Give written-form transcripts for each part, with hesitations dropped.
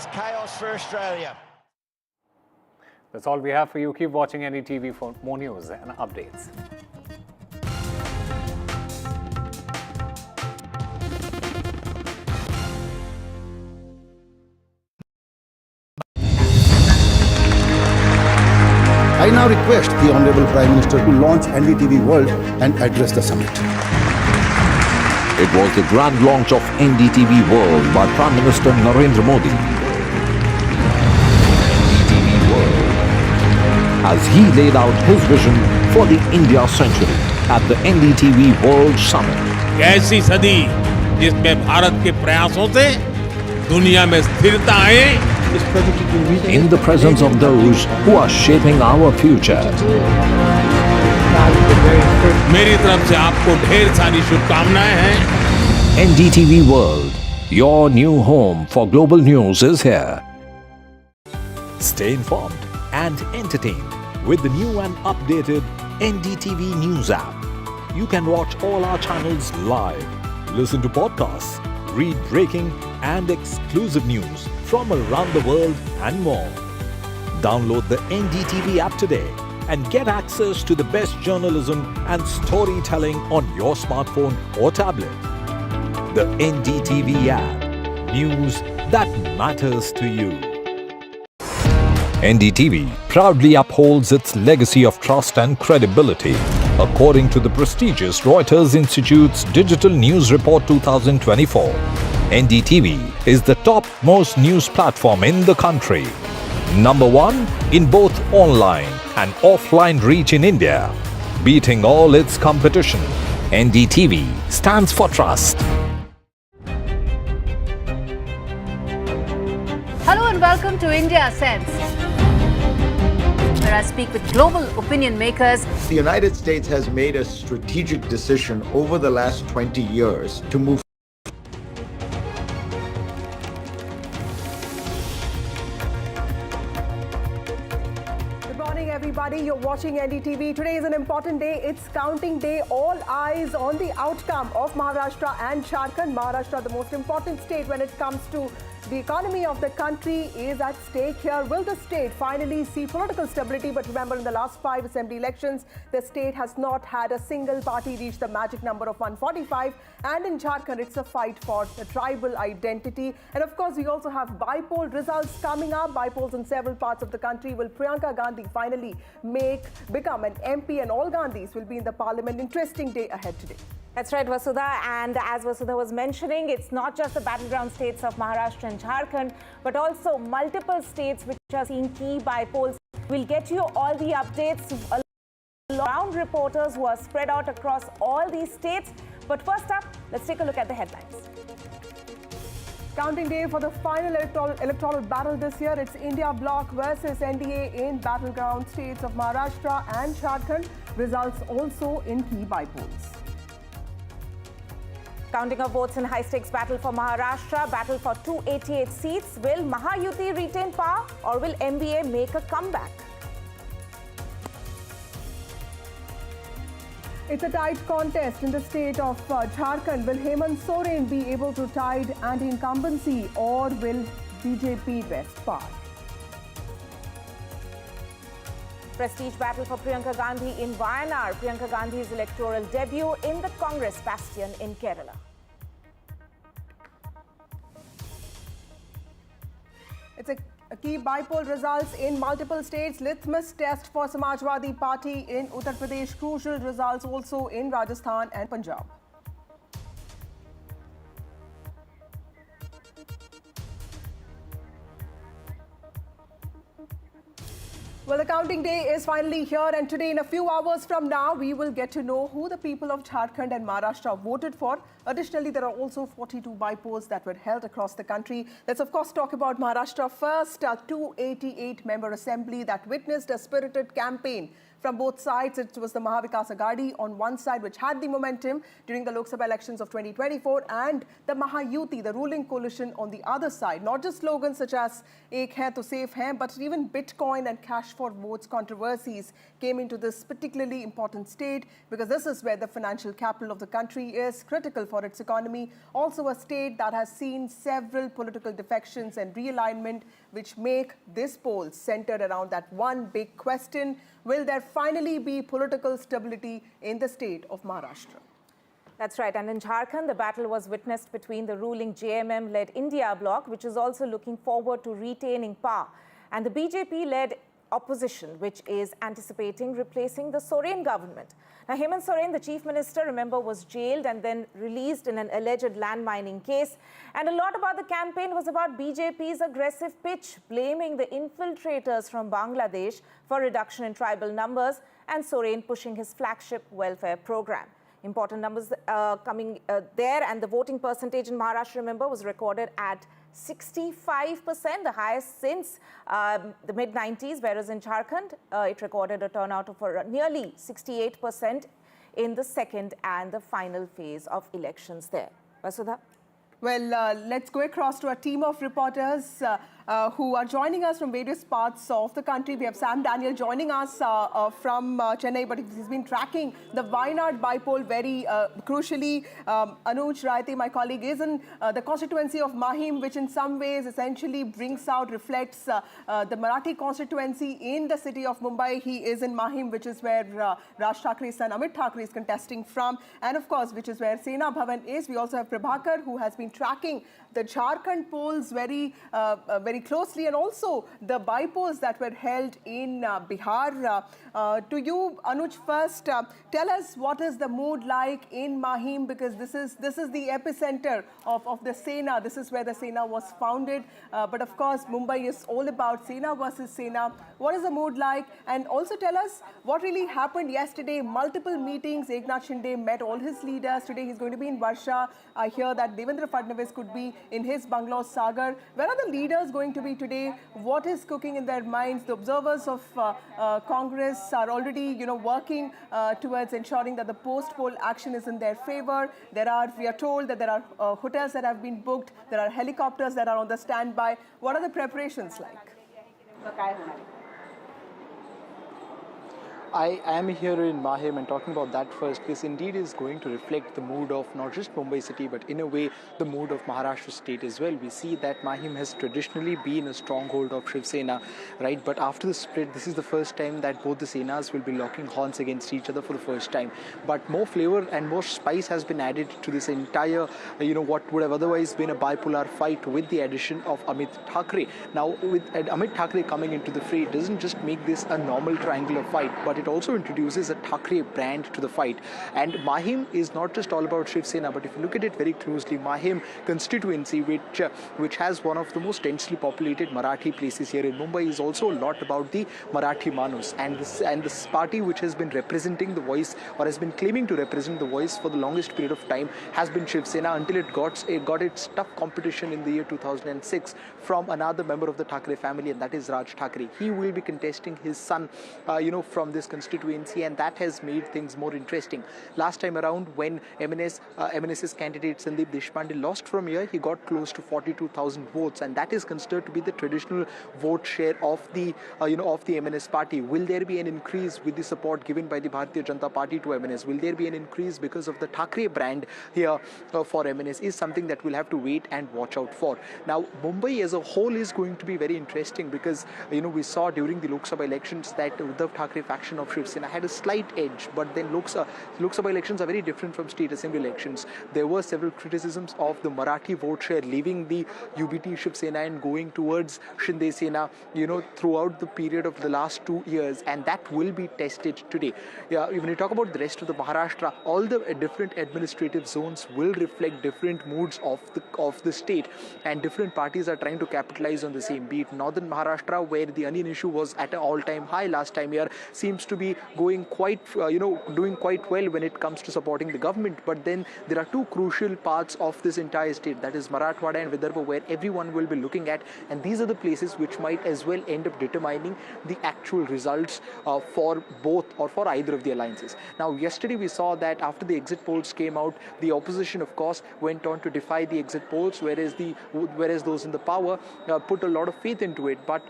It's chaos for Australia. That's all we have for you. Keep watching NDTV for more news and updates. I now request the Honourable Prime Minister to launch NDTV World and address the summit. It was the grand launch of NDTV World by Prime Minister Narendra Modi. NDTV World, as he laid out his vision for the India century at the NDTV World Summit. ऐसी सदी जिसमें भारत के प्रयासों से दुनिया में स्थिरता आए, in the presence of those who are shaping our future. मेरी तरफ से आपको ढेर सारी शुभकामनाएं हैं। NDTV World, your new home for global news is here. Stay informed and entertained with the new and updated NDTV News app. You can watch all our channels live, listen to podcasts, read breaking and exclusive news from around the world and more. Download the NDTV app today and get access to the best journalism and storytelling on your smartphone or tablet. The NDTV app. News that matters to you. NDTV proudly upholds its legacy of trust and credibility. According to the prestigious Reuters Institute's Digital News Report 2024, NDTV is the top-most news platform in the country. Number one in both online and offline reach in India. Beating all its competition, NDTV stands for trust. Hello and welcome to India Sense, where I speak with global opinion makers. The United States has made a strategic decision over the last 20 years to move. Everybody, you're watching NDTV. Today is an important day. It's counting day. All eyes on the outcome of Maharashtra and Jharkhand. Maharashtra, the most important state when it comes to the economy of the country, is at stake here. Will the state finally see political stability? But remember, in the last 5 assembly elections, the state has not had a single party reach the magic number of 145. And in Jharkhand, it's a fight for the tribal identity. And of course, we also have bypoll results coming up. Bypolls in several parts of the country. Will Priyanka Gandhi finally become an MP, and all Gandhis will be in the parliament? Interesting day ahead today. That's right, Vasudha. And as Vasudha was mentioning, it's not just the battleground states of Maharashtra and Jharkhand, but also multiple states which are seeing key bypolls. We'll get you all the updates, around reporters who are spread out across all these states. But first up, let's take a look at the headlines. Counting day for the final electoral battle this year. It's India bloc versus NDA in battleground states of Maharashtra and Jharkhand. Results also in key bypolls. Counting of votes in high-stakes battle for Maharashtra, battle for 288 seats. Will Mahayuti retain power or will MBA make a comeback? It's a tight contest in the state of Jharkhand. Will Hemant Soren be able to tide anti-incumbency or will BJP best part? Prestige battle for Priyanka Gandhi in Wayanad. Priyanka Gandhi's electoral debut in the Congress bastion in Kerala. It's a key bypoll results in multiple states. Litmus test for Samajwadi Party in Uttar Pradesh. Crucial results also in Rajasthan and Punjab. Well, the counting day is finally here, and today, in a few hours from now, we will get to know who the people of Jharkhand and Maharashtra voted for. Additionally, there are also 42 bypolls that were held across the country. Let's, of course, talk about Maharashtra first. A 288-member assembly that witnessed a spirited campaign from both sides. It was the Maha Vikas Aghadi on one side, which had the momentum during the Lok Sabha elections of 2024, and the Mahayuti, the ruling coalition, on the other side. Not just slogans such as "Ek hai to safe hai," but even Bitcoin and cash for votes controversies came into this particularly important state, because this is where the financial capital of the country is, critical for its economy. Also a state that has seen several political defections and realignment, which make this poll centered around that one big question: will there finally be political stability in the state of Maharashtra? That's right. And in Jharkhand, the battle was witnessed between the ruling JMM-led India bloc, which is also looking forward to retaining power, and the BJP-led opposition, which is anticipating replacing the Soren government. Now, Hemant Soren, the chief minister, remember, was jailed and then released in an alleged land mining case. And a lot about the campaign was about BJP's aggressive pitch, blaming the infiltrators from Bangladesh for reduction in tribal numbers, and Soren pushing his flagship welfare program. Important numbers coming there, and the voting percentage in Maharashtra, remember, was recorded at 65%, the highest since the mid-90s, whereas in Jharkhand, it recorded a turnout of nearly 68% in the second and the final phase of elections there. Vasudha? Well, let's go across to a team of reporters who are joining us from various parts of the country. We have Sam Daniel joining us from Chennai, but he's been tracking the Wayanad bypoll very crucially. Anuj Raite, my colleague, is in the constituency of Mahim, which in some ways essentially reflects the Marathi constituency in the city of Mumbai. He is in Mahim, which is where Raj Thakra's son Amit Thakre is contesting from, and of course, which is where Sena Bhavan is. We also have Prabhakar, who has been tracking the Jharkhand polls very closely, and also the bypolls that were held in Bihar. To you, Anuj, first, tell us what is the mood like in Mahim, because this is the epicenter of the Sena. This is where the Sena was founded. But of course, Mumbai is all about Sena versus Sena. What is the mood like? And also tell us what really happened yesterday. Multiple meetings. Eknath Shinde met all his leaders. Today he's going to be in Varsha. I hear that Devendra Fadnavis could be in his bungalow Sagar. Where are the leaders going to be today? What is cooking in their minds? The observers of Congress are already, working towards ensuring that the post-poll action is in their favor. We are told that there are hotels that have been booked. There are helicopters that are on the standby. What are the preparations like? I am here in Mahim, and talking about that first, this indeed is going to reflect the mood of not just Mumbai city, but in a way the mood of Maharashtra state as well. We see that Mahim has traditionally been a stronghold of Shiv Sena, right? But after the split, this is the first time that both the Senas will be locking horns against each other for the first time. But more flavor and more spice has been added to this entire, what would have otherwise been a bipolar fight, with the addition of Amit Thakre. Now, with Amit Thakre coming into the fray, it doesn't just make this a normal triangular fight, but it also introduces a Thakre brand to the fight. And Mahim is not just all about Shiv Sena, but if you look at it very closely, Mahim constituency, which has one of the most densely populated Marathi places here in Mumbai, is also a lot about the Marathi Manus. And this party, which has been representing the voice, or has been claiming to represent the voice for the longest period of time, has been Shiv Sena, until it got its tough competition in the year 2006 from another member of the Thakre family, and that is Raj Thakre. He will be contesting his son, from this constituency, and that has made things more interesting. Last time around, when MNS's candidate Sandeep Deshpande lost from here, he got close to 42,000 votes, and that is considered to be the traditional vote share of the MNS party. Will there be an increase with the support given by the Bharatiya Janata Party to MNS? Will there be an increase because of the Thakre brand here for MNS? Is something that we'll have to wait and watch out for. Now, Mumbai as a whole is going to be very interesting, because we saw during the Lok Sabha elections that Uddhav Thakre faction of Shiv Sena had a slight edge, but then Lok Sabha elections are very different from state assembly elections. There were several criticisms of the Marathi vote share leaving the UBT Shiv Sena and going towards Shinde Sena, throughout the period of the last 2 years, and that will be tested today. When you talk about the rest of the Maharashtra, all the different administrative zones will reflect different moods of the state, and different parties are trying to capitalize on the same. Be it Northern Maharashtra, where the onion issue was at an all-time high last time year, seems seems to be going quite, doing quite well when it comes to supporting the government. But then there are two crucial parts of this entire state, that is Marathwada and Vidarbha, where everyone will be looking at, and these are the places which might as well end up determining the actual results for both or for either of the alliances. Now, yesterday we saw that after the exit polls came out, the opposition, of course, went on to defy the exit polls, whereas those in the power put a lot of faith into it. But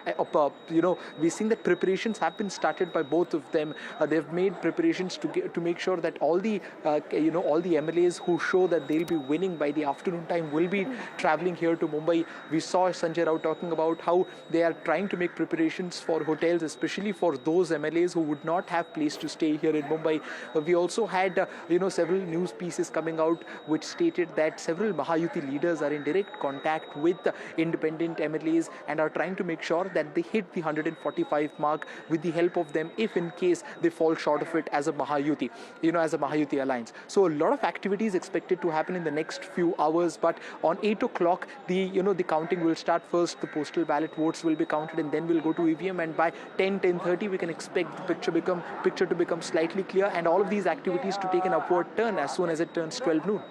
we're seeing that preparations have been started by both of them. They've made preparations to make sure that all the MLAs who show that they'll be winning by the afternoon time will be traveling here to Mumbai. We saw Sanjay Rao talking about how they are trying to make preparations for hotels, especially for those MLAs who would not have place to stay here in Mumbai. We also had several news pieces coming out which stated that several Mahayuti leaders are in direct contact with independent MLAs and are trying to make sure that they hit the 145 mark with the help of them, if in case they fall short of it as a Mahayuti, as a Mahayuti alliance. So a lot of activities expected to happen in the next few hours, but on 8 o'clock, the counting will start first. The postal ballot votes will be counted, and then we'll go to EVM. And by 10:30, we can expect the picture to become slightly clear, and all of these activities to take an upward turn as soon as it turns 12 noon.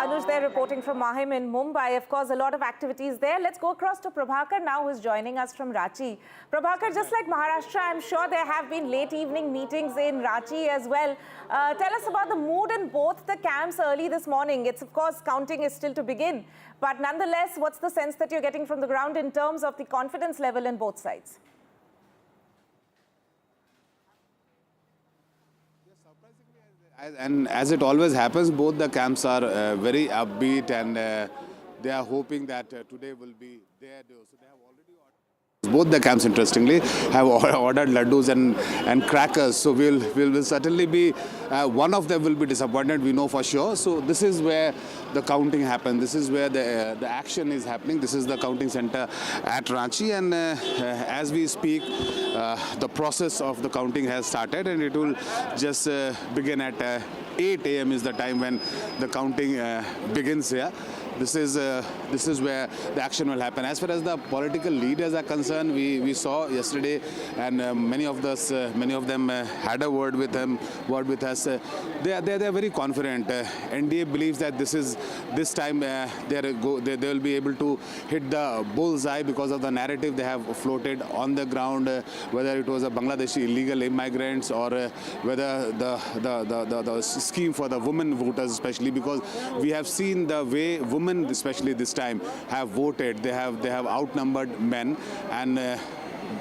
Anuj there reporting from Mahim in Mumbai. Of course, a lot of activities there. Let's go across to Prabhakar now, who's joining us from Ranchi. Prabhakar, just like Maharashtra, I'm sure there have been late evening meetings in Ranchi as well. Tell us about the mood in both the camps early this morning. It's, of course, counting is still to begin. But nonetheless, what's the sense that you're getting from the ground in terms of the confidence level in both sides? And as it always happens, both the camps are very upbeat, and they are hoping that today will be their day. So they have already ordered. Both the camps, interestingly, have ordered laddus and crackers. So we'll certainly be, one of them will be disappointed, we know for sure. So this is where the counting happens. This is where the action is happening. This is the counting center at Ranchi, and as we speak, the process of the counting has started, and it will just begin at 8 a.m. is the time when the counting begins here. This is where the action will happen. As far as the political leaders are concerned, we saw yesterday, and many of them had a word with us. They are very confident. NDA believes that this time they will be able to hit the bullseye because of the narrative they have floated on the ground, whether it was a Bangladeshi illegal immigrants or whether the scheme for the women voters, especially because we have seen the way women, especially this time, have voted. They have outnumbered men, and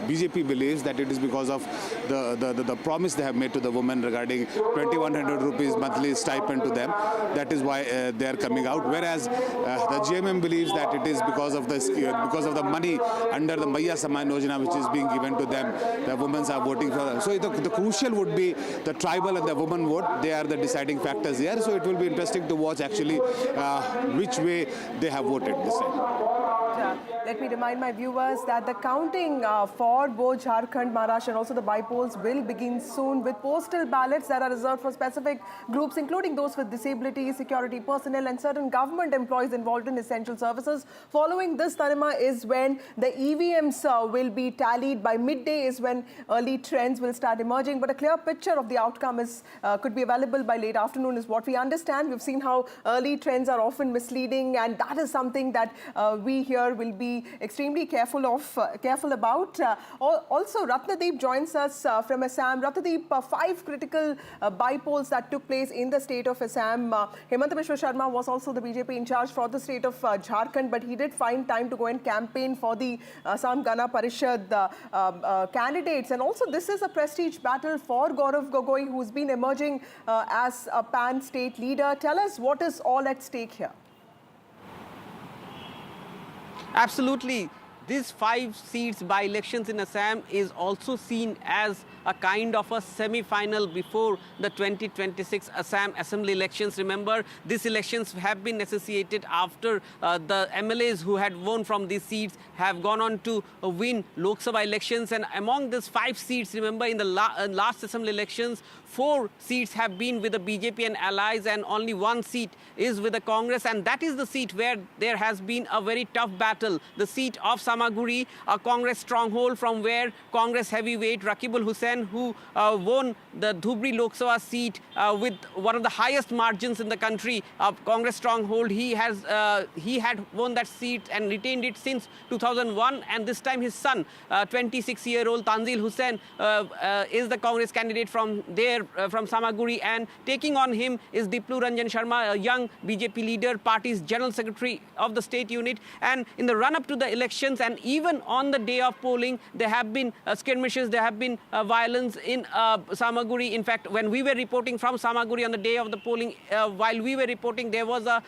BJP believes that it is because of the promise they have made to the women regarding 2,100 rupees monthly stipend to them. That is why they are coming out. Whereas the GMM believes that it is because of the money under the Maya Saman Yojana which is being given to them. The women are voting for them. So the crucial would be the tribal and the women vote. They are the deciding factors here. So it will be interesting to watch actually which way they have voted this time. Let me remind my viewers that the counting for both Jharkhand, Maharashtra and also the bypolls will begin soon, with postal ballots that are reserved for specific groups, including those with disabilities, security personnel and certain government employees involved in essential services. Following this, Tarima, is when the EVMs will be tallied. By midday is when early trends will start emerging, but a clear picture of the outcome could be available by late afternoon is what we understand. We've seen how early trends are often misleading, and that is something that we here will be extremely careful about. Also, Ratnadeep joins us from Assam. Ratnadeep, 5 critical bypolls that took place in the state of Assam. Hemant Sharma was also the BJP in charge for the state of Jharkhand, but he did find time to go and campaign for the Assam Gana Parishad candidates. And also, this is a prestige battle for Gaurav Gogoi, who's been emerging as a pan-state leader. Tell us what is all at stake here. Absolutely. These 5 seats by elections in Assam is also seen as a kind of a semi-final before the 2026 Assam Assembly elections. Remember, these elections have been necessitated after the MLAs who had won from these seats have gone on to win Lok Sabha elections. And among these 5 seats, remember, in the last Assembly elections, 4 seats have been with the BJP and allies, and only 1 seat is with the Congress. And that is the seat where there has been a very tough battle, the seat of Sam Samaguri, a Congress stronghold from where Congress heavyweight Rakibul Hussain, who won the Dhubri Lok Sabha seat with one of the highest margins in the country, Congress stronghold. He had won that seat and retained it since 2001, and this time his son, 26-year-old Tanzil Hussain, is the Congress candidate from there, from Samaguri, and taking on him is Diplu Ranjan Sharma, a young BJP leader, party's general secretary of the state unit. And in the run-up to the elections and even on the day of polling, there have been skirmishes, there have been violence in Samaguri. In fact, when we were reporting from Samaguri on the day of the polling, while we were reporting, there was a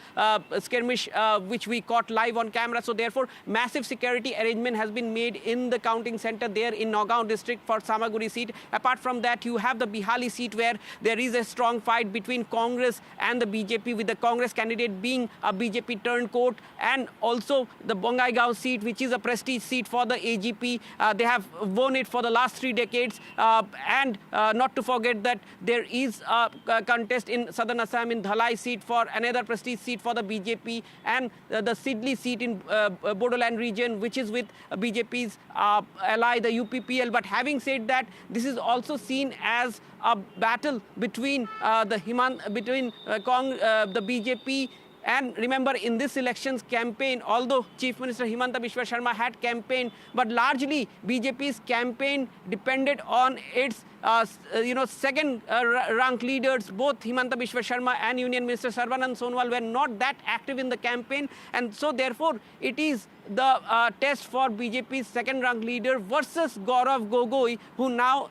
skirmish which we caught live on camera. So therefore, massive security arrangement has been made in the counting center there in Nagaon district for Samaguri seat. Apart from that, you have the Bihali seat where there is a strong fight between Congress and the BJP, with the Congress candidate being a BJP turncoat, and also the Bongaigaon seat, which is a prestige seat for the AGP. They have won it for the last 3 decades. And not to forget that there is a contest in southern Assam in Dhalai seat for another prestige seat for the BJP, and the Sidli seat in Bodoland region, which is with BJP's ally, the UPPL. But having said that, this is also seen as a battle between the BJP. And remember, in this elections campaign, although Chief Minister Hemant Biswa Sharma had campaigned, but largely BJP's campaign depended on its second rank leaders. Both Hemant Biswa Sharma and Union Minister Sarvanand Sonowal were not that active in the campaign, and so therefore it is the test for BJP's second rank leader versus Gaurav Gogoi, who now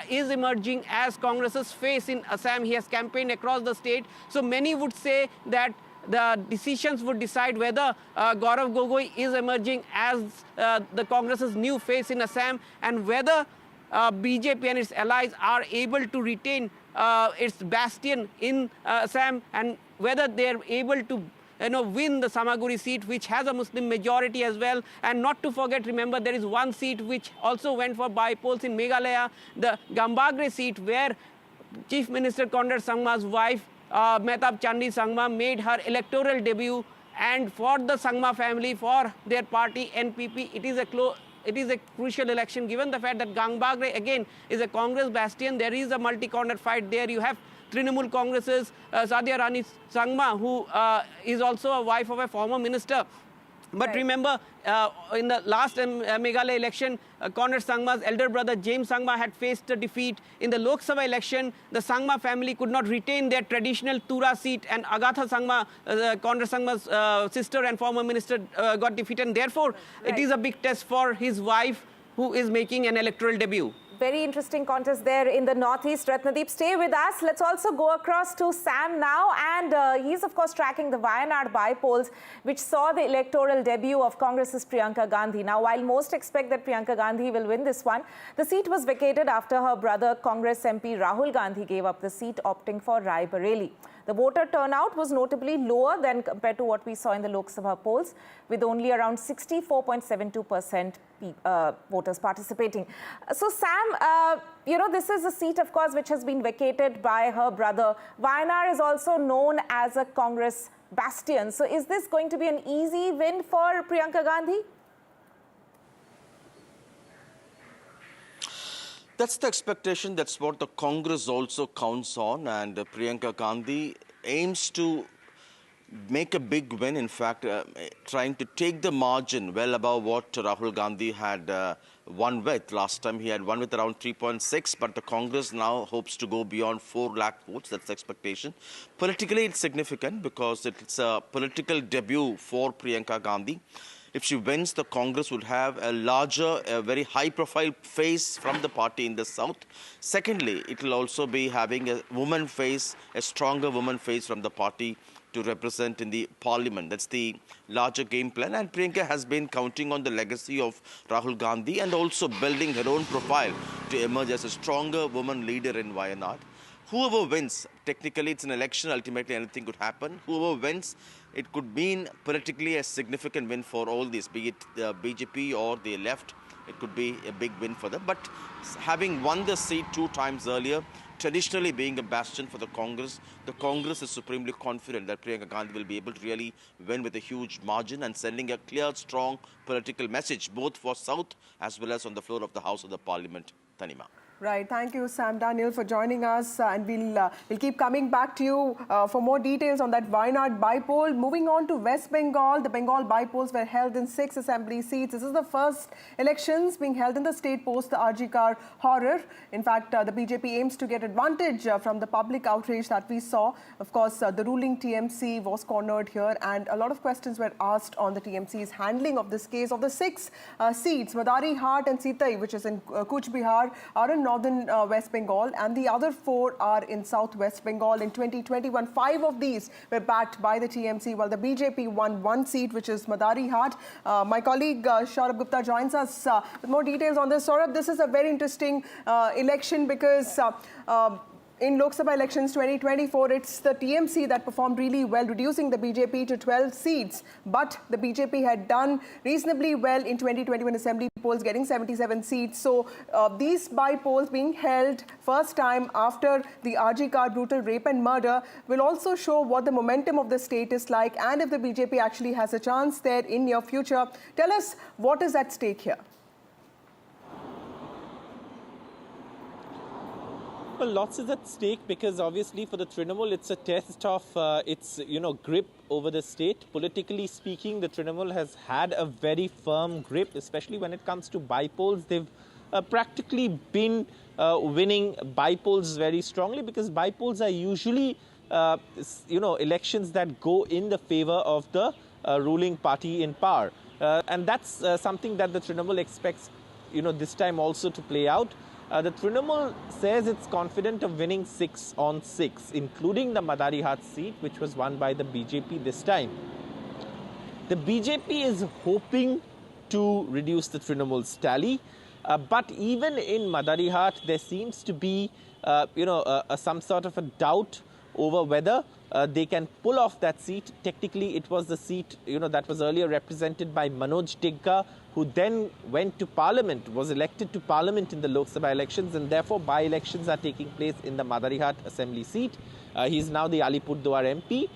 is emerging as Congress's face in Assam. He has campaigned across the state. So many would say that the decisions would decide whether Gaurav Gogoi is emerging as the Congress's new face in Assam, and whether BJP and its allies are able to retain its bastion in Assam, and whether they are able to win the Samaguri seat, which has a Muslim majority as well. And not to forget, remember, there is one seat which also went for bypolls in Meghalaya, the Gambagre seat, where Chief Minister Conrad Sangma's wife, Mehtab Chandi Sangma, made her electoral debut. And for the Sangma family, for their party NPP, it is a crucial election, given the fact that Gambagre again is a Congress bastion. There is a multi-corner fight there. You have Trinamool Congress's Sadia Rani Sangma, who is also a wife of a former minister. But remember, in the last Meghalaya election, Conrad Sangma's elder brother James Sangma had faced a defeat. In the Lok Sabha election, the Sangma family could not retain their traditional Tura seat, and Agatha Sangma, Conrad Sangma's sister and former minister, got defeated. And therefore, it is a big test for his wife, who is making an electoral debut. Very interesting contest there in the Northeast. Ratnadeep, stay with us. Let's also go across to Sam now. And he's, of course, tracking the Wayanad bypolls, which saw the electoral debut of Congress's Priyanka Gandhi. Now, while most expect that Priyanka Gandhi will win this one, the seat was vacated after her brother, Congress MP Rahul Gandhi, gave up the seat, opting for Rai Bareli. The voter turnout was notably lower than compared to what we saw in the Lok Sabha polls, with only around 64.72% voters participating. So, Sam, this is a seat, of course, which has been vacated by her brother. Wayanad is also known as a Congress bastion. So, is this going to be an easy win for Priyanka Gandhi? That's the expectation. That's what the Congress also counts on. And Priyanka Gandhi aims to make a big win. In fact, trying to take the margin well above what Rahul Gandhi had won with. Last time he had won with around 3.6, but the Congress now hopes to go beyond 4 lakh votes. That's the expectation. Politically, it's significant because it's a political debut for Priyanka Gandhi. If she wins, the Congress would have a larger, a very high-profile face from the party in the south. Secondly, it will also be having a woman face, a stronger woman face from the party to represent in the parliament. That's the larger game plan. And Priyanka has been counting on the legacy of Rahul Gandhi and also building her own profile to emerge as a stronger woman leader in Wayanad. Whoever wins, technically it's an election, ultimately anything could happen. Whoever wins, it could mean politically a significant win for all this, be it the BJP or the left. It could be a big win for them. But having won the seat 2 times earlier, traditionally being a bastion for the Congress is supremely confident that Priyanka Gandhi will be able to really win with a huge margin and sending a clear, strong political message, both for South as well as on the floor of the House of the Parliament. Tanima. Right. Thank you, Sam Daniel, for joining us. And we'll keep coming back to you for more details on that Wayanad bypoll. Moving on to West Bengal, the Bengal bypolls were held in 6 assembly seats. This is the first elections being held in the state post the RG Car horror. In fact, the BJP aims to get advantage from the public outrage that we saw. Of course, the ruling TMC was cornered here, and a lot of questions were asked on the TMC's handling of this case. Of the 6 seats, Madari Hat and Sitai, which is in Kuch Bihar, are in northern West Bengal, and the other 4 are in southwest Bengal. In 2021, 5 of these were backed by the TMC, while the BJP won 1 seat, which is Madari Hat. My colleague Saurabh Gupta joins us with more details on this. Saurabh, this is a very interesting election because in Lok Sabha elections 2024, it's the TMC that performed really well, reducing the BJP to 12 seats. But the BJP had done reasonably well in 2021 assembly polls, getting 77 seats. So these bypolls being held first time after the RG Car brutal rape and murder will also show what the momentum of the state is like, and if the BJP actually has a chance there in near future. Tell us what is at stake here. Well, lots is at stake because obviously for the Trinamool, it's a test of its grip over the state. Politically speaking, the Trinamool has had a very firm grip, especially when it comes to bypolls. They've practically been winning bypolls very strongly because bypolls are usually elections that go in the favor of the ruling party in power, and that's something that the Trinamool expects this time also to play out. The Trinamool says it's confident of winning 6 on 6, including the Madari Hat seat, which was won by the BJP this time. The BJP is hoping to reduce the Trinamool's tally, but even in Madari Hat, there seems to be, some sort of a doubt over whether they can pull off that seat. Technically, it was the seat, that was earlier represented by Manoj Tigga, who then went to Parliament, was elected to Parliament in the Lok Sabha elections, and therefore by-elections are taking place in the Madari Hat assembly seat. He is now the Alipurduar MP.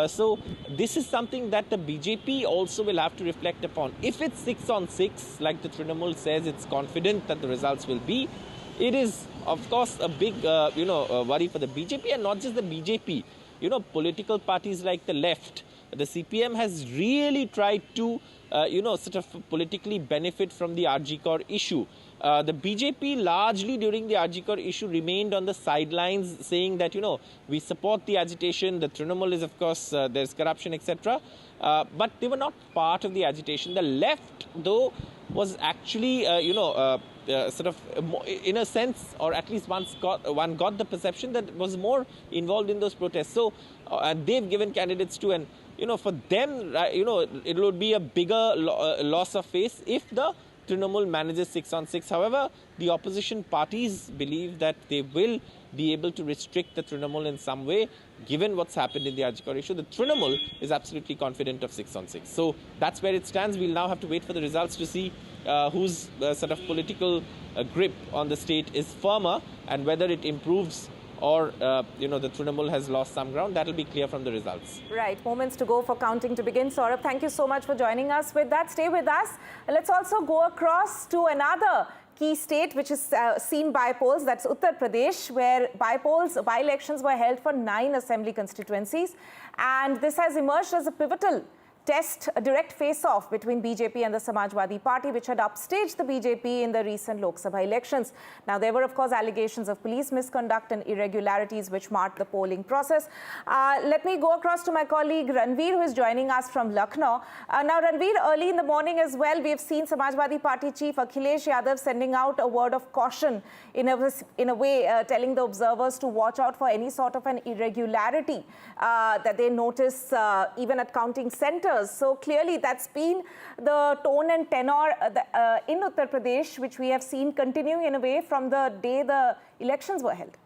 So this is something that the BJP also will have to reflect upon. If it's 6 on 6, like the Trinamool says it's confident that the results will be, it is, of course, a big, worry for the BJP, and not just the BJP. Political parties like the left, the CPM has really tried to, sort of politically benefit from the RG Car issue. The BJP largely during the RG Car issue remained on the sidelines, saying that, we support the agitation. The Trinamool is, of course, there's corruption, etc. But they were not part of the agitation. The left, though, was actually, sort of, in a sense, or at least one got the perception that was more involved in those protests. So, and they've given candidates too, and for them, it would be a bigger loss of face if the Trinamool manages 6 on 6. However, the opposition parties believe that they will be able to restrict the Trinamool in some way, given what's happened in the RG Car issue. The Trinamool is absolutely confident of 6 on 6. So that's where it stands. We'll now have to wait for the results to see whose sort of political grip on the state is firmer, and whether it improves or, the Trinamool has lost some ground. That will be clear from the results. Right. Moments to go for counting to begin. Saurabh, thank you so much for joining us. With that, stay with us. Let's also go across to another key state which is seen bypolls. That's Uttar Pradesh, where by-elections were held for 9 assembly constituencies. And this has emerged as a pivotal test, a direct face-off between BJP and the Samajwadi Party, which had upstaged the BJP in the recent Lok Sabha elections. Now, there were, of course, allegations of police misconduct and irregularities which marked the polling process. Let me go across to my colleague Ranveer, who is joining us from Lucknow. Now, Ranveer, early in the morning as well, we have seen Samajwadi Party Chief Akhilesh Yadav sending out a word of caution, in a way, telling the observers to watch out for any sort of an irregularity that they notice even at counting centers. So clearly that's been the tone and tenor in Uttar Pradesh, which we have seen continuing in a way from the day the elections were held.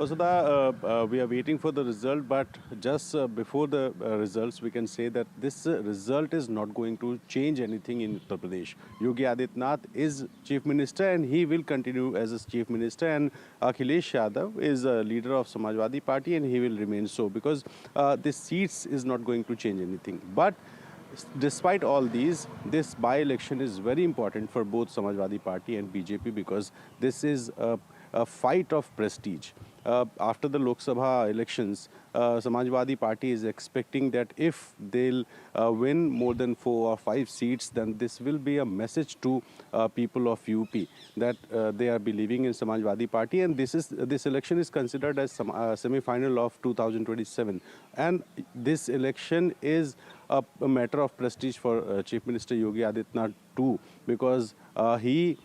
Vasudha, we are waiting for the result, but just before the results, we can say that this result is not going to change anything in Uttar Pradesh. Yogi Adityanath is Chief Minister and he will continue as a Chief Minister, and Akhilesh Yadav is a leader of Samajwadi Party and he will remain so, because this seats is not going to change anything. But despite all these, this by-election is very important for both Samajwadi Party and BJP, because this is a fight of prestige. After the Lok Sabha elections, Samajwadi Party is expecting that if they'll win more than 4 or 5 seats, then this will be a message to people of UP that they are believing in Samajwadi Party, and this election is considered as a semi-final of 2027. And this election is a matter of prestige for Chief Minister Yogi Adityanath too, because he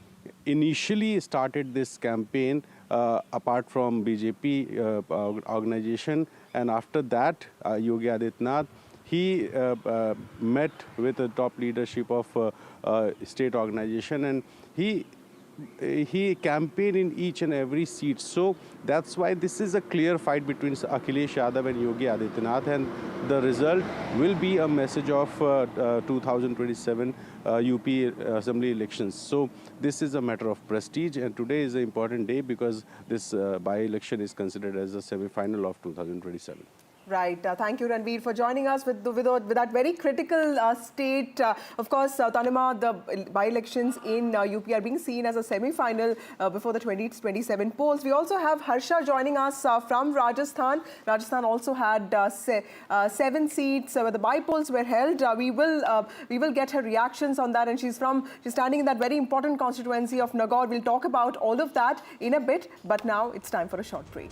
initially started this campaign apart from BJP organization, and after that Yogi Adityanath, he met with the top leadership of state organization, and he campaigned in each and every seat. So that's why this is a clear fight between Akhilesh Yadav and Yogi Adityanath, and the result will be a message of 2027 UP Assembly elections. So this is a matter of prestige, and today is an important day because this by-election is considered as a semi-final of 2027. Right. Thank you, Ranveer, for joining us with that very critical state. Of course, Tanima, the by-elections in UP are being seen as a semi-final before the 2027 polls. We also have Harsha joining us from Rajasthan. Rajasthan also had 7 seats where the by-polls were held. We will get her reactions on that, and she's standing in that very important constituency of Nagaur. We'll talk about all of that in a bit, but now it's time for a short break.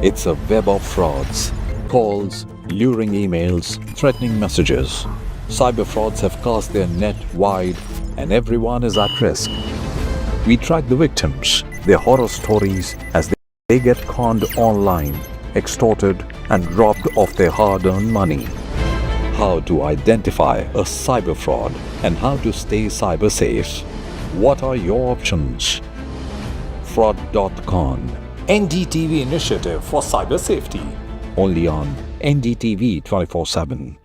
It's a web of frauds, calls, luring emails, threatening messages. Cyber frauds have cast their net wide and everyone is at risk. We track the victims, their horror stories as they get conned online, extorted and robbed of their hard-earned money. How to identify a cyber fraud and how to stay cyber safe. What are your options? Fraud.con. NDTV initiative for cyber safety. Only on NDTV 24x7.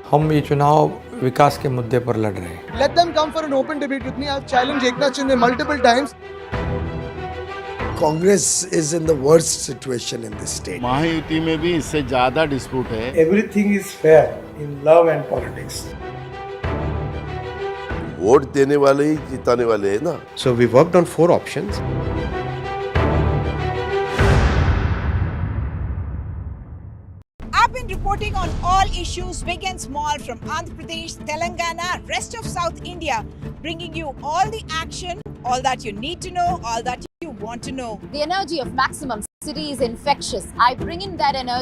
हम ये चुनाव विकास के मुद्दे पर लड़ रहे हैं. Let them come for an open debate with me. I've challenged Eknath Shinde multiple times. Congress is in the worst situation in this state. Mahayuti में भी इससे ज़्यादा dispute है. Everything is fair in love and politics. Vote देने वाले ही जिताने वाले हैं ना. So we worked on 4 options. I've been reporting on all issues big and small from Andhra Pradesh, Telangana, rest of South India, bringing you all the action, all that you need to know, all that you want to know. The energy of Maximum City is infectious. I bring in that energy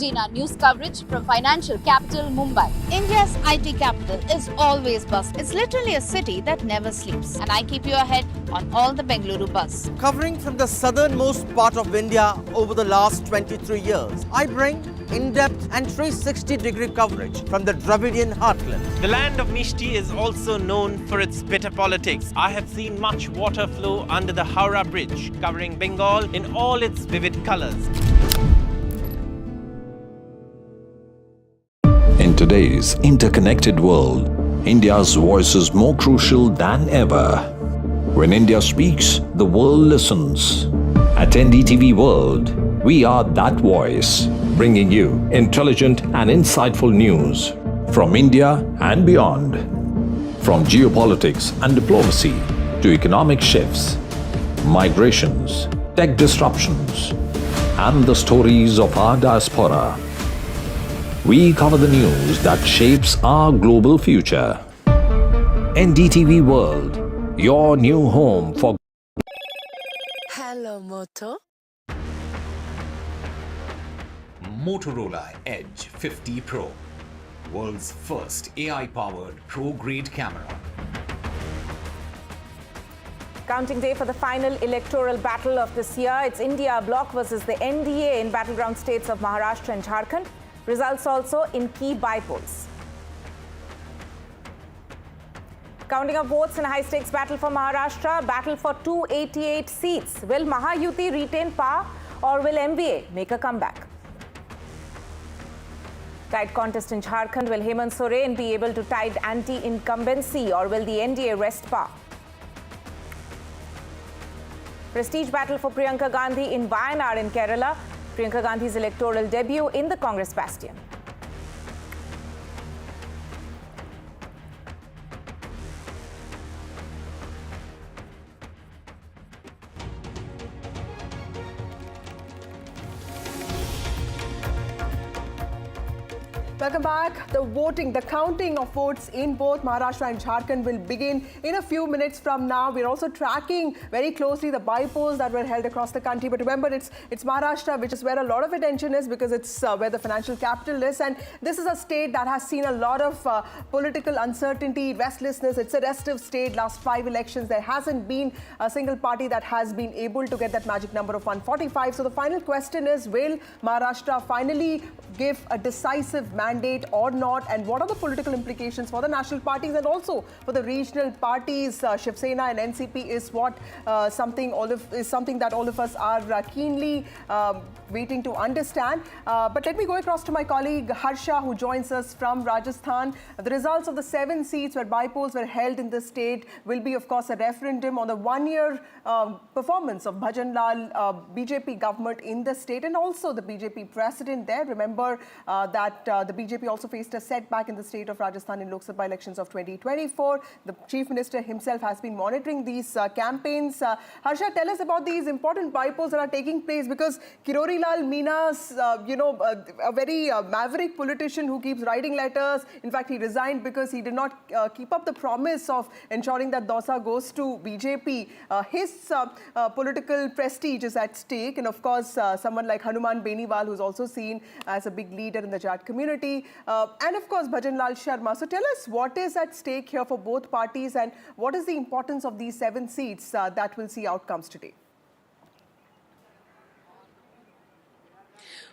in our news coverage from financial capital Mumbai. India's IT capital is always buzz. It's literally a city that never sleeps. And I keep you ahead on all the Bengaluru buzz. Covering from the southernmost part of India over the last 23 years, I bring in-depth and 360-degree coverage from the Dravidian heartland. The land of Mishti is also known for its bitter politics. I have seen much water flow under the Howrah Bridge, covering Bengal in all its vivid colors. In today's interconnected world, India's voice is more crucial than ever. When India speaks, the world listens. At NDTV World, we are that voice, bringing you intelligent and insightful news from India and beyond. From geopolitics and diplomacy to economic shifts, migrations, tech disruptions, and the stories of our diaspora. We cover the news that shapes our global future. NDTV World, your new home for... Hello, Moto. Motorola Edge 50 Pro, world's first AI-powered pro-grade camera. Counting day for the final electoral battle of this year. It's India bloc versus the NDA in battleground states of Maharashtra and Jharkhand. Results also in key bypolls. Counting of votes in a high-stakes battle for Maharashtra. Battle for 288 seats. Will Mahayuti retain power or will MVA make a comeback? Tight contest in Jharkhand. Will Hemant Soren be able to tide anti-incumbency or will the NDA wrest power? Prestige battle for Priyanka Gandhi in Wayanad in Kerala. Priyanka Gandhi's electoral debut in the Congress bastion. Welcome back. The voting, the counting of votes in both Maharashtra and Jharkhand will begin in a few minutes from now. We're also tracking very closely the bypolls that were held across the country. But remember, it's Maharashtra, which is where a lot of attention is because it's where the financial capital is. And this is a state that has seen a lot of political uncertainty, restlessness. It's a restive state. Last 5 elections, there hasn't been a single party that has been able to get that magic number of 145. So the final question is, will Maharashtra finally give a decisive mandate or not, and what are the political implications for the national parties and also for the regional parties? Shiv Sena and NCP is something that all of us are keenly waiting to understand. But let me go across to my colleague Harsha, who joins us from Rajasthan. The results of the 7 seats where bypolls were held in the state will be, of course, a referendum on the 1-year performance of Bhajan Lal BJP government in the state and also the BJP president there. Remember that the BJP also faced a setback in the state of Rajasthan in Lok Sabha elections of 2024. The Chief Minister himself has been monitoring these campaigns. Harsha, tell us about these important bypolls that are taking place because Kirori Lal Meena's, a very maverick politician who keeps writing letters. In fact, he resigned because he did not keep up the promise of ensuring that Dausa goes to BJP. His political prestige is at stake. And of course, someone like Hanuman Beniwal, who's also seen as a big leader in the Jat community. And of course, Bhajan Lal Sharma. So tell us what is at stake here for both parties and what is the importance of these 7 seats that will see outcomes today?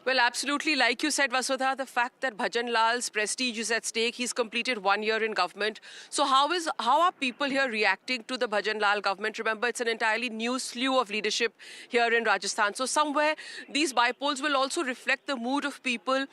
Well, absolutely. Like you said, Vasudha, the fact that Bhajan Lal's prestige is at stake, he's completed 1 year in government. So how are people here reacting to the Bhajan Lal government? Remember, it's an entirely new slew of leadership here in Rajasthan. So somewhere, these bypolls will also reflect the mood of people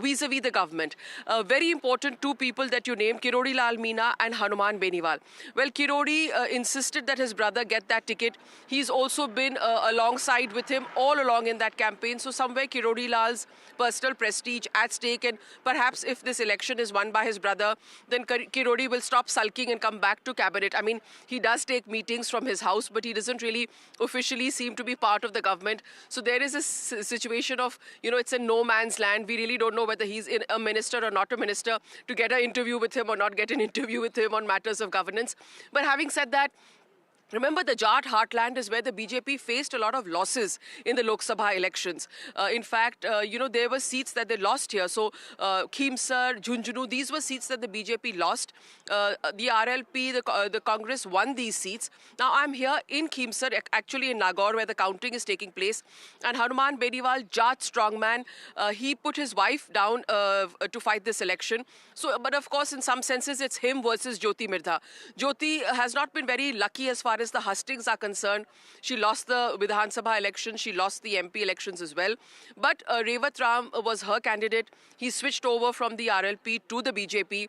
vis-a-vis the government. Very important 2 people that you named, Kirori Lal Meena and Hanuman Beniwal. Well, Kirori insisted that his brother get that ticket. He's also been alongside with him all along in that campaign. So somewhere, Kirori Lal's personal prestige at stake, and perhaps if this election is won by his brother, then Kirori will stop sulking and come back to cabinet. I mean, he does take meetings from his house, but he doesn't really officially seem to be part of the government. So there is a situation of, it's a no man's land. We really don't know whether he's a minister or not a minister, to get an interview with him or not get an interview with him on matters of governance. But having said that, remember, the Jat heartland is where the BJP faced a lot of losses in the Lok Sabha elections. In fact, there were seats that they lost here. So, Khimsar, Jhunjhunu, these were seats that the BJP lost. The RLP, the Congress won these seats. Now, I'm here in Khimsar, actually in Nagaur, where the counting is taking place. And Hanuman Beniwal, Jat strongman, he put his wife down to fight this election. So, but of course, in some senses, it's him versus Jyoti Mirdha. Jyoti has not been very lucky as far as the hustings are concerned. She lost the Vidhan Sabha election. She lost the MP elections as well. But Revat Ram was her candidate. He switched over from the RLP to the BJP.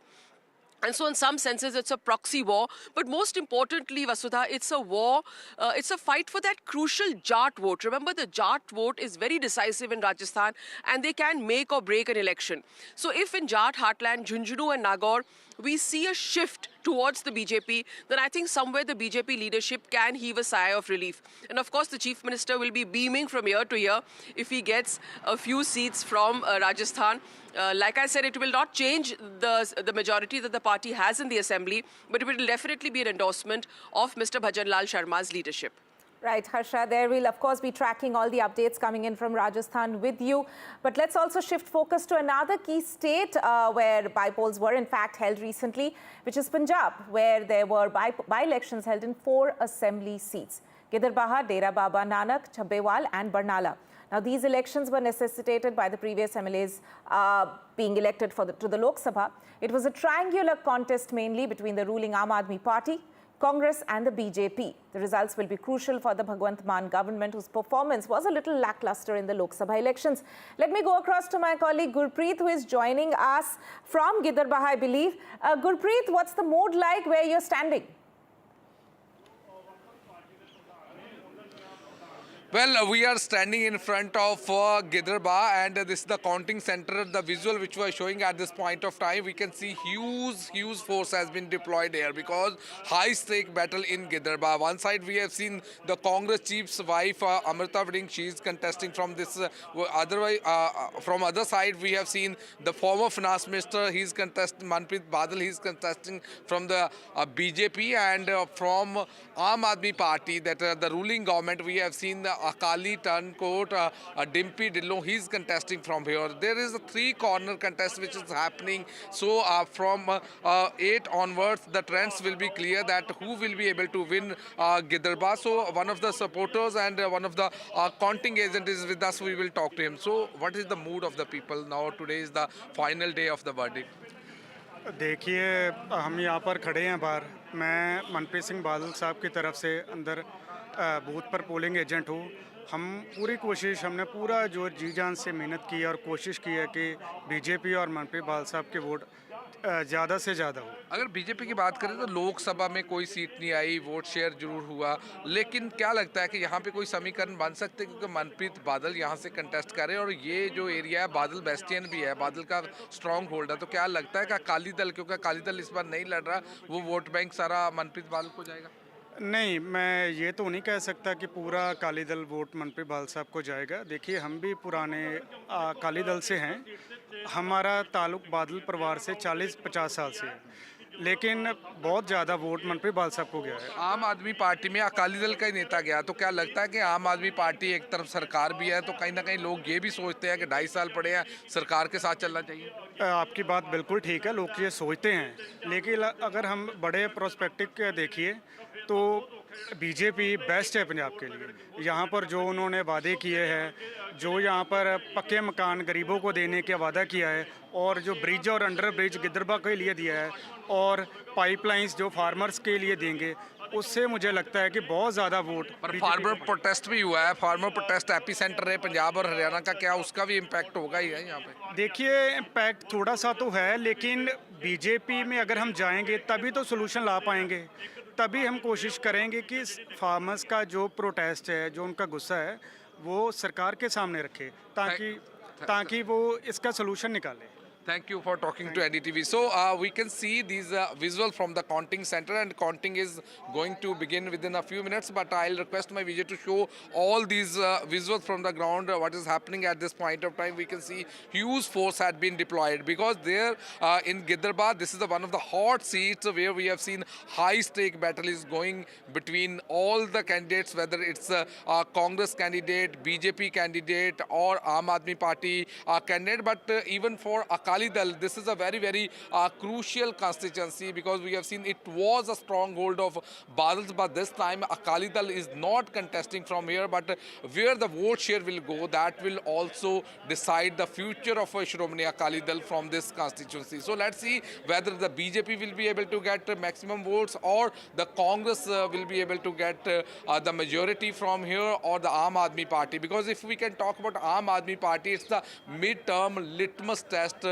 And so in some senses, it's a proxy war. But most importantly, Vasudha, it's a war. It's a fight for that crucial Jat vote. Remember, the Jat vote is very decisive in Rajasthan and they can make or break an election. So if in Jat heartland, Jhunjhunu and Nagaur, we see a shift towards the BJP, then I think somewhere the BJP leadership can heave a sigh of relief. And of course, the Chief Minister will be beaming from year to year if he gets a few seats from Rajasthan. Like I said, it will not change the majority that the party has in the assembly, but it will definitely be an endorsement of Mr. Bhajan Lal Sharma's leadership. Right, Harsha, there we'll of course be tracking all the updates coming in from Rajasthan with you. But let's also shift focus to another key state where by-polls were in fact held recently, which is Punjab, where there were by-elections held in 4 assembly seats: Gidarbaha, Dera Baba Nanak, Chabbewal and Barnala. Now, these elections were necessitated by the previous MLAs being elected to the Lok Sabha. It was a triangular contest mainly between the ruling Aam Aadmi Party, Congress and the BJP. The results will be crucial for the Bhagwant Mann government, whose performance was a little lackluster in the Lok Sabha elections. Let me go across to my colleague Gurpreet, who is joining us from Gidarbaha, I believe. Gurpreet, what's the mood like where you're standing? Well, we are standing in front of Gidarbaha, and this is the counting center. The visual which we are showing at this point of time, we can see huge force has been deployed here because high-stake battle in Gidarbaha. One side we have seen the Congress chief's wife, Amrita Vardhan, she is contesting from this. From other side, we have seen the former finance minister, he is contesting, Manpreet Badal, he is contesting from the BJP, and from Aam Aadmi Party, that the ruling government, we have seen the Akali Turncoat, Dimpy Dillon, he's contesting from here. There is a 3-corner contest which is happening. So from 8 onwards, the trends will be clear that who will be able to win Gidarbaha. So one of the supporters and one of the counting agent is with us. We will talk to him. So what is the mood of the people now? Today is the final day of the verdict. देखिए, हम यहाँ पर खड़े हैं बाहर. मैं मनप्रीत सिंह बादल साहब की तरफ से अंदर बूथ पर पोलिंग एजेंट हूँ. हम पूरी कोशिश, हमने पूरा जो जी जान से मेहनत की और कोशिश की है कि बीजेपी और मनप्रीत बादल साहब के वोट ज़्यादा से ज़्यादा हो. अगर बीजेपी की बात करें तो लोकसभा में कोई सीट नहीं आई, वोट शेयर जरूर हुआ, लेकिन क्या लगता है कि यहाँ पे कोई समीकरण बन सकते हैं, क्योंकि मनप्रीत बादल यहाँ से कंटेस्ट कर रहे हैं और ये जो एरिया है बादल बेस्टियन भी है, बादल का स्ट्रॉन्ग होल्ड है, तो क्या लगता है कि अकाली दल, क्योंकि अकाली दल इस बार नहीं लड़ रहा, वो वोट बैंक सारा मनप्रीत बादल को जाएगा? नहीं, मैं ये तो नहीं कह सकता कि पूरा अकाली दल वोट मनप्रीत बादल साहब को जाएगा. देखिए, हम भी पुराने अकाली दल से हैं. हमारा ताल्लुक बादल परिवार से 40-50 साल से है, लेकिन बहुत ज़्यादा वोट मनप्रीत बादल साहब को गया है. आम आदमी पार्टी में अकाली दल का ही नेता गया, तो क्या लगता है कि आम आदमी पार्टी एक तरफ सरकार भी है, तो कहीं ना कहीं लोग ये भी सोचते हैं कि 2.5 साल पड़े हैं, सरकार के साथ चलना चाहिए? आपकी बात बिल्कुल ठीक है, लोग ये सोचते हैं, लेकिन अगर हम बड़े प्रोस्पेक्टिव के देखिए तो बीजेपी बेस्ट है पंजाब के लिए. यहाँ पर जो उन्होंने वादे किए हैं, जो यहाँ पर पक्के मकान गरीबों को देने का वादा किया है, और जो ब्रिज और अंडर ब्रिज गिदरबा के लिए दिया है, और पाइपलाइंस जो फार्मर्स के लिए देंगे, उससे मुझे लगता है कि बहुत ज़्यादा वोट. पर फार्मर प्रोटेस्ट भी हुआ है, फार्मर प्रोटेस्ट एपी सेंटर है पंजाब और हरियाणा का, क्या उसका भी इम्पैक्ट होगा ही है यहाँ पे? देखिए, इम्पैक्ट थोड़ा सा तो है, लेकिन बीजेपी में अगर हम जाएंगे तभी तो सोल्यूशन ला पाएंगे. तभी हम कोशिश करेंगे कि फार्मर्स का जो प्रोटेस्ट है, जो उनका गुस्सा है, वो सरकार के सामने रखे, ताकि वो इसका सोल्यूशन निकाले. Thank you for talking to NDTV. So we can see these visuals from the counting center, and counting is going to begin within a few minutes, but I'll request my vijay to show all these visuals from the ground, what is happening at this point of time. We can see huge force had been deployed because there in Gidarbaha, this is one of the hot seats where we have seen high stake battle is going between all the candidates, whether it's a Congress candidate, BJP candidate or Aam Aadmi Party candidate, but even for Akali Dal, this is a very crucial constituency because we have seen it was a stronghold of Badals, but this time Akali Dal is not contesting from here, but where the vote share will go, that will also decide the future of Shiromani Akali Dal from this constituency. So let's see whether the BJP will be able to get maximum votes or the Congress will be able to get the majority from here, or the Aam Aadmi Party. Because if we can talk about Aam Aadmi Party, it's the mid-term litmus test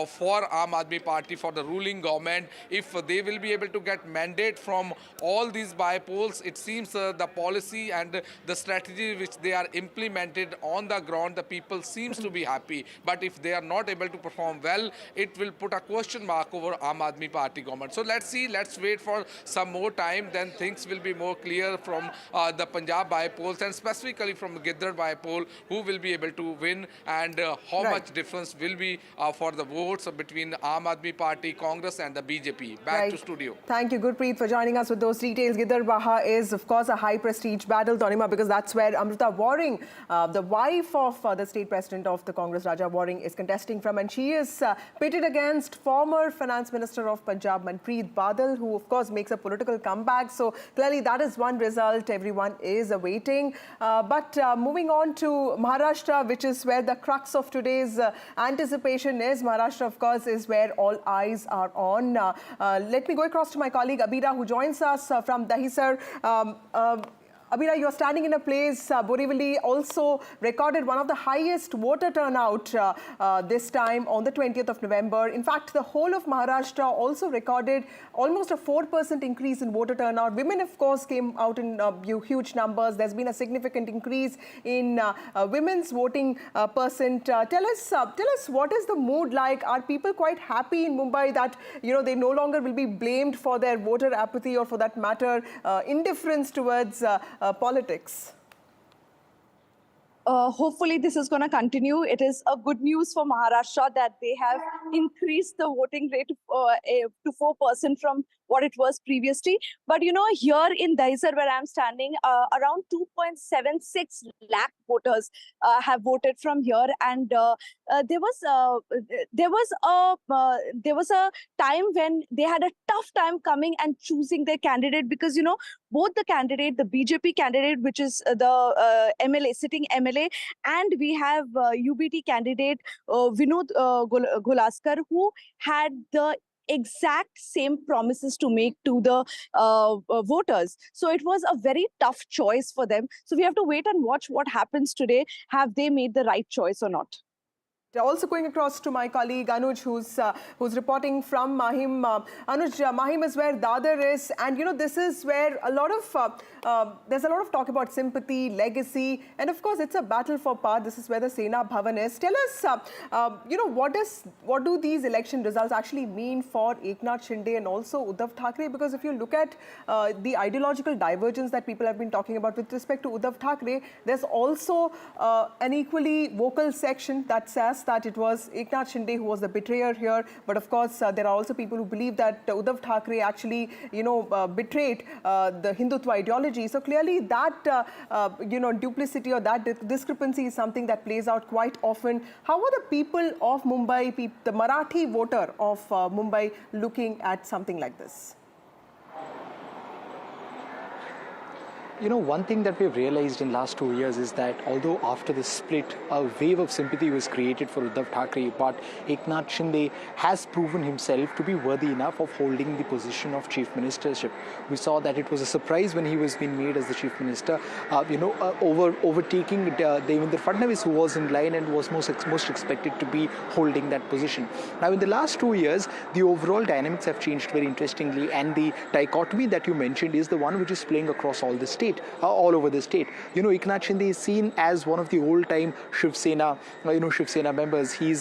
for Aam Aadmi Party, for the ruling government. If they will be able to get mandate from all these by-polls, it seems the policy and the strategy which they are implemented on the ground, the people seems to be happy. But if they are not able to perform well, it will put a question mark over Aam Aadmi Party government. So let's see, let's wait for some more time, then things will be more clear from the Punjab by-polls and specifically from the Gidrar by-poll, who will be able to win and how much difference will be for the the votes between Aam Aadmi Party, Congress and the BJP. Back to studio. Thank you, Gurpreet, for joining us with those details. Gidar Baha is, of course, a high-prestige battle, Donima, because that's where Amrita Waring, the wife of the state president of the Congress, Raja Waring, is contesting from. And she is pitted against former Finance Minister of Punjab, Manpreet Badal, who, of course, makes a political comeback. So clearly that is one result everyone is awaiting. But moving on to Maharashtra, which is where the crux of today's anticipation is. Maharashtra, of course, is where all eyes are on. Let me go across to my colleague Abira, who joins us from Dahisar. Abira, you're standing in a place, Borivali also recorded one of the highest voter turnout this time on the 20th of November. In fact, the whole of Maharashtra also recorded almost a 4% increase in voter turnout. Women, of course, came out in huge numbers. There's been a significant increase in women's voting percent. Tell us what is the mood like? Are people quite happy in Mumbai that, you know, they no longer will be blamed for their voter apathy or, for that matter, indifference towards politics? Hopefully this is going to continue. It is a good news for Maharashtra that they have increased the voting rate to 4% from what it was previously. But you know, here in Dahisar, where I'm standing, around 2.76 lakh voters have voted from here, and there was a time when they had a tough time coming and choosing their candidate, because you know, both the candidate, the BJP candidate, which is the MLA, sitting MLA, and we have UBT candidate Vinod Golaskar, who had the exact same promises to make to the voters. So it was a very tough choice for them. So we have to wait and watch what happens today. Have they made the right choice or not? Also going across to my colleague Anuj, who's reporting from Mahim. Anuj, Mahim is where Dadar is, and you know, this is where a lot of there's a lot of talk about sympathy, legacy, and of course it's a battle for power. This is where the Sena Bhavan is. Tell us, you know, what do these election results actually mean for Eknath Shinde and also Uddhav Thackeray? Because if you look at the ideological divergence that people have been talking about with respect to Uddhav Thackeray, there's also an equally vocal section that says that it was Eknath Shinde who was the betrayer here. But of course, there are also people who believe that Uddhav Thackeray actually, you know, betrayed the Hindutva ideology. So clearly that, you know, duplicity or that discrepancy is something that plays out quite often. How are the people of Mumbai, the Marathi voter of Mumbai, looking at something like this? You know, one thing that we've realized in last 2 years is that although after the split, a wave of sympathy was created for Uddhav Thackeray, but Eknath Shinde has proven himself to be worthy enough of holding the position of chief ministership. We saw that it was a surprise when he was being made as the chief minister, overtaking Devendra Fadnavis, who was in line and was most expected to be holding that position. Now, in the last 2 years, the overall dynamics have changed very interestingly, and the dichotomy that you mentioned is the one which is playing across all the state. All over the state. You know, Eknath Shinde is seen as one of the old-time Shiv Sena, Shiv Sena members. He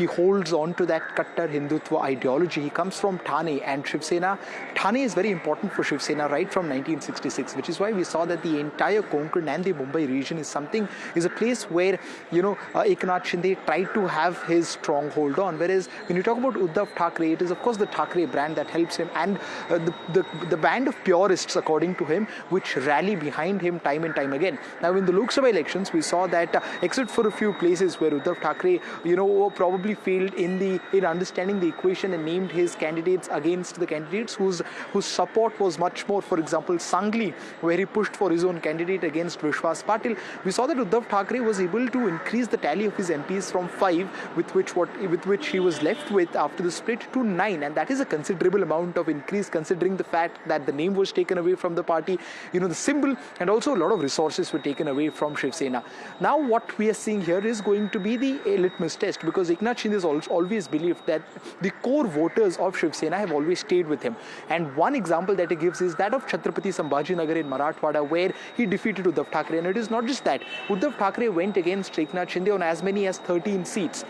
holds on to that Kattar Hindutva ideology. He comes from Thane, and Thane is very important for Shiv Sena right from 1966, which is why we saw that the entire Konkan and the Mumbai region is a place where, you know, Eknath Shinde tried to have his stronghold on. Whereas when you talk about Uddhav Thackeray, it is of course the Thackeray brand that helps him, and the band of purists, according to him, which rally behind him time and time again. Now, in the Lok Sabha elections, we saw that except for a few places where Uddhav Thackeray, you know, probably failed in understanding the equation and named his candidates against the candidates whose support was much more. For example, Sangli, where he pushed for his own candidate against Vishwas Patil, we saw that Uddhav Thackeray was able to increase the tally of his MPs from 5, with which he was left with after the split, to 9, and that is a considerable amount of increase considering the fact that the name was taken away from the party, you know, the symbol, and also a lot of resources were taken away from Shiv Sena. Now what we are seeing here is going to be the litmus test, because Eknath Shinde has always believed that the core voters of Shiv Sena have always stayed with him. And one example that he gives is that of Chhatrapati Sambhajinagar in Marathwada, where he defeated Uddhav Thackeray. And it is not just that. Uddhav Thackeray went against Eknath Shinde on as many as 13 seats.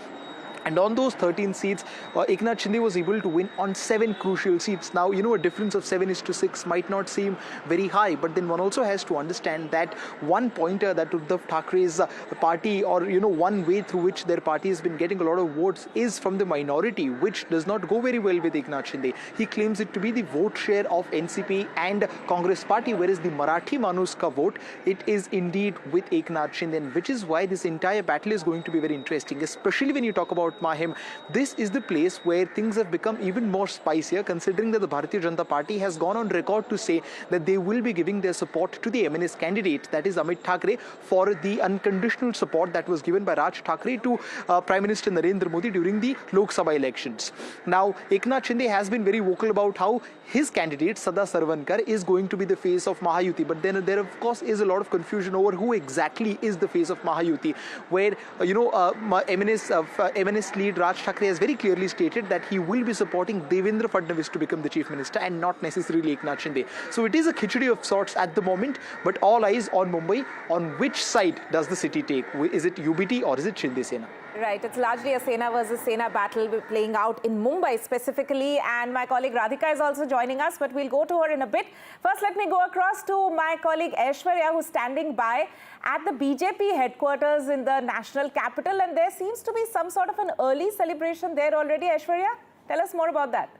And on those 13 seats, Eknath Shinde was able to win on 7 crucial seats. Now, you know, a difference of 7:6 might not seem very high, but then one also has to understand that one pointer that Uddhav Thackeray's party, or, you know, one way through which their party has been getting a lot of votes is from the minority, which does not go very well with Eknath Shinde. He claims it to be the vote share of NCP and Congress party, whereas the Marathi Manus ka vote, it is indeed with Eknath Shinde, which is why this entire battle is going to be very interesting, especially when you talk about Mahim. This is the place where things have become even more spicier, considering that the Bharatiya Janata Party has gone on record to say that they will be giving their support to the MNS candidate, that is Amit Thackeray, for the unconditional support that was given by Raj Thackeray to Prime Minister Narendra Modi during the Lok Sabha elections. Now, Eknath Shinde has been very vocal about how his candidate Sada Sarvankar is going to be the face of Mahayuti, but then there of course is a lot of confusion over who exactly is the face of Mahayuti, where MNS lead Raj Thackeray has very clearly stated that he will be supporting Devendra Fadnavis to become the chief minister and not necessarily Eknath Shinde. So it is a khichdi of sorts at the moment, but all eyes on Mumbai. On which side does the city take? Is it UBT or is it Shinde Sena? Right, it's largely a Sena versus Sena battle playing out in Mumbai specifically, and my colleague Radhika is also joining us, but we'll go to her in a bit. First, let me go across to my colleague Aishwarya, who's standing by at the BJP headquarters in the national capital, and there seems to be some sort of an early celebration there already. Aishwarya, tell us more about that.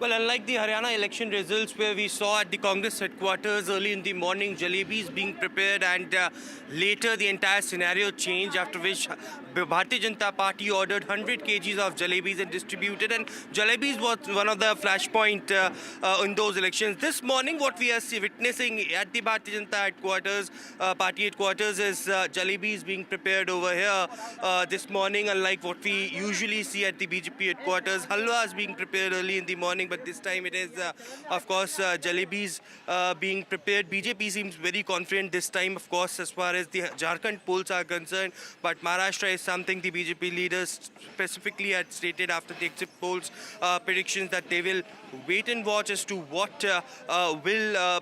Well, unlike the Haryana election results where we saw at the Congress headquarters early in the morning jalebis being prepared, and later the entire scenario changed, after which Bharatiya Janata Party ordered 100 kgs of jalebis and distributed, and jalebis was one of the flashpoint in those elections. This morning what we are witnessing at the Bharatiya Janata headquarters, party headquarters, is jalebis being prepared over here. This morning, unlike what we usually see at the BJP headquarters, halwa is being prepared early in the morning, but this time it is, of course, jalebis being prepared. BJP seems very confident this time, of course, as far as the Jharkhand polls are concerned, but Maharashtra is something the BJP leaders specifically had stated after the exit polls predictions that they will wait and watch as to what will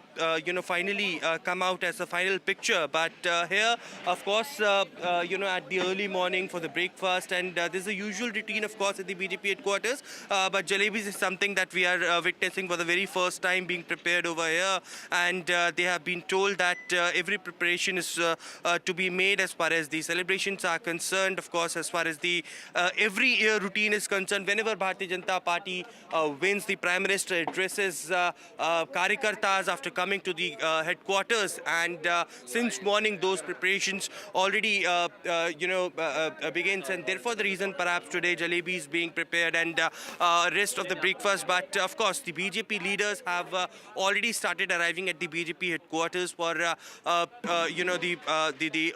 finally come out as a final picture. But here, of course, at the early morning for the breakfast, and this is a usual routine, of course, at the BJP headquarters, but jalebis is something that we are witnessing for the very first time being prepared over here, and they have been told that every preparation is to be made as far as the celebrations are concerned. Of course, as far as the every year routine is concerned, whenever Bharatiya Janata Party wins, the Prime Minister addresses Karyakartas after coming to the headquarters, and since morning those preparations already begins, and therefore the reason perhaps today jalebi is being prepared and rest of the breakfast. But of course the BJP leaders have already started arriving at the BJP headquarters for the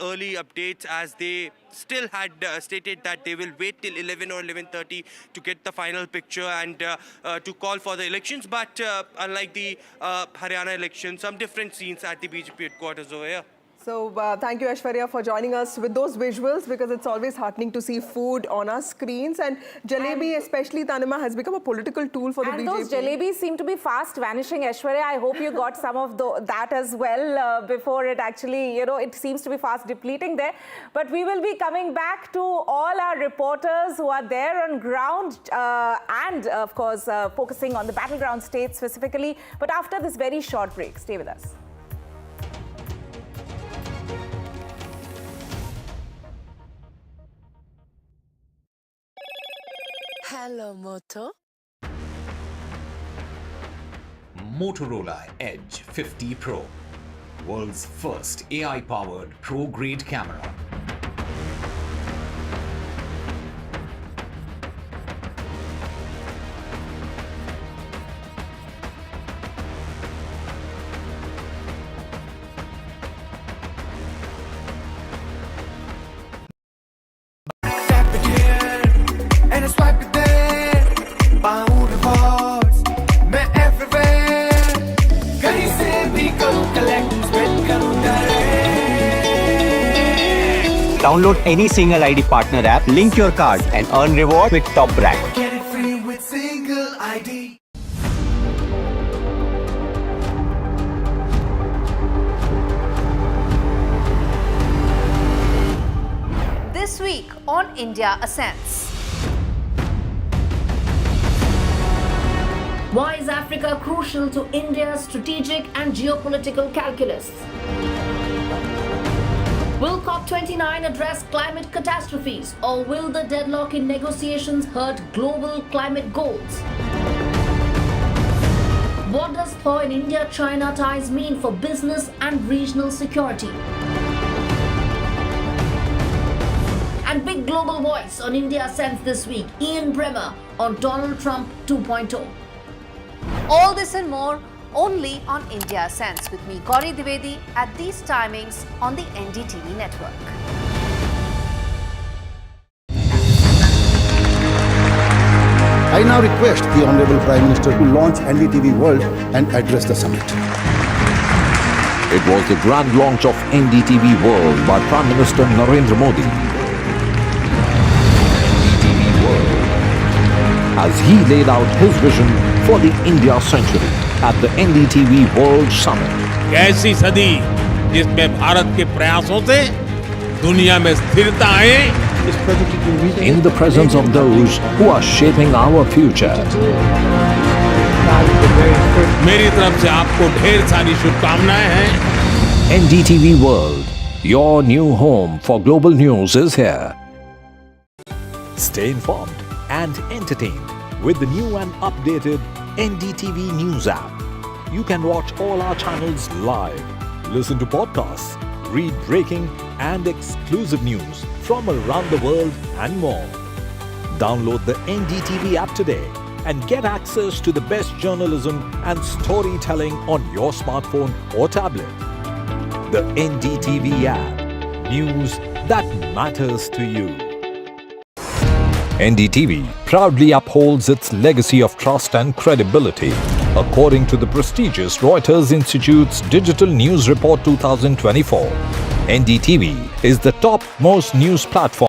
early updates, as they still had stated that they will wait till 11 or 11:30 to get the final picture and to call for the elections. But unlike the Haryana election, some different scenes at the BJP headquarters over here. So thank you, Aishwarya, for joining us with those visuals, because it's always heartening to see food on our screens. And jalebi, especially, Tanima, has become a political tool for the BJP. And those jalebis seem to be fast vanishing, Aishwarya. I hope you got some of that as well before it actually, it seems to be fast depleting there. But we will be coming back to all our reporters who are there on ground and, of course, focusing on the battleground states specifically. But after this very short break, stay with us. Hello, Moto. Motorola Edge 50 Pro, world's first AI-powered pro-grade camera. Download any single ID partner app, link your card and earn reward with top brand. Get it free with single ID. This week on India Ascends. Why is Africa crucial to India's strategic and geopolitical calculus? Will COP29 address climate catastrophes, or will the deadlock in negotiations hurt global climate goals? What does thaw in India-China ties mean for business and regional security? And big global voice on India Ascends this week, Ian Bremmer on Donald Trump 2.0. All this and more only on India Ascends with me, Gauri Dwivedi, at these timings on the NDTV network. I now request the Honorable Prime Minister to launch NDTV World and address the summit. It was the grand launch of NDTV World by Prime Minister Narendra Modi. NDTV World, as he laid out his vision for the India century at the NDTV World Summit. ऐसी सदी जिसमें भारत के प्रयासों से दुनिया में स्थिरता आए. In the presence of those who are shaping our future. मेरी तरफ से आपको ढेर सारी शुभकामनाएं हैं. NDTV World, your new home for global news is here. Stay informed and entertained with the new and updated NDTV News app. You can watch all our channels live, listen to podcasts, read breaking and exclusive news from around the world and more. Download the NDTV app today and get access to the best journalism and storytelling on your smartphone or tablet. The NDTV app. News that matters to you. NDTV proudly upholds its legacy of trust and credibility. According to the prestigious Reuters Institute's Digital News Report 2024, NDTV is the topmost news platform.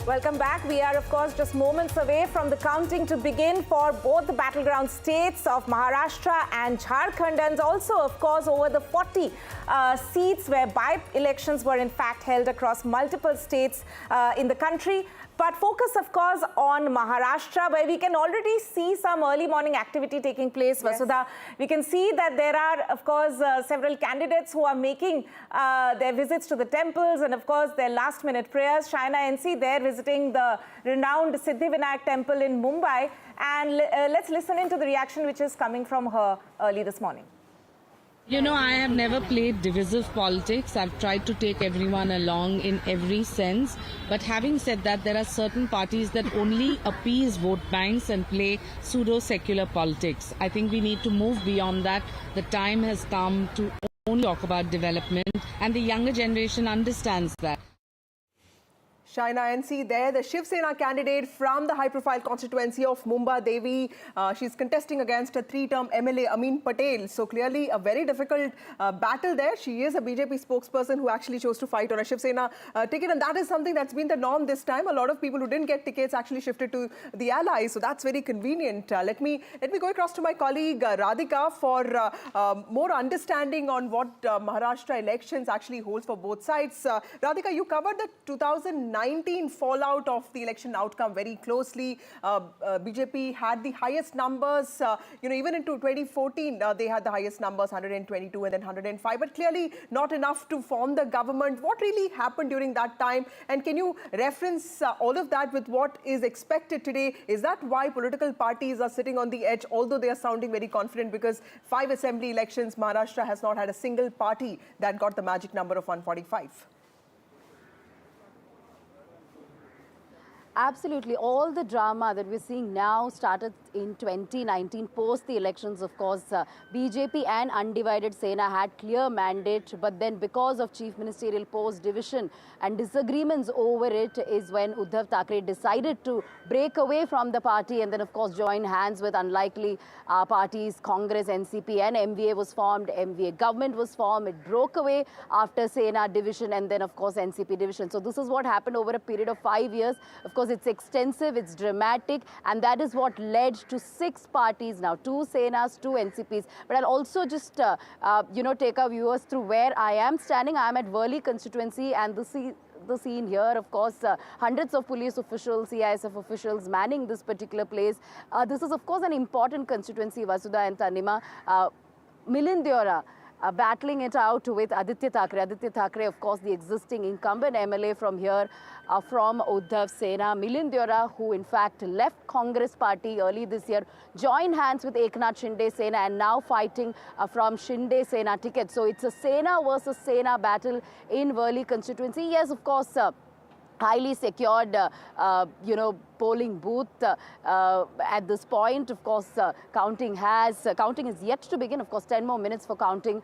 Welcome back. We are, of course, just moments away from the counting to begin for both the battleground states of Maharashtra and Jharkhand, and also, of course, over the 40 seats where by-elections were in fact held across multiple states in the country. But focus, of course, on Maharashtra, where we can already see some early morning activity taking place. Yes. Vasudha, we can see that there are, of course, several candidates who are making their visits to the temples and, of course, their last-minute prayers. Shaina NC, they're visiting the renowned Siddhivinayak temple in Mumbai. And let's listen into the reaction which is coming from her early this morning. You know, I have never played divisive politics. I've tried to take everyone along in every sense. But having said that, there are certain parties that only appease vote banks and play pseudo-secular politics. I think we need to move beyond that. The time has come to only talk about development, and the younger generation understands that. Shaina NC there, the Shiv Sena candidate from the high-profile constituency of Mumba Devi. She's contesting against a three-term MLA, Amin Patel. So clearly a very difficult battle there. She is a BJP spokesperson who actually chose to fight on a Shiv Sena ticket. And that is something that's been the norm this time. A lot of people who didn't get tickets actually shifted to the allies. So that's very convenient. Let me go across to my colleague Radhika for more understanding on what Maharashtra elections actually holds for both sides. Radhika, you covered the 2019 fallout of the election outcome very closely. BJP had the highest numbers, even into 2014, they had the highest numbers, 122 and then 105, but clearly not enough to form the government. What really happened during that time? And can you reference all of that with what is expected today? Is that why political parties are sitting on the edge, although they are sounding very confident? Because 5 assembly elections, Maharashtra has not had a single party that got the magic number of 145. Absolutely. All the drama that we're seeing now started in 2019, post the elections. Of course, BJP and Undivided Sena had clear mandate, but then because of Chief Ministerial post division and disagreements over it is when Uddhav Thackeray decided to break away from the party and then, of course, join hands with unlikely parties, Congress, NCP, and MVA was formed. MVA government was formed. It broke away after Sena division and then, of course, NCP division. So this is what happened over a period of 5 years. Of course, course, it's extensive, it's dramatic, and that is what led to 6 parties now, 2 Senas, 2 NCPs. But I'll also just, take our viewers through where I am standing. I am at Worli constituency, and the scene here, of course, hundreds of police officials, CISF officials manning this particular place. This is, of course, an important constituency, Vasudha and Tanima. Milind Deora battling it out with Aditya Thackeray. Aditya Thackeray, of course, the existing incumbent MLA from here, from Uddhav Sena. Milind Deora, who in fact left Congress party early this year, joined hands with Eknath Shinde Sena and now fighting from Shinde Sena ticket. So it's a Sena versus Sena battle in Worli constituency. Yes, of course, highly secured, polling booth at this point. Of course, counting is yet to begin. Of course, 10 more minutes for counting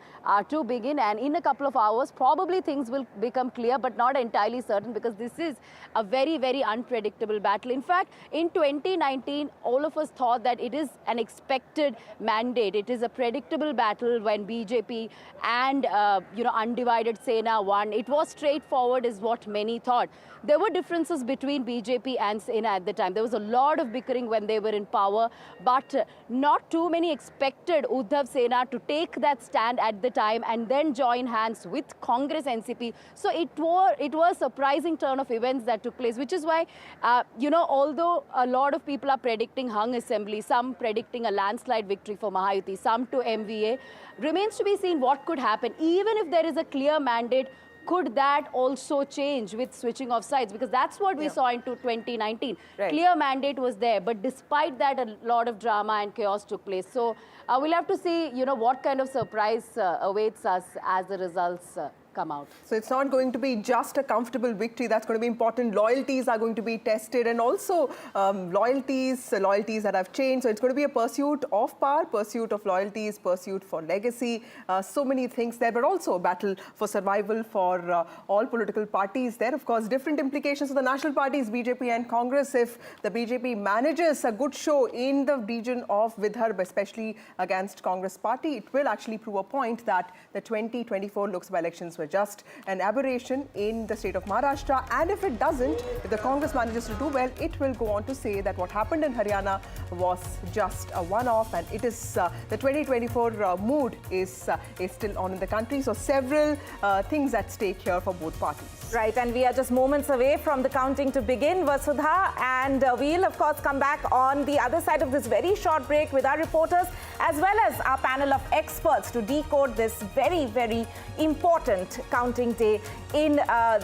to begin, and in a couple of hours probably things will become clear, but not entirely certain, because this is a very, very unpredictable battle. In fact, in 2019 all of us thought that it is an expected mandate. It is a predictable battle when BJP and undivided Sena won. It was straightforward is what many thought. There were differences between BJP and Sena at the time. There was a lot of bickering when they were in power, but not too many expected Uddhav Sena to take that stand at the time and then join hands with Congress NCP. So it was a surprising turn of events that took place, which is why, although a lot of people are predicting hung assembly, some predicting a landslide victory for Mahayuti, some to MVA, remains to be seen what could happen. Even if there is a clear mandate, could that also change with switching of sides? Because that's what we saw into 2019. Right. Clear mandate was there, but despite that, a lot of drama and chaos took place. So we'll have to see, what kind of surprise awaits us as the results come out. So it's not going to be just a comfortable victory. That's going to be important. Loyalties are going to be tested, and also loyalties that have changed. So it's going to be a pursuit of power, pursuit of loyalties, pursuit for legacy, so many things there, but also a battle for survival for all political parties there. Of course, different implications for the national parties, BJP and Congress. If the BJP manages a good show in the region of Vidarbha, especially against Congress party, it will actually prove a point that the 2024 Lok Sabha elections were just an aberration in the state of Maharashtra. And if it doesn't, if the Congress manages to do well, it will go on to say that what happened in Haryana was just a one-off, and it is the 2024 mood is still on in the country. So several things at stake here for both parties. Right, and we are just moments away from the counting to begin, Vasudha, and we'll of course come back on the other side of this very short break with our reporters as well as our panel of experts to decode this very, very important counting day in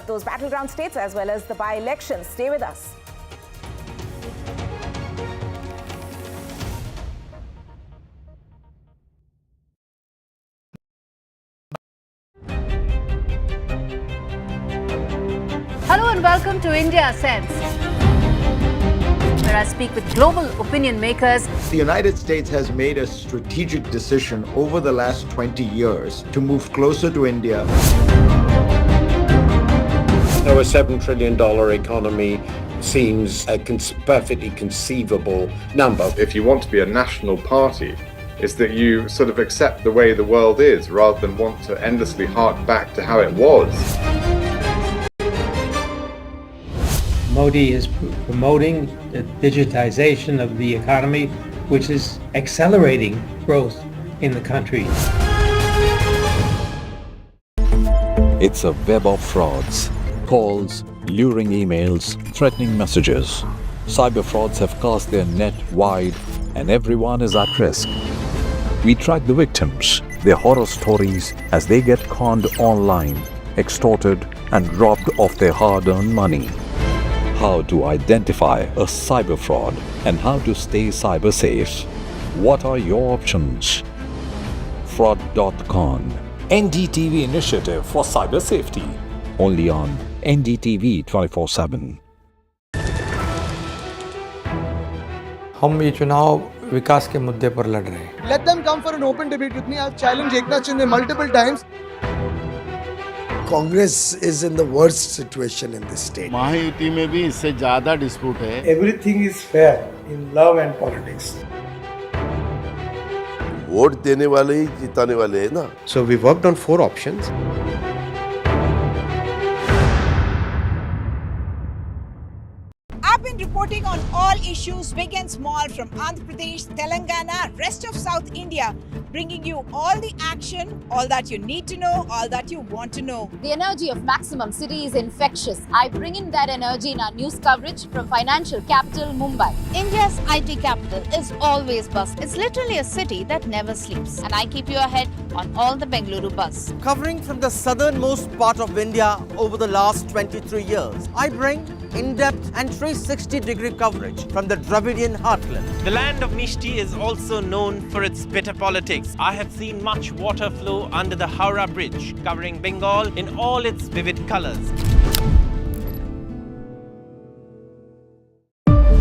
those battleground states as well as the by-elections. Stay with us. Hello and welcome to India Sense, where I speak with global opinion makers. The United States has made a strategic decision over the last 20 years to move closer to India. So a $7 trillion economy seems a perfectly conceivable number. If you want to be a national party, it's that you sort of accept the way the world is rather than want to endlessly hark back to how it was. Modi is promoting the digitization of the economy, which is accelerating growth in the country. It's a web of frauds, calls, luring emails, threatening messages. Cyber frauds have cast their net wide and everyone is at risk. We track the victims, their horror stories as they get conned online, extorted and robbed of their hard-earned money. How to identify a cyber fraud and how to stay cyber safe. What are your options? Fraud.con, NDTV initiative for cyber safety. Only on NDTV 24x7. हम ये चुनाव विकास के मुद्दे पर लड़ रहे हैं. Let them come for an open debate with me. I've challenged Eknath Shinde multiple times. Congress is in the worst situation in this state. Mahayuti में भी इससे ज़्यादा dispute है. Everything is fair in love and politics. Vote देने वाले ही जिताने वाले हैं ना. So we worked on 4 options. आप been reporting on all issues big and small from Andhra Pradesh, Telangana, rest of South India, bringing you all the action, all that you need to know, all that you want to know. The energy of Maximum City is infectious. I bring in that energy in our news coverage from financial capital Mumbai. India's IT capital is always buzz. It's literally a city that never sleeps. And I keep you ahead on all the Bengaluru buzz. Covering from the southernmost part of India over the last 23 years, I bring in-depth and 360-degree coverage from the Dravidian heartland. The land of Mishti is also known for its bitter politics. I have seen much water flow under the Howrah Bridge, covering Bengal in all its vivid colors.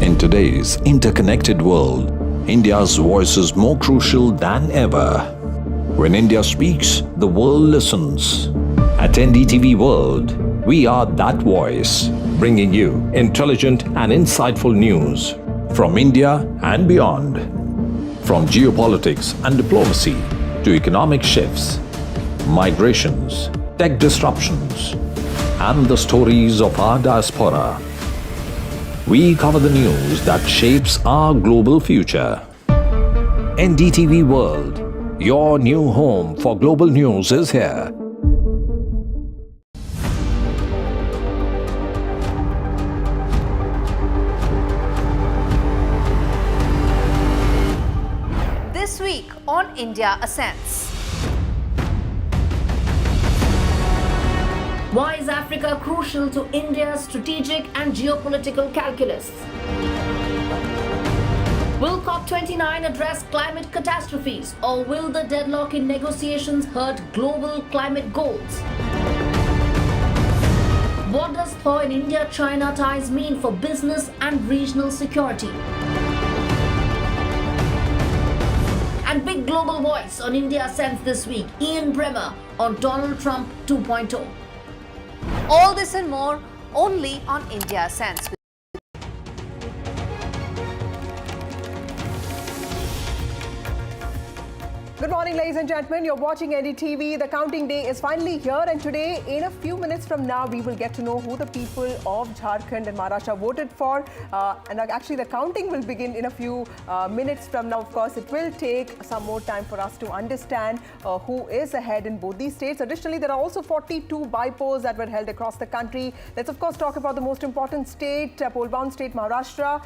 In today's interconnected world, India's voice is more crucial than ever. When India speaks, the world listens. At NDTV World, we are that voice, bringing you intelligent and insightful news from India and beyond. From geopolitics and diplomacy to economic shifts, migrations, tech disruptions, and the stories of our diaspora. We cover the news that shapes our global future. NDTV World, your new home for global news, is here. This week on India Ascends. Why is Africa crucial to India's strategic and geopolitical calculus? Will COP29 address climate catastrophes, or will the deadlock in negotiations hurt global climate goals? What does thaw in India-China ties mean for business and regional security? And big global voice on India Ascends this week, Ian Bremmer on Donald Trump 2.0. All this and more only on India Ascends. Good morning, ladies and gentlemen. You're watching NDTV. The counting day is finally here, and today, in a few minutes from now, we will get to know who the people of Jharkhand and Maharashtra voted for. And actually, the counting will begin in a few minutes from now. Of course, it will take some more time for us to understand who is ahead in both these states. Additionally, there are also 42 bypolls that were held across the country. Let's, of course, talk about the most important state, poll-bound state, Maharashtra.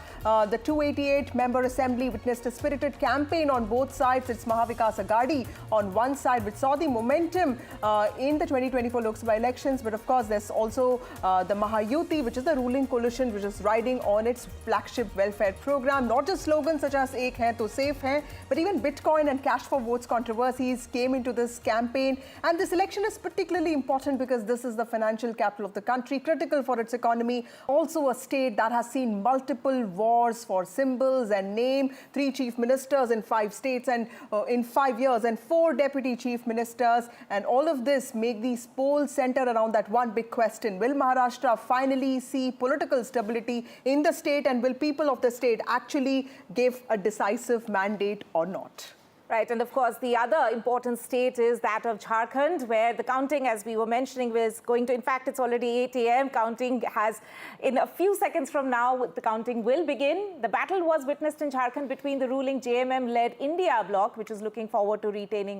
The 288-member assembly witnessed a spirited campaign on both sides. It's Maha Vikas Aghadi on one side, which saw the momentum in the 2024 Lok Sabha elections. But of course, there's also the Mahayuti, which is the ruling coalition, which is riding on its flagship welfare program. Not just slogans such as "Ek hai to safe hai," but even Bitcoin and cash for votes controversies came into this campaign. And this election is particularly important because this is the financial capital of the country, critical for its economy. Also a state that has seen multiple wars for symbols and name, 3 chief ministers in 5 states and in 5 years, and 4 deputy chief ministers. And all of this make these polls center around that one big question: will Maharashtra finally see political stability in the state, and will people of the state actually give a decisive mandate or not? Right, and of course, the other important state is that of Jharkhand, where the counting, as we were mentioning, was going to, in fact, it's already 8 a.m. Counting has, in a few seconds from now, the counting will begin. The battle was witnessed in Jharkhand between the ruling JMM-led India bloc, which is looking forward to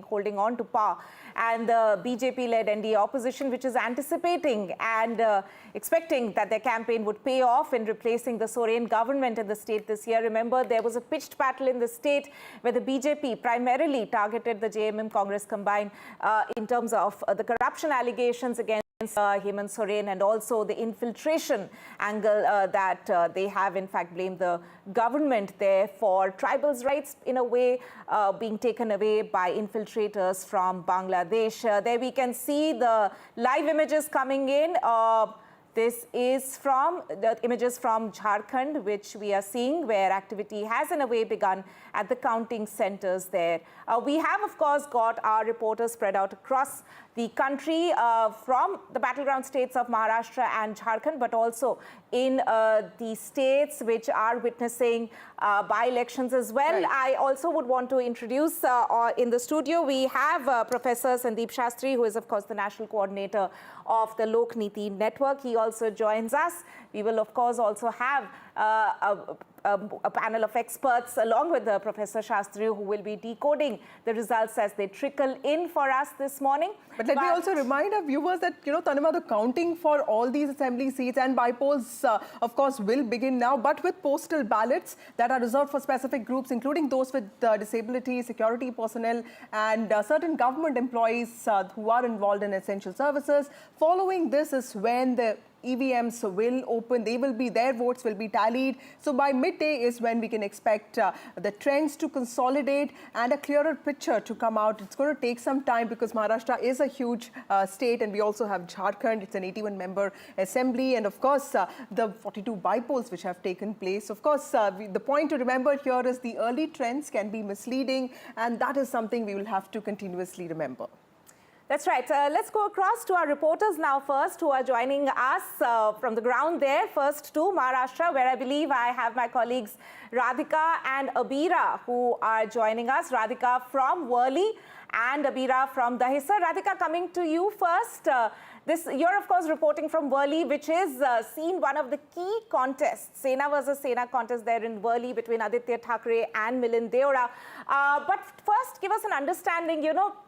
holding on to power, and the BJP-led NDA opposition, which is anticipating and expecting that their campaign would pay off in replacing the Soren government in the state this year. Remember, there was a pitched battle in the state where the BJP primarily targeted the JMM Congress combined in terms of the corruption allegations against Hemant, Soren, and also the infiltration angle that they have in fact blamed the government there for tribals' rights in a way being taken away by infiltrators from Bangladesh. There we can see the live images coming in. This is from the images from Jharkhand, which we are seeing, where activity has in a way begun at the counting centers there. We have, of course, got our reporters spread out across the country from the battleground states of Maharashtra and Jharkhand, but also in the states which are witnessing by-elections as well. Right. I also would want to introduce in the studio, we have Professor Sandeep Shastri, who is, of course, the National Coordinator of the Lok Niti network. He also joins us. We will, of course, also have a panel of experts along with Professor Shastri, who will be decoding the results as they trickle in for us this morning. But let me also remind our viewers that, Tanima, the counting for all these assembly seats and bypolls, of course, will begin now, but with postal ballots that are reserved for specific groups, including those with disability, security personnel, and certain government employees who are involved in essential services. Following this is when the EVMs will open, their votes will be tallied. So by midday is when we can expect the trends to consolidate and a clearer picture to come out. It's going to take some time because Maharashtra is a huge state, and we also have Jharkhand. It's an 81-member assembly, and of course the 42 bypolls which have taken place. Of course, the point to remember here is the early trends can be misleading, and that is something we will have to continuously remember. That's right. Let's go across to our reporters now first, who are joining us from the ground there. First to Maharashtra, where I believe I have my colleagues Radhika and Abira, who are joining us. Radhika from Worli and Abira from Dahisar. Radhika, coming to you first. You're, of course, reporting from Worli, which is seen one of the key contests, Sena versus Sena contest there in Worli between Aditya Thackeray and Milind Deora. But first, give us an understanding.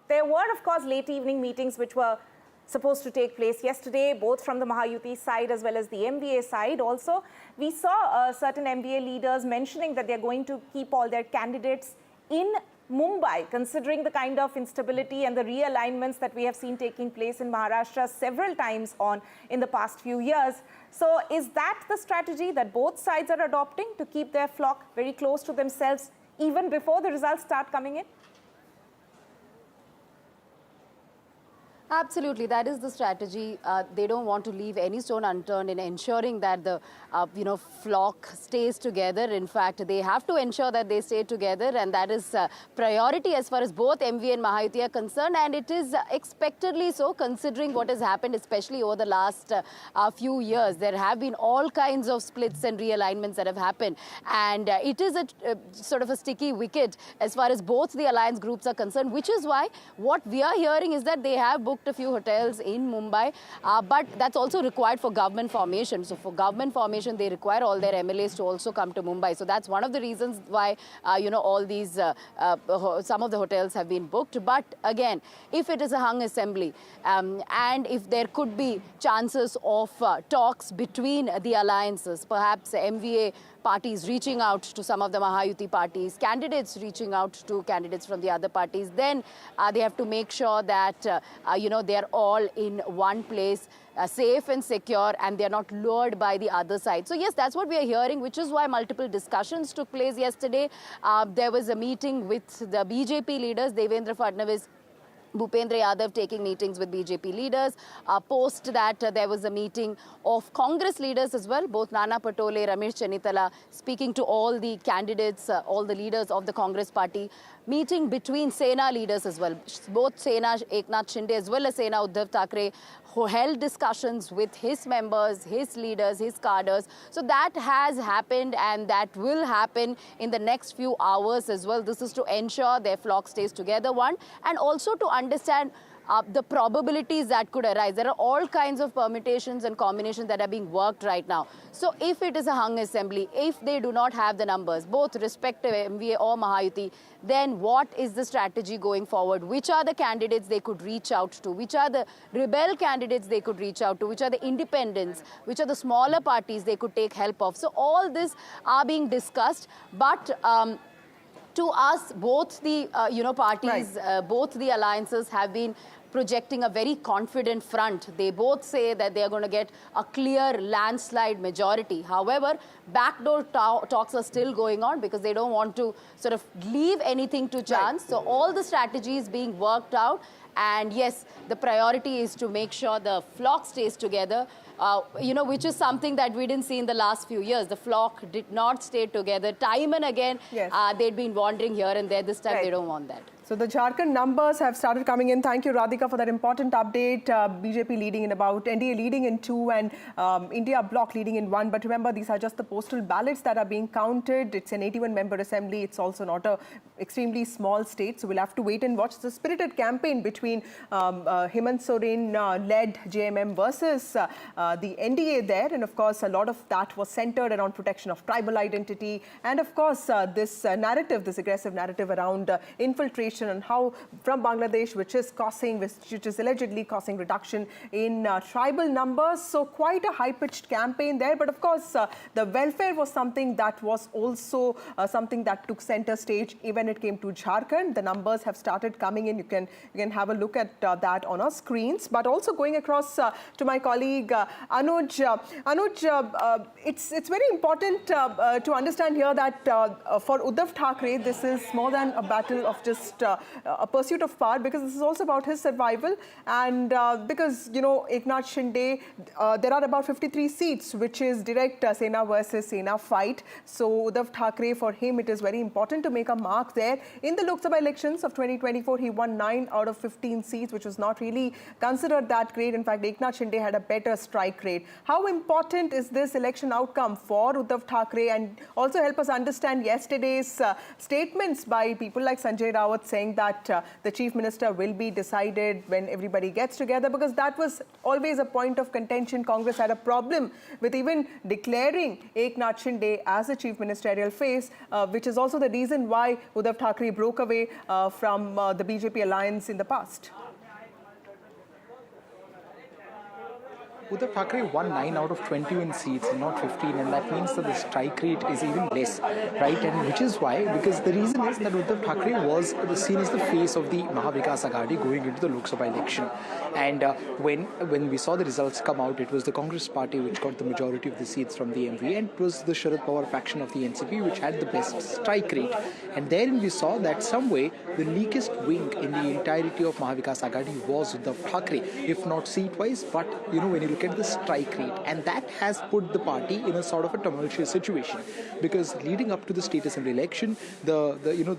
There were, of course, late evening meetings which were supposed to take place yesterday, both from the Mahayuti side as well as the MVA side. Also, we saw certain MVA leaders mentioning that they're going to keep all their candidates in Mumbai, considering the kind of instability and the realignments that we have seen taking place in Maharashtra several times in the past few years. So is that the strategy that both sides are adopting, to keep their flock very close to themselves even before the results start coming in? Absolutely, that is the strategy. They don't want to leave any stone unturned in ensuring that the flock stays together. In fact, they have to ensure that they stay together, and that is priority as far as both MV and Mahayuti are concerned. And it is expectedly so, considering what has happened, especially over the last few years. There have been all kinds of splits and realignments that have happened, and it is a sort of a sticky wicket as far as both the alliance groups are concerned. Which is why what we are hearing is that they have booked a few hotels in Mumbai, but that's also required for government formation. So for government formation, they require all their MLAs to also come to Mumbai. So that's one of the reasons why, all these, some of the hotels have been booked. But again, if it is a hung assembly, and if there could be chances of talks between the alliances, perhaps MVA parties reaching out to some of the Mahayuti parties, candidates reaching out to candidates from the other parties, then they have to make sure that, they're all in one place, safe and secure, and they're not lured by the other side. So yes, that's what we are hearing, which is why multiple discussions took place yesterday. There was a meeting with the BJP leaders, Devendra Fadnavis, Bhupendra Yadav taking meetings with BJP leaders. Post that, there was a meeting of Congress leaders as well, both Nana Patole, Ramesh Chennitala, speaking to all the candidates, all the leaders of the Congress party. Meeting between Sena leaders as well, both Sena Eknath Shinde as well as Sena Uddhav Thackeray, who held discussions with his members, his leaders, his cadres. So that has happened, and that will happen in the next few hours as well. This is to ensure their flock stays together, one, and also to understand the probabilities that could arise. There are all kinds of permutations and combinations that are being worked right now. So if it is a hung assembly, if they do not have the numbers, both respective MVA or Mahayuti, then what is the strategy going forward? Which are the candidates they could reach out to? Which are the rebel candidates they could reach out to? Which are the independents? Which are the smaller parties they could take help of? So all this are being discussed, but to us, both the parties, both the alliances have been projecting a very confident front. They both say that they are going to get a clear landslide majority. However, backdoor talks are still going on because they don't want to sort of leave anything to chance. So all the strategies being worked out. And yes, the priority is to make sure the flock stays together, which is something that we didn't see in the last few years. The flock did not stay together. Time and again, they'd been wandering here and there. This time, they don't want that. So the Jharkhand numbers have started coming in. Thank you, Radhika, for that important update. BJP leading in about, NDA leading in 2, and India bloc leading in 1. But remember, these are just the postal ballots that are being counted. It's an 81-member assembly. It's also not a extremely small state. So we'll have to wait and watch the spirited campaign between between Hemant Soren led JMM versus the NDA there, and of course a lot of that was centered around protection of tribal identity, and of course this narrative, this aggressive narrative around infiltration and how from Bangladesh, which is allegedly causing reduction in tribal numbers. So quite a high-pitched campaign there, but of course the welfare was something that was also something that took center stage when it came to Jharkhand. The numbers have started coming in. You can have a look at that on our screens. But also going across to my colleague Anuj. Anuj, it's very important to understand here that for Uddhav Thackeray, this is more than a battle of just a pursuit of power, because this is also about his survival. And because, you know, Eknath Shinde, there are about 53 seats, which is direct Sena versus Sena fight. So Uddhav Thackeray, for him, it is very important to make a mark there. In the Lok Sabha elections of 2024, he won 9 out of 15 seats, which was not really considered that great. In fact, Eknath Shinde had a better strike rate. How important is this election outcome for Uddhav Thackeray? And also help us understand yesterday's statements by people like Sanjay Rawat saying that the Chief Minister will be decided when everybody gets together, because that was always a point of contention. Congress had a problem with even declaring Eknath Shinde as a Chief Ministerial face, which is also the reason why Uddhav Thackeray broke away from the BJP alliance in the past. Uddhav Thackeray won 9 out of 21 seats and not 15, and that means that the strike rate is even less, right? And which is why, because the reason is that Uddhav Thackeray was seen as the face of the Maha Vikas Aghadi going into the Lok Sabha election. And when we saw the results come out, it was the Congress party which got the majority of the seats from the MV, and it was the Sharad Pawar faction of the NCP which had the best strike rate. And therein we saw that some way the weakest wing in the entirety of Maha Vikas Aghadi was Uddhav Thackeray, if not seat-wise, but you know, when you look at the strike rate, and that has put the party in a sort of a tumultuous situation, because leading up to the state assembly election, the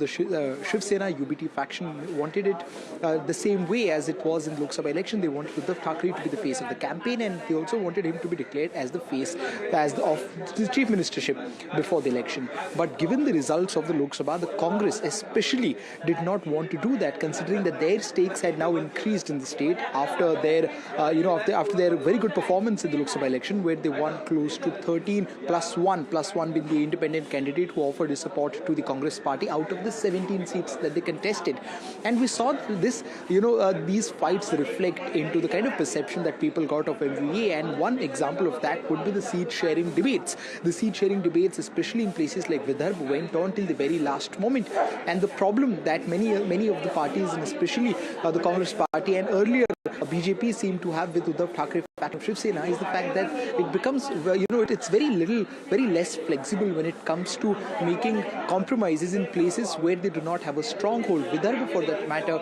Shiv Sena UBT faction wanted it the same way as it was in Lok Sabha election. They wanted Uddhav Thackeray to be the face of the campaign, and they also wanted him to be declared as the face of the chief ministership before the election. But given the results of the Lok Sabha, the Congress especially did not want to do that, considering that their stakes had now increased in the state after their after their very good performance in the Lok Sabha election, where they won close to 13 plus one being the independent candidate who offered his support to the Congress party out of the 17 seats that they contested. And we saw this, these fights reflect into the kind of perception that people got of MVA, and one example of that would be the seat sharing debates. The seat sharing debates, especially in places like Vidarbha, went on till the very last moment. And the problem that many of the parties, and especially the Congress party and earlier BJP seem to have with Uddhav Thackeray faction of Shiv Sena, is the fact that it becomes, it's very less flexible when it comes to making compromises in places where they do not have a stronghold. Vidarbha, for that matter,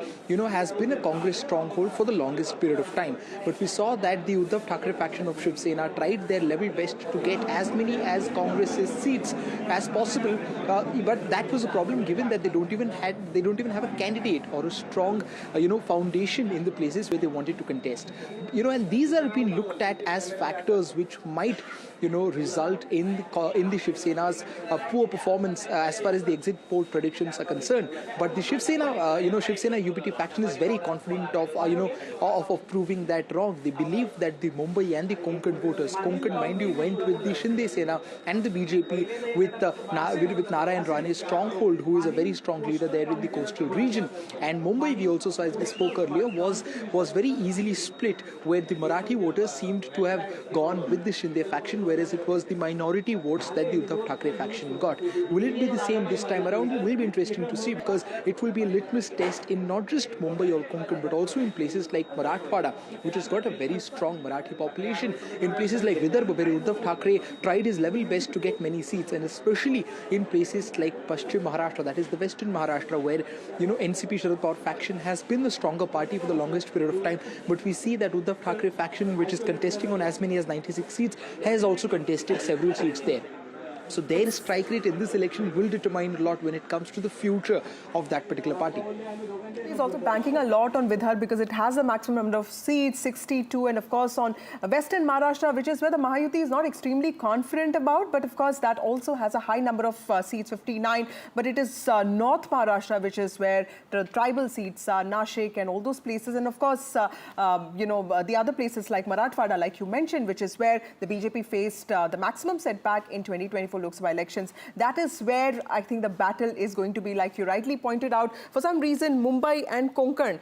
has been a Congress stronghold for the longest period of time. But we saw that the Uddhav Thackeray faction of Shiv Sena tried their level best to get as many as Congress's seats as possible. But that was a problem, given that they don't even have a candidate or a strong, foundation in the places where they wanted to contest. And these are being looked at as factors which might, result in the Shiv Sena's poor performance as far as the exit poll predictions are concerned. But the Shiv Sena UBT faction is very confident of proving that wrong. They believe that the Mumbai and the Konkan voters, Konkan, mind you, went with the Shinde Sena and the BJP with Narayan Rane's stronghold, who is a very strong leader there in the coastal region. And Mumbai, we also saw, as we spoke earlier, was very easily split, where the Marathi voters seemed to have gone with the Shinde faction, whereas it was the minority votes that the Uddhav Thackeray faction got. Will it be the same this time around? It will be interesting to see, because it will be a litmus test in not just Mumbai or Konkan, but also in places like Marathwada, which has got a very strong Marathi population, in places like Vidarbha, where Uddhav Thackeray tried his level best to get many seats, and especially in places like Paschim Maharashtra, that is the Western Maharashtra, where NCP Sharad Pawar faction has been the stronger party for the longest period of time. But we see that Uddhav Thackeray faction, which is contesting on as many as 96 seats, has also contested several seats there. So their strike rate in this election will determine a lot when it comes to the future of that particular party. He's also banking a lot on Vidhar because it has a maximum number of seats, 62, and of course on Western Maharashtra, which is where the Mahayuti is not extremely confident about, but of course that also has a high number of seats, 59, but it is North Maharashtra, which is where the tribal seats are, Nashik and all those places, and of course, the other places like Marathwada, like you mentioned, which is where the BJP faced the maximum setback in 2024 Lok Sabha elections. That is where I think the battle is going to be, like you rightly pointed out. For some reason, Mumbai and Konkan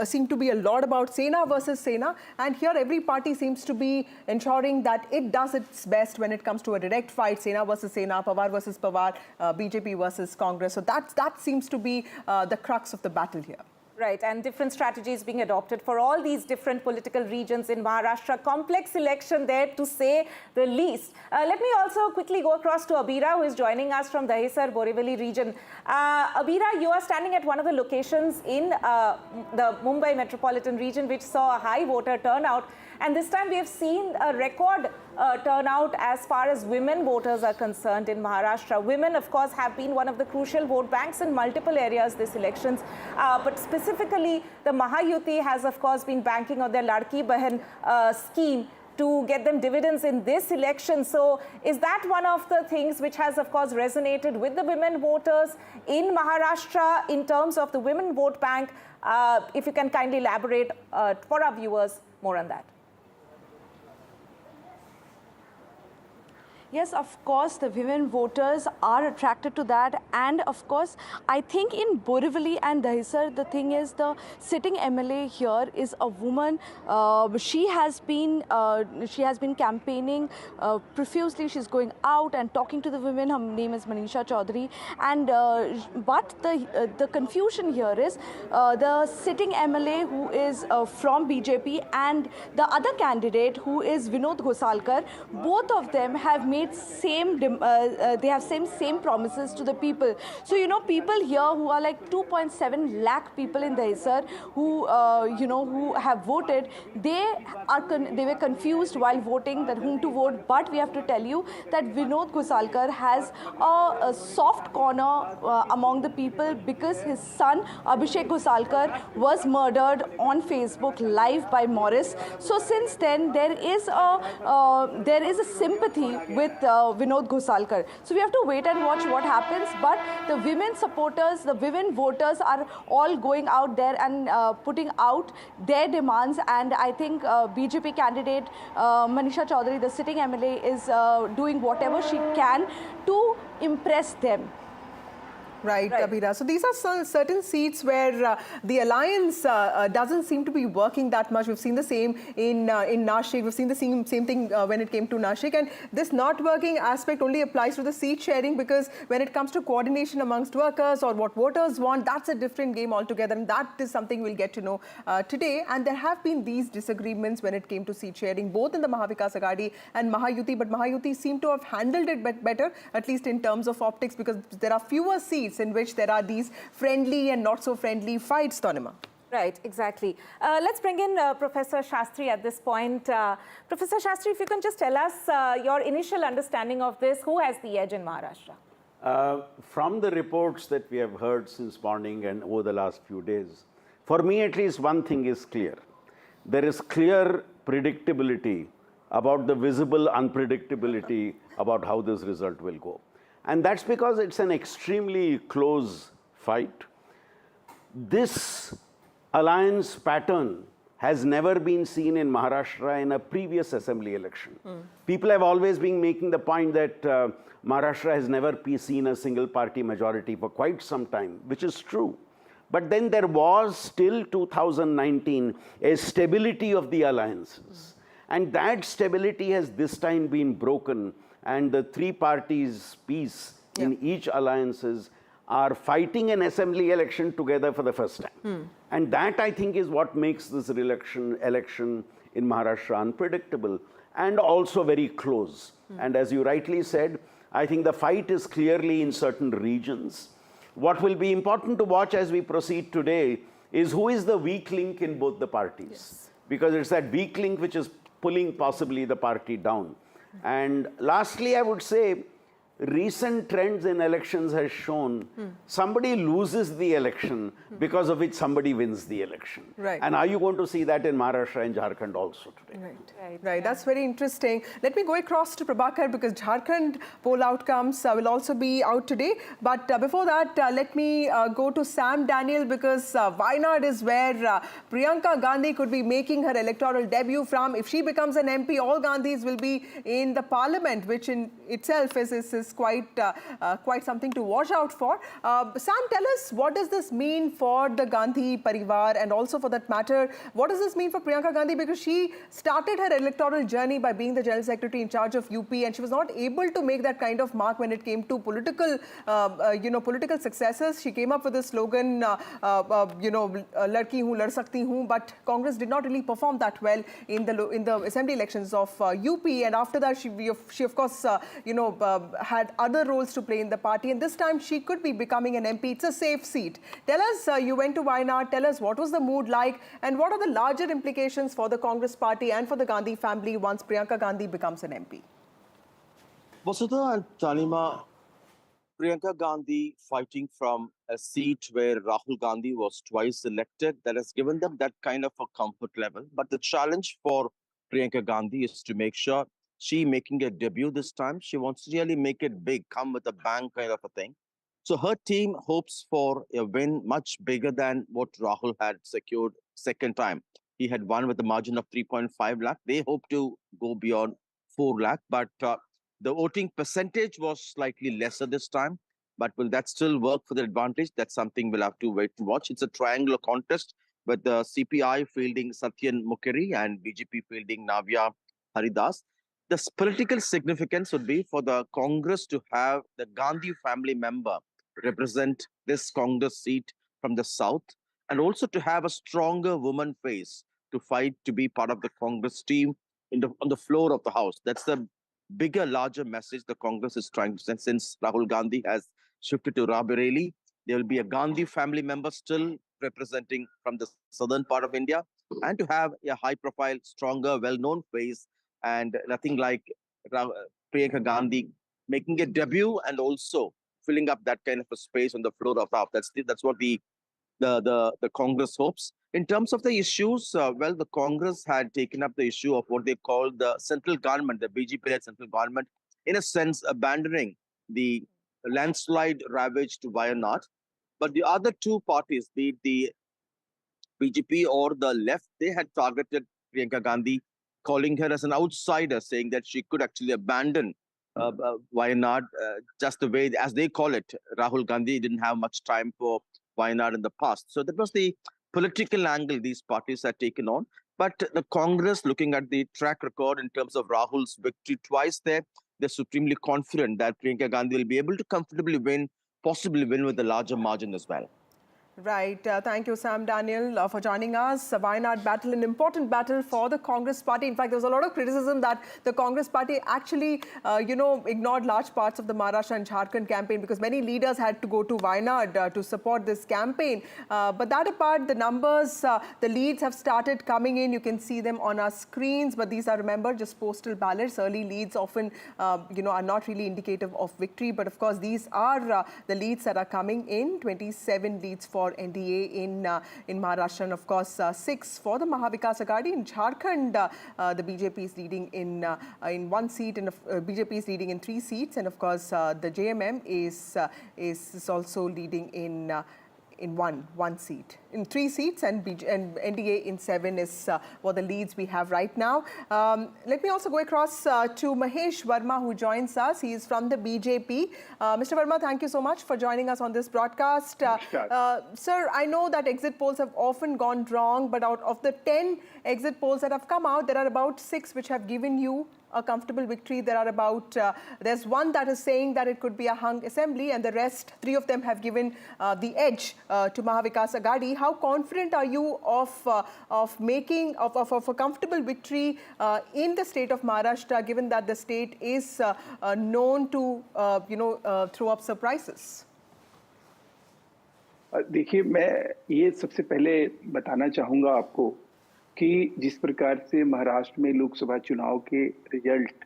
seem to be a lot about Sena versus Sena, and here every party seems to be ensuring that it does its best when it comes to a direct fight, Sena versus Sena, Pawar versus Pawar, BJP versus Congress. So that seems to be the crux of the battle here. Right, and different strategies being adopted for all these different political regions in Maharashtra. Complex election there, to say the least. Let me also quickly go across to Abira, who is joining us from the Dahisar Borivali region. Abira, you are standing at one of the locations in the Mumbai metropolitan region, which saw a high voter turnout. And this time we have seen a record turnout as far as women voters are concerned in Maharashtra. Women, of course, have been one of the crucial vote banks in multiple areas this elections. But specifically, the Mahayuti has, of course, been banking on their Ladki Bahan scheme to get them dividends in this election. So is that one of the things which has, of course, resonated with the women voters in Maharashtra in terms of the women vote bank? If you can kindly elaborate for our viewers more on that. Yes, of course, the women voters are attracted to that. And of course, I think in Borivali and Dahisar, the thing is the sitting MLA here is a woman. She has been campaigning profusely. She's going out and talking to the women. Her name is Manisha Chaudhary. And but the confusion here is the sitting MLA who is from BJP and the other candidate who is Vinod Ghosalkar. Both of them have made same promises to the people. So people here who are like 2.7 lakh people in Dahisar who who have voted, they were confused while voting that whom to vote. But we have to tell you that Vinod Ghosalkar has a soft corner among the people because his son Abhishek Ghosalkar was murdered on Facebook live by Morris. So since then there is a sympathy with Vinod Ghosalkar. So we have to wait and watch what happens. But the women supporters, the women voters are all going out there and putting out their demands. And I think BJP candidate Manisha Chaudhary, the sitting MLA, is doing whatever she can to impress them. Right, Abira. So these are certain seats where the alliance doesn't seem to be working that much. We've seen the same in Nashik. We've seen the same thing when it came to Nashik. And this not working aspect only applies to the seat sharing, because when it comes to coordination amongst workers or what voters want, that's a different game altogether. And that is something we'll get to know today. And there have been these disagreements when it came to seat sharing, both in the Maha Vikas Aghadi and Mahayuti. But Mahayuti seem to have handled it better, at least in terms of optics, because there are fewer seats in which there are these friendly and not so friendly fights, Tanima. Right, exactly. Let's bring in Professor Shastri at this point. Professor Shastri, if you can just tell us your initial understanding of this. Who has the edge in Maharashtra? From the reports that we have heard since morning and over the last few days, for me at least one thing is clear. There is clear predictability about the visible unpredictability about how this result will go. And that's because it's an extremely close fight. This alliance pattern has never been seen in Maharashtra in a previous assembly election. People have always been making the point that Maharashtra has never seen a single party majority for quite some time, which is true. But then there was till 2019 a stability of the alliances. And that stability has this time been broken. And the three parties' peace in each alliances are fighting an assembly election together for the first time. And that, I think, is what makes this election in Maharashtra unpredictable and also very close. And as you rightly said, I think the fight is clearly in certain regions. What will be important to watch as we proceed today is who is the weak link in both the parties. Because it's that weak link which is pulling possibly the party down. And lastly, I would say recent trends in elections has shown somebody loses the election because of which somebody wins the election. Right. And are you going to see that in Maharashtra and Jharkhand also today? Right. That's very interesting. Let me go across to Prabhakar because Jharkhand poll outcomes will also be out today. But before that, let me go to Sam Daniel because Wayanad is where Priyanka Gandhi could be making her electoral debut from. If she becomes an MP, all Gandhis will be in the parliament, which in itself is quite something to watch out for. Sam, tell us, what does this mean for the Gandhi Parivar, and also for that matter, what does this mean for Priyanka Gandhi? Because she started her electoral journey by being the General Secretary in charge of UP, and she was not able to make that kind of mark when it came to political successes. She came up with a slogan, "Ladki hoon, lad sakti hoon," but Congress did not really perform that well in the assembly elections of UP, and after that, she of course had other roles to play in the party, and this time she could be becoming an MP. It's a safe seat. Tell us, you went to Wayanad, tell us what was the mood like, and what are the larger implications for the Congress party and for the Gandhi family once Priyanka Gandhi becomes an MP? Vasudha and Tanima, Priyanka Gandhi fighting from a seat where Rahul Gandhi was twice elected, that has given them that kind of a comfort level. But the challenge for Priyanka Gandhi is to make sure she making a debut this time. She wants to really make it big, come with a bang kind of a thing. So her team hopes for a win much bigger than what Rahul had secured second time. He had won with a margin of 3.5 lakh. They hope to go beyond 4 lakh, but the voting percentage was slightly lesser this time. But will that still work for the advantage? That's something we'll have to wait and watch. It's a triangular contest with the CPI fielding Satyan Mukerji and BJP fielding Navya Haridas. The political significance would be for the Congress to have the Gandhi family member represent this Congress seat from the south, and also to have a stronger woman face to fight to be part of the Congress team on the floor of the House. That's the bigger, larger message the Congress is trying to send. Since Rahul Gandhi has shifted to Raebareli, there will be a Gandhi family member still representing from the southern part of India, and to have a high-profile, stronger, well-known face, and nothing like Priyanka Gandhi making a debut and also filling up that kind of a space on the floor of the House. That's what the Congress hopes. In terms of the issues, the Congress had taken up the issue of what they call the central government, the BJP-led central government, in a sense abandoning the landslide ravaged Wayanad. But the other two parties, be it the BJP or the left, they had targeted Priyanka Gandhi, calling her as an outsider, saying that she could actually abandon Wayanad just the way, as they call it. Rahul Gandhi didn't have much time for Wayanad in the past. So that was the political angle these parties had taken on. But the Congress, looking at the track record in terms of Rahul's victory twice there, they're supremely confident that Priyanka Gandhi will be able to comfortably win, possibly win with a larger margin as well. Right. Thank you, Sam Daniel, for joining us. Wayanad battle, an important battle for the Congress party. In fact, there was a lot of criticism that the Congress party actually, ignored large parts of the Maharashtra and Jharkhand campaign because many leaders had to go to Wayanad to support this campaign. But that apart, the numbers, the leads have started coming in. You can see them on our screens. But these are, remember, just postal ballots. Early leads often, are not really indicative of victory. But of course, these are the leads that are coming in. 27 leads for NDA in Maharashtra, and of course 6 for the Maha Vikas Aghadi. In Jharkhand, the BJP is leading in 1 seat, and BJP is leading in 3 seats, and of course the JMM is also leading in one seat, in 3 seats, and NDA in 7 is what the leads we have right now. Let me also go across to Mahesh Verma, who joins us. He is from the BJP. Mr. Verma, thank you so much for joining us on this broadcast. Sir, I know that exit polls have often gone wrong, but out of the 10 exit polls that have come out, there are about 6 which have given you a comfortable victory. There are about, there's one that is saying that it could be a hung assembly, and the rest, 3 of them have given the edge to Maha Vikas Aghadi. How confident are you of making a comfortable victory in the state of Maharashtra, given that the state is known to throw up surprises? देखिए, मैं ये सबसे पहले बताना चाहूँगा आपको कि जिस प्रकार से महाराष्ट्र में लोकसभा चुनाव के रिजल्ट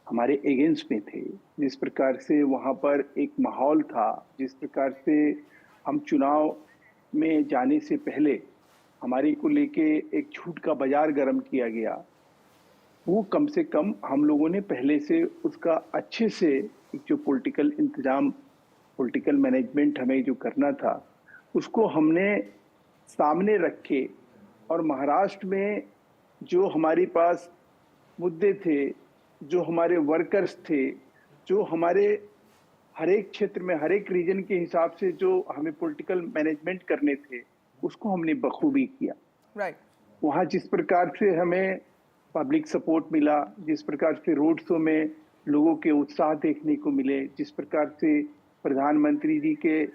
हमारे अगेंस्ट में थे, जिस प्रकार से वहाँ पर एक माहौल था, जिस प्रकार से हम चुनाव में जाने से पहले हमारे को लेके एक झूठ का बाजार गर्म किया गया, वो कम से कम हम लोगों ने पहले से उसका अच्छे से जो पॉलिटिकल इंतजाम, पॉलिटिकल मैनेजमेंट हमें जो करना था, उसको हमने सामने रखे और महाराष्ट्र में जो हमारे पास मुद्दे थे, जो हमारे वर्कर्स थे, जो हमारे हर एक क्षेत्र में हर एक रीजन के हिसाब से जो हमें पॉलिटिकल मैनेजमेंट करने थे, उसको हमने बखूबी किया। राइट। वहाँ जिस प्रकार से हमें पब्लिक सपोर्ट मिला, जिस प्रकार से रोड शो में लोगों के उत्साह देखने को मिले, जिस प्रकार से प्रधानमंत्री जी के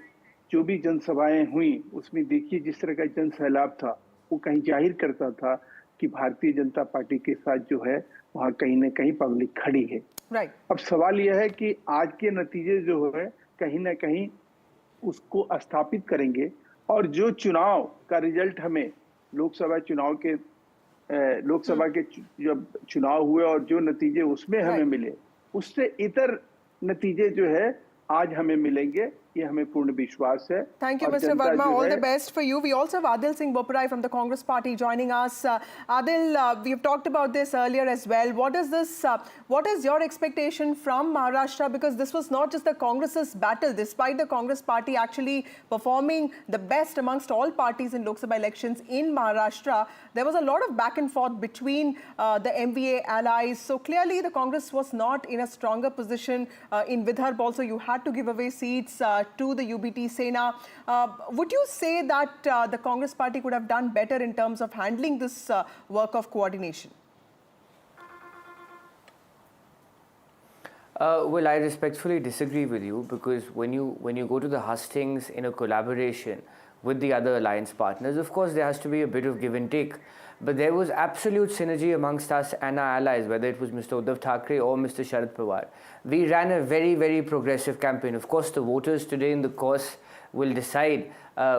जो भी जनसभाएं हुई, उसमें देखिए जिस तरह का जन सैलाब था, वो कहीं जाहिर करता था कि भारतीय जनता पार्टी के साथ जो है वहाँ कहीं ना कहीं पब्लिक खड़ी है। राइट। अब सवाल यह है कि आज के नतीजे जो है कहीं ना कहीं उसको स्थापित करेंगे, और जो चुनाव का रिजल्ट हमें लोकसभा के जब चुनाव हुए और जो नतीजे उसमें हमें मिले, उससे इतर नतीजे जो है आज हमें मिलेंगे, ये हमें पूर्ण विश्वास है। Thank you, Mr. Verma. All the best for you. We also have Adil Singh Boparai from the Congress Party joining us. Adil, we've talked about this earlier as well. What is your expectation from Maharashtra? Because this was not just the Congress's battle. Despite the Congress Party actually performing the best amongst all parties in Lok Sabha elections in Maharashtra, there was a lot of back and forth between the MVA allies. So clearly the Congress was not in a stronger position. In Vidarbha also you had to give away seats to the UBT Sena. Would you say that the Congress Party could have done better in terms of handling this work of coordination? Well, I respectfully disagree with you, because when you go to the hustings in a collaboration with the other alliance partners, of course there has to be a bit of give and take. But there was absolute synergy amongst us and our allies, whether it was Mr. Uddhav Thackeray or Mr. Sharad Pawar. We ran a very, very progressive campaign. Of course, the voters today in the course will decide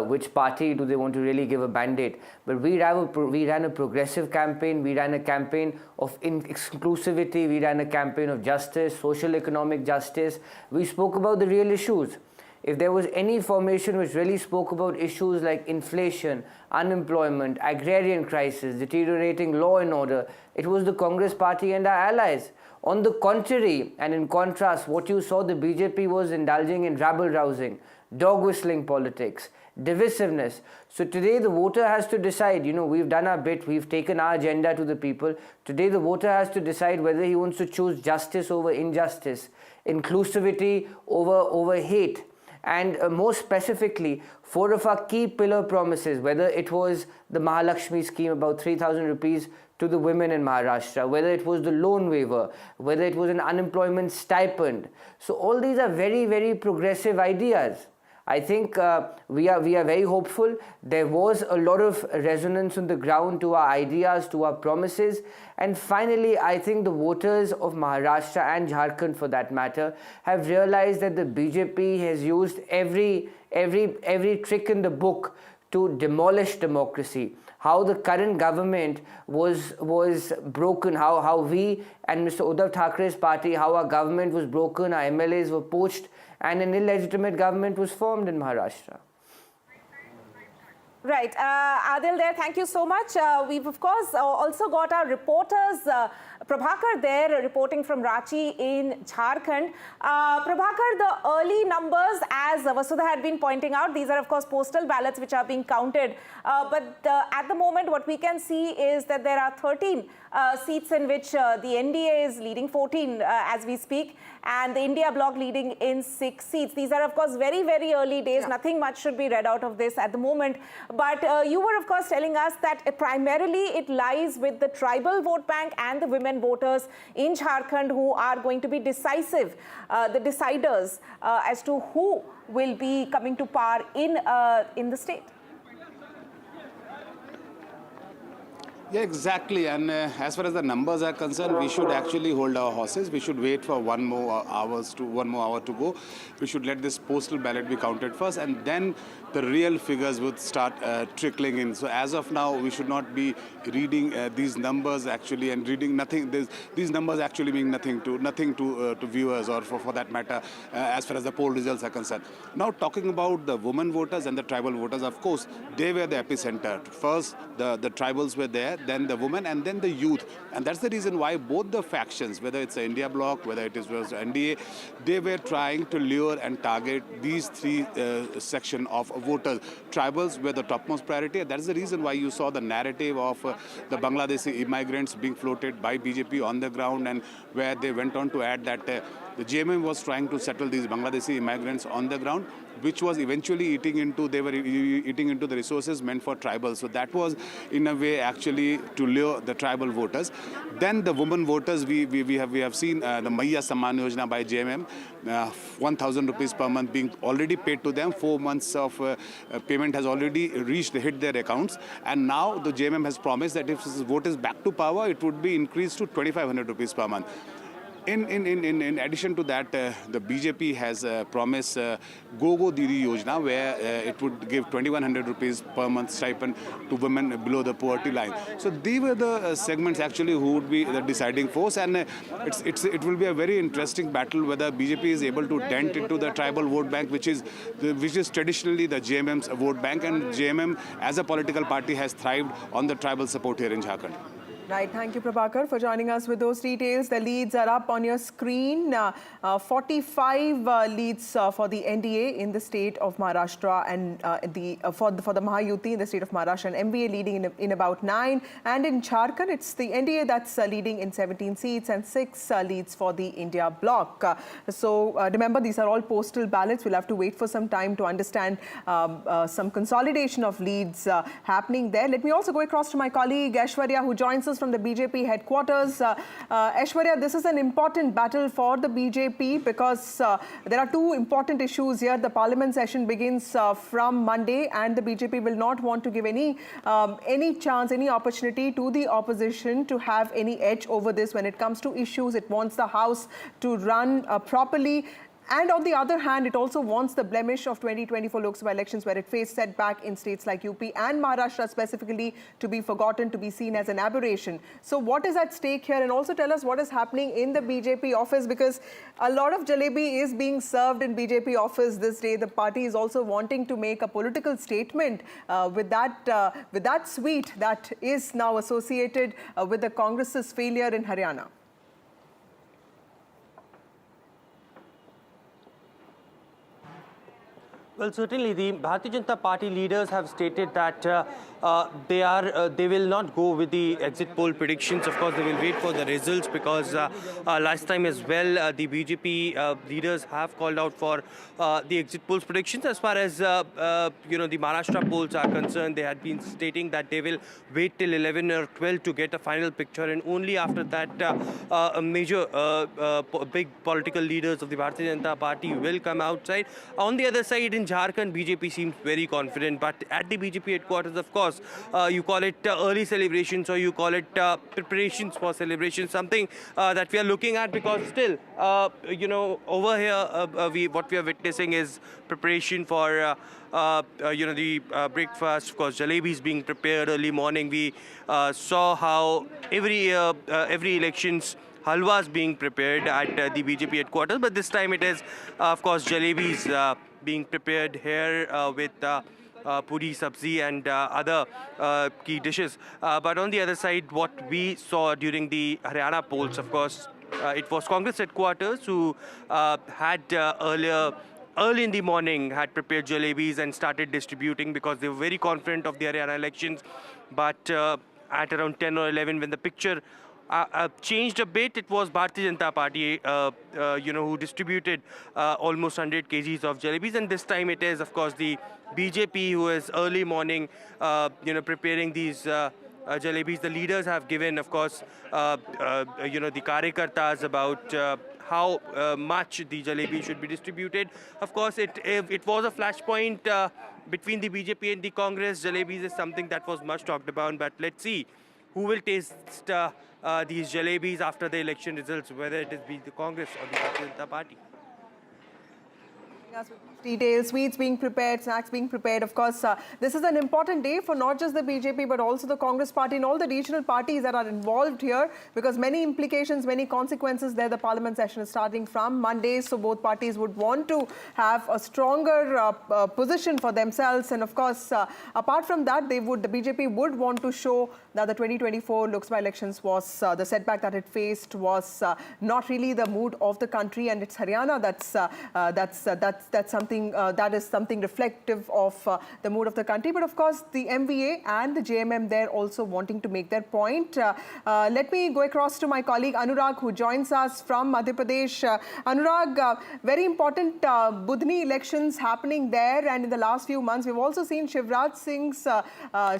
which party do they want to really give a mandate. But we ran a progressive campaign. We ran a campaign of inclusivity. We ran a campaign of justice, social economic justice. We spoke about the real issues. If there was any formation which really spoke about issues like inflation, unemployment, agrarian crisis, deteriorating law and order, it was the Congress Party and our allies. On the contrary, and in contrast, what you saw, the BJP was indulging in rabble-rousing, dog-whistling politics, divisiveness. So today the voter has to decide, we've done our bit, we've taken our agenda to the people. Today the voter has to decide whether he wants to choose justice over injustice, inclusivity over hate. And more specifically, 4 of our key pillar promises, whether it was the Mahalakshmi scheme, about 3,000 rupees to the women in Maharashtra, whether it was the loan waiver, whether it was an unemployment stipend. So all these are very, very progressive ideas. I think we are very hopeful. There was a lot of resonance on the ground to our ideas, to our promises. And finally, I think the voters of Maharashtra and Jharkhand, for that matter, have realized that the BJP has used every trick in the book to demolish democracy. How the current government was broken, how we and Mr. Uddhav Thackre's party, how our government was broken, our MLAs were poached, and an illegitimate government was formed in Maharashtra. Right. Adil there, thank you so much. We've, of course, also got our reporters, Prabhakar there, reporting from Ranchi in Jharkhand. Prabhakar, the early numbers, as Vasudha had been pointing out, these are, of course, postal ballots which are being counted. But at the moment, what we can see is that there are 13 seats in which the NDA is leading, 14 as we speak, and the India bloc leading in 6 seats. These are, of course, very, very early days. Yeah. Nothing much should be read out of this at the moment. But you were, of course, telling us that primarily it lies with the tribal vote bank and the women voters in Jharkhand who are going to be decisive, the deciders as to who will be coming to power in the state. Yeah, exactly. And as far as the numbers are concerned, we should actually hold our horses. We should wait for one more hour to go. We should let this postal ballot be counted first, and then the real figures would start trickling in. So as of now, we should not be reading these numbers actually and reading nothing. These numbers actually mean nothing to viewers or for that matter, as far as the poll results are concerned. Now talking about the women voters and the tribal voters, of course, they were the epicenter. First, the tribals were there, then the women, and then the youth. And that's the reason why both the factions, whether it's the India bloc, whether it was NDA, they were trying to lure and target these three section of voters. Tribals were the topmost priority. That is the reason why you saw the narrative of the Bangladeshi immigrants being floated by BJP on the ground, and where they went on to add that the JMM was trying to settle these Bangladeshi immigrants on the ground, which was eventually eating into the resources meant for tribals. So that was in a way actually to lure the tribal voters. Then the women voters, we have seen the Maiya Samman Yojana by JMM, 1,000 rupees per month being already paid to them. 4 months of payment has already hit their accounts, and now the JMM has promised that if this vote is back to power, it would be increased to 2,500 rupees per month. In addition to that, the BJP has promised Go Didi Yojana, where it would give 2,100 rupees per month stipend to women below the poverty line. So these were the segments actually who would be the deciding force, and it will be a very interesting battle whether BJP is able to dent into the tribal vote bank, which is traditionally the JMM's vote bank, and JMM as a political party has thrived on the tribal support here in Jharkhand. Right, thank you, Prabhakar, for joining us with those details. The leads are up on your screen. 45 leads for the NDA in the state of Maharashtra, and for the Mahayuti in the state of Maharashtra, and MVA leading in about 9. And in Jharkhand, it's the NDA that's leading in 17 seats, and 6 leads for the India bloc. So remember, these are all postal ballots. We'll have to wait for some time to understand some consolidation of leads happening there. Let me also go across to my colleague Aishwarya, who joins us from the BJP headquarters. Aishwarya, this is an important battle for the BJP because there are 2 important issues here. The parliament session begins from Monday, and the BJP will not want to give any chance, any opportunity to the opposition to have any edge over this when it comes to issues. It wants the House to run properly. And on the other hand, it also wants the blemish of 2024 Lok Sabha elections, where it faced setback in states like UP and Maharashtra specifically, to be forgotten, to be seen as an aberration. So what is at stake here? And also tell us what is happening in the BJP office, because a lot of jalebi is being served in BJP office this day. The party is also wanting to make a political statement with that sweet that is now associated with the Congress's failure in Haryana. Well, certainly the Bharatiya Janata Party leaders have stated that they will not go with the exit poll predictions. Of course, they will wait for the results, because last time as well, the BJP leaders have called out for the exit polls predictions. As far as the Maharashtra polls are concerned, they had been stating that they will wait till 11 or 12 to get a final picture, and only after that big political leaders of the Bharatiya Janata Party will come outside. On the other side, in Jharkhand, BJP seems very confident, but at the BJP headquarters, of course, you call it early celebrations, or you call it preparations for celebrations, something that we are looking at, because still, over here, what we are witnessing is preparation for the breakfast. Of course, jalebis being prepared early morning. We saw how every elections halwas being prepared at the BJP headquarters, but this time it is, of course, jalebis being prepared here with puri, sabzi and other key dishes. But on the other side, what we saw during the Haryana polls, of course, it was Congress headquarters who had early in the morning had prepared jalebis and started distributing, because they were very confident of the Haryana elections. But at around 10 or 11, when the picture changed a bit, it was Bharatiya Janata Party, who distributed almost 100 kgs of jalebis, and this time it is, of course, the BJP who is early morning, preparing these jalebis. The leaders have given, of course, the karyakartas about how much the jalebi should be distributed. Of course, it was a flashpoint between the BJP and the Congress. Jalebis is something that was much talked about, but let's see who will taste these jalebis after the election results, whether it is be the Congress or the Bharatiya Janata Party. Details, sweets being prepared, snacks being prepared. Of course, this is an important day for not just the BJP but also the Congress party and all the regional parties that are involved here, because many implications, many consequences there. The parliament session is starting from Monday, so both parties would want to have a stronger position for themselves. And of course, apart from that, the BJP would want to show that the 2024 Lok Sabha elections was the setback that it faced was not really the mood of the country, and it's Haryana that's something that is something reflective of the mood of the country. But of course, the MVA and the JMM there also wanting to make their point. Let me go across to my colleague Anurag, who joins us from Madhya Pradesh. Anurag, very important Budhni elections happening there, and in the last few months, we've also seen Shivraj Singh's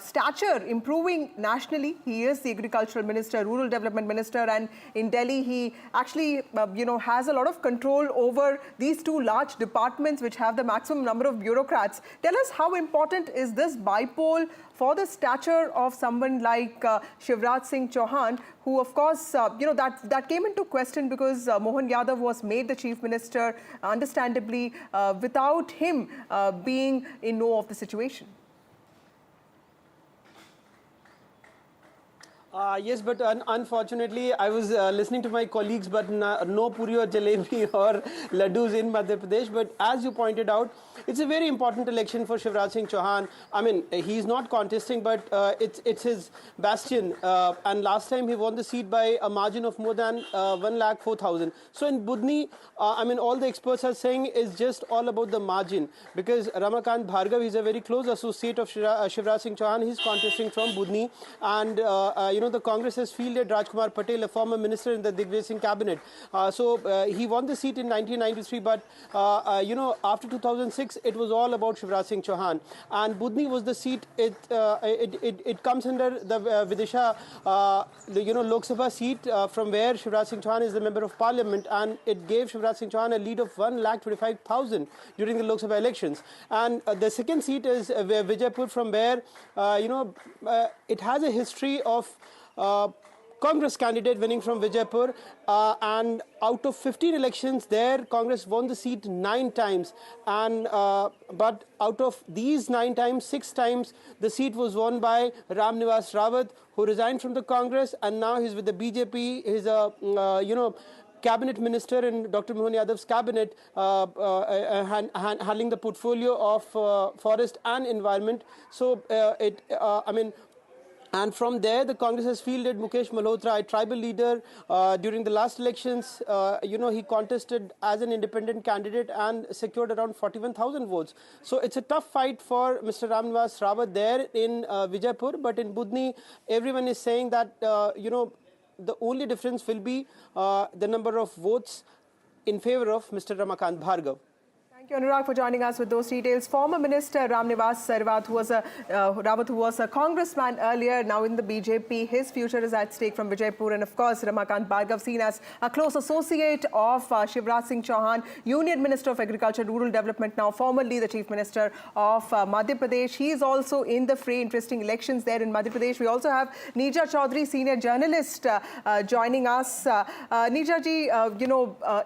stature improving nationally. He is the agricultural minister, rural development minister, and in Delhi, he actually has a lot of control over these two large departments which have the maximum number of bureaucrats. Tell us, how important is this bypoll for the stature of someone like Shivraj Singh Chauhan, who of course, that came into question because Mohan Yadav was made the chief minister, understandably, without him being in know of the situation. Yes, but unfortunately, I was listening to my colleagues, but no puri or jalebi or laddus in Madhya Pradesh. But as you pointed out, it's a very important election for Shivraj Singh Chauhan. I mean, he's not contesting, but it's his bastion. And last time he won the seat by a margin of more than 1,04,000. So in Budhni, I mean, all the experts are saying is just all about the margin, because Ramakant Bhargav is a very close associate of Shivraj Singh Chauhan. He's contesting from Budhni, and the Congress has fielded Rajkumar Patel, a former minister in the Digvijay Singh cabinet. So he won the seat in 1993, but after 2006, it was all about Shivraj Singh Chauhan. And Budhni was the seat. It comes under the Vidisha, Lok Sabha seat, from where Shivraj Singh Chauhan is the member of parliament, and it gave Shivraj Singh Chauhan a lead of 1,25,000 during the Lok Sabha elections. And the second seat is Vijaypur, from where it has a history of Congress candidate winning from Vijaypur, and out of 15 elections there, Congress won the seat 9 times, and but out of these 9 times, 6 times the seat was won by Ram Nivas Rawat, who resigned from the Congress, and now he's with the BJP. He's a cabinet minister in Dr. Mohan Yadav's cabinet, handling the portfolio of forest and environment. So and from there, the Congress has fielded Mukesh Malhotra, a tribal leader. During the last elections, he contested as an independent candidate and secured around 41,000 votes. So it's a tough fight for Mr. Ram Nivas Rawat there in Vijaypur. But in Budhni, everyone is saying that, the only difference will be the number of votes in favor of Mr. Ramakant Bhargav. Thank you, Anurag, for joining us with those details. Former Minister Ram Nivas Rawat, who was a congressman earlier, now in the BJP, his future is at stake from Vijaypur. And of course, Ramakant Bhargav, seen as a close associate of Shivraj Singh Chauhan, Union Minister of Agriculture, Rural Development, now formerly the Chief Minister of Madhya Pradesh. He is also in the fray. Interesting elections there in Madhya Pradesh. We also have Neeja Chaudhary, senior journalist, joining us. Neeja ji,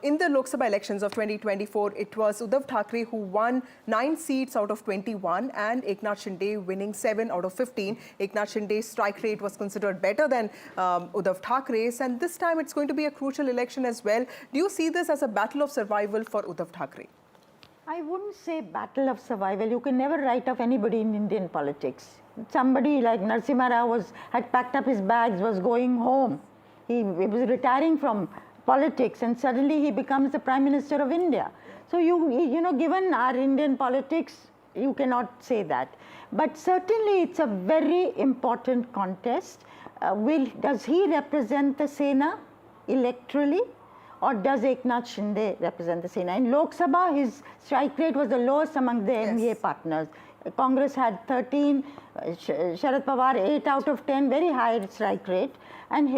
in the Lok Sabha elections of 2024, it was Uddhav Thackeray who won 9 seats out of 21, and Eknath Shinde winning 7 out of 15. Eknath Shinde's strike rate was considered better than Uddhav Thackeray's, and this time it's going to be a crucial election as well. Do you see this as a battle of survival for Uddhav Thackeray? I wouldn't say battle of survival. You can never write off anybody in Indian politics. Somebody like Narasimha Rao had packed up his bags, was going home. He was retiring from politics, and suddenly he becomes the Prime Minister of India. So given our Indian politics, you cannot say that. But certainly it's a very important contest. Does he represent the Sena electorally, or does Eknath Shinde represent the Sena? In Lok Sabha, his strike rate was the lowest among the MVA partners. Congress had 13, Sharad Pawar 8 out of 10, very high strike rate, and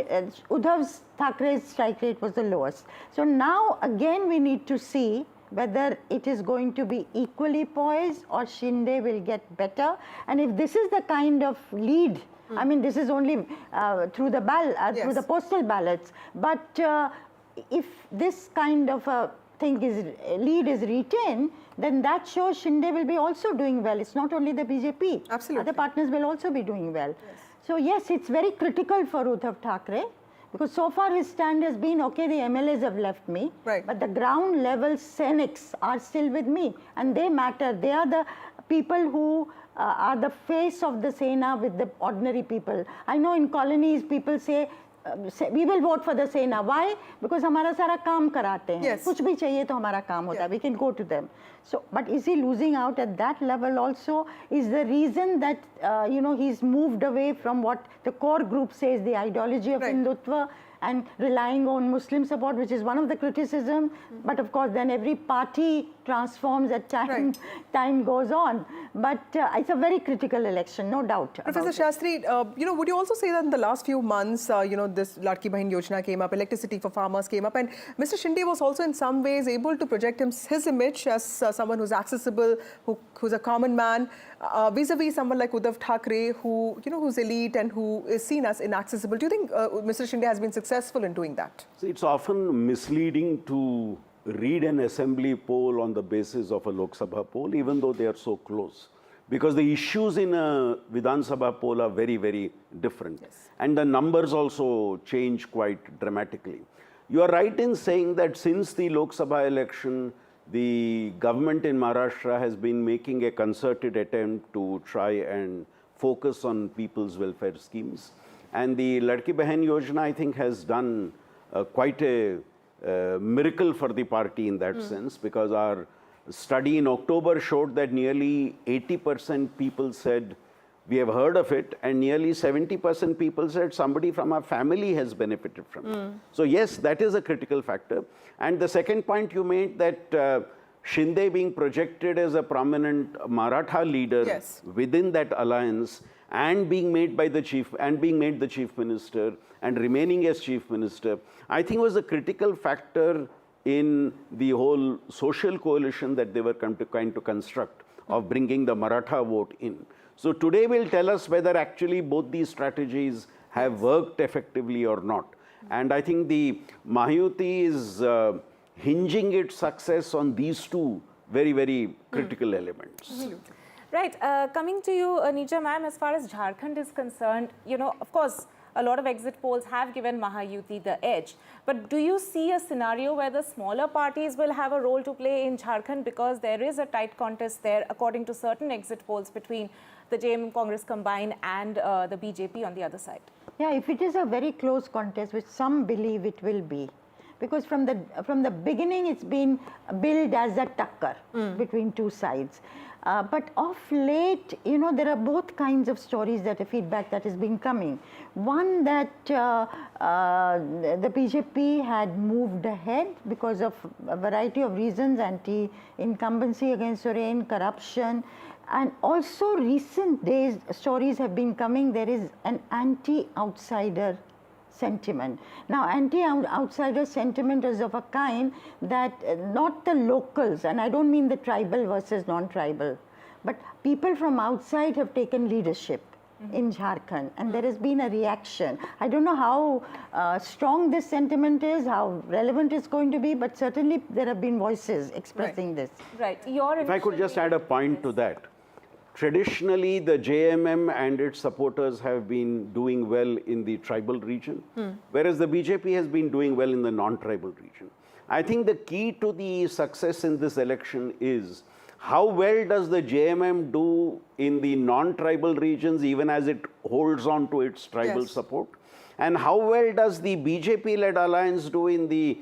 Uddhav Thackeray's strike rate was the lowest. So now again we need to see whether it is going to be equally poised or Shinde will get better. And if this is the kind of lead, I mean, this is only through the through the postal ballots, but if this kind of a lead is retained, then that shows Shinde will be also doing well. It's not only the BJP. Absolutely. Other partners will also be doing well. Yes. So yes, it's very critical for Uddhav Thackeray, because so far his stand has been, okay, the MLAs have left me, but the ground level Senics are still with me, and they matter. They are the people who are the face of the Sena with the ordinary people. I know in colonies people say, we will vote for the Sena. Why? Because हमारा सारा काम कराते हैं. कुछ भी चाहिए तो हमारा काम होता है. We can go to them. So, but is he losing out at that level also? Is the reason that you know, he's moved away from what the core group says, the ideology of Hindutva, and relying on Muslim support, which is one of the criticism. But of course, then every party transforms as time goes on. But it's a very critical election, no doubt. Professor Shastri, you know, would you also say that in the last few months, you know, this Ladki Bahin Yojana came up, electricity for farmers came up, and Mr. Shinde was also in some ways able to project his image as someone who's accessible, who's a common man, vis-a-vis someone like Uddhav Thackeray, who, you know, who's elite and who is seen as inaccessible. Do you think Mr. Shinde has been successful in doing that? See, it's often misleading to read an assembly poll on the basis of a Lok Sabha poll, even though they are so close. Because the issues in a Vidhan Sabha poll are very, very different. And the numbers also change quite dramatically. You are right in saying that since the Lok Sabha election, the government in Maharashtra has been making a concerted attempt to try and focus on people's welfare schemes. And the Ladki Bahin Yojana, I think, has done quite a miracle for the party in that sense, because our study in October showed that nearly 80% people said, we have heard of it, and nearly 70% people said somebody from our family has benefited from it. So yes, that is a critical factor. And the second point you made, that Shinde being projected as a prominent Maratha leader within that alliance, and being made by the chief minister and remaining as chief minister, I think was a critical factor in the whole social coalition that they were trying to construct of bringing the Maratha vote in. So today will tell us whether actually both these strategies have worked effectively or not. And I think the Mahayuti is hinging its success on these two very, very critical elements. Right. Coming to you, Nija ma'am, as far as Jharkhand is concerned, you know, of course, a lot of exit polls have given Mahayuti the edge. But do you see a scenario where the smaller parties will have a role to play in Jharkhand, because there is a tight contest there, according to certain exit polls, between the JM Congress combined and the BJP on the other side? Yeah, if it is a very close contest, which some believe it will be, because from the beginning it's been billed as a takkar between two sides. But of late, you know, there are both kinds of stories, that feedback that has been coming. One, that the BJP had moved ahead because of a variety of reasons, anti-incumbency against Soren, corruption, and also recent days stories have been coming, there is an anti-outsider sentiment. Now, anti-outsider sentiment is of a kind that not the locals, and I don't mean the tribal versus non-tribal, but people from outside have taken leadership in Jharkhand, and there has been a reaction. I don't know how strong this sentiment is, how relevant it's going to be, but certainly there have been voices expressing this. Right. If I could just add a point to that. Traditionally, the JMM and its supporters have been doing well in the tribal region, whereas the BJP has been doing well in the non-tribal region. I think the key to the success in this election is how well does the JMM do in the non-tribal regions, even as it holds on to its tribal support, and how well does the BJP-led alliance do in the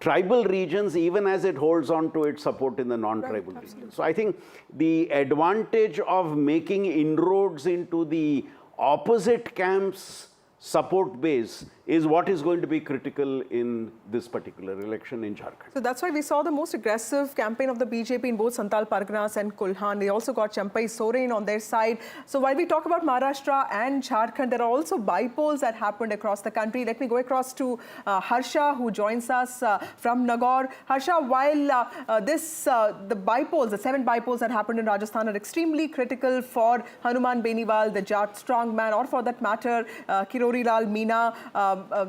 tribal regions, even as it holds on to its support in the non-tribal regions. So I think the advantage of making inroads into the opposite camp's support base is what is going to be critical in this particular election in Jharkhand. So that's why we saw the most aggressive campaign of the BJP in both Santal Parganas and Kulhan. They also got Champai Soren on their side. So while we talk about Maharashtra and Jharkhand, there are also bypolls that happened across the country. Let me go across to Harsha, who joins us from Nagaur. Harsha, while the bypolls, the 7 bypolls that happened in Rajasthan are extremely critical for Hanuman Beniwal, the Jat strongman, or for that matter, Kirori Lal Meena,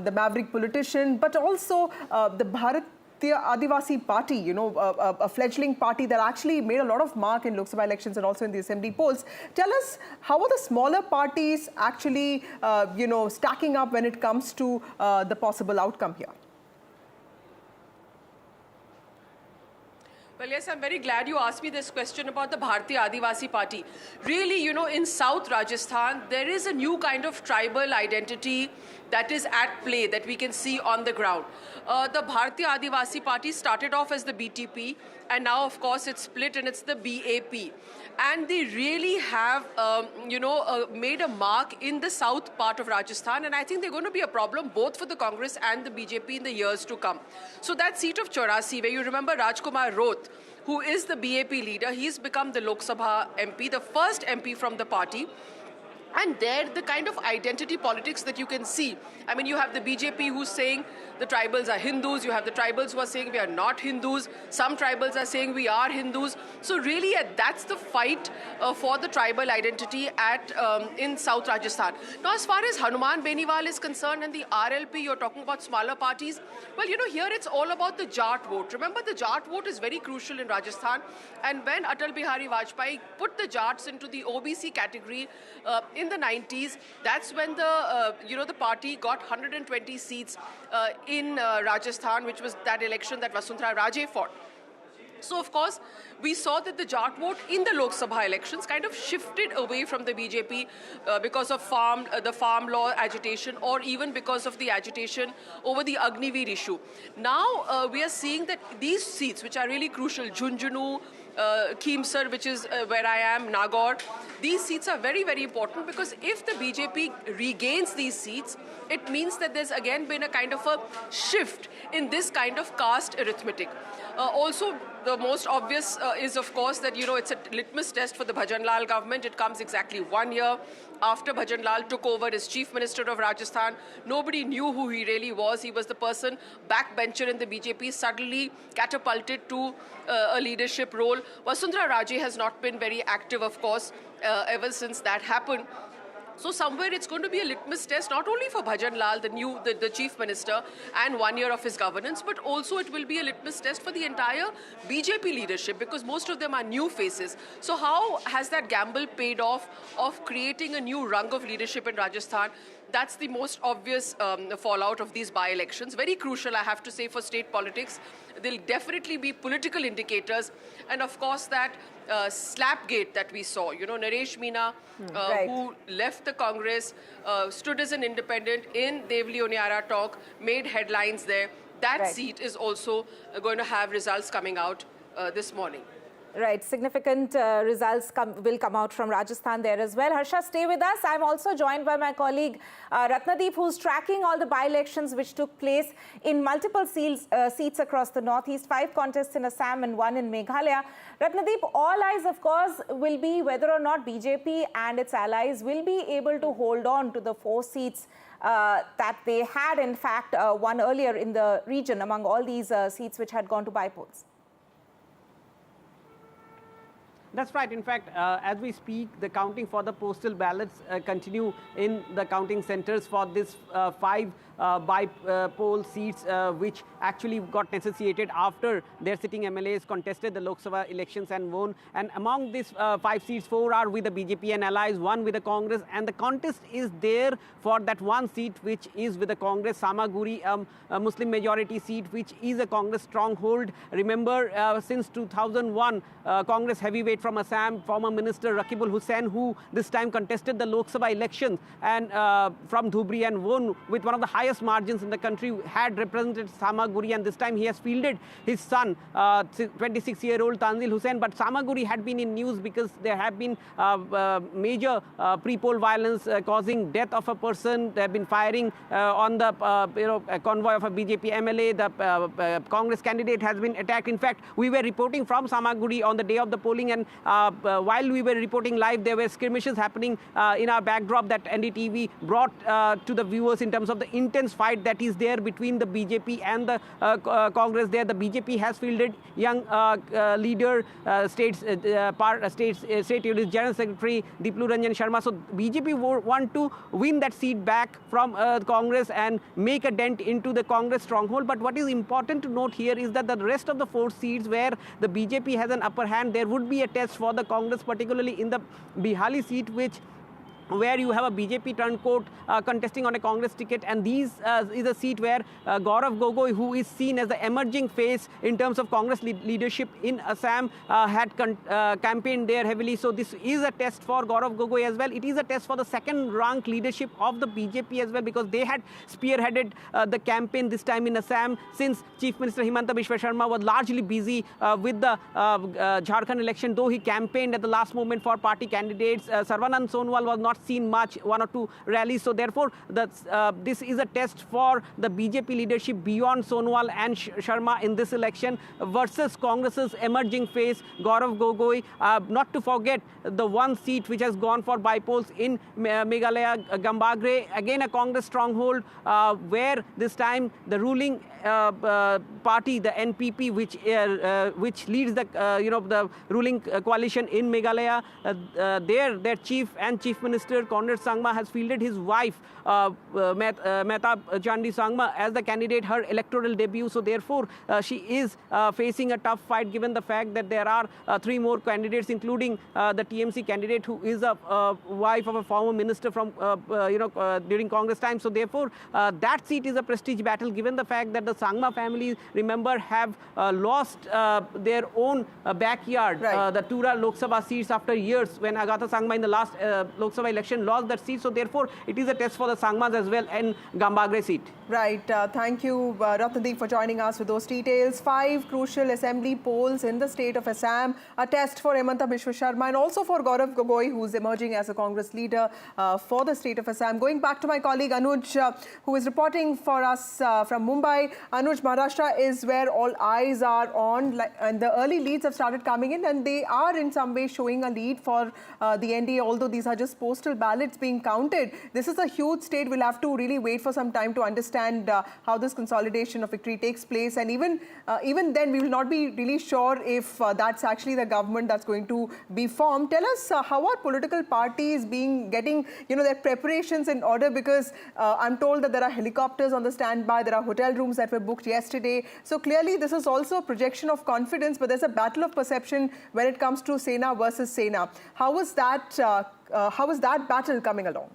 the maverick politician, but also the Bharatiya Adivasi Party, you know, a fledgling party that actually made a lot of mark in Lok Sabha elections and also in the assembly polls. Tell us, how are the smaller parties actually, you know, stacking up when it comes to the possible outcome here? Well, yes, I'm very glad you asked me this question about the Bharatiya Adivasi Party. Really, you know, in South Rajasthan, there is a new kind of tribal identity that is at play that we can see on the ground. The Bharatiya Adivasi Party started off as the BTP, and now, of course, it's split and it's the BAP. And they really have, made a mark in the south part of Rajasthan, and I think they're going to be a problem both for the Congress and the BJP in the years to come. So that seat of Chaurasi, where you remember Rajkumar Roth, who is the BAP leader, he's become the Lok Sabha MP, the first MP from the party. And there, the kind of identity politics that you can see. I mean, you have the BJP who's saying the tribals are Hindus. You have the tribals who are saying we are not Hindus. Some tribals are saying we are Hindus. So really, that's the fight for the tribal identity in South Rajasthan. Now, as far as Hanuman Beniwal is concerned and the RLP, you're talking about smaller parties. Well, you know, here it's all about the Jat vote. Remember, the Jat vote is very crucial in Rajasthan. And when Atal Bihari Vajpayee put the Jats into the OBC category in the 90s, that's when the party got 120 seats in Rajasthan, which was that election that Vasundhara Raje fought. So, of course, we saw that the Jat vote in the Lok Sabha elections kind of shifted away from the BJP because of the farm law agitation, or even because of the agitation over the Agniveer issue. Now, we are seeing that these seats, which are really crucial, Jhunjhunu, Keemsar, which is where I am, Nagaur, these seats are very, very important, because if the BJP regains these seats, it means that there's again been a kind of a shift in this kind of caste arithmetic. Also, the most obvious is, of course, that, you know, it's a litmus test for the Bhajan Lal government. It comes exactly 1 year after Bhajan Lal took over as Chief Minister of Rajasthan. Nobody knew who he really was. He was the person, backbencher in the BJP, suddenly catapulted to a leadership role. Vasundhara Raje has not been very active, of course, ever since that happened. So somewhere it's going to be a litmus test, not only for Bhajan Lal, the Chief Minister, and 1 year of his governance, but also it will be a litmus test for the entire BJP leadership, because most of them are new faces. So how has that gamble paid off of creating a new rung of leadership in Rajasthan? That's the most obvious fallout of these by-elections. Very crucial, I have to say, for state politics. There'll definitely be political indicators. And of course, that slapgate that we saw, you know, Naresh Meena, who left the Congress, stood as an independent in Devli Oniara talk, made headlines there. That seat is also going to have results coming out this morning. Right, significant results will come out from Rajasthan there as well. Harsha, stay with us. I'm also joined by my colleague Ratnadeep, who's tracking all the by-elections which took place in multiple seats across the northeast, 5 contests in Assam and 1 in Meghalaya. Ratnadeep, all eyes, of course, will be whether or not BJP and its allies will be able to hold on to the 4 seats that they had, in fact, won earlier in the region among all these seats which had gone to bypolls. That's right. In fact, as we speak, the counting for the postal ballots continue in the counting centers for this 5 by-poll seats, which actually got negotiated after their sitting MLAs contested the Lok Sabha elections and won. And among these 5 seats, 4 are with the BJP and allies, 1 with the Congress. And the contest is there for that 1 seat, which is with the Congress, Samaguri, a Muslim majority seat, which is a Congress stronghold. Remember, since 2001, Congress heavyweight from Assam, former Minister Rakibul Hussain, who this time contested the Lok Sabha elections and from Dhubri and won with one of the highest margins in the country, had represented Samaguri, and this time he has fielded his son, 26-year-old Tanzil Hussain. But Samaguri had been in news because there have been major pre-poll violence causing death of a person. They have been firing on the convoy of a BJP MLA. The Congress candidate has been attacked. In fact, we were reporting from Samaguri on the day of the polling, and while we were reporting live, there were skirmishes happening in our backdrop that NDTV brought to the viewers in terms of the intense fight that is there between the BJP and the Congress there. The BJP has fielded young leader, State Unit General Secretary Diplu Ranjan Sharma. So BJP want to win that seat back from Congress and make a dent into the Congress stronghold. But what is important to note here is that the rest of the 4 seats where the BJP has an upper hand, there would be a test for the Congress, particularly in the Bihali seat, where you have a BJP turncoat contesting on a Congress ticket, and these is a seat where Gaurav Gogoi, who is seen as the emerging face in terms of Congress leadership in Assam, had campaigned there heavily. So this is a test for Gaurav Gogoi as well. It is a test for the second-rank leadership of the BJP as well, because they had spearheaded the campaign this time in Assam, since Chief Minister Hemant Biswa Sharma was largely busy with the Jharkhand election, though he campaigned at the last moment for party candidates. Sarvanand Sonowal was not seen much, 1 or 2 rallies. So therefore, this is a test for the BJP leadership beyond Sonowal and Sharma in this election versus Congress's emerging face, Gaurav Gogoi. Not to forget the one seat which has gone for bypolls in Meghalaya, Gambagre, again a Congress stronghold, where this time the ruling party, the NPP, which leads the the ruling coalition in Meghalaya, their chief and chief minister Conrad Sangma has fielded his wife Mehtab Chandi Sangma as the candidate, her electoral debut. So therefore, she is facing a tough fight, given the fact that there are 3 more candidates, including the TMC candidate, who is a wife of a former minister from during Congress time. So therefore, that seat is a prestige battle, given the fact that the Sangma family, remember, have lost their own backyard, the Tura Lok Sabha seats, after years, when Agatha Sangma in the last Lok Sabha election lost that seat. So therefore, it is a test for the Sangmas as well, and Gambagre seat. Right. Thank you, Ratnadeep, for joining us with those details. 5 crucial assembly polls in the state of Assam, a test for Hemant Biswa Sharma and also for Gaurav Gogoi, who's emerging as a Congress leader for the state of Assam. Going back to my colleague Anuj, who is reporting for us from Mumbai. Anuj, Maharashtra is where all eyes are on, and the early leads have started coming in, and they are in some way showing a lead for the NDA, although these are just postal ballots being counted. This is a huge state. We'll have to really wait for some time to understand how this consolidation of victory takes place, and even then we will not be really sure if that's actually the government that's going to be formed. Tell us, how are political parties getting their preparations in order, because I'm told that there are helicopters on the standby, there are hotel rooms that were booked yesterday. So clearly this is also a projection of confidence, but there's a battle of perception when it comes to Sena versus Sena. How is that battle coming along?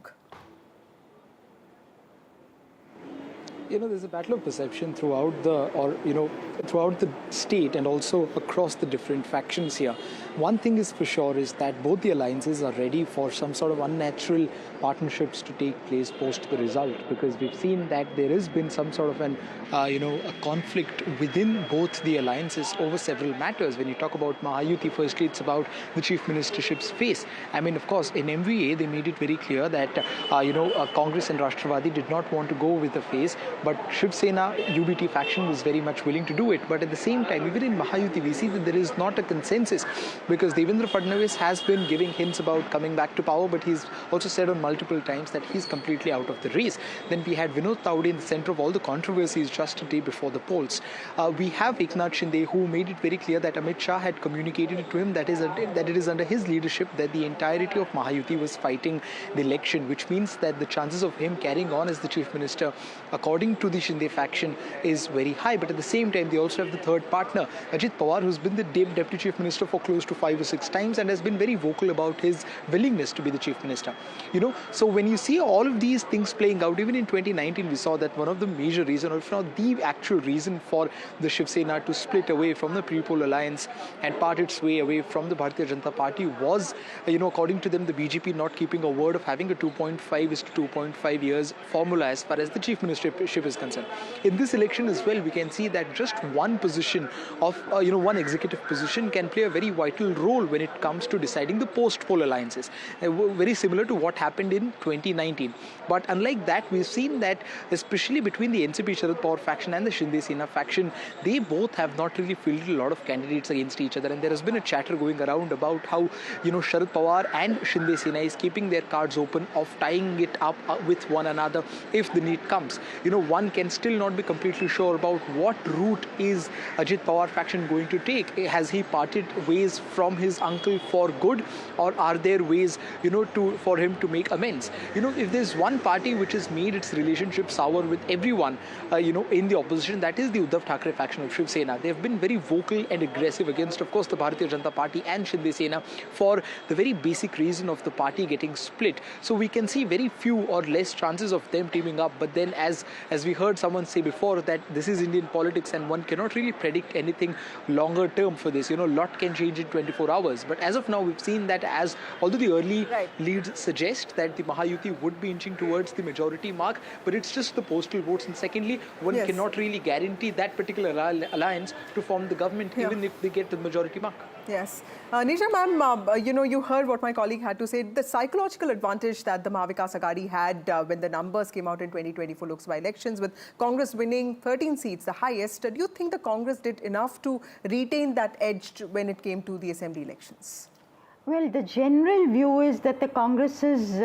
There's a battle of perception throughout the state and also across the different factions here. One thing is for sure is that both the alliances are ready for some sort of unnatural partnerships to take place post the result, because we've seen that there has been some sort of a conflict within both the alliances over several matters. When you talk about Mahayuti, firstly, it's about the chief ministership's face. I mean, of course, in MVA, they made it very clear that, Congress and Rashtravadi did not want to go with the face, but Shiv Sena UBT faction was very much willing to do it. But at the same time, even in Mahayuti, we see that there is not a consensus, because Devendra Fadnavis has been giving hints about coming back to power, but he's also said on multiple times that he's completely out of the race. Then we had Vinod Taude in the center of all the controversies just a day before the polls. We have Eknath Shinde, who made it very clear that Amit Shah had communicated to him that it is under his leadership that the entirety of Mahayuti was fighting the election, which means that the chances of him carrying on as the chief minister, according supporting to the Shinde faction is very high. But at the same time, they also have the third partner, Ajit Pawar, who's been the Deputy Chief Minister for close to 5 or 6 times and has been very vocal about his willingness to be the Chief Minister. So when you see all of these things playing out, even in 2019, we saw that one of the major reasons, or if not the actual reason for the Shiv Sena to split away from the pre-poll alliance and part its way away from the Bharatiya Janata Party was, according to them, the BJP not keeping a word of having a 2.5 is to 2.5 years formula as far as the Chief Ministership is concerned. In this election as well, we can see that just one position of, one executive position can play a very vital role when it comes to deciding the post-poll alliances. Very similar to what happened in 2019. But unlike that, we've seen that especially between the NCP Sharad Pawar faction and the Shinde Sena faction, they both have not really fielded a lot of candidates against each other. And there has been a chatter going around about how, Sharad Pawar and Shinde Sena is keeping their cards open of tying it up with one another if the need comes. One can still not be completely sure about what route is Ajit Pawar faction going to take. Has he parted ways from his uncle for good, or are there ways, for him to make amends? If there's one party which has made its relationship sour with everyone, in the opposition, that is the Uddhav Thackeray faction of Shiv Sena. They have been very vocal and aggressive against, of course, the Bharatiya Janata Party and Shinde Sena for the very basic reason of the party getting split. So we can see very few or less chances of them teaming up. But then, as we heard someone say before, that this is Indian politics and one cannot really predict anything longer term for this. A lot can change in 24 hours. But as of now, we've seen that although the early leads suggest that the Mahayuti would be inching towards the majority mark, but it's just the postal votes. And secondly, one cannot really guarantee that particular alliance to form the government, even if they get the majority mark. Yes. Nisha ma'am, you heard what my colleague had to say. The psychological advantage that the Maha Vikas Aghadi had when the numbers came out in 2024 Lok Sabha elections, with Congress winning 13 seats, the highest, do you think the Congress did enough to retain that edge when it came to the assembly elections? Well, the general view is that the Congress's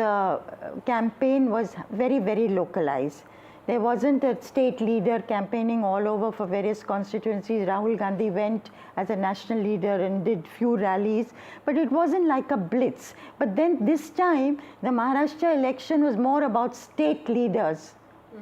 campaign was very, very localized. There wasn't a state leader campaigning all over for various constituencies. Rahul Gandhi went as a national leader and did few rallies, but it wasn't like a blitz. But then this time, the Maharashtra election was more about state leaders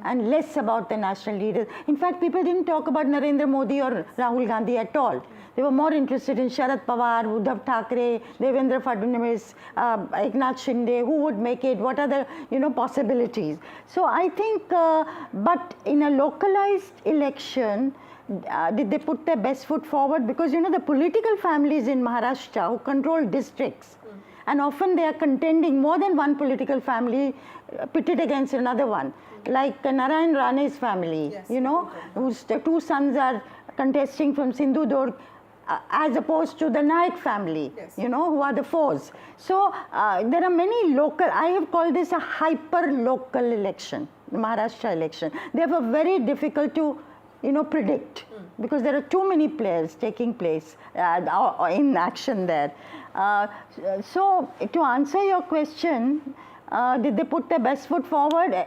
and less about the national leaders. In fact, people didn't talk about Narendra Modi or Rahul Gandhi at all. They were more interested in Sharad Pawar, Uddhav Thackeray, Devendra Fadnavis, Eknath Shinde, who would make it, what are the possibilities. So I think, but in a localized election, did they put their best foot forward? Because the political families in Maharashtra who control districts, and often they are contending more than one political family pitted against another one. Like Narayan Rane's family, whose two sons are contesting from Sindhudurg, as opposed to the Naik family, who are the fours. So there are many local, I have called this a hyper-local election, the Maharashtra election. They were very difficult to, predict because there are too many players taking place in action there. So to answer your question, did they put their best foot forward?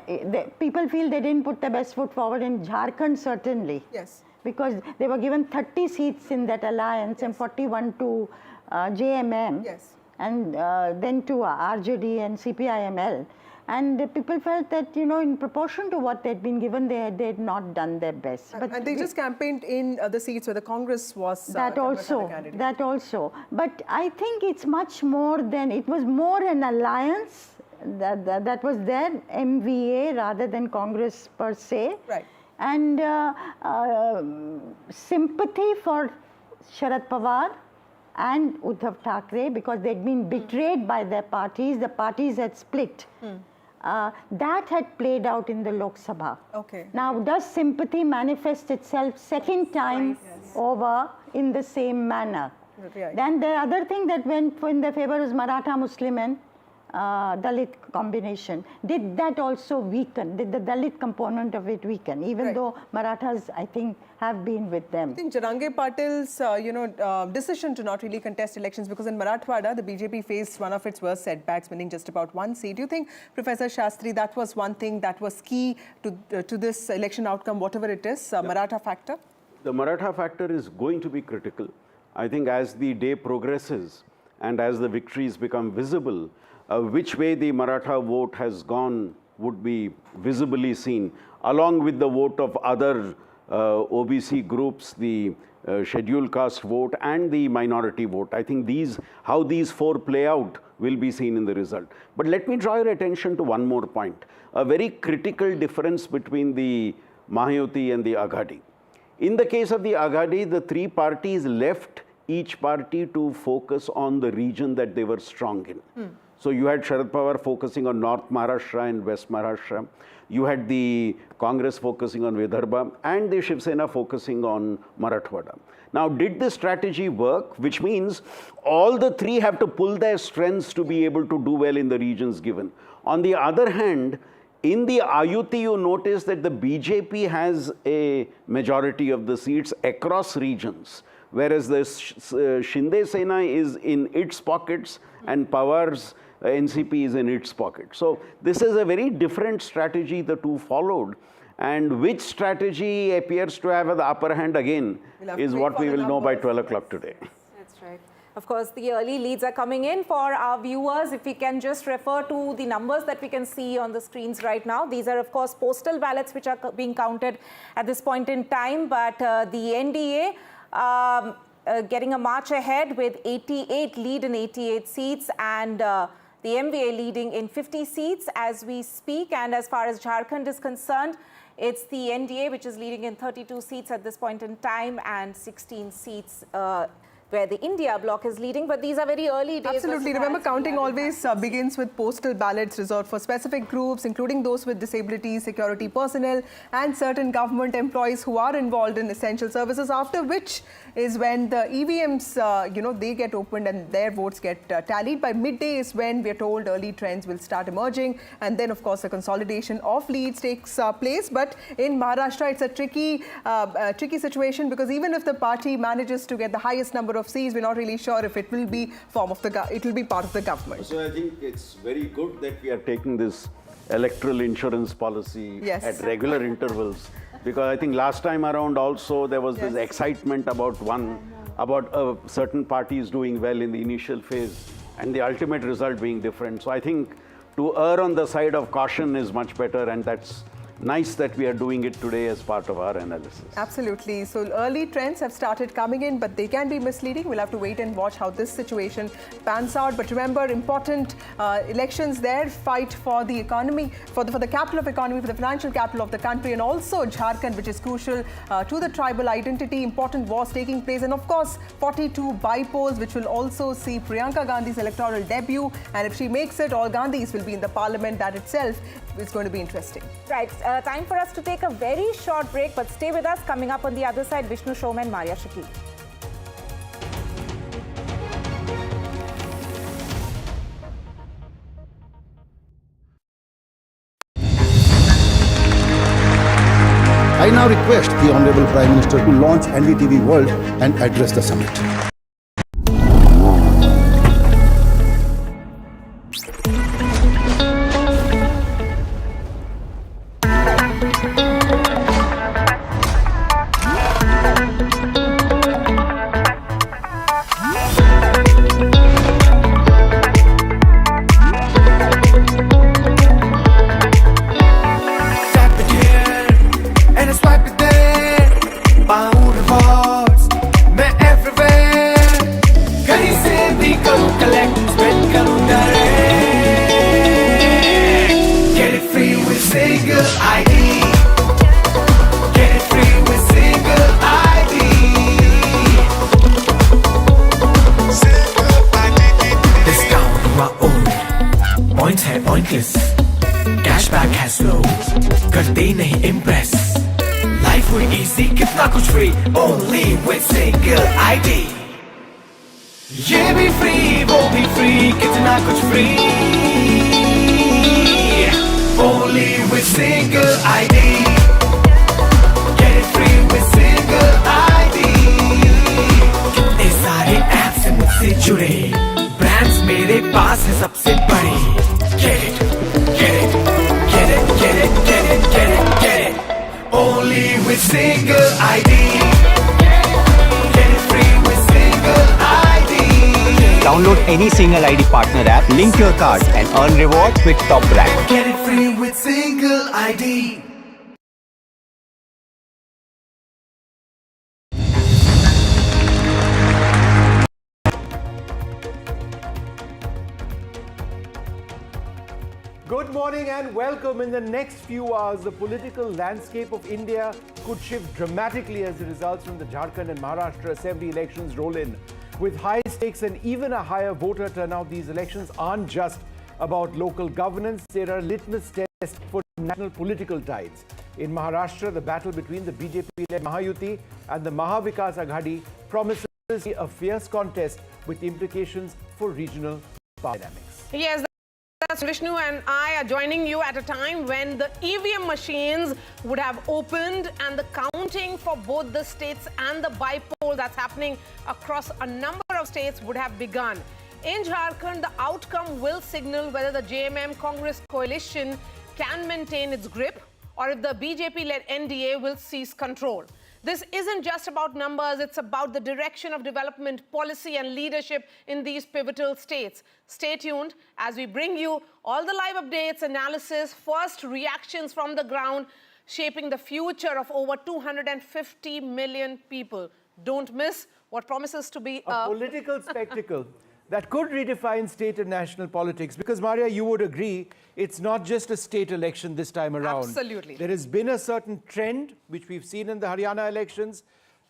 People feel they didn't put their best foot forward in Jharkhand, certainly. Yes. Because they were given 30 seats in that alliance and 41 to JMM, and then to RJD and CPIML. And people felt that, in proportion to what they'd been given, they had not done their best. But and they just campaigned in the seats where the Congress was that also. But I think it's much more than, it was more an alliance that was there, MVA rather than Congress per se. Right. And sympathy for Sharad Pawar and Uddhav Thackeray because they'd been betrayed by their parties. The parties had split. That had played out in the Lok Sabha. Okay. Now, does sympathy manifest itself second time over in the same manner? Right. Then the other thing that went in their favor was Maratha Muslim and Dalit combination. Did that also weaken? Did the Dalit component of it weaken? Even though Marathas, I think, have been with them. I think Jarange Patil's, decision to not really contest elections, because in Marathwada, the BJP faced one of its worst setbacks, winning just about one seat. Do you think, Professor Shastri, that was one thing that was key to this election outcome, whatever it is, Maratha factor? The Maratha factor is going to be critical. I think as the day progresses and as the victories become visible, which way the Maratha vote has gone would be visibly seen, along with the vote of other OBC groups, the scheduled caste vote and the minority vote. I think how these four play out will be seen in the result. But let me draw your attention to one more point, a very critical difference between the Mahayuti and the Aghadi. In the case of the Aghadi, the three parties left each party to focus on the region that they were strong in. So you had Sharad Pawar focusing on North Maharashtra and West Maharashtra. You had the Congress focusing on Vidarbha and the Shiv Sena focusing on Marathwada. Now, did this strategy work? Which means all the three have to pull their strengths to be able to do well in the regions given. On the other hand, in the Ayuti, you notice that the BJP has a majority of the seats across regions, whereas the Shinde Sena is in its pockets and Pawar's NCP is in its pocket. So this is a very different strategy the two followed, and which strategy appears to have the upper hand again is what we will know by 12 o'clock today. That's right. Of course, the early leads are coming in. For our viewers, if we can just refer to the numbers that we can see on the screens right now. These are, of course, postal ballots which are being counted at this point in time, but the NDA getting a march ahead with 88 lead in 88 seats, and the MVA leading in 50 seats as we speak. And as far as Jharkhand is concerned, it's the NDA which is leading in 32 seats at this point in time, and 16 seats where the India bloc is leading. But these are very early days. Absolutely. Remember, counting always begins with postal ballots reserved for specific groups, including those with disabilities, security personnel, and certain government employees who are involved in essential services, after which is when the EVMs, they get opened and their votes get tallied. By midday is when we are told early trends will start emerging. And then, of course, the consolidation of leads takes place. But in Maharashtra, it's a tricky situation, because even if the party manages to get the highest number of seats, we're not really sure if it will be part of the government. So I think it's very good that we are taking this electoral insurance policy at regular intervals, because I think last time around also there was this excitement about a certain parties doing well in the initial phase and the ultimate result being different. So I think to err on the side of caution is much better, and that's nice that we are doing it today as part of our analysis. Absolutely. So early trends have started coming in, but they can be misleading. We'll have to wait and watch how this situation pans out. But remember, important elections there, fight for the economy, for the capital of economy, for the financial capital of the country, and also Jharkhand, which is crucial to the tribal identity. Important wars taking place, and of course 42 bypolls, which will also see Priyanka Gandhi's electoral debut. And if she makes it, all Gandhis will be in the parliament. That itself is going to be interesting. Right. Time for us to take a very short break, but stay with us. Coming up on the other side, Vishnu Shom and Maria Shakil. I now request the Honorable Prime Minister to launch NDTV World and address the summit. Cashback has flow, करते नहीं impress. Life would easy, कितना कुछ free, only with single ID. ये भी free, वो भी free, कितना कुछ free, only with single ID. Get it free with single ID. कितने सारे apps हैं मुझसे जुड़े, brands मेरे पास है सबसे बड़े. Get it, get it, get it, get it, get it, get it, get it. Only with single ID. Get it free with single ID. Download any single ID partner app, link your card and earn rewards with top brand. Get it free with single ID. Good morning and welcome. In the next few hours, the political landscape of India could shift dramatically as the results from the Jharkhand and Maharashtra assembly elections roll in. With high stakes and even a higher voter turnout, these elections aren't just about local governance. They are a litmus test for national political tides. In Maharashtra, the battle between the BJP-led Mahayuti and the Maha Vikas Aghadi promises a fierce contest with implications for regional power dynamics. Yes, that's Vishnu and I are joining you at a time when the EVM machines would have opened and the counting for both the states and the bypoll that's happening across a number of states would have begun. In Jharkhand, the outcome will signal whether the JMM Congress coalition can maintain its grip or if the BJP-led NDA will seize control. This isn't just about numbers, it's about the direction of development, policy and leadership in these pivotal states. Stay tuned as we bring you all the live updates, analysis, first reactions from the ground, shaping the future of over 250 million people. Don't miss what promises to be a political spectacle that could redefine state and national politics. Because, Maria, you would agree, it's not just a state election this time around. Absolutely. There has been a certain trend, which we've seen in the Haryana elections.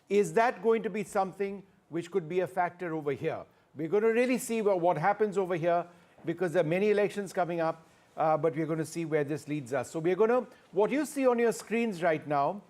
Is that going to be something which could be a factor over here? We're going to really see what happens over here, because there are many elections coming up, but we're going to see where this leads us. So we're going to, what you see on your screens right now,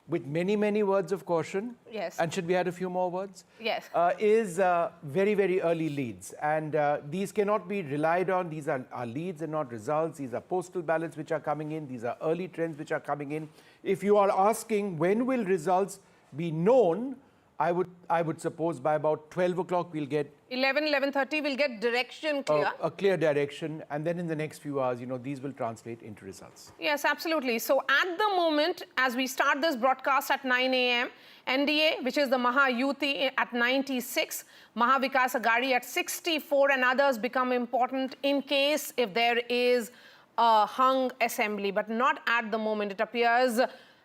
with many, many words of caution. Yes. And should we add a few more words? Yes. Is very, very early leads. And these cannot be relied on. These are leads and not results. These are postal ballots which are coming in. These are early trends which are coming in. If you are asking when will results be known, I would suppose by about 12 o'clock we'll get 11:30 we'll get direction clear. A clear direction, and then in the next few hours, these will translate into results. Yes, absolutely. So at the moment, as we start this broadcast at 9 a.m., NDA, which is the Mahayuti, at 96, Maha Vikas Aghadi at 64, and others become important in case if there is a hung assembly, but not at the moment. It appears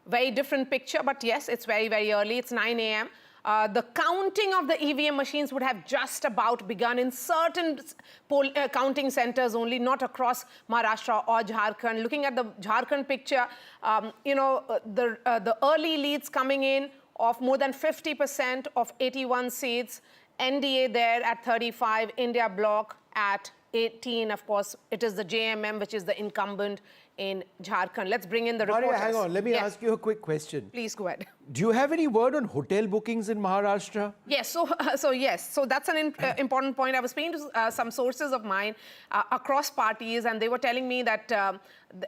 very different picture, but yes, it's very, very early. It's 9 a.m. The counting of the EVM machines would have just about begun in certain counting centers only, not across Maharashtra or Jharkhand. Looking at the Jharkhand picture, the early leads coming in of more than 50% of 81 seats, NDA there at 35, India Bloc at 18. Of course, it is the JMM, which is the incumbent in Jharkhand. Let's bring in the reporters. Maria, hang on. Let me ask you a quick question. Please go ahead. Do you have any word on hotel bookings in Maharashtra? Yes. So that's an important point. I was speaking to some sources of mine across parties, and they were telling me that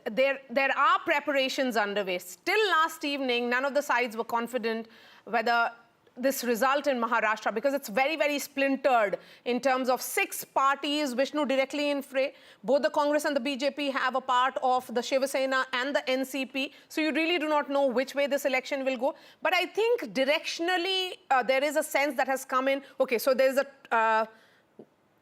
there are preparations underway. Still last evening, none of the sides were confident whether this result in Maharashtra, because it's very, very splintered in terms of 6 parties, Vishnu directly in fray. Both the Congress and the BJP have a part of the Shiva Sena and the NCP. So you really do not know which way this election will go. But I think directionally, there is a sense that has come in. Okay, so there's a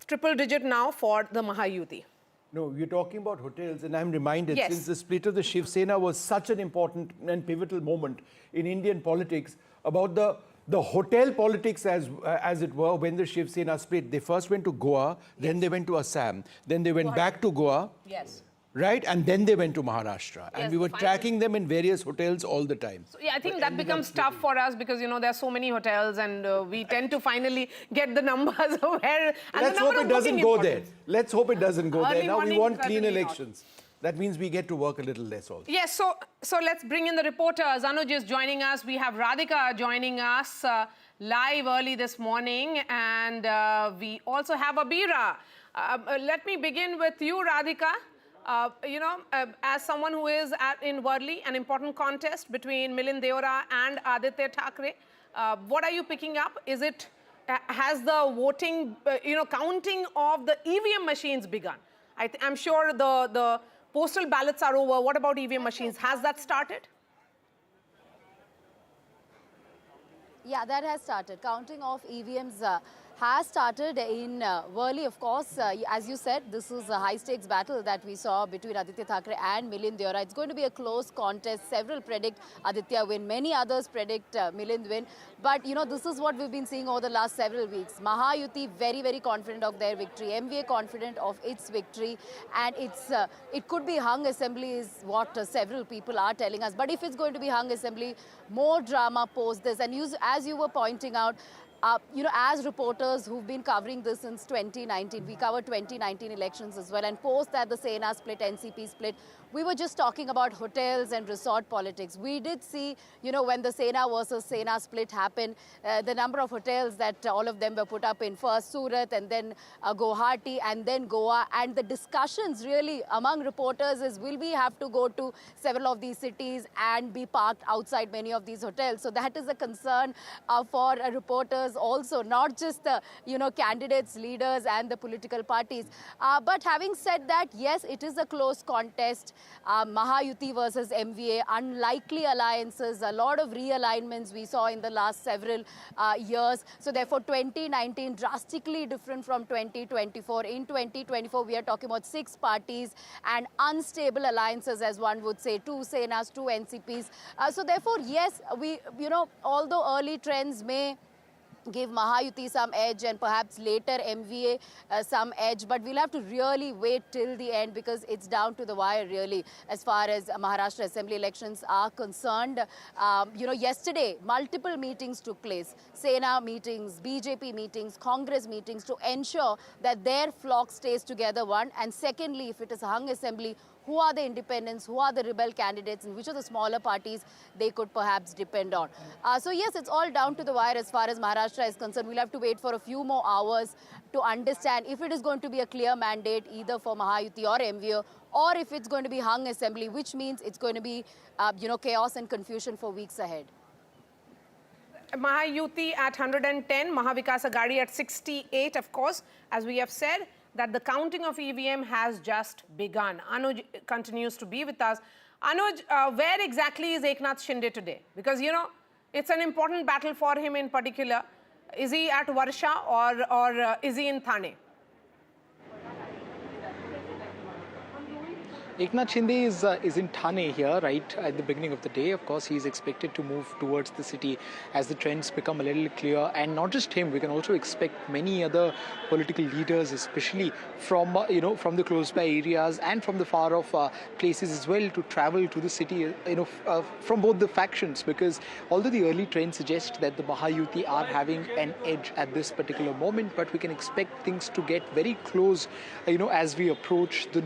triple digit now for the Mahayuti. No, you're talking about hotels, and I'm reminded, yes, since the split of the Shiv Sena was such an important and pivotal moment in Indian politics, about the hotel politics, as it were, when the Shiv Sena split. They first went to Goa, then they went to Assam, then they went back to Goa, yes, right? And then they went to Maharashtra. Yes, and we were tracking them in various hotels all the time. So, yeah, I think that becomes tough for us because, there are so many hotels, and we tend to finally get the numbers of where. And Let's hope it doesn't go there. Let's hope it doesn't go there. Now we want clean elections. That means we get to work a little less also. Yes, so let's bring in the reporters. Anuj is joining us. We have Radhika joining us live early this morning. And we also have Abira. Let me begin with you, Radhika. As someone who is in Worli, an important contest between Milind Deora and Aditya Thackeray, what are you picking up? Is it, has the voting, counting of the EVM machines begun? I'm sure the postal ballots are over. What about EVM machines? Has that started? Yeah, that has started. Counting of EVMs has started in Worli. Of course, as you said, this is a high-stakes battle that we saw between Aditya Thackeray and Milind Deora. It's going to be a close contest. Several predict Aditya win. Many others predict Milind win. But, you know, this is what we've been seeing over the last several weeks. Mahayuti very, very confident of their victory. MVA confident of its victory. And it could be hung assembly is what several people are telling us. But if it's going to be hung assembly, more drama post this. And as you were pointing out, you know, as reporters who've been covering this since 2019, we covered 2019 elections as well, and post that the Sena split, NCP split, we were just talking about hotels and resort politics. We did see, you know, when the Sena versus Sena split happened, the number of hotels that all of them were put up in, first Surat and then Guwahati and then Goa. And the discussions really among reporters is, will we have to go to several of these cities and be parked outside many of these hotels? So that is a concern for reporters also, not just the, you know, candidates, leaders and the political parties. But having said that, yes, it is a close contest. Mahayuti versus MVA, unlikely alliances, a lot of realignments we saw in the last several years. So therefore 2019 drastically different from 2024. In 2024 we are talking about 6 parties and unstable alliances, as one would say, 2 Senas, 2 NCPs. So therefore, yes, you know, although early trends may give Mahayuti some edge and perhaps later MVA some edge, but we'll have to really wait till the end because it's down to the wire really as far as Maharashtra Assembly elections are concerned. You know, yesterday multiple meetings took place, Sena meetings, BJP meetings, Congress meetings, to ensure that their flock stays together, one, and secondly, if it is a hung assembly, who are the independents, who are the rebel candidates, and which are the smaller parties they could perhaps depend on. So yes, it's all down to the wire as far as Maharashtra is concerned. We'll have to wait for a few more hours to understand if it is going to be a clear mandate either for Mahayuti or MVA, or if it's going to be hung assembly, which means it's going to be you know, chaos and confusion for weeks ahead. Mahayuti at 110, Maha Vikas Aghadi at 68, of course, as we have said, that the counting of EVM has just begun. Anuj continues to be with us. Anuj, where exactly is Eknath Shinde today? Because, you know, it's an important battle for him in particular. Is he at Varsha or is he in Thane? Eknath Shinde is in Thane here, right at the beginning of the day. Of course, he is expected to move towards the city as the trends become a little clear. And not just him, we can also expect many other political leaders, especially from from the close-by areas and from the far-off places as well, to travel to the city, from both the factions. Because although the early trends suggest that the Mahayuti are having an edge at this particular moment, but we can expect things to get very close, as we approach the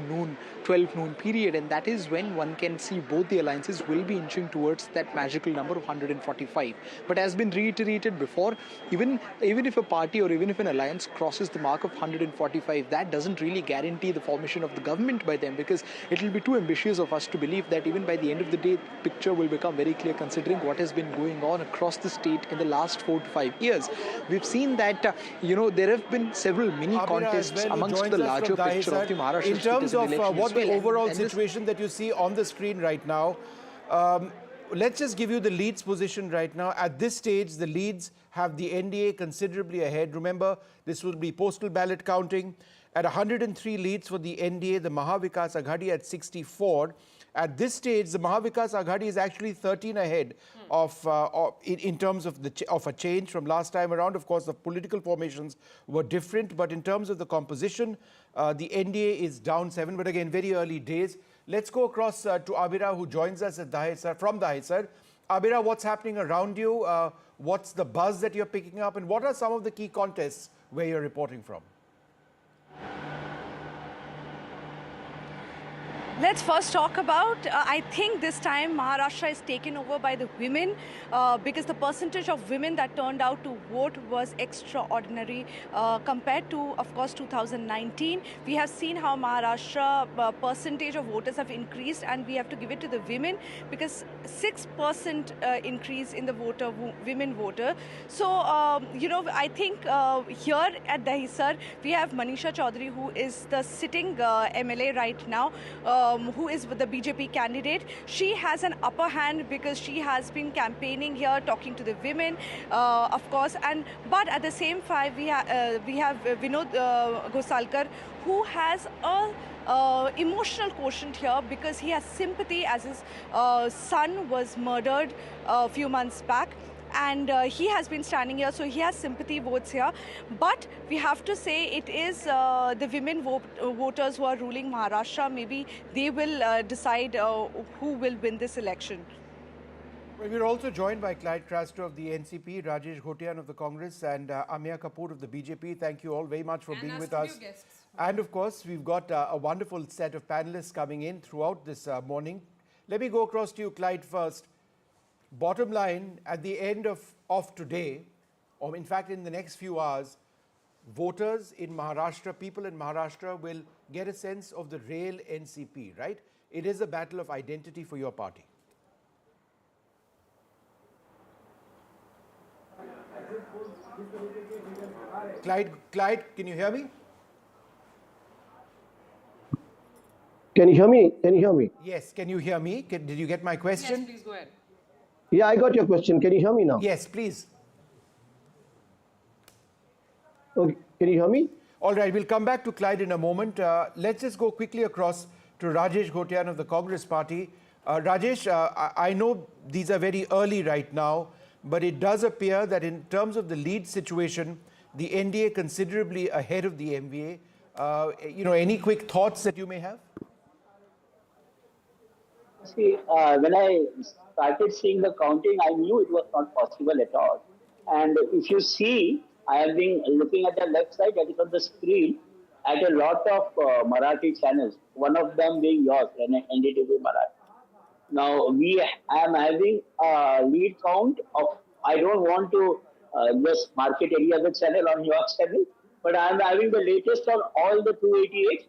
12 noon period, and that is when one can see both the alliances will be inching towards that magical number of 145. But as been reiterated before, even if a party or even if an alliance crosses the mark of 145, that doesn't really guarantee the formation of the government by them, because it will be too ambitious of us to believe that even by the end of the day, the picture will become very clear considering what has been going on across the state in the last 4 to 5 years. We've seen that, there have been several mini contests amongst the larger picture of the Maharashtra in terms of what the overall and situation that you see on the screen right now. Let's just give you the leads position right now. At this stage, the leads have the NDA considerably ahead. Remember, this will be postal ballot counting. At 103 leads for the NDA, the Maha Vikas Aghadi at 64. At this stage, the Maha Vikas Aghadi is actually 13 ahead in terms of a change from last time around. Of course, the political formations were different, but in terms of the composition, the NDA is down 7. But again, very early days. Let's go across to Abira, who joins us at from Dahisar. Abira, what's happening around you? What's the buzz that you're picking up, and what are some of the key contests where you're reporting from? Let's first talk about, I think this time Maharashtra is taken over by the women because the percentage of women that turned out to vote was extraordinary compared to, of course, 2019. We have seen how Maharashtra percentage of voters have increased, and we have to give it to the women because 6% increase in the women voter. So, I think here at Dahisar, we have Manisha Chaudhary, who is the sitting MLA right now. who is the BJP candidate. She has an upper hand because she has been campaigning here, talking to the women, of course. But at the same time, we have Vinod Gosalkar, who has a emotional quotient here because he has sympathy as his son was murdered a few months back. And he has been standing here, so he has sympathy votes here. But we have to say it is the women voters who are ruling Maharashtra. Maybe they will decide who will win this election. Well, we're also joined by Clyde Craster of the NCP, Rajesh Ghotian of the Congress, and Amya Kapoor of the BJP. Thank you all very much for being with us. And of course, we've got a wonderful set of panelists coming in throughout this morning. Let me go across to you, Clyde, first. Bottom line, at the end of today, or in fact in the next few hours, voters in Maharashtra, people in Maharashtra will get a sense of the real NCP, right? It is a battle of identity for your party. Clyde, can you hear me? Can you hear me? Can you hear me? Yes, can you hear me? Did you get my question? Yes, please go ahead. Yeah, I got your question. Can you hear me now? Yes, please. Okay. Can you hear me? All right, we'll come back to Clyde in a moment. Let's just go quickly across to Rajesh Ghotian of the Congress Party. Rajesh, I know these are very early right now, but it does appear that in terms of the lead situation, the NDA considerably ahead of the MVA. Any quick thoughts that you may have? See, when I started seeing the counting, I knew it was not possible at all. And if you see, I have been looking at the left side, that is on the screen, at a lot of Marathi channels, one of them being yours, NDTV Marathi. Now, I am having a lead count of, I don't want to just market any other channel on your channel, but I am having the latest on all the 288.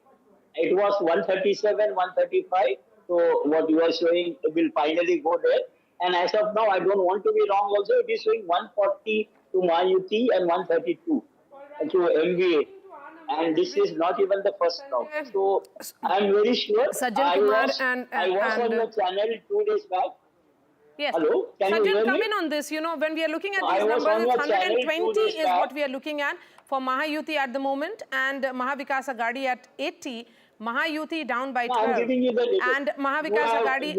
It was 137, 135. So what you are showing will finally go there. And as of now, I don't want to be wrong also, it is showing 140 to Mahayuti and 132 to MVA. And this is not even the first round. So I'm very sure I was on your channel 2 days back. Yes. Hello? Sajjan, come in on this. When we are looking at these numbers, it's 120 is what we are looking at for Mahayuti at the moment, and Maha Vikas Aghadi at 80. Mahayuti down by 12, and Maha Vikas Aghadi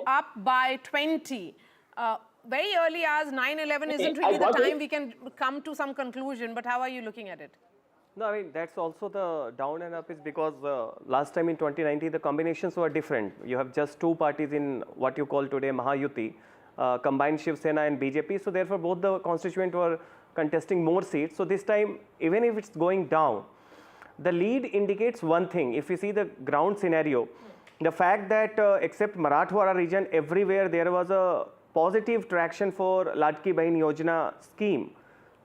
up by 20. Very early hours, 9-11 isn't really the time we can come to some conclusion, but how are you looking at it? No, I mean, that's also the down and up is because last time in 2019, the combinations were different. You have just two parties in what you call today Mahayuti, combined Shiv Sena and BJP. So therefore, both the constituents were contesting more seats. So this time, even if it's going down, the lead indicates one thing. If you see the ground scenario, the fact that except Marathwada region, everywhere there was a positive traction for Ladki Bahin Yojana scheme.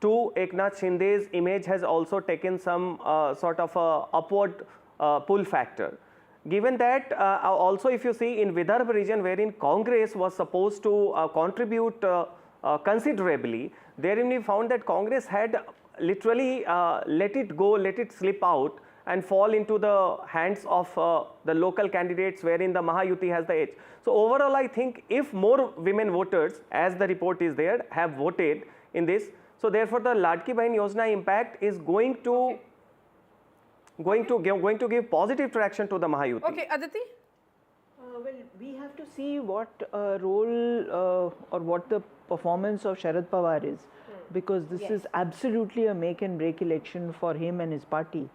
To Eknath Shinde's image has also taken some sort of upward pull factor. Given that, also if you see in Vidarbha region wherein Congress was supposed to contribute considerably, therein we found that Congress had literally let it go, let it slip out and fall into the hands of the local candidates wherein the Mahayuti has the edge. So overall, I think if more women voters, as the report is there, have voted in this, so therefore the Ladki Bahin Yojana impact is going to give positive traction to the Mahayuti. Okay, Aditi? Well, we have to see what role or what the performance of Sharad Pawar is, because this is absolutely a make and break election for him and his party.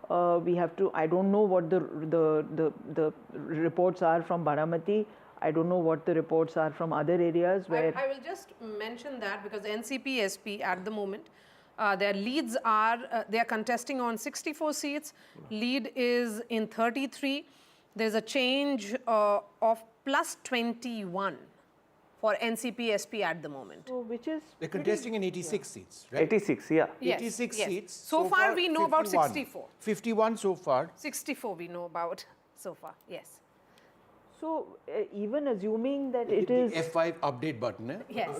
We have to, I don't know what the reports are from Baramati. I don't know what the reports are from other areas where... I will just mention that because NCP SP at the moment, their leads are, they are contesting on 64 seats. Lead is in 33. There's a change of plus 21 for NCP SP at the moment. So which is... They're contesting in 86 seats, right? 86, yeah. Yes, 86 seats. So far we know 51. about 64. 51 so far. 64 we know about so far, yes. So even assuming that it is... The F5 update button, eh? Yes.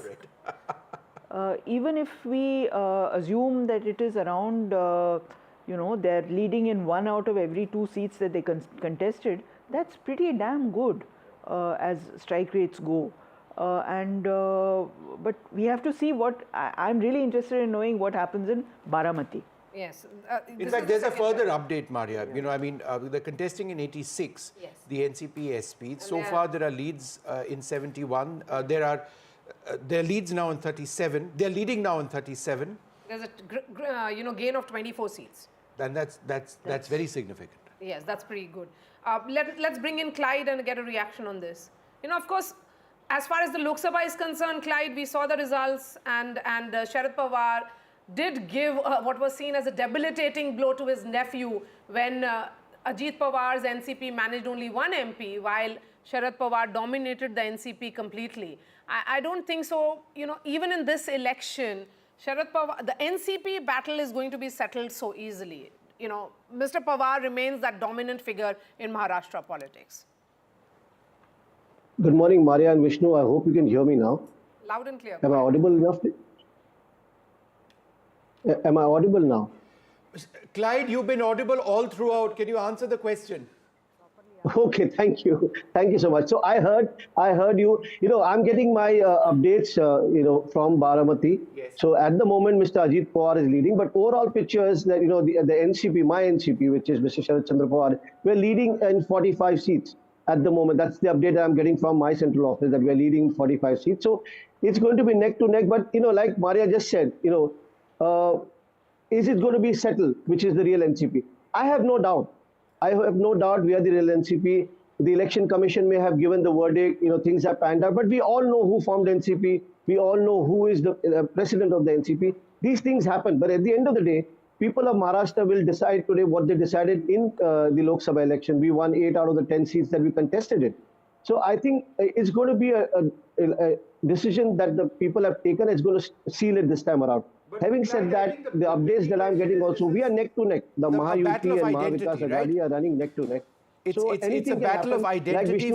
Even if we assume that it is around You know, they're leading in 1 out of every 2 seats that they contested. That's pretty damn good as strike rates go. But we have to see what, I'm really interested in knowing what happens in Baramati. Yes. In fact, there's a further update, Maria. You know, I mean, they're contesting in 86, the NCP SP. So far, there are leads in 71. There are leads now in 37. They're leading now in 37. There's a gain of 24 seats. And that's very significant. Yes, that's pretty good. Let's bring in Clyde and get a reaction on this. You know, of course, as far as the Lok Sabha is concerned, Clyde, we saw the results, and Sharad Pawar did give what was seen as a debilitating blow to his nephew when Ajit Pawar's NCP managed only 1 MP while Sharad Pawar dominated the NCP completely. I don't think so. You know, even in this election, Sharad Pawar, the NCP battle is going to be settled so easily. You know, Mr. Pawar remains that dominant figure in Maharashtra politics. Good morning, Maria and Vishnu. I hope you can hear me now. Loud and clear. Am I audible enough? Am I audible now? Clyde, you've been audible all throughout. Can you answer the question? Okay, thank you. Thank you so much. So I heard you. You know, I'm getting my updates, from Baramati. Yes. So at the moment, Mr. Ajit Pawar is leading, but overall picture is that, the NCP, my NCP, which is Mr. Sharad Chandra Pawar, we're leading in 45 seats at the moment. That's the update I'm getting from my central office, that we're leading 45 seats. So it's going to be neck to neck, but, like Maria just said, is it going to be settled, which is the real NCP? I have no doubt. I have no doubt we are the real NCP. The election commission may have given the verdict, things have panned out, but we all know who formed NCP. We all know who is the president of the NCP. These things happen, but at the end of the day, people of Maharashtra will decide today what they decided in the Lok Sabha election. We won 8 out of the 10 seats that we contested it. So I think it's going to be a decision that the people have taken. It's going to seal it this time around. But having said that, the updates that I'm getting also, we are neck to neck. The Mahayuti and Maha Vikas Aghadi are running neck to neck. It's a battle of identity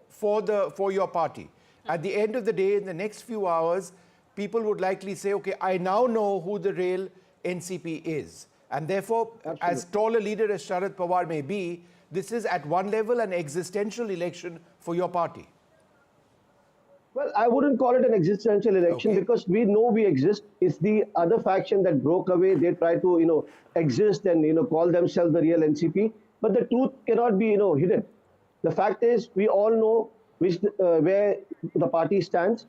for your party. At the end of the day, in the next few hours, people would likely say, okay, I now know who the real NCP is. And therefore, as tall a leader as Sharad Pawar may be, this is at one level an existential election for your party. Well, I wouldn't call it an existential election because we know we exist. It's the other faction that broke away. They try to, exist and, call themselves the real NCP. But the truth cannot be, hidden. The fact is, we all know where the party stands.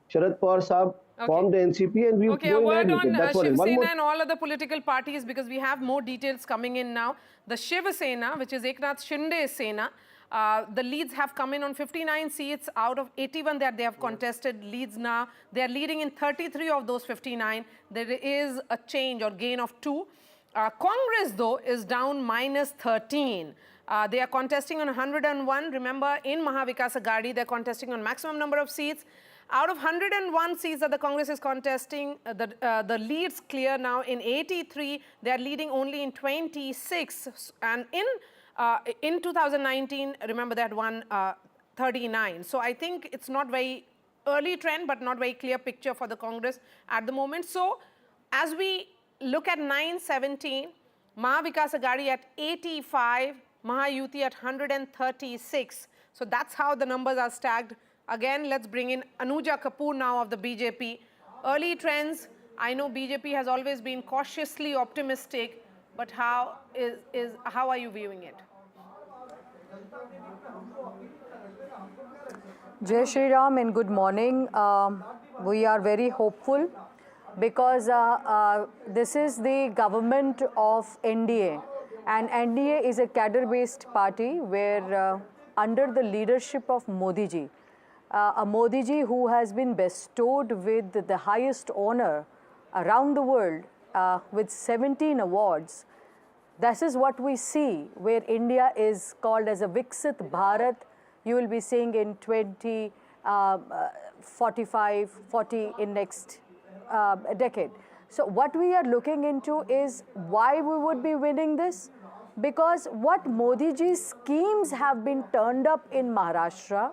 Sharad Pawar Saab formed the NCP and we're going ahead with it. That's what it is. Shiv Sena and all other political parties, because we have more details coming in now. The Shiv Sena, which is Eknath Shinde's Sena, the leads have come in on 59 seats out of 81 that they have contested leads now. They are leading in 33 of those 59. There is a change or gain of 2. Congress, though, is down minus 13. They are contesting on 101. Remember, in Maha Vikas Aghadi, they're contesting on maximum number of seats. Out of 101 seats that the Congress is contesting, the leads clear now in 83. They are leading only in 26. And in 2019, remember, they had won 39. So I think it's not very early trend, but not very clear picture for the Congress at the moment. So as we look at 917, Maha Vikas Aghadi at 85, Mahayuti at 136. So that's how the numbers are stacked. Again, let's bring in Anuja Kapoor now of the BJP. Early trends, I know BJP has always been cautiously optimistic, but how are you viewing it? Jai Shri Ram and good morning. We are very hopeful because this is the government of NDA, and NDA is a cadre-based party where under the leadership of Modi ji, a Modi ji who has been bestowed with the highest honor around the world with 17 awards. This is what we see where India is called as a Viksit Bharat. You will be seeing in 2045, 40 in next decade. So what we are looking into is why we would be winning this. Because what Modi ji's schemes have been turned up in Maharashtra,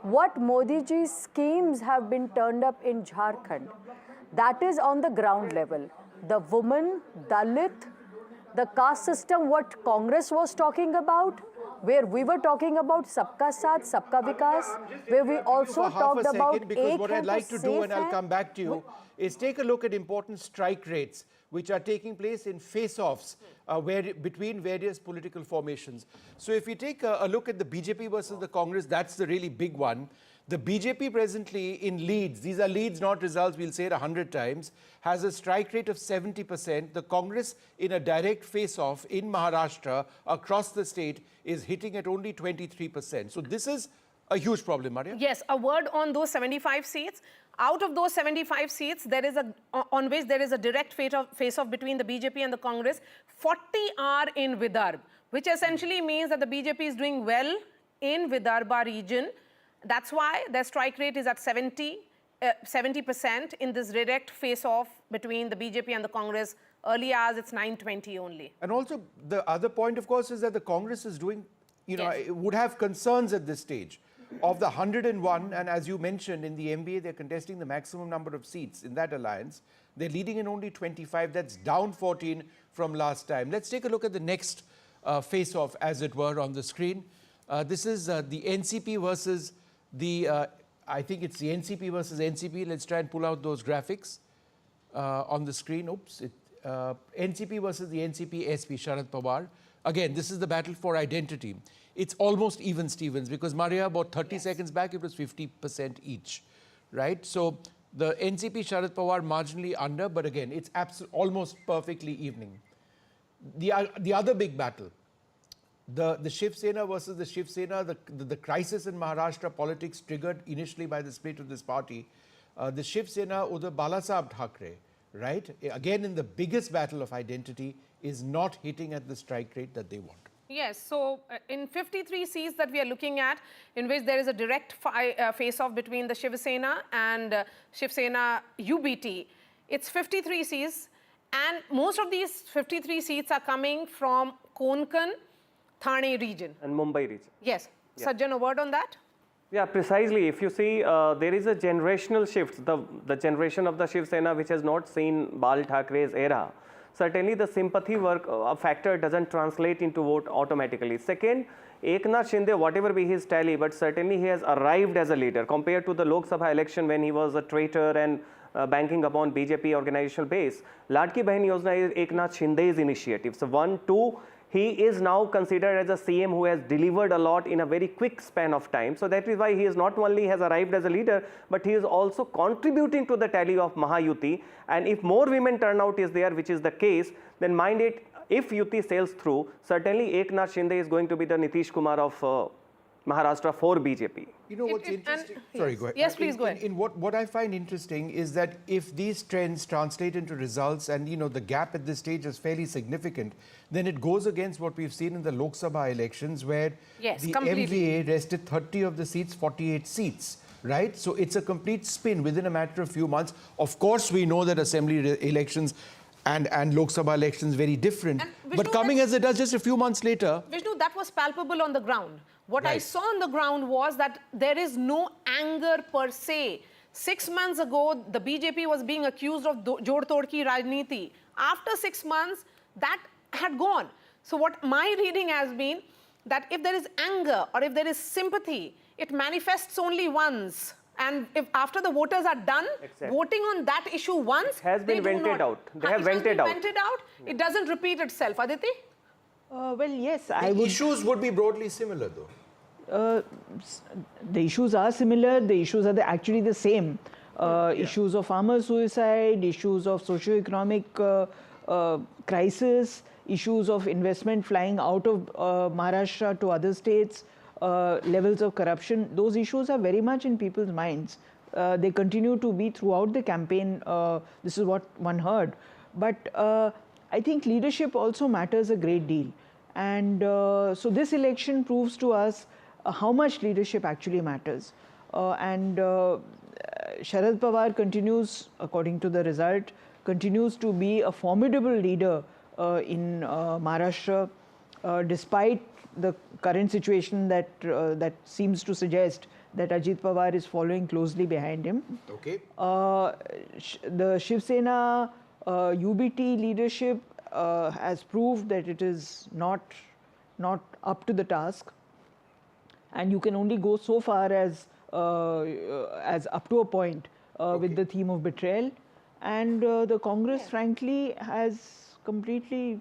what Modi ji's schemes have been turned up in Jharkhand, that is on the ground level. The woman, Dalit, The caste system, what Congress was talking about, where we were talking about Sabka Saath, Sabka Vikas, where we also talked about because what Ek I'd Hai like to to do, and I'll Safe come back to you, is take a look at important strike rates which are taking place in face-offs between various political formations. So if you take a look at the BJP versus the Congress, that's the really big one. The BJP presently in leads, these are leads, not results, we'll say it 100 times, has a strike rate of 70%. The Congress in a direct face-off in Maharashtra across the state is hitting at only 23%. So this is a huge problem, Maria. Yes, a word on those 75 seats. Out of those 75 seats, there is on which there is a direct face-off between the BJP and the Congress. 40 are in Vidarbha, which essentially means that the BJP is doing well in Vidarbha region. That's why their strike rate is at 70% in this direct face-off between the BJP and the Congress. Early as it's 9:20 only. And also the other point, of course, is that the Congress is doing, would have concerns at this stage. Of the 101, and as you mentioned, in the MBA, they're contesting the maximum number of seats in that alliance. They're leading in only 25. That's down 14 from last time. Let's take a look at the next face-off, as it were, on the screen. This is the NCP versus the, I think it's the NCP versus NCP. Let's try and pull out those graphics on the screen. Oops. NCP versus the NCP SP, Sharad Pawar. Again, this is the battle for identity. It's almost even Stevens, because Maria, about 30 seconds back, it was 50% each, right? So the NCP Sharad Pawar marginally under, but again, it's almost perfectly evening. The other big battle, the Shiv Sena versus the Shiv Sena, the crisis in Maharashtra politics triggered initially by the split of this party. The Shiv Sena or the Balasaheb Thackeray, right? Again, in the biggest battle of identity, is not hitting at the strike rate that they want. Yes, so in 53 seats that we are looking at, in which there is a direct face-off between the Shiv Sena and Shiv Sena UBT, it's 53 seats, and most of these 53 seats are coming from Konkan, Thane region. And Mumbai region. Yes. Yeah. Sajjan, a word on that? Yeah, precisely. If you see, there is a generational shift. The generation of the Shiv Sena, which has not seen Bal Thackre's era, certainly the sympathy factor doesn't translate into vote automatically. Second, Eknath Shinde, whatever be his tally, but certainly he has arrived as a leader compared to the Lok Sabha election when he was a traitor and banking upon BJP organizational base. Ladki Bahin Yojana is Eknath Shinde's initiative. So 1, 2, he is now considered as a CM who has delivered a lot in a very quick span of time. So that is why he is not only has arrived as a leader, but he is also contributing to the tally of Mahayuti. And if more women turnout is there, which is the case, then mind it, if Yuti sails through, certainly Eknath Shinde is going to be the Nitish Kumar of Maharashtra for BJP. You know what's interesting? Sorry, go ahead. Yes, please go ahead. What I find interesting is that if these trends translate into results, and the gap at this stage is fairly significant, then it goes against what we've seen in the Lok Sabha elections, where the MVA rested 30 of the seats, 48 seats. Right? So it's a complete spin within a matter of few months. Of course, we know that assembly elections and Lok Sabha elections very different. Vishnu, but coming as it does just a few months later. Vishnu, that was palpable on the ground. What I saw on the ground was that there is no anger per se. 6 months ago, the BJP was being accused of Jod Tod Ki Rajniti. After 6 months, that had gone. So what my reading has been, that if there is anger or if there is sympathy, it manifests only once. And if after the voters are done, voting on that issue once, it has been vented out. They have vented out. It doesn't repeat itself. Aditi? Well, yes. The issues would be broadly similar, though. The issues are similar. The issues are actually the same. Issues of farmer suicide, issues of socio-economic crisis, issues of investment flying out of Maharashtra to other states, levels of corruption. Those issues are very much in people's minds. They continue to be throughout the campaign. This is what one heard. But I think leadership also matters a great deal. And so this election proves to us how much leadership actually matters. Sharad Pawar continues, according to the result, continues to be a formidable leader in Maharashtra, despite the current situation that that seems to suggest that Ajit Pawar is following closely behind him. Okay. The Shiv Sena UBT leadership has proved that it is not up to the task, and you can only go so far as up to a point with the theme of betrayal, and the Congress frankly has completely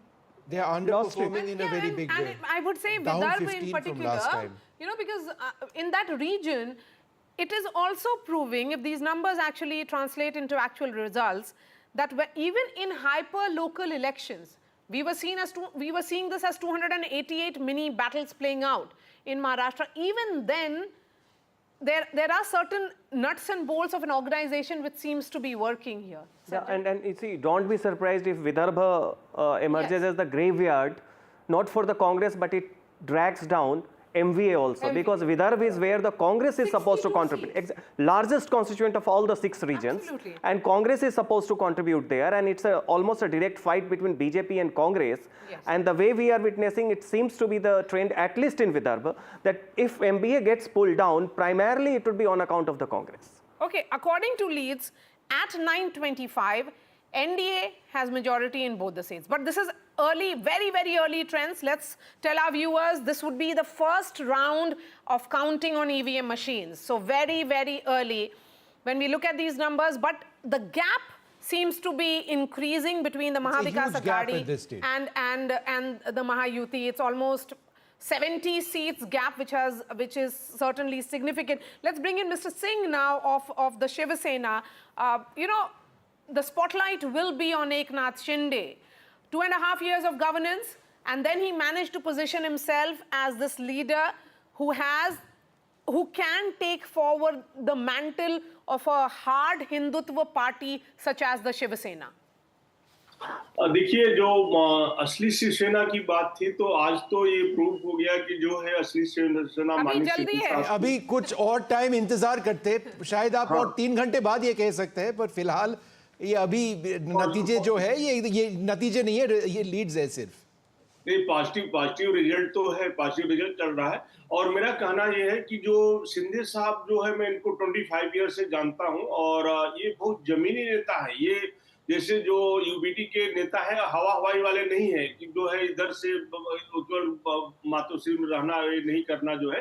they are underperforming in a very big way. And I would say Down Vidarbha 15 in from particular, last time. because in that region, it is also proving, if these numbers actually translate into actual results, that even in hyper-local elections, we were seeing this as 288 mini battles playing out in Maharashtra. Even then, there are certain nuts and bolts of an organization which seems to be working here. Yeah, and you see, don't be surprised if Vidarbha emerges as the graveyard, not for the Congress, but it drags down MVA also, because Vidarbha is where the Congress is supposed to contribute. Largest constituent of all the 6 regions. Absolutely. And Congress is supposed to contribute there, and it's almost a direct fight between BJP and Congress. Yes. And the way we are witnessing, it seems to be the trend, at least in Vidarbha, that if MBA gets pulled down, primarily it would be on account of the Congress. Okay, according to leads, at 9:25, NDA has majority in both the seats. But this is early, very, very early trends. Let's tell our viewers this would be the first round of counting on EVM machines. So very, very early when we look at these numbers. But the gap seems to be increasing between the Maha Vikas Aghadi and the Mahayuti. It's almost 70 seats gap, which is certainly significant. Let's bring in Mr. Singh now of the Shiv Sena. The spotlight will be on Eknath Shinde. 2.5 years of governance, and then he managed to position himself as this leader who can take forward the mantle of a hard Hindutva party such as the Shiv Sena. देखिए, जो असली शिवसेना की बात थी, तो आज तो ये प्रूव हो गया कि जो है असली शिवसेना अभी कुछ और टाइम इंतजार करते, शायद आप और 3 घंटे बाद ये कह सकते हैं, पर फिलहाल ये अभी नतीजे जो है ये नतीजे नहीं है, ये लीड्स है सिर्फ। नहीं, पॉजिटिव रिजल्ट तो है, पॉजिटिव रिजल्ट चल रहा है। और मेरा कहना ये है कि जो शिंदे साहब जो है, मैं इनको 25 ईयर से जानता हूं, और ये बहुत जमीनी नेता है। ये जैसे जो यूबीटी के नेता है, हवाई वाले नहीं है कि जो है इधर से मातोश्री में रहना, ये नहीं करना जो है।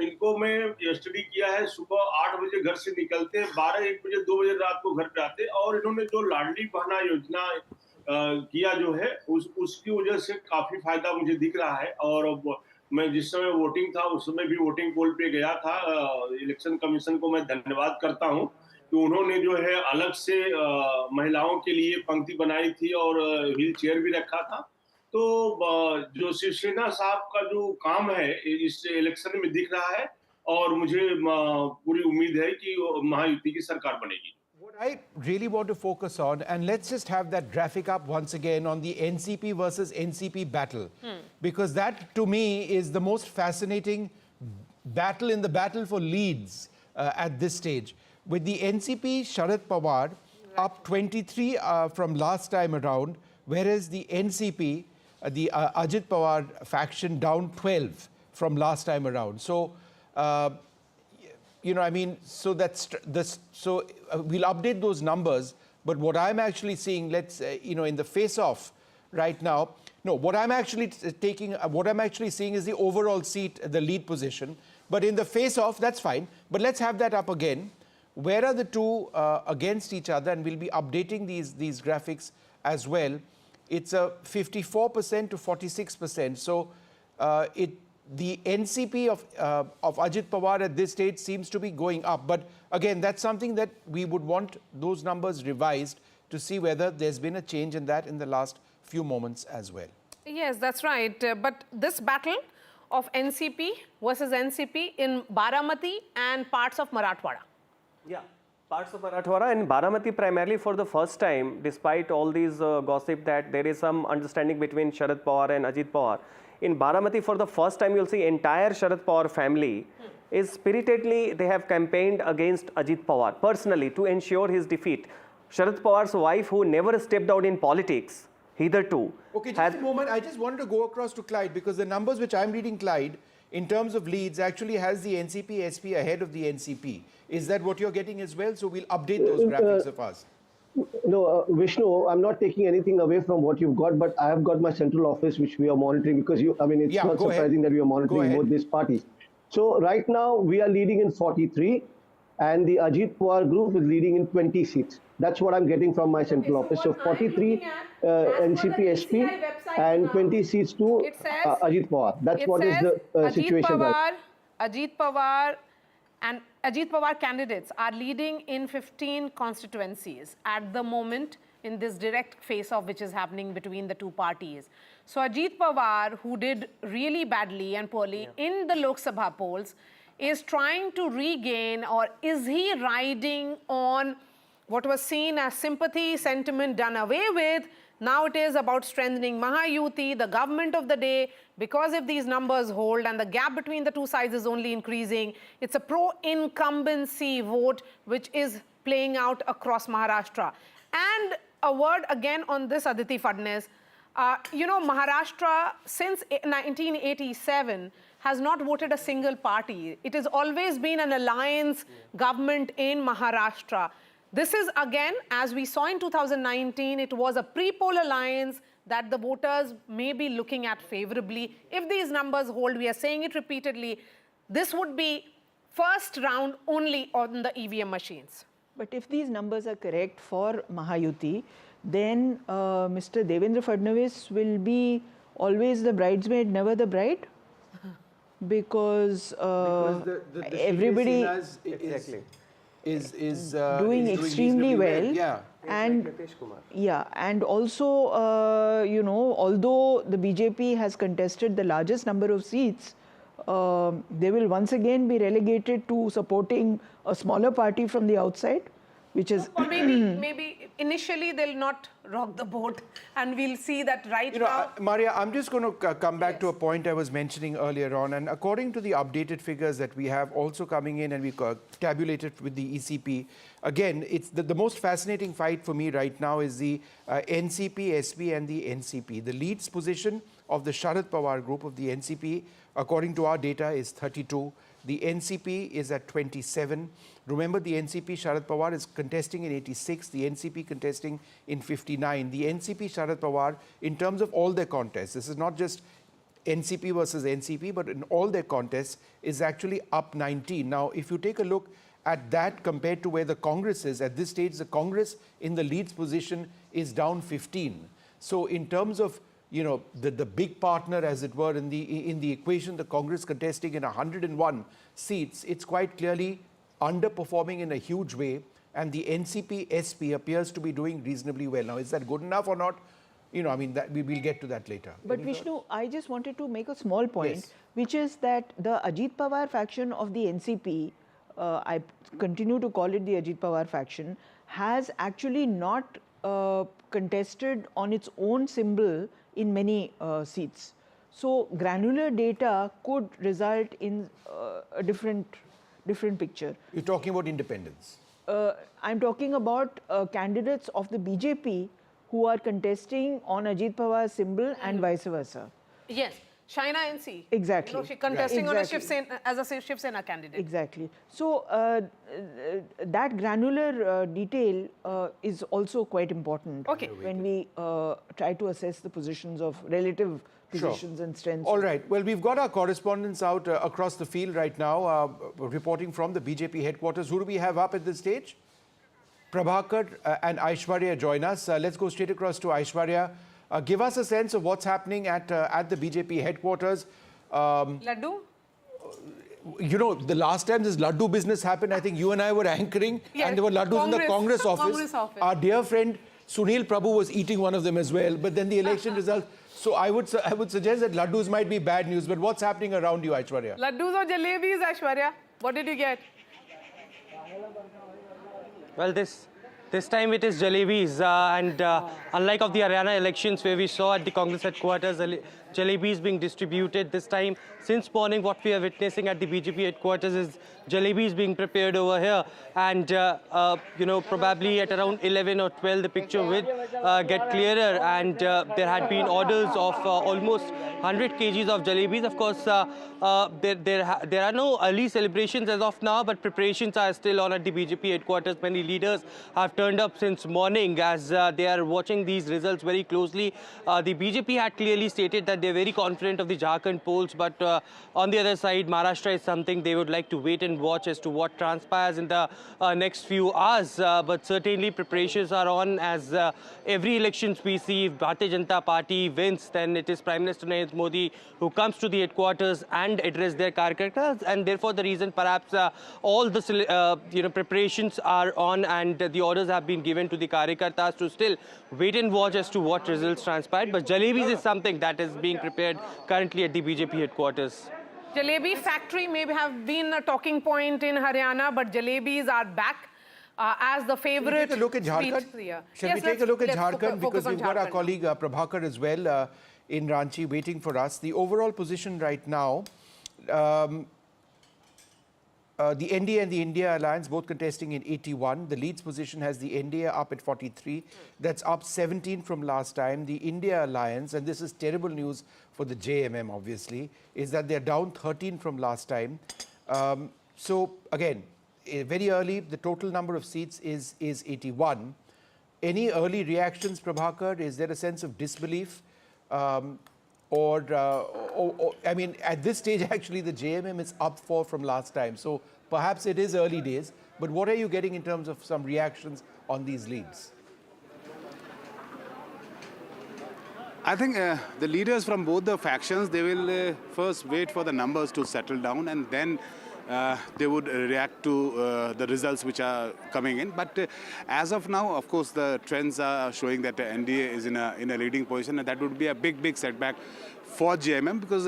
इनको मैं स्टडी किया है, सुबह 8 बजे घर से निकलते, 12-1 बजे 2 बजे रात को घर पे आते, और इन्होंने जो लाडली बहना योजना किया जो है, उसकी वजह से काफी फायदा मुझे दिख रहा है। और मैं जिस समय वोटिंग था, उस समय भी वोटिंग पोल पे गया था। इलेक्शन कमीशन को मैं धन्यवाद करता हूँ कि उन्होंने जो है अलग से महिलाओं के लिए पंक्ति बनाई थी और व्हील चेयर भी रखा था। तो जो शिवसेना साहब का जो काम है इस इलेक्शन में दिख रहा है, और मुझे पूरी उम्मीद है कि महायुति की सरकार बनेगी। What I really want to focus on, and let's just have that graphic up once again on the NCP versus NCP battle, because that to me is the most fascinating battle in the battle for leads at this stage. With the NCP, Sharad Pawar up 23 from last time around, whereas the NCP, the Ajit Pawar faction down 12 from last time around. So, so that's this. So we'll update those numbers. But what I'm actually seeing, in the face-off right now, no, what I'm actually seeing is the overall seat, the lead position. But in the face-off, that's fine. But let's have that up again. Where are the two against each other? And we'll be updating these graphics as well. It's a 54% to 46%. So the NCP of Ajit Pawar at this stage seems to be going up. But again, that's something that we would want those numbers revised to see whether there's been a change in that in the last few moments as well. Yes, that's right. But this battle of NCP versus NCP in Baramati and parts of Marathwada. Yeah, parts of Marathwada and Baramati primarily for the first time, despite all these gossip that there is some understanding between Sharad Pawar and Ajit Pawar. In Baramati, for the first time, you'll see entire Sharad Pawar family is spiritedly, they have campaigned against Ajit Pawar personally to ensure his defeat. Sharad Pawar's wife, who never stepped out in politics, hitherto. Okay, just a moment. I just wanted to go across to Clyde, because the numbers which I'm reading, Clyde, in terms of leads, actually has the NCP SP ahead of the NCP. Is that what you're getting as well? So we'll update those graphics of us. No, Vishnu, I'm not taking anything away from what you've got, but I have got my central office, which we are monitoring because it's not surprising that we are monitoring both these parties. So right now we are leading in 43 and the Ajit Pawar group is leading in 20 seats. That's what I'm getting from my central office. So 43 NCP SP and 20 seats to Ajit Pawar. That's what is the situation right now. Ajit Pawar and Ajit Pawar candidates are leading in 15 constituencies at the moment in this direct face-off which is happening between the two parties. So Ajit Pawar, who did really badly and poorly in the Lok Sabha polls, is trying to regain, or is he riding on what was seen as sympathy, sentiment done away with? Now it is about strengthening Mahayuti, the government of the day, because if these numbers hold and the gap between the two sides is only increasing, it's a pro-incumbency vote which is playing out across Maharashtra. And a word again on this, Aditi Fadnis. Maharashtra since 1987 has not voted a single party. It has always been an alliance government in Maharashtra. This is again, as we saw in 2019, it was a pre-poll alliance that the voters may be looking at favorably. If these numbers hold, we are saying it repeatedly, this would be first round only on the EVM machines. But if these numbers are correct for Mahayuti, then Mr. Devendra Fadnavis will be always the bridesmaid, never the bride? Because everybody is doing extremely well. And also, although the BJP has contested the largest number of seats, they will once again be relegated to supporting a smaller party from the outside, which is... Or maybe initially they'll not rock the boat, and we'll see that now. Maria, I'm just going to come back to a point I was mentioning earlier on, and according to the updated figures that we have also coming in and we tabulated with the ECP, again, it's the most fascinating fight for me right now is the NCP, SP and the NCP. The leads position of the Sharad Pawar group of the NCP, according to our data, is 32. The NCP is at 27. Remember, the NCP Sharad Pawar is contesting in 86, the NCP contesting in 59. The NCP Sharad Pawar, in terms of all their contests, this is not just NCP versus NCP, but in all their contests, is actually up 19. Now, if you take a look at that compared to where the Congress is, at this stage, the Congress in the leads position is down 15. So in terms of the big partner, as it were, in the equation, the Congress contesting in 101 seats, it's quite clearly underperforming in a huge way, and the NCP SP appears to be doing reasonably well. Now, is that good enough or not? That we will get to that later. But Vishnu, I just wanted to make a small point, which is that the Ajit Pawar faction of the NCP, I continue to call it the Ajit Pawar faction, has actually not contested on its own symbol in many seats. So granular data could result in a different picture. You're talking about independents? I'm talking about candidates of the BJP who are contesting on Ajit Pawar's symbol and vice versa. Yes, Shaina NC. Exactly. She's contesting on a as a Shiv Sena candidate. Exactly. So that granular detail is also quite important when we try to assess the positions of relative positions and strengths. All right. Well, we've got our correspondents out across the field right now, reporting from the BJP headquarters. Who do we have up at this stage? Prabhakar and Aishwarya join us. Let's go straight across to Aishwarya. Give us a sense of what's happening at the BJP headquarters. Laddu? The last time this Laddu business happened, I think you and I were anchoring, and there were Laddus in the Congress office. Our dear friend Sunil Prabhu was eating one of them as well, but then the election results. So I would suggest that Laddus might be bad news, but what's happening around you, Aishwarya? Laddus or jalebis, Aishwarya? What did you get? Well, this time it is jalebis, and unlike of the Haryana elections where we saw at the Congress headquarters, jalebis being distributed. This time, since morning, what we are witnessing at the BJP headquarters is jalebis being prepared over here. And, probably at around 11 or 12, the picture will get clearer. And there had been orders of almost 100 kgs of jalebis. Of course, there are no early celebrations as of now, but preparations are still on at the BJP headquarters. Many leaders have turned up since morning as they are watching these results very closely. The BJP had clearly stated that they're very confident of the Jharkhand polls, but on the other side, Maharashtra is something they would like to wait and watch as to what transpires in the next few hours. But certainly preparations are on, as every elections we see, if Bharatiya Janata Party wins, then it is Prime Minister Narendra Modi who comes to the headquarters and address their Karyakartas, and therefore the reason perhaps all the preparations are on and the orders have been given to the Karyakartas to still wait and watch as to what results transpired. But jalebis is something that is being prepared currently at the BJP headquarters. Jalebi factory may have been a talking point in Haryana, but jalebis are back as the favorite. Shall we take a look at Jharkhand? Shall we take a look at Jharkhand? Because we've got our colleague Prabhakar as well in Ranchi waiting for us. The overall position right now, the NDA and the India Alliance both contesting in 81. The leads position has the NDA up at 43. That's up 17 from last time. The India Alliance, and this is terrible news for the JMM obviously, is that they're down 13 from last time. So again, very early, the total number of seats is 81. Any early reactions, Prabhakar? Is there a sense of disbelief? I mean, at this stage, actually, the JMM is up 4 from last time. So perhaps it is early days. But what are you getting in terms of some reactions on these leads? I think the leaders from both the factions, they will first wait for the numbers to settle down, and then they would react to the results which are coming in. But as of now, of course, the trends are showing that the NDA is in a leading position, and that would be a big setback for JMM, because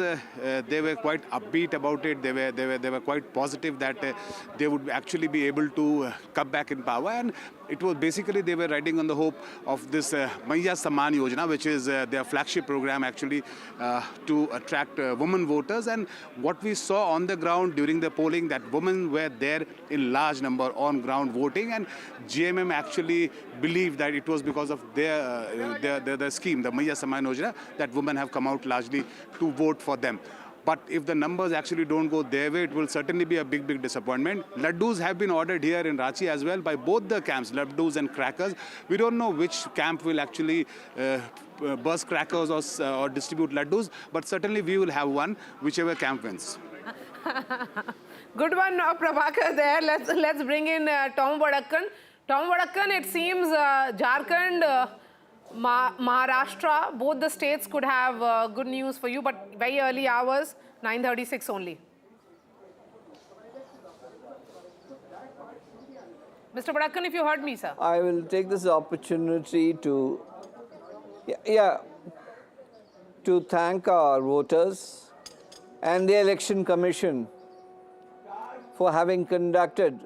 they were quite upbeat about it. They were quite positive that they would actually be able to come back in power, and it was basically they were riding on the hope of this Maya Samman Yojana, which is their flagship program actually to attract women voters. And what we saw on the ground during the polling, that women were there in large number on ground voting, and JMM actually believed that it was because of their scheme, the Maya Samman Yojana, that women have come out largely to vote for them. But if the numbers actually don't go their way, it will certainly be a big disappointment. Laddus have been ordered here in Ranchi as well by both the camps, laddus and crackers. We don't know which camp will actually burst crackers or distribute laddus, but certainly we will have one, whichever camp wins. Good one, Prabhakar there. Let's bring in Tom Vadakkan. Tom Vadakkan, it seems Jharkhand, Maharashtra, both the states could have good news for you, but very early hours, 9:36 only. Mr. Vadakkan, if you heard me, sir. I will take this opportunity to, to thank our voters and the Election Commission for having conducted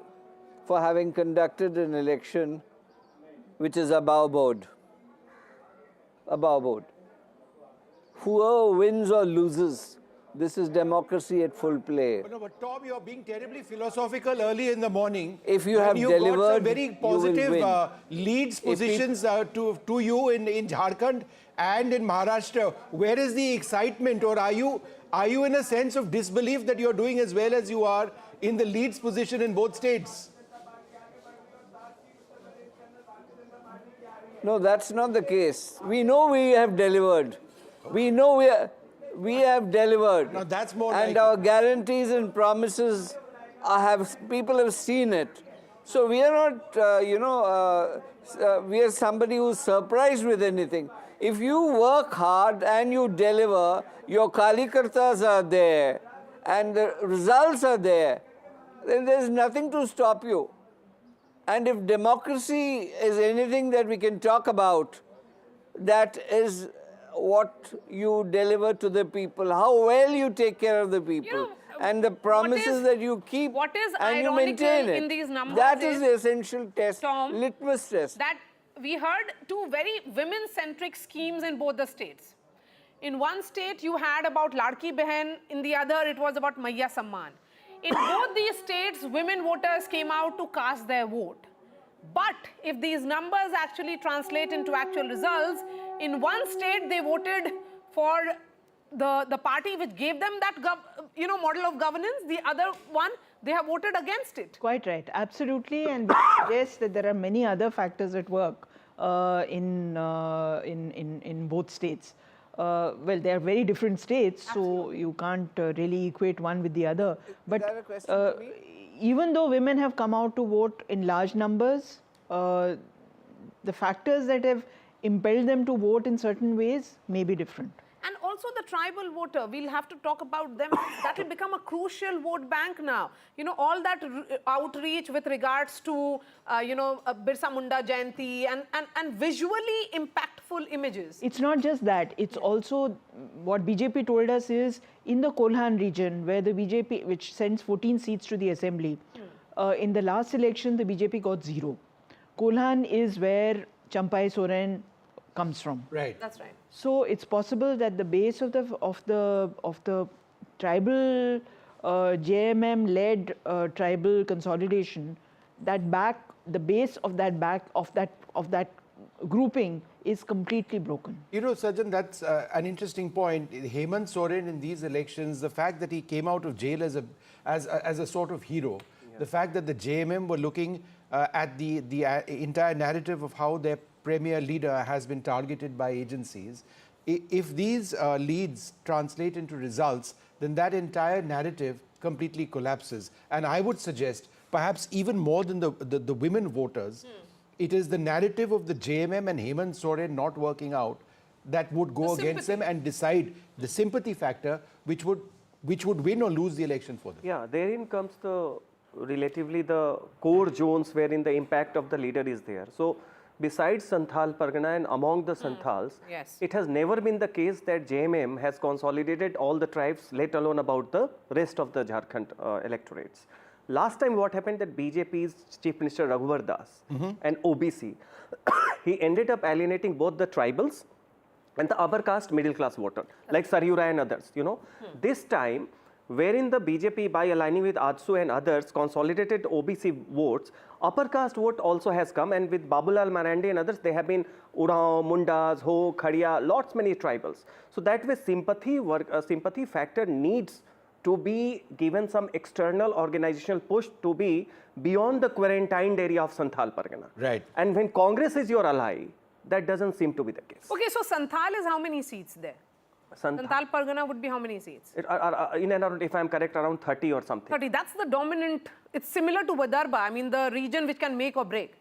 an election which is above board. Whoever wins or loses, this is democracy at full play. No, but Tom, you're being terribly philosophical early in the morning. If you have delivered, got some very positive you will win. leads positions to you in Jharkhand and in Maharashtra. Where is the excitement, or are you in a sense of disbelief that you're doing as well as you are in the leads position in both states? No, that's not the case. We know we have delivered. We know we have delivered. No, that's more and like our guarantees and promises people have seen it. So we are not, we are somebody who's surprised with anything. If you work hard and you deliver, your Kalikartas are there and the results are there, then there's nothing to stop you. And if democracy is anything that we can talk about, that is what you deliver to the people, how well you take care of the people, and the promises that you keep and you maintain it. In these numbers that is the essential test, Tom, litmus test. That we heard two very women-centric schemes in both the states. In one state, you had about Ladki Behen. In the other, it was about Maiya Samman. In both these states, women voters came out to cast their vote. But if these numbers actually translate into actual results, in one state, they voted for the party which gave them that model of governance. The other one, they have voted against it. Quite right, absolutely, and we suggest that there are many other factors at work in both states. Well, they are very different states, so you can't really equate one with the other. But even though women have come out to vote in large numbers, the factors that have impelled them to vote in certain ways may be different. And also the tribal voter, we'll have to talk about them. That will become a crucial vote bank now. You know, all that outreach with regards to, Birsa Munda Jayanti and visually impactful images. It's not just that. It's also what BJP told us is in the Kolhan region, where the BJP, which sends 14 seats to the assembly, in the last election, the BJP got 0. Kolhan is where Champai Soren comes from. Right. That's right. So it's possible that the base of the tribal JMM-led tribal consolidation, the base of that grouping is completely broken. You know, Sajjan, that's an interesting point. Hemant Soren in these elections, the fact that he came out of jail as a sort of hero, the fact that the JMM were looking at the entire narrative of how their premier leader has been targeted by agencies. If these leads translate into results, then that entire narrative completely collapses. And I would suggest, perhaps even more than the women voters, it is the narrative of the JMM and Hemant Soren not working out that would go against them and decide the sympathy factor, which would win or lose the election for them. Yeah, therein comes the relatively the core zones wherein the impact of the leader is there. So besides Santhal Pargana and among the Santhals, it has never been the case that JMM has consolidated all the tribes, let alone about the rest of the Jharkhand electorates. Last time what happened that BJP's Chief Minister Raghuvar Das and OBC, he ended up alienating both the tribals and the upper caste middle class voter, like Saryura and others, you know. This time, wherein the BJP, by aligning with AJSU and others, consolidated OBC votes, upper caste vote also has come, and with Babulal Marandi and others, they have been Urao, Mundas, Ho, Khadiya, lots many tribals. So that way sympathy factor needs to be given some external organizational push to be beyond the quarantined area of Santhal Pargana. Right. And when Congress is your ally, that doesn't seem to be the case. Okay, so Santhal is how many seats there? Santhal Pargana would be how many seats? In and around, if I'm correct, around 30 or something. 30. That's the dominant. It's similar to Vidarbha. I mean, the region which can make or break.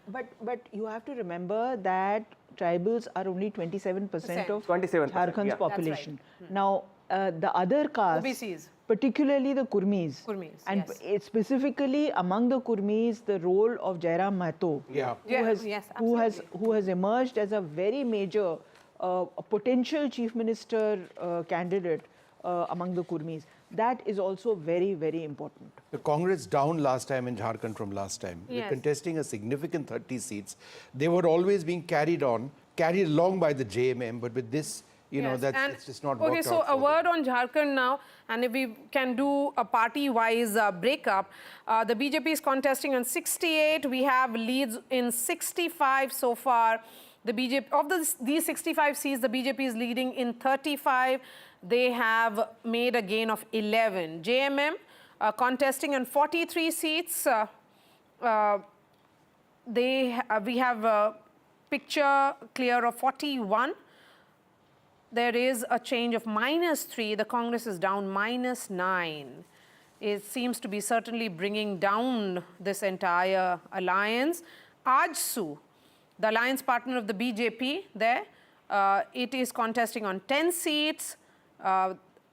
But you have to remember that tribals are only 27% of Jharkhand's population. Right. Now, the other castes, OBCs, particularly the Kurmis, and specifically among the Kurmis, the role of Jairam Mahato, who has emerged as a very major a potential chief minister candidate among the Kurmis. That is also very, very important. The Congress down last time in Jharkhand from last time. They're contesting a significant 30 seats. They were always being carried along by the JMM, but with this, it's just not worked out. Okay, so a word on Jharkhand now, and if we can do a party-wise breakup. The BJP is contesting on 68. We have leads in 65 so far. The BJP, of these 65 seats, the BJP is leading in 35. They have made a gain of 11. JMM contesting on 43 seats. We have a picture clear of 41. There is a change of -3. The Congress is down -9. It seems to be certainly bringing down this entire alliance. AJSU, the alliance partner of the BJP there, it is contesting on 10 seats.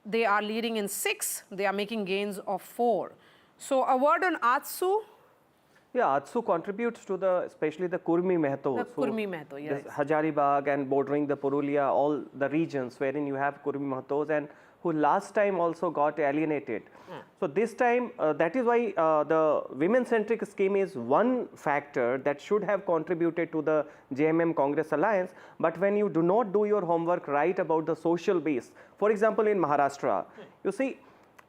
They are leading in 6. They are making gains of 4. So a word on AJSU. Yeah, Atsu contributes to especially the Kurmi Mehtos. The Kurmi Mehto, yes. Hazaribagh and bordering the Purulia, all the regions wherein you have Kurmi Mehtos, and who last time also got alienated. So this time, that is why the women-centric scheme is one factor that should have contributed to the JMM Congress alliance. But when you do not do your homework right about the social base, for example, in Maharashtra, you see,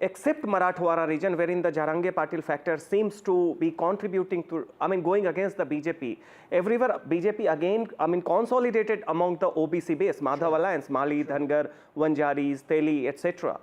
except Marathwada region, wherein the Jarange Patil factor seems to be contributing to, going against the BJP. Everywhere BJP again, consolidated among the OBC base, Madhav Alliance, Mali, Dhangar, Vanjaris, Teli, etc.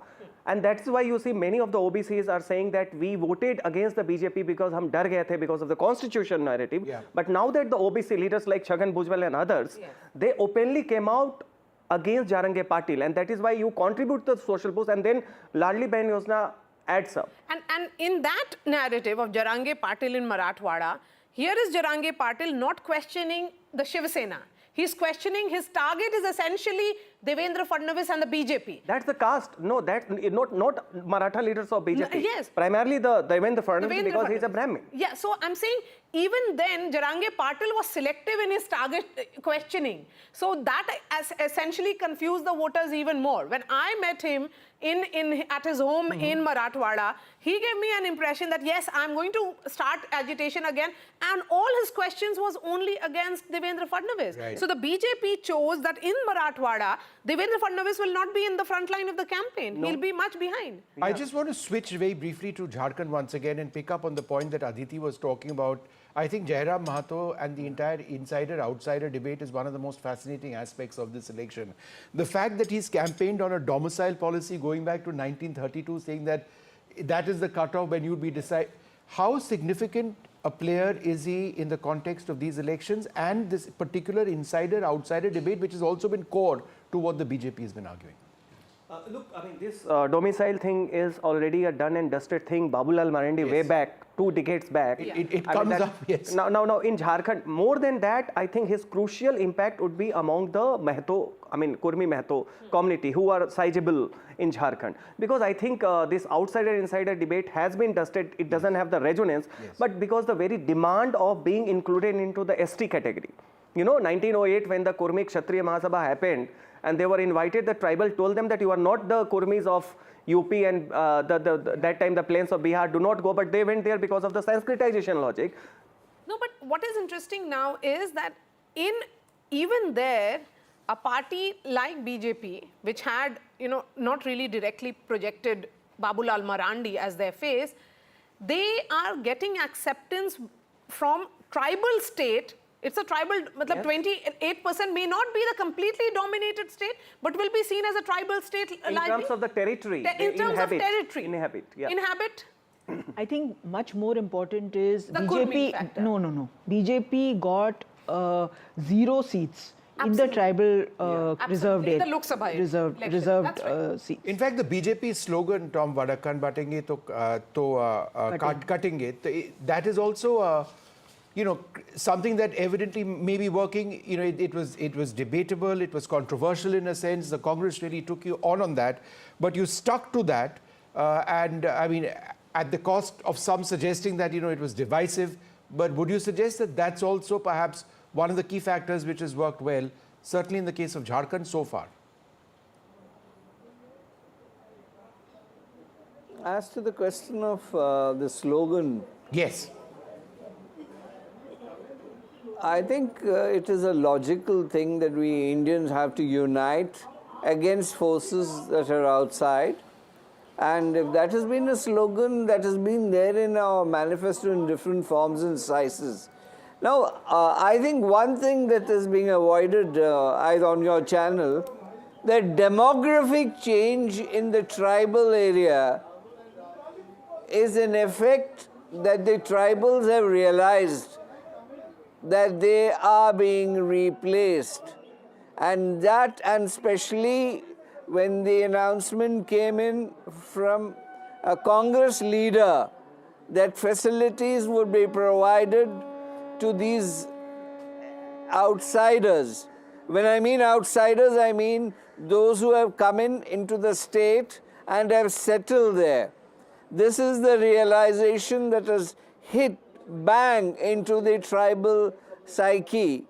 And that's why you see many of the OBCs are saying that we voted against the BJP because hum dar gaye the because of the constitution narrative. Yeah. But now that the OBC leaders like Chhagan Bhujbal and others, they openly came out against Jarange Patil, and that is why you contribute to the social boost, and then Ladli Bahin Yojana adds up. And in that narrative of Jarange Patil in Marathwada, here is Jarange Patil not questioning the Shiv Sena. He's questioning his target is essentially Devendra Fadnavis and the BJP. That's the caste. No, that not Maratha leaders of BJP. No, yes. Primarily the Devendra Fadnavis because he's a Brahmin. Yeah, so I'm saying even then Jarange Patil was selective in his target questioning. So that essentially confused the voters even more. When I met him at his home in Marathwada, he gave me an impression that yes, I'm going to start agitation again, and all his questions was only against Devendra Fadnavis. Right. So the BJP chose that in Marathwada, Devendra Fadnavis will not be in the front line of the campaign. No. He'll be much behind. I just want to switch very briefly to Jharkhand once again and pick up on the point that Aditi was talking about. I think Jairam Mahato and the entire insider-outsider debate is one of the most fascinating aspects of this election. The fact that he's campaigned on a domicile policy going back to 1932, saying that that is the cutoff when you'd be decide. How significant a player is he in the context of these elections and this particular insider-outsider debate, which has also been core to what the BJP has been arguing? Look, this domicile thing is already a done and dusted thing. Babulal Marandi way back, 2 decades back. It comes up, yes. Now in Jharkhand, more than that, I think his crucial impact would be among the Mehto, Kurmi Mehto community who are sizable in Jharkhand. Because I think this outsider-insider debate has been dusted. It doesn't have the resonance, but because the very demand of being included into the ST category. 1908 when the Kurmi Kshatriya Mahasabha happened, and they were invited, the tribal told them that you are not the Kurmis of UP and that time the plains of Bihar, do not go, but they went there because of the Sanskritization logic. No, but what is interesting now is that even there, a party like BJP, which had, not really directly projected Babulal Marandi as their face, they are getting acceptance from tribal state. It's a tribal, 28% may not be the completely dominated state, but will be seen as a tribal state. In terms of the territory, in terms of territory. Inhabit, yeah. Inhabit? I think much more important is the BJP factor. No. BJP got 0 seats. Absolutely. In the tribal reserved area. In the Lok Sabha reserved seats. In fact, the BJP slogan, Tom Vadakan batenge to cutenge, that is also something that evidently may be working. It was debatable, it was controversial in a sense. The Congress really took you on that, but you stuck to that, and at the cost of some suggesting that it was divisive. But would you suggest that that's also perhaps one of the key factors which has worked well, certainly in the case of Jharkhand so far? As to the question of the slogan, yes. I think it is a logical thing that we Indians have to unite against forces that are outside. And if that has been a slogan that has been there in our manifesto in different forms and sizes. Now, I think one thing that is being avoided on your channel, that demographic change in the tribal area is an effect that the tribals have realized that they are being replaced. And especially when the announcement came in from a Congress leader that facilities would be provided to these outsiders. When I mean outsiders, I mean those who have come into the state and have settled there. This is the realization that has hit bang into the tribal psyche,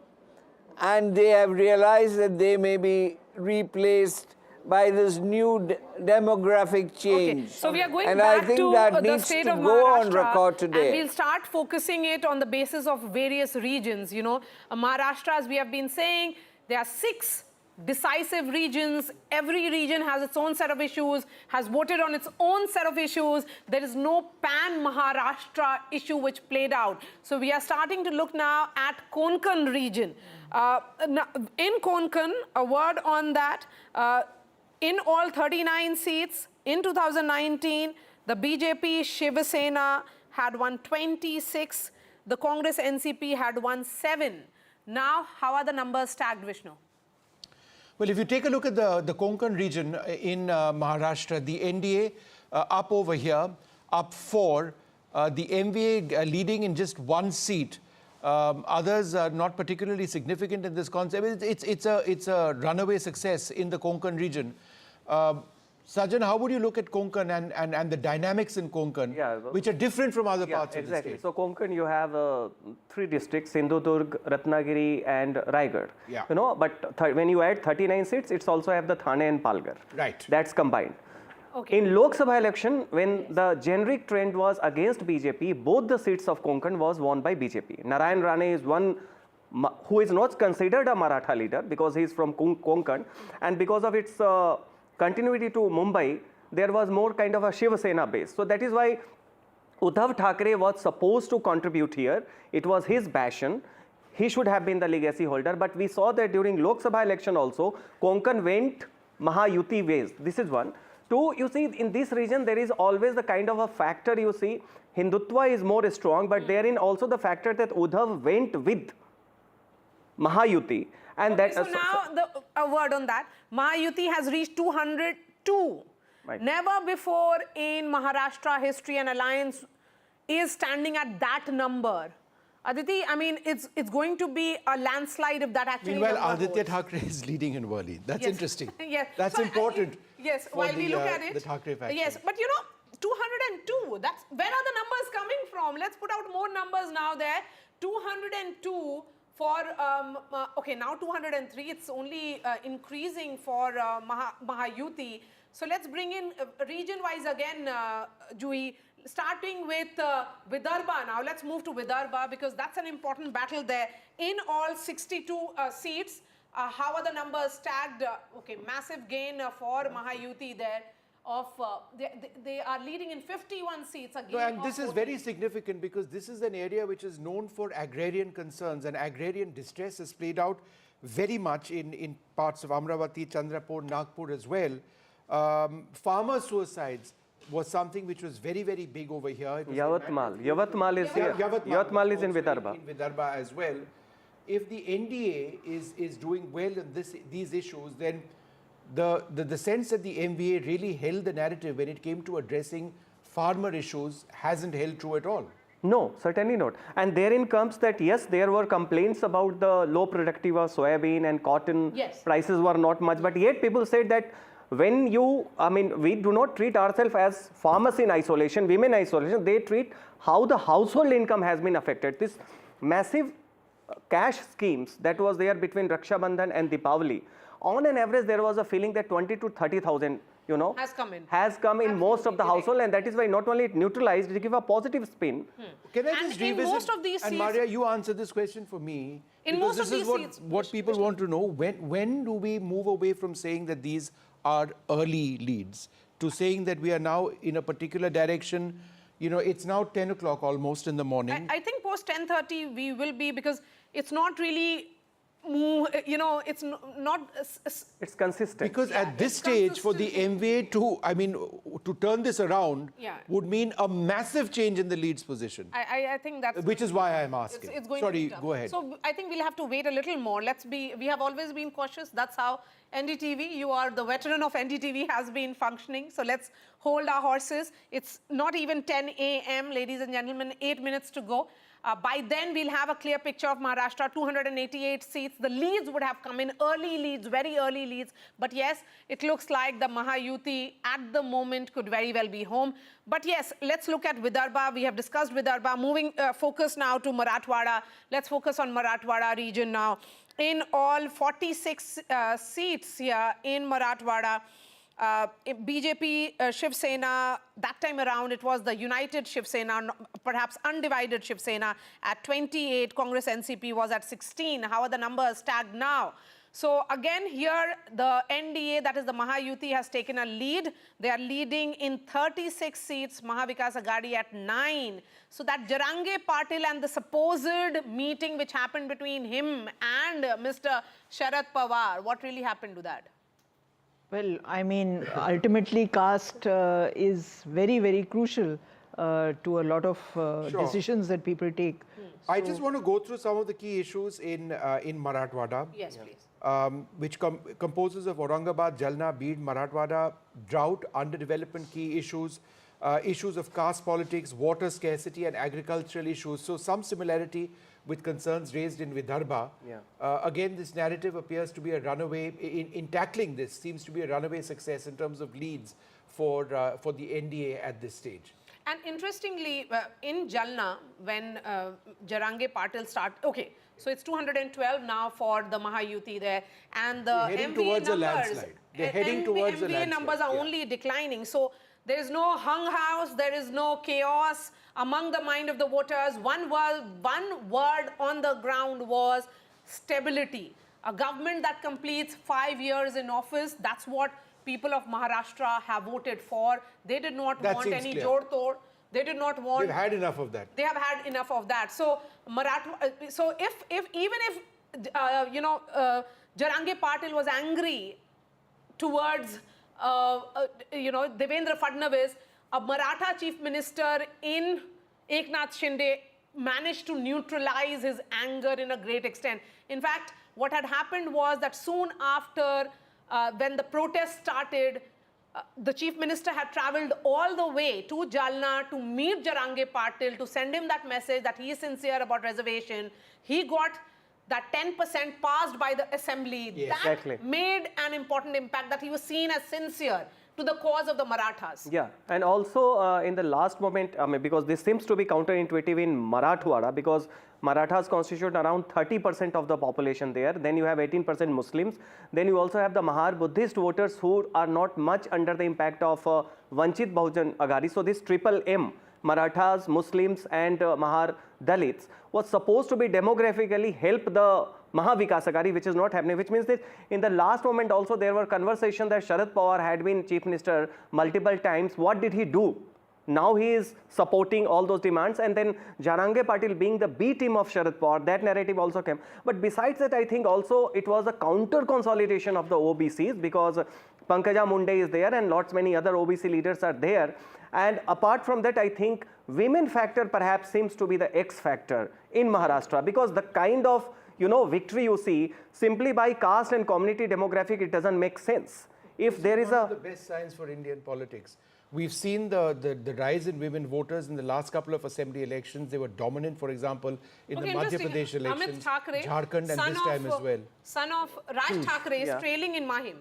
and they have realized that they may be replaced by this new demographic change. Okay. So we are going and back I think to that the needs state to of go on Maharashtra, record today. and we'll start focusing it on the basis of various regions. You know, Maharashtra, as we have been saying, there are 6 decisive regions. Every region has its own set of issues, has voted on its own set of issues. There is no pan-Maharashtra issue which played out. So we are starting to look now at Konkan region. In Konkan, a word on that, in all 39 seats in 2019, the BJP Shiv Sena had won 26. The Congress NCP had won 7. Now, how are the numbers stacked, Vishnu? Well, if you take a look at the Konkan region in Maharashtra, the NDA up over here, up 4. The MVA leading in just 1 seat. Others are not particularly significant in this concept. It's a runaway success in the Konkan region. Sajan, how would you look at Konkan and the dynamics in Konkan, which are different from other parts of the state? So Konkan, you have 3 districts: Sindhudurg, Ratnagiri, and Raigad. Yeah. You know, but when you add 39 seats, it's also have the Thane and Palghar. Right. That's combined. Okay. In Lok Sabha election, when the generic trend was against BJP, both the seats of Konkan was won by BJP. Narayan Rane is one who is not considered a Maratha leader because he is from Konkan, and because of its continuity to Mumbai, there was more kind of a Shiv Sena base. So that is why Uddhav Thackeray was supposed to contribute here. It was his passion. He should have been the legacy holder. But we saw that during Lok Sabha election also, Konkan went Mahayuti ways. This is one. 2, you see, in this region, there is always the kind of a factor, you see, Hindutva is more strong, but therein also the factor that Uddhav went with Mahayuti. And okay, so now, a word on that. Mahayuti has reached 202. Right. Never before in Maharashtra history an alliance is standing at that number. Aditi, I mean, it's going to be a landslide if that actually Meanwhile, Aditya Thackeray is leading in Worli. That's interesting. Yes. That's important. Yes, while we look at it. The Thackeray faction. Yes, but you know, 202, that's, where are the numbers coming from? Let's put out more numbers now there. 202 for, okay, now 203, it's only increasing for Mahayuti. So let's bring in region-wise again, Jui, starting with Vidarbha now. Let's move to Vidarbha because that's an important battle there. In all 62 seats, how are the numbers stacked? Okay, massive gain for Mahayuti there. They are leading in 51 seats again. No, and this is very significant because this is an area which is known for agrarian concerns, and agrarian distress has played out very much in parts of Amravati, Chandrapur, Nagpur as well. Farmer suicides was something which was very, very big over here. Yavatmal is here. Yavatmal is in Vidarbha. In Vidarbha as well. If the NDA is doing well in these issues, then the sense that the MVA really held the narrative when it came to addressing farmer issues hasn't held true at all. No, certainly not. And therein comes that, yes, there were complaints about the low productive of soybean and cotton. Yes. Prices were not much. But yet people said that when you, I mean, we do not treat ourselves as farmers in isolation, women in isolation. They treat how the household income has been affected. This massive cash schemes that was there between Raksha Bandhan and Deepavali. On an average, there was a feeling that 20 to 30,000, you know, has come in most of the household, and that is why not only it neutralized, it gave a positive spin. Can I just revisit? In most of these and seats, Maria, you answer this question for me. In most of these seats, what people want to know. When do we move away from saying that these are early leads to saying that we are now in a particular direction? You know, it's now 10 o'clock almost in the morning. I think post 10:30 we will be, because it's not really, you know, it's not. It's consistent. Because at this stage, for the MVA to turn this around would mean a massive change in the lead's position. I think that's. Which is why I'm asking. It's going Sorry, to be go ahead. So I think we'll have to wait a little more. We have always been cautious. That's how NDTV, you are the veteran of NDTV, has been functioning. So let's hold our horses. It's not even 10 a.m., ladies and gentlemen, 8 minutes to go. By then, we'll have a clear picture of Maharashtra, 288 seats. The leads would have come in, early leads, very early leads. But yes, it looks like the Mahayuti at the moment could very well be home. But yes, let's look at Vidarbha. We have discussed Vidarbha. Moving focus now to Marathwada. Let's focus on Marathwada region now. In all, 46 seats here in Marathwada. BJP, Shiv Sena, that time around it was the united Shiv Sena, perhaps undivided Shiv Sena at 28, Congress NCP was at 16. How are the numbers tagged now? So again here the NDA, that is the Mahayuti, has taken a lead. They are leading in 36 seats, Maha Vikas Aghadi at 9. So that Jarange Patil and the supposed meeting which happened between him and Mr. Sharad Pawar, what really happened to that? Well, I mean, ultimately caste is very, very crucial to a lot of decisions that people take. I just want to go through some of the key issues in Marathwada. Yes, please. Which composes of Aurangabad, Jalna, Beed, Marathwada, drought, underdevelopment key issues, issues of caste politics, water scarcity and agricultural issues. So some similarity with concerns raised in Vidarbha. Again, this narrative appears to be a runaway, in tackling this, seems to be a runaway success in terms of leads for the NDA at this stage. And interestingly, in Jalna, when Jarange Patil okay, so it's 212 now for the Mahayuti there, and the MVA numbers, MVA numbers are only declining. So there is no hung house, there is no chaos among the mind of the voters. One word on the ground was stability. A government that completes 5 years in office, that's what people of Maharashtra have voted for. They did not want any jod-tod. They did not want. They've had enough of that. They have had enough of that. So even if Jarange Patil was angry towards Devendra Fadnavis, a Maratha chief minister in Eknath Shinde managed to neutralize his anger in a great extent. In fact, what had happened was that soon after when the protest started, the chief minister had travelled all the way to Jalna to meet Jarange Patil, to send him that message that he is sincere about reservation. He got that 10% passed by the assembly. Yes, that exactly. made an important impact, that he was seen as sincere to the cause of the Marathas. Yeah, and also in the last moment, because this seems to be counterintuitive in Marathwada, because Marathas constitute around 30% of the population there. Then you have 18% Muslims. Then you also have the Mahar Buddhist voters who are not much under the impact of Vanchit Bahujan Aghadi. So this triple M, Marathas, Muslims and Mahar Dalits, was supposed to be demographically help the Maha Vikas Aghadi, which is not happening, which means that in the last moment also there were conversations that Sharad Pawar had been chief minister multiple times. What did he do? Now he is supporting all those demands, and then Jarange Patil being the B team of Sharad Pawar, that narrative also came. But besides that, I think also it was a counter consolidation of the OBCs, because Pankaja Munde is there and lots many other OBC leaders are there. And apart from that, I think women factor perhaps seems to be the X factor in Maharashtra, because the kind of victory you see simply by caste and community demographic, it doesn't make sense. If there is one of the best signs for Indian politics. We've seen the rise in women voters in the last couple of assembly elections. They were dominant, for example, in the Madhya Pradesh elections, Jharkhand, and this time as well. Son of Raj Thakre is trailing in Mahim.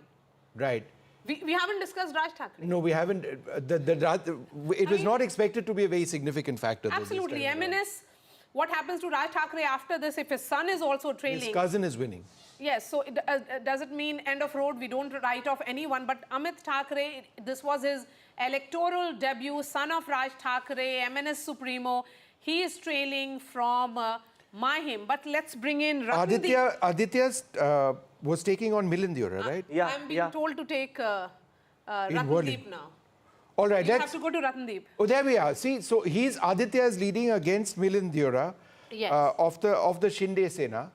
Right. We haven't discussed Raj Thakre. No, we haven't. It was not expected to be a very significant factor. Absolutely. MNS, what happens to Raj Thakre after this if his son is also trailing? His cousin is winning. Yes, so does it mean end of road? We don't write off anyone, but Amit Thakre, this was his electoral debut, son of Raj Thakre, MNS Supremo. He is trailing from Mahim. But let's bring in Ratndeep. Aditya was taking on Milindyora, right? Yeah. I'm being told to take Ratndeep now. All right, let's have to go to Ratndeep. Oh, there we are. See, so Aditya is leading against Milindyora of the Shinde Sena.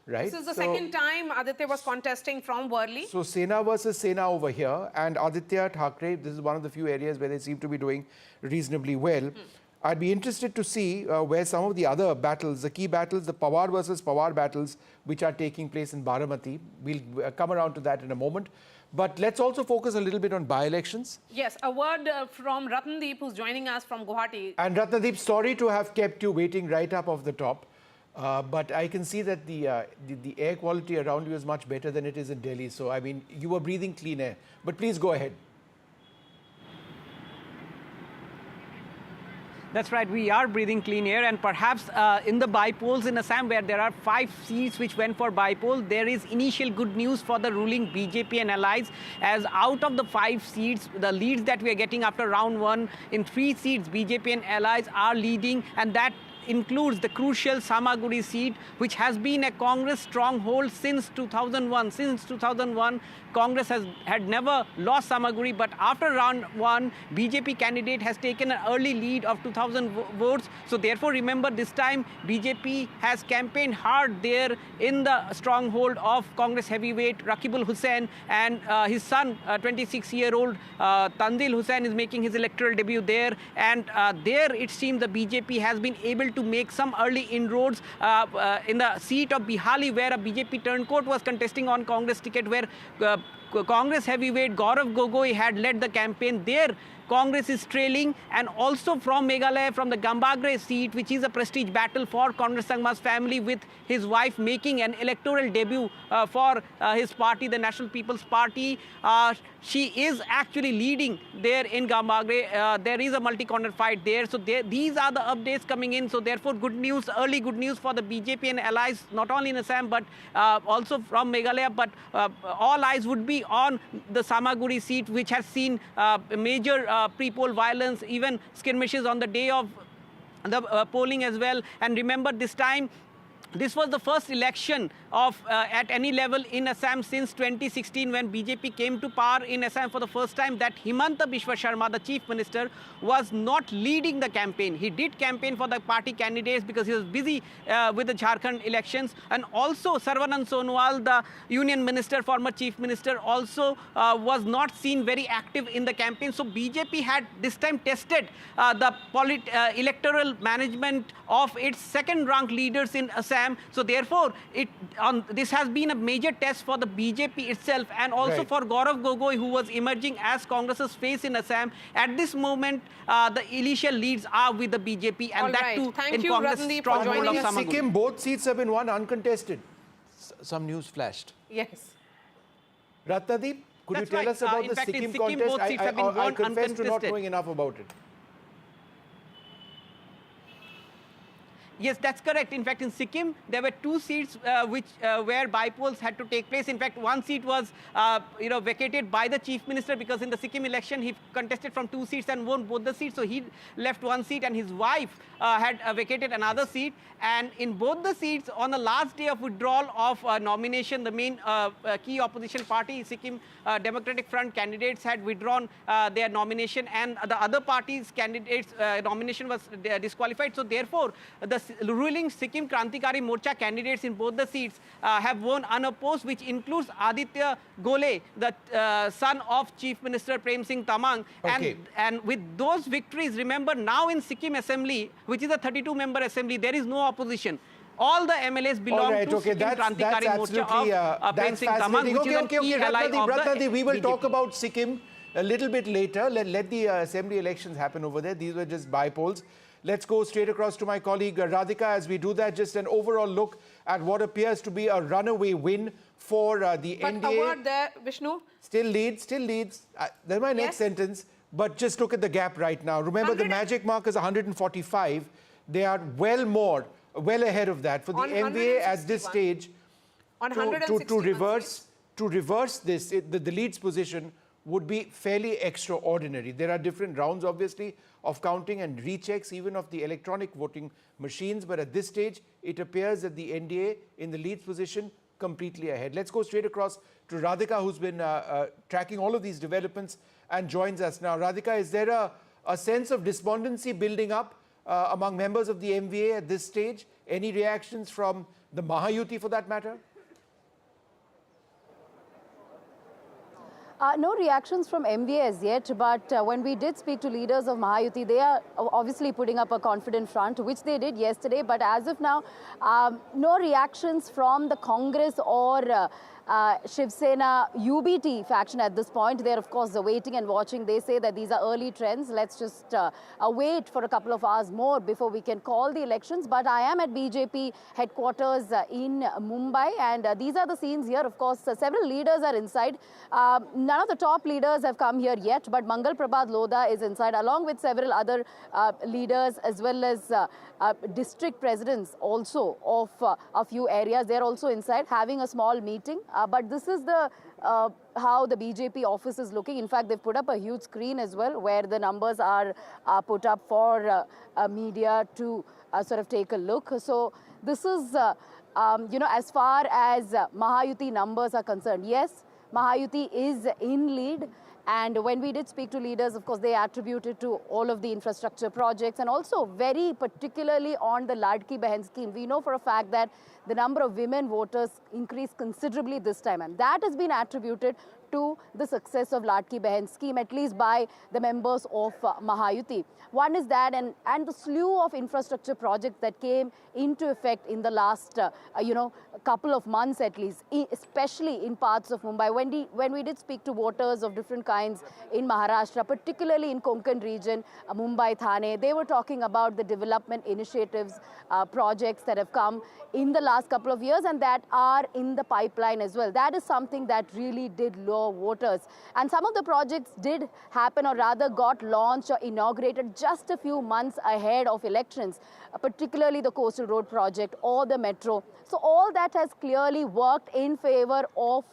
Right. This is the second time Aditya was contesting from Worli. So Sena versus Sena over here, and Aditya Thakre, this is one of the few areas where they seem to be doing reasonably well. I'd be interested to see where some of the other battles, the key battles, the Pawar versus Pawar battles, which are taking place in Baramati. We'll come around to that in a moment. But let's also focus a little bit on by-elections. Yes, a word from Ratndeep, who's joining us from Guwahati. And Ratndeep, sorry to have kept you waiting right up off the top. But I can see that the air quality around you is much better than it is in Delhi. So, I mean, you were breathing clean air. But please go ahead. That's right, we are breathing clean air, and perhaps in the by-polls in Assam, where there are 5 seats which went for by-poll, there is initial good news for the ruling BJP and allies, as out of the 5 seats, the leads that we are getting after round 1, in 3 seats, BJP and allies are leading, and that includes the crucial Samaguri seat, which has been a Congress stronghold since 2001. Since 2001, Congress had never lost Samaguri, but after round 1, BJP candidate has taken an early lead of 2,000 votes. So therefore, remember, this time BJP has campaigned hard there in the stronghold of Congress heavyweight Rakibul Hussain, and his son, 26-year-old Tanzil Hussain, is making his electoral debut there. And there, it seems the BJP has been able to make some early inroads in the seat of Bihali, where a BJP turncoat was contesting on Congress ticket, where Congress heavyweight Gaurav Gogoi had led the campaign. There, Congress is trailing, and also from Meghalaya, from the Gambagre seat, which is a prestige battle for Congress Sangma's family, with his wife making an electoral debut for his party, the National People's Party. She is actually leading there in Gambagre. There is a multi-corner fight there. So these are the updates coming in. So therefore, good news, early good news for the BJP and allies, not only in Assam, but also from Meghalaya. But all eyes would be on the Samaguri seat, which has seen major pre-poll violence, even skirmishes on the day of the polling as well. And remember, this time, this was the first election of at any level in Assam since 2016, when BJP came to power in Assam for the first time, that Hemant Biswa Sharma, the chief minister, was not leading the campaign. He did campaign for the party candidates because he was busy with the Jharkhand elections. And also Sarvanand Sonowal, the union minister, former chief minister, also was not seen very active in the campaign. So BJP had this time tested the electoral management of its second-ranked leaders in Assam. So therefore, this has been a major test for the BJP itself, and also for Gaurav Gogoi, who was emerging as Congress's face in Assam. At this moment, the initial leads are with the BJP, and that too in Congress stronghold of Samaguri. Sikkim, both seats have been won uncontested. Some news flashed. Yes. Ratnadeep, could you tell us about the Sikkim contest? Both seats have been won I confess to not uncontested. knowing enough about it. Yes, that's correct. In fact, in Sikkim, there were 2 seats where by-polls had to take place. In fact, 1 seat was vacated by the chief minister, because in the Sikkim election, he contested from 2 seats and won both the seats. So he left 1 seat, and his wife had vacated another seat. And in both the seats, on the last day of withdrawal of nomination, the main key opposition party, Sikkim Democratic Front candidates, had withdrawn their nomination, and the other parties' candidates' nomination was disqualified. So therefore, the ruling Sikkim Krantikari Morcha candidates in both the seats have won unopposed, which includes Aditya Gole, the son of Chief Minister Prem Singh Tamang. Okay. And with those victories, remember, now in Sikkim Assembly, which is a 32-member assembly, there is no opposition. All the MLAs belong to Sikkim Krantikari Morcha of Prem Singh Tamang, which is a key ally of Ratnadeep, we will BJP. talk about Sikkim a little bit later. Let the assembly elections happen over there. These were just by-polls. Let's go straight across to my colleague Radhika. As we do that, just an overall look at what appears to be a runaway win for the NDA. But a word there, Vishnu. Still leads. That's my next sentence. But just look at the gap right now. Remember, the magic mark is 145. They are well ahead of that. For the NDA at this stage, to reverse this, the leads position would be fairly extraordinary. There are different rounds, obviously, of counting and rechecks, even of the electronic voting machines. But at this stage, it appears that the NDA in the leads position completely ahead. Let's go straight across to Radhika, who's been tracking all of these developments and joins us now. Radhika, is there a sense of despondency building up among members of the MVA at this stage? Any reactions from the Mahayuti, for that matter? No reactions from MVA as yet, but when we did speak to leaders of Mahayuti, they are obviously putting up a confident front, which they did yesterday. But as of now, no reactions from the Congress or Shiv Sena UBT faction at this point. They're of course waiting and watching. They say that these are early trends. Let's just wait for a couple of hours more before we can call the elections. But I am at BJP headquarters in Mumbai, and these are the scenes here. Of course, several leaders are inside. None of the top leaders have come here yet, but Mangal Prabhat Lodha is inside along with several other leaders as well as district presidents also of a few areas. They're also inside having a small meeting. But this is the how the BJP office is looking. In fact, they've put up a huge screen as well where the numbers are put up for media to sort of take a look. So this is, you know, as far as Mahayuti numbers are concerned, yes, Mahayuti is in lead. And when we did speak to leaders, of course, they attributed to all of the infrastructure projects and also very particularly on the Ladki Behan scheme. We know for a fact that the number of women voters increased considerably this time, and that has been attributed to the success of Ladki Behan scheme, at least by the members of Mahayuti. One is that, and the slew of infrastructure projects that came into effect in the last, you know, couple of months at least, especially in parts of Mumbai. When we did speak to voters of different kinds in Maharashtra, particularly in Konkan region, Mumbai, Thane, they were talking about the development initiatives, projects that have come in the last couple of years and that are in the pipeline as well. That is something that really did lure voters. And some of the projects did happen, or rather got launched or inaugurated just a few months ahead of elections, particularly the Coastal Road project or the metro. So all that has clearly worked in favor of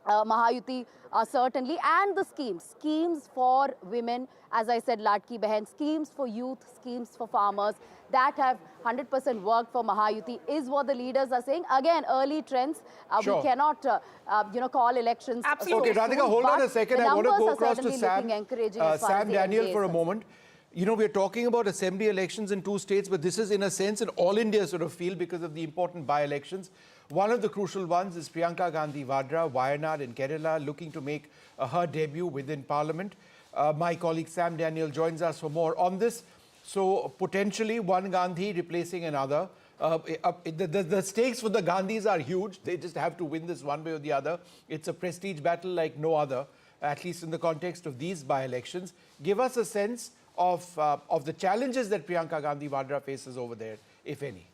Mahayuti, certainly, and the schemes for women, as I said, Ladki Behan, schemes for youth, schemes for farmers, that have 100% worked for Mahayuti is what the leaders are saying. Again, early trends. Sure. We cannot, you know, call elections. Absolutely. Okay, Radhika, hold on a second. I want to go across to Sam Daniel for a moment. You know, we're talking about assembly elections in 2 states, but this is in a sense an all-India sort of feel because of the important by-elections. One of the crucial ones is Priyanka Gandhi Vadra, Wayanad in Kerala, looking to make her debut within Parliament. My colleague Sam Daniel joins us for more on this. So potentially one Gandhi replacing another. The stakes for the Gandhis are huge. They just have to win this one way or the other. It's a prestige battle like no other, at least in the context of these by-elections. Give us a sense of the challenges that Priyanka Gandhi Vadra faces over there, if any.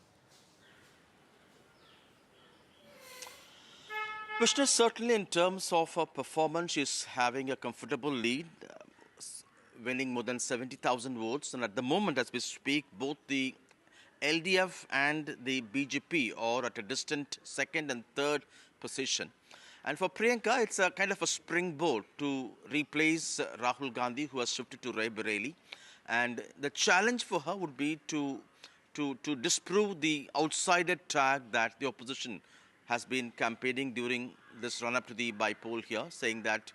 Vishnu, certainly in terms of her performance, she's having a comfortable lead, winning more than 70,000 votes. And at the moment, as we speak, both the LDF and the BJP are at a distant second and third position. And for Priyanka, it's a kind of a springboard to replace Rahul Gandhi, who has shifted to Raebareli. And the challenge for her would be to disprove the outsider tag that the opposition has been campaigning during this run-up to the by-poll here, saying that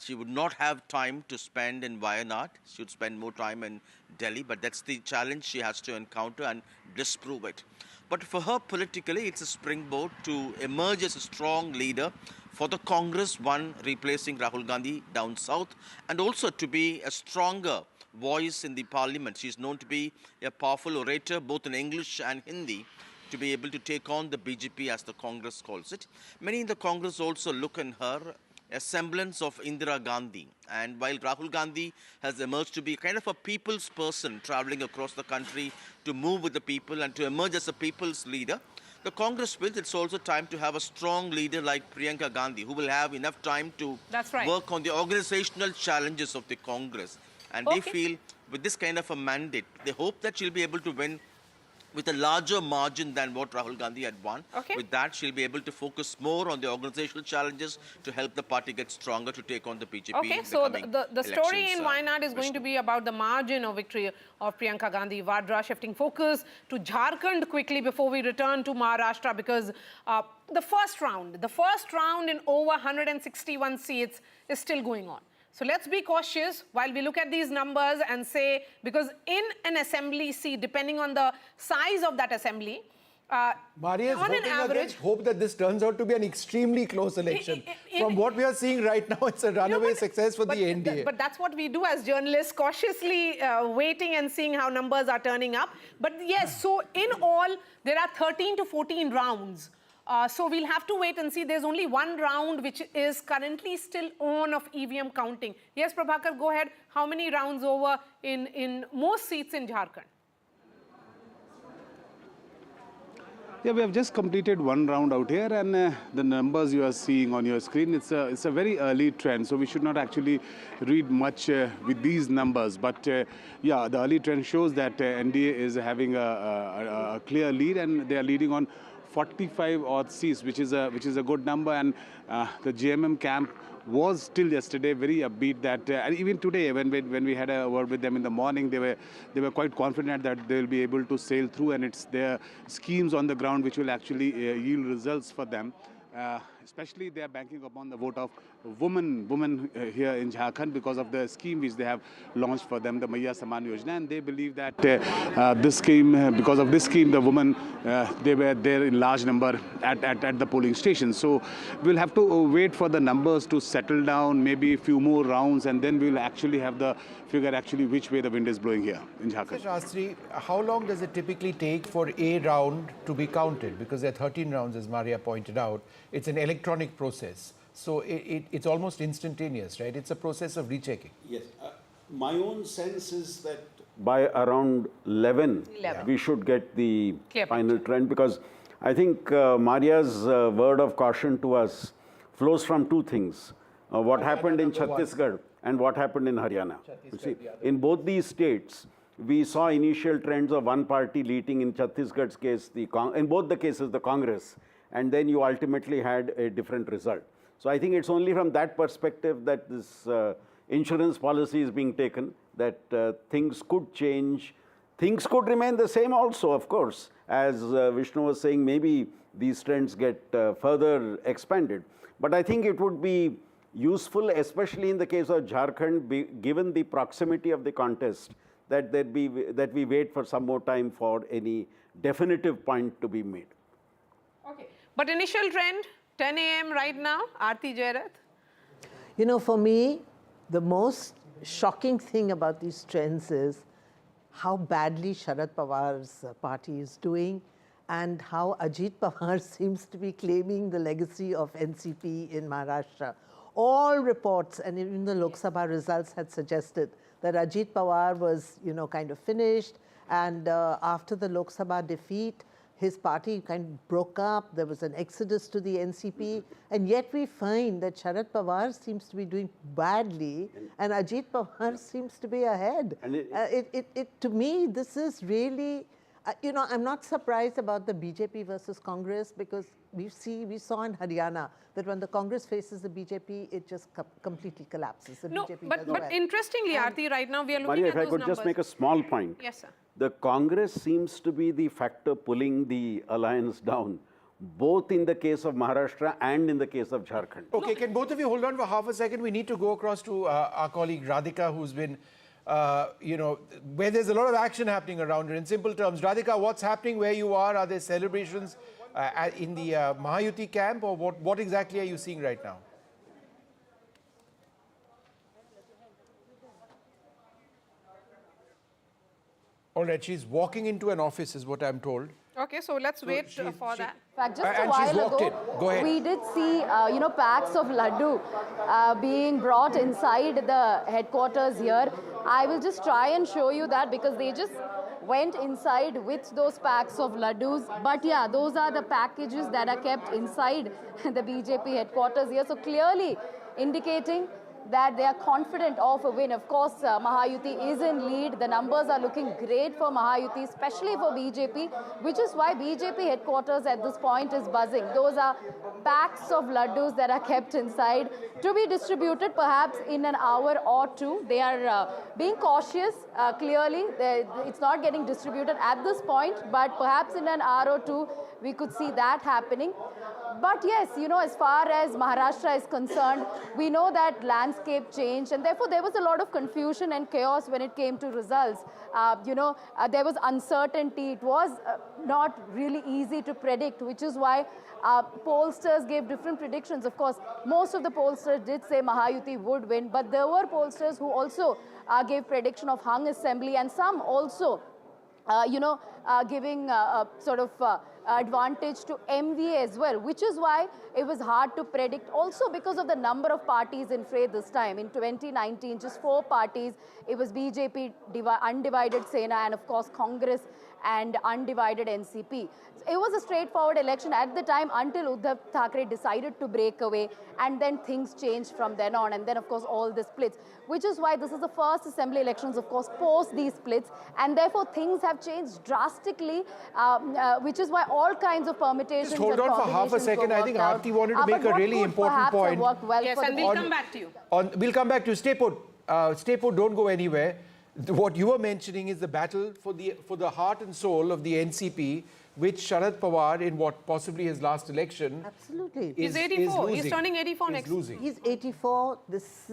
she would not have time to spend in Wayanad. She would spend more time in Delhi, but that's the challenge she has to encounter and disprove it. But for her politically, it's a springboard to emerge as a strong leader for the Congress, one replacing Rahul Gandhi down south, and also to be a stronger voice in the parliament. She's known to be a powerful orator, both in English and Hindi, to be able to take on the BJP, as the Congress calls it. Many in the Congress also look in her a semblance of Indira Gandhi. And while Rahul Gandhi has emerged to be kind of a people's person, traveling across the country to move with the people and to emerge as a people's leader, the Congress feels it's also time to have a strong leader like Priyanka Gandhi, who will have enough time to work on the organizational challenges of the Congress. And they feel with this kind of a mandate, they hope that she'll be able to win with a larger margin than what Rahul Gandhi had won. With that, she'll be able to focus more on the organizational challenges to help the party get stronger to take on the BJP. Okay, so the story in Wayanad is going to be about the margin of victory of Priyanka Gandhi Vadra, shifting focus to Jharkhand quickly before we return to Maharashtra, because the first round in over 161 seats is still going on. So let's be cautious while we look at these numbers and say, because in an assembly seat, depending on the size of that assembly, Maria is hoping hope that this turns out to be an extremely close election. From what we are seeing right now, it's a runaway success for the NDA. But that's what we do as journalists, cautiously waiting and seeing how numbers are turning up. But yes, so in all, there are 13 to 14 rounds So we'll have to wait and see. There's only one round which is currently still on of EVM counting. Yes, Prabhakar, go ahead. How many rounds over in most seats in Jharkhand? Yeah, we have just completed one round out here, and the numbers you are seeing on your screen, it's a very early trend, so we should not actually read much with these numbers. But yeah, the early trend shows that NDA is having a clear lead, and they are leading on 45 odd seats, which is a good number. And the JMM camp was still yesterday very upbeat that, and even today when we had a word with them in the morning, they were quite confident that they will be able to sail through, and it's their schemes on the ground which will actually yield results for them. Especially they are banking upon the vote of women here in Jharkhand because of the scheme which they have launched for them, the Maiya Saman Yojana, and they believe that this scheme, because of this scheme, the women, they were there in large number at the polling stations. So we'll have to wait for the numbers to settle down, maybe a few more rounds, and then we'll actually have the figure actually which way the wind is blowing here in Jharkhand. Shastri, how long does it typically take for a round to be counted? Because there are 13 rounds, as Maria pointed out. It's an electronic process. So it's almost instantaneous, right? It's a process of rechecking. Yes. My own sense is that by around 11. We should get the final trend, because I think Maria's word of caution to us flows from two things. What happened in Chhattisgarh and what happened in Haryana. You see, in both these states, we saw initial trends of one party leading. In Chhattisgarh's case, in both the cases, the Congress, and then you ultimately had a different result. So I think it's only from that perspective that this insurance policy is being taken, that things could change. Things could remain the same also, of course. As Vishnu was saying, maybe these trends get further expanded. But I think it would be useful, especially in the case of Jharkhand, given the proximity of the contest, that we wait for some more time for any definitive point to be made. Okay. But initial trend, 10 a.m. right now, Aarti Jairath? You know, for me, the most shocking thing about these trends is how badly Sharad Pawar's party is doing, and how Ajit Pawar seems to be claiming the legacy of NCP in Maharashtra. All reports, and even the Lok Sabha results had suggested that Ajit Pawar was, kind of finished, and after the Lok Sabha defeat, his party kind of broke up, there was an exodus to the NCP, and yet we find that Sharad Pawar seems to be doing badly, and Ajit Pawar seems to be ahead. And to me, this is really, I'm not surprised about the BJP versus Congress, because we saw in Haryana that when the Congress faces the BJP, it just completely collapses. The BJP does well. But interestingly, Aarti, right now we are looking Maria, at those if I could just make a small point. Yes, sir. The Congress seems to be the factor pulling the alliance down, both in the case of Maharashtra and in the case of Jharkhand. Okay, can both of you hold on for half a second? We need to go across to our colleague Radhika, who's been, where there's a lot of action happening around it. In simple terms, Radhika, what's happening where you are? Are there celebrations in the Mahayuti camp, or what exactly are you seeing right now? All right, she's walking into an office is what I'm told. Okay, so let's wait for that. In fact, just a while ago, we did see, packs of laddu being brought inside the headquarters here. I will just try and show you that, because they just went inside with those packs of laddus. But yeah, those are the packages that are kept inside the BJP headquarters here. So clearly indicating that they are confident of a win. Of course, Mahayuti is in lead. The numbers are looking great for Mahayuti, especially for BJP, which is why BJP headquarters at this point is buzzing. Those are packs of laddus that are kept inside to be distributed perhaps in an hour or two. They are being cautious, clearly. It's not getting distributed at this point, but perhaps in an hour or two, we could see that happening. But yes, as far as Maharashtra is concerned, we know that landscape changed, and therefore there was a lot of confusion and chaos when it came to results. There was uncertainty. It was not really easy to predict, which is why pollsters gave different predictions. Of course, most of the pollsters did say Mahayuti would win, but there were pollsters who also gave prediction of hung assembly, and some also giving sort of advantage to MVA as well, which is why it was hard to predict. Also because of the number of parties in fray this time. In 2019, just 4 parties. It was BJP, undivided Sena, and of course Congress and undivided NCP. It was a straightforward election at the time until Uddhav Thackeray decided to break away, and then things changed from then on, and then of course all the splits, which is why this is the first assembly elections, of course, post these splits, and therefore things have changed drastically, which is why all kinds of permutations. Just hold on for half a second. I think Aarti wanted to make a really important point. Well, yes, and we'll come back to you. We'll come back to you. Stay put. Stay put, don't go anywhere. What you were mentioning is the battle for the heart and soul of the NCP, which Sharad Pawar, in what possibly his last election, absolutely, he's 84. He's turning 84 next. He's 84. This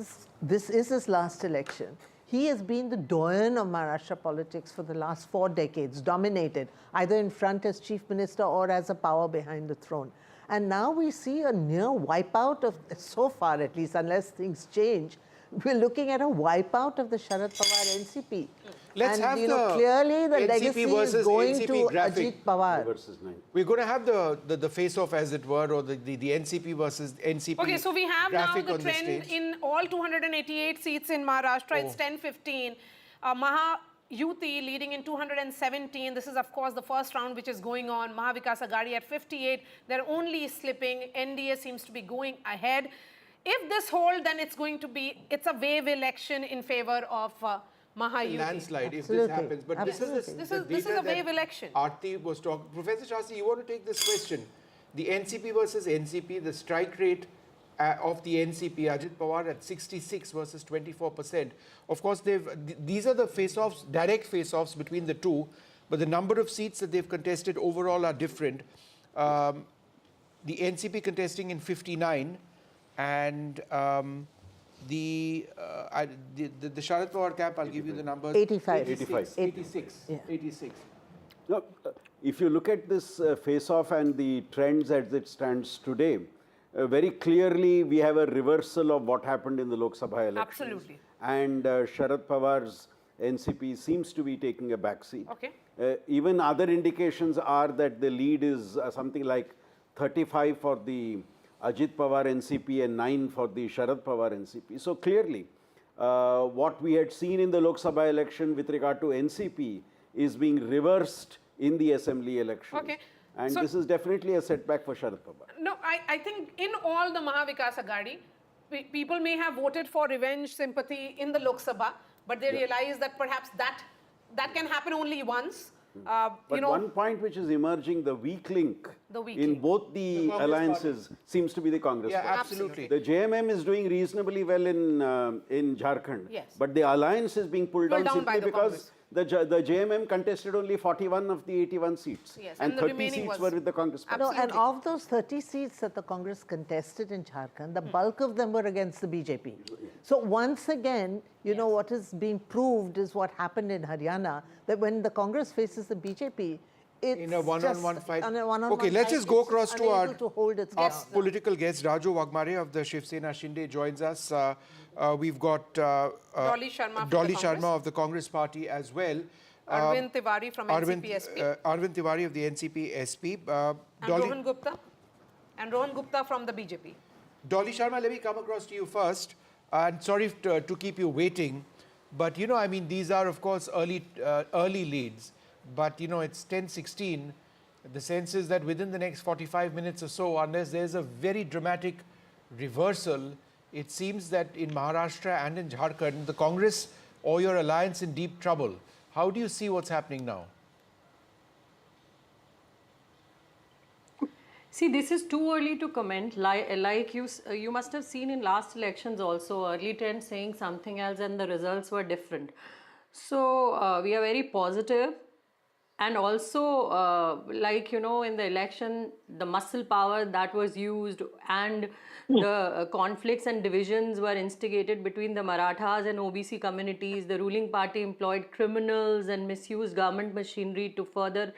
is his last election. He has been the doyen of Maharashtra politics for the last 4 decades, dominated either in front as chief minister or as a power behind the throne. And now we see a near wipeout of, so far at least, unless things change, we're looking at a wipeout of the Sharad Pawar NCP. Let's have clearly the NCP legacy versus is going NCP to graphic. Ajit Pawar. We're going to have the face-off, as it were, or the NCP versus NCP. Okay, so we have now graphic the on trend stage. in all 288 seats in Maharashtra. It's 10-15. Mahayuti leading in 217. This is, of course, the first round which is going on. Maha Vikas Aghadi at 58. They're only slipping. NDA seems to be going ahead. If this holds, then it's a wave election in favor of Mahayuti. Landslide, if this happens. But this is a wave election. Aarti was talking. Professor Shastri, you want to take this question? The NCP versus NCP, the strike rate of the NCP, Ajit Pawar at 66 versus 24%. Of course, these are the face-offs, direct face-offs between the two, but the number of seats that they've contested overall are different. The NCP contesting in 59, and the Sharad Pawar camp, I'll give you the numbers. 85. 86. Yeah. 86. No, if you look at this face-off and the trends as it stands today, very clearly we have a reversal of what happened in the Lok Sabha elections. Absolutely. And Sharad Pawar's NCP seems to be taking a backseat. Okay. Even other indications are that the lead is something like 35 for the Ajit Pawar NCP and 9 for the Sharad Pawar NCP. So clearly, what we had seen in the Lok Sabha election with regard to NCP is being reversed in the assembly election. Okay. And so, this is definitely a setback for Sharad Pawar. No, I think in all the Maha Vikas Aghadi, people may have voted for revenge sympathy in the Lok Sabha, but they realize that perhaps that can happen only once. But one point which is emerging, the weak link in both the alliances seems to be the Congress Yeah, party. absolutely. The JMM is doing reasonably well in Jharkhand, Yes. but the alliance is being pulled down simply by the because the JMM contested only 41 of the 81 seats, Yes, and and the 30 remaining seats was- were with the Congress party. No, and of those 30 seats that the Congress contested in Jharkhand, the bulk of them were against the BJP. So once again, you know, what is being proved is what happened in Haryana, that when the Congress faces the BJP, it's In a one-on-one just fight. on a one-on-one Okay, let's fight, just go it's across to unable to hold its our ground. political guest. Raju Wagmare of the Shiv Sena Shinde joins us. We've got Dolly Sharma from Dolly the Sharma Congress. of the Congress party as well. Arvind Tiwari from NCP SP. Arvind Tiwari of the NCP SP. And Rohan Gupta. And Rohan Gupta from the BJP. Dolly Sharma, let me come across to you first. And sorry to keep you waiting, but you know, I mean, these are of course early leads. But you know, it's 10:16. The sense is that within the next 45 minutes or so, unless there's a very dramatic reversal, it seems that in Maharashtra and in Jharkhand, the Congress or your alliance in deep trouble. How do you see what's happening now? See, this is too early to comment. Like you must have seen in last elections also, early trends saying something else and the results were different. So we are very positive. And also, like, you know, in the election, the muscle power that was used and the conflicts and divisions were instigated between the Marathas and OBC communities. The ruling party employed criminals and misused government machinery to further,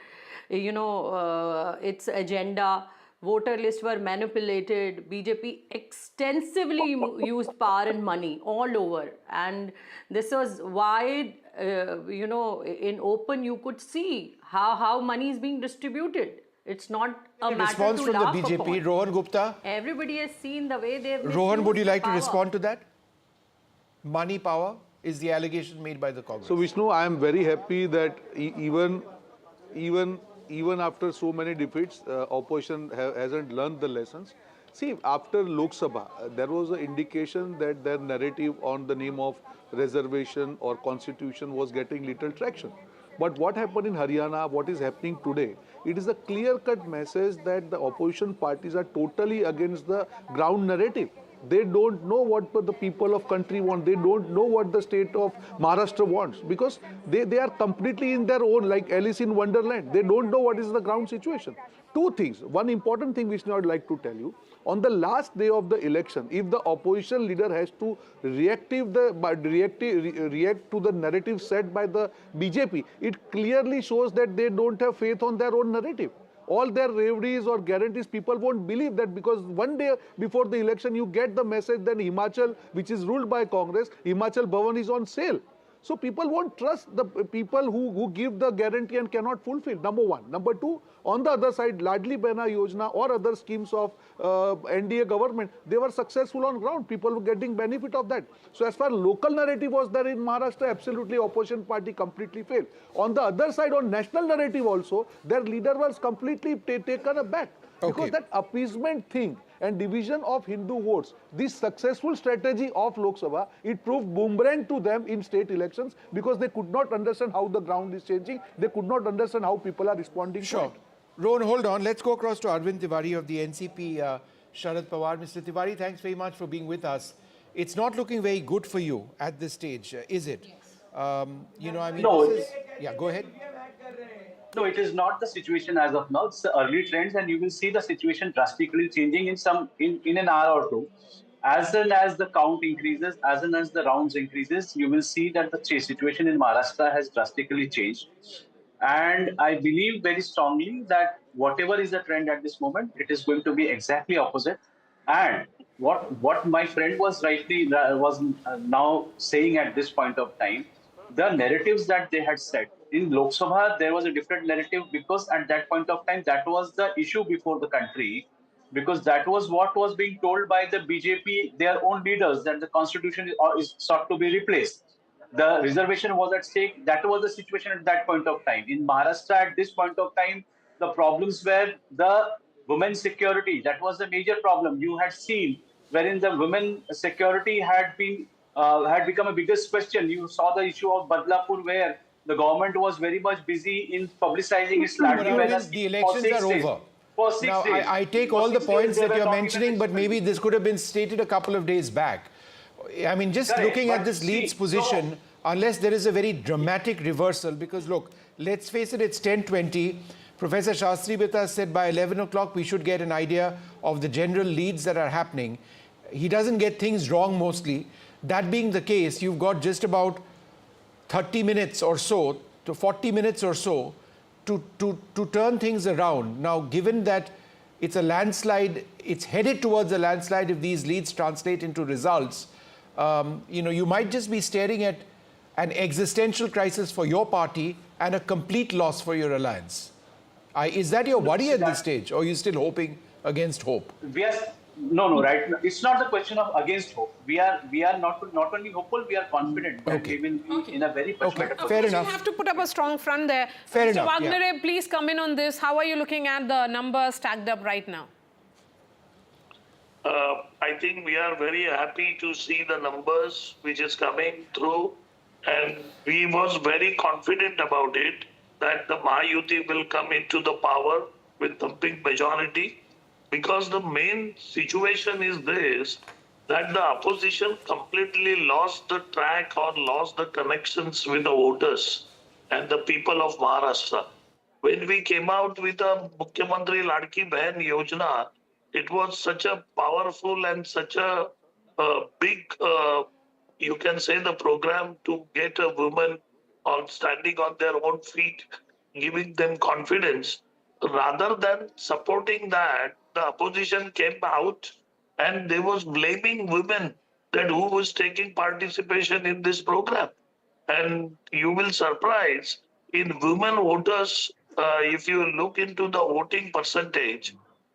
you know, its agenda. voter lists were manipulated. BJP extensively used power and money all over. And this was why, in open you could see how money is being distributed. It's not a matter response to from the laugh BJP. upon. Rohan Gupta. Everybody has seen the way they've Rohan, would you like to power. respond to that? Money power is the allegation made by the Congress. So Vishnu, I am very happy that even after so many defeats, opposition hasn't learned the lessons. See, after Lok Sabha, there was an indication that their narrative on the name of reservation or constitution was getting little traction. But what happened in Haryana, what is happening today, it is a clear-cut message that the opposition parties are totally against the ground narrative. They don't know what the people of country want. They don't know what the state of Maharashtra wants, because they are completely in their own, like Alice in Wonderland. They don't know what is the ground situation. Two things. One important thing which I would like to tell you. On the last day of the election, if the opposition leader has to react to the narrative set by the BJP, it clearly shows that they don't have faith on their own narrative. All their reveries or guarantees, people won't believe that, because one day before the election, you get the message that Himachal, which is ruled by Congress, Himachal Bhavan is on sale. So people won't trust the people who give the guarantee and cannot fulfill, number one. Number two, on the other side, Ladli Behna Yojana or other schemes of NDA government, they were successful on ground. People were getting benefit of that. So as far as local narrative was there in Maharashtra, absolutely opposition party completely failed. On the other side, on national narrative also, their leader was completely taken aback. Because that appeasement thing and division of Hindu votes, this successful strategy of Lok Sabha, it proved boomerang to them in state elections, because they could not understand how the ground is changing. They could not understand how people are responding to it. Rohan, hold on. Let's go across to Arvind Tiwari of the NCP, Sharad Pawar. Mr. Tiwari, thanks very much for being with us. It's not looking very good for you at this stage, is it? I mean, no, this is... Yeah, go ahead. No, it is not the situation as of now. It's the early trends, and you will see the situation drastically changing in an hour or two. As soon as the count increases, as soon as the rounds increases, you will see that the situation in Maharashtra has drastically changed. And I believe very strongly that whatever is the trend at this moment, it is going to be exactly opposite. And what my friend was now saying at this point of time, the narratives that they had set in Lok Sabha, there was a different narrative, because at that point of time, that was the issue before the country, because that was what was being told by the BJP, their own leaders, that the constitution is sought to be replaced. The reservation was at stake. That was the situation at that point of time. In Maharashtra, at this point of time, the problems were the women's security. That was the major problem. You had seen wherein the women security had become a biggest question. You saw the issue of Badlapur, where the government was very much busy in publicizing its Ladli Behna scheme. The elections are over. For 6 now, days. I take For all the 6 points days that you're they were mentioning, but maybe this could have been stated a couple of days back. I mean, just Correct, looking at this Leeds position, unless there is a very dramatic reversal, because look, let's face it, it's 10:20. Professor Shastri Bita said by 11 o'clock we should get an idea of the general leads that are happening. He doesn't get things wrong mostly. That being the case, you've got just about 30 minutes or so to 40 minutes or so to turn things around. Now, given that it's a landslide, it's headed towards a landslide if these leads translate into results, you might just be staring at an existential crisis for your party and a complete loss for your alliance. Is that your worry at this stage, or are you still hoping against hope? No, right. It's not the question of against hope. We are not only hopeful, we are confident that we will be in a very much better position. Fair enough. You have to put up a strong front there. Fair Mr. enough, Wagner, please come in on this. How are you looking at the numbers stacked up right now? I think we are very happy to see the numbers which is coming through, and we was very confident about it that the Mahayuti will come into the power with the big majority, because the main situation is this, that the opposition completely lost the track or lost the connections with the voters and the people of Maharashtra. When we came out with a Mukhyamantri Ladki Behan Yojana, it was such a powerful and such a big, you can say, the program to get a woman on standing on their own feet, giving them confidence. rather than supporting that, the opposition came out and they was blaming women that who was taking participation in this program. And you will surprise in women voters, if you look into the voting percentage,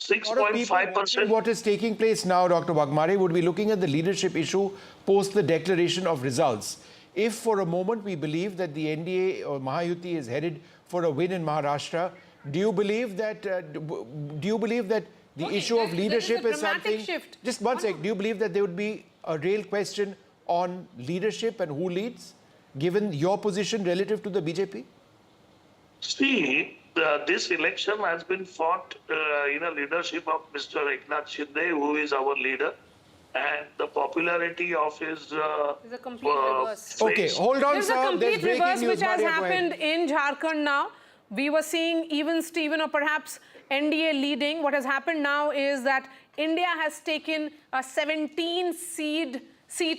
A lot of people watching 6.5%. what is taking place now, Dr. Wagmare, would be looking at the leadership issue post the declaration of results. If for a moment we believe that the NDA or Mahayuti is headed for a win in Maharashtra, do you believe that the issue of leadership is something? Shift. Just one sec. Do you believe that there would be a real question on leadership and who leads, given your position relative to the BJP? See, this election has been fought in a leadership of Mr. Eknath Shinde, who is our leader, and the popularity of his There's a complete reverse. Okay, hold on, There's sir. a complete breaking reverse news. which has Maria, go ahead. happened in Jharkhand now. We were seeing even Stephen or perhaps NDA leading. What has happened now is that India has taken a 17-seat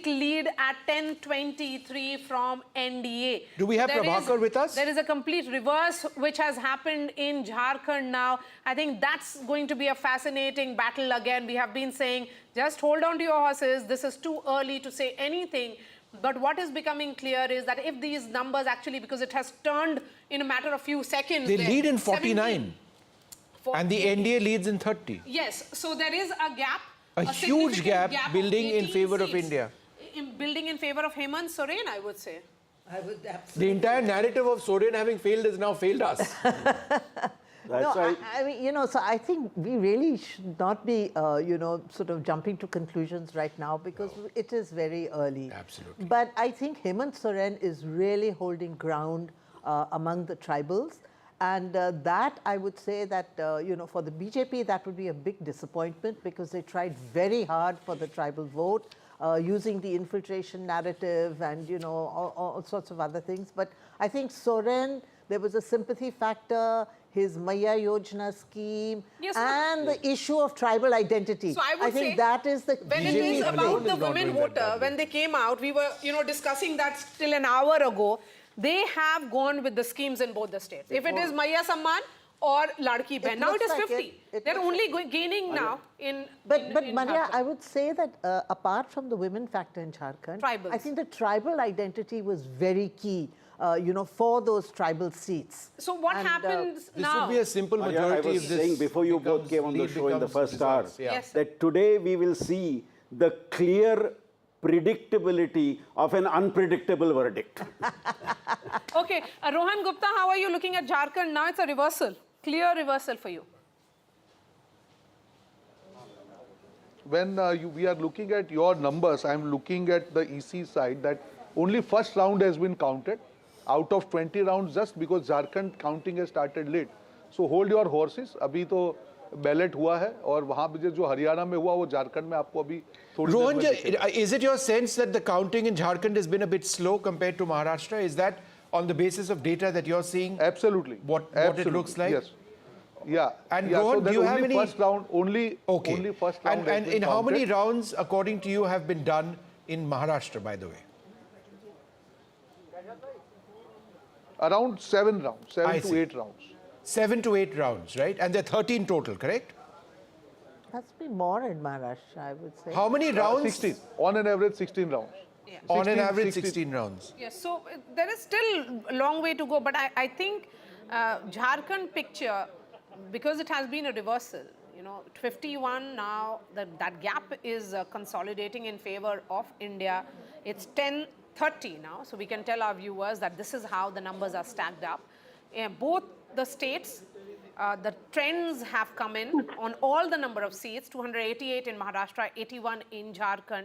lead at 10-23 from NDA. Do we have Prabhakar with us? There is a complete reverse which has happened in Jharkhand now. I think that's going to be a fascinating battle again. We have been saying, just hold on to your horses. This is too early to say anything. But what is becoming clear is that if these numbers actually, because it has turned in a matter of few seconds. They lead in 49. And the NDA leads in 30. Yes, so there is a gap. A huge gap building in favor of seats. India. Building in favor of Hemant Soren, I would say. I would absolutely. The entire narrative of Soren having failed has now failed us. I mean, so I think we really should not be, sort of jumping to conclusions right now because it is very early. Absolutely. But I think Hemant Soren is really holding ground among the tribals. And that, I would say that, for the BJP, that would be a big disappointment because they tried very hard for the tribal vote, using the infiltration narrative and, all sorts of other things. But I think Soren, there was a sympathy factor, his Maya Yojana scheme, and the issue of tribal identity. So I think say that is the when it is about the women voter, when they came out, we were, discussing that still an hour ago. They have gone with the schemes in both the states. If it is Maya Samman or Ladki Behan, now it is 50. They're only gaining now in But Maria, Jharkhand. I would say that apart from the women factor in Jharkhand, I think the tribal identity was very key, for those tribal seats. So what happens This now? would be a simple majority I was if this saying before you both came on the show in the first hour, Yes. that today we will see the clear predictability of an unpredictable verdict. Okay, Rohan Gupta, how are you looking at Jharkhand? Now it's a reversal, clear reversal for you. When we are looking at your numbers, I'm looking at the EC side that only first round has been counted out of 20 rounds just because Jharkhand counting has started late. So hold your horses. अभी तो ballot हुआ है और वहाँ पे जो हरियाणा में हुआ वो झारखंड में आपको अभी थोड़ी देर Rohan, में दिखेगा। is it your sense that the counting in Jharkhand has been a bit slow compared to Maharashtra? Is that on the basis of data that you're seeing? Absolutely. What it looks like? Yes. Yeah. And yeah, Rohan, so do you have only any? First round, only first round. And has been in how many counted. rounds, according to you, have been done in Maharashtra, by the way? Around 7 rounds, 7 I to see. 8 rounds. 7 to 8 rounds, right? And there are 13 total, correct? Must be more in Maharashtra, I would say. How many rounds? 16. On an average, 16 rounds. Yeah. On an 16, average, 16. 16 rounds. Yes, so there is still a long way to go, but I think Jharkhand picture, because it has been a reversal, 51 now, that gap is consolidating in favor of India. It's 10-30 now, so we can tell our viewers that this is how the numbers are stacked up. Both the states, the trends have come in on all the number of seats, 288 in Maharashtra, 81 in Jharkhand.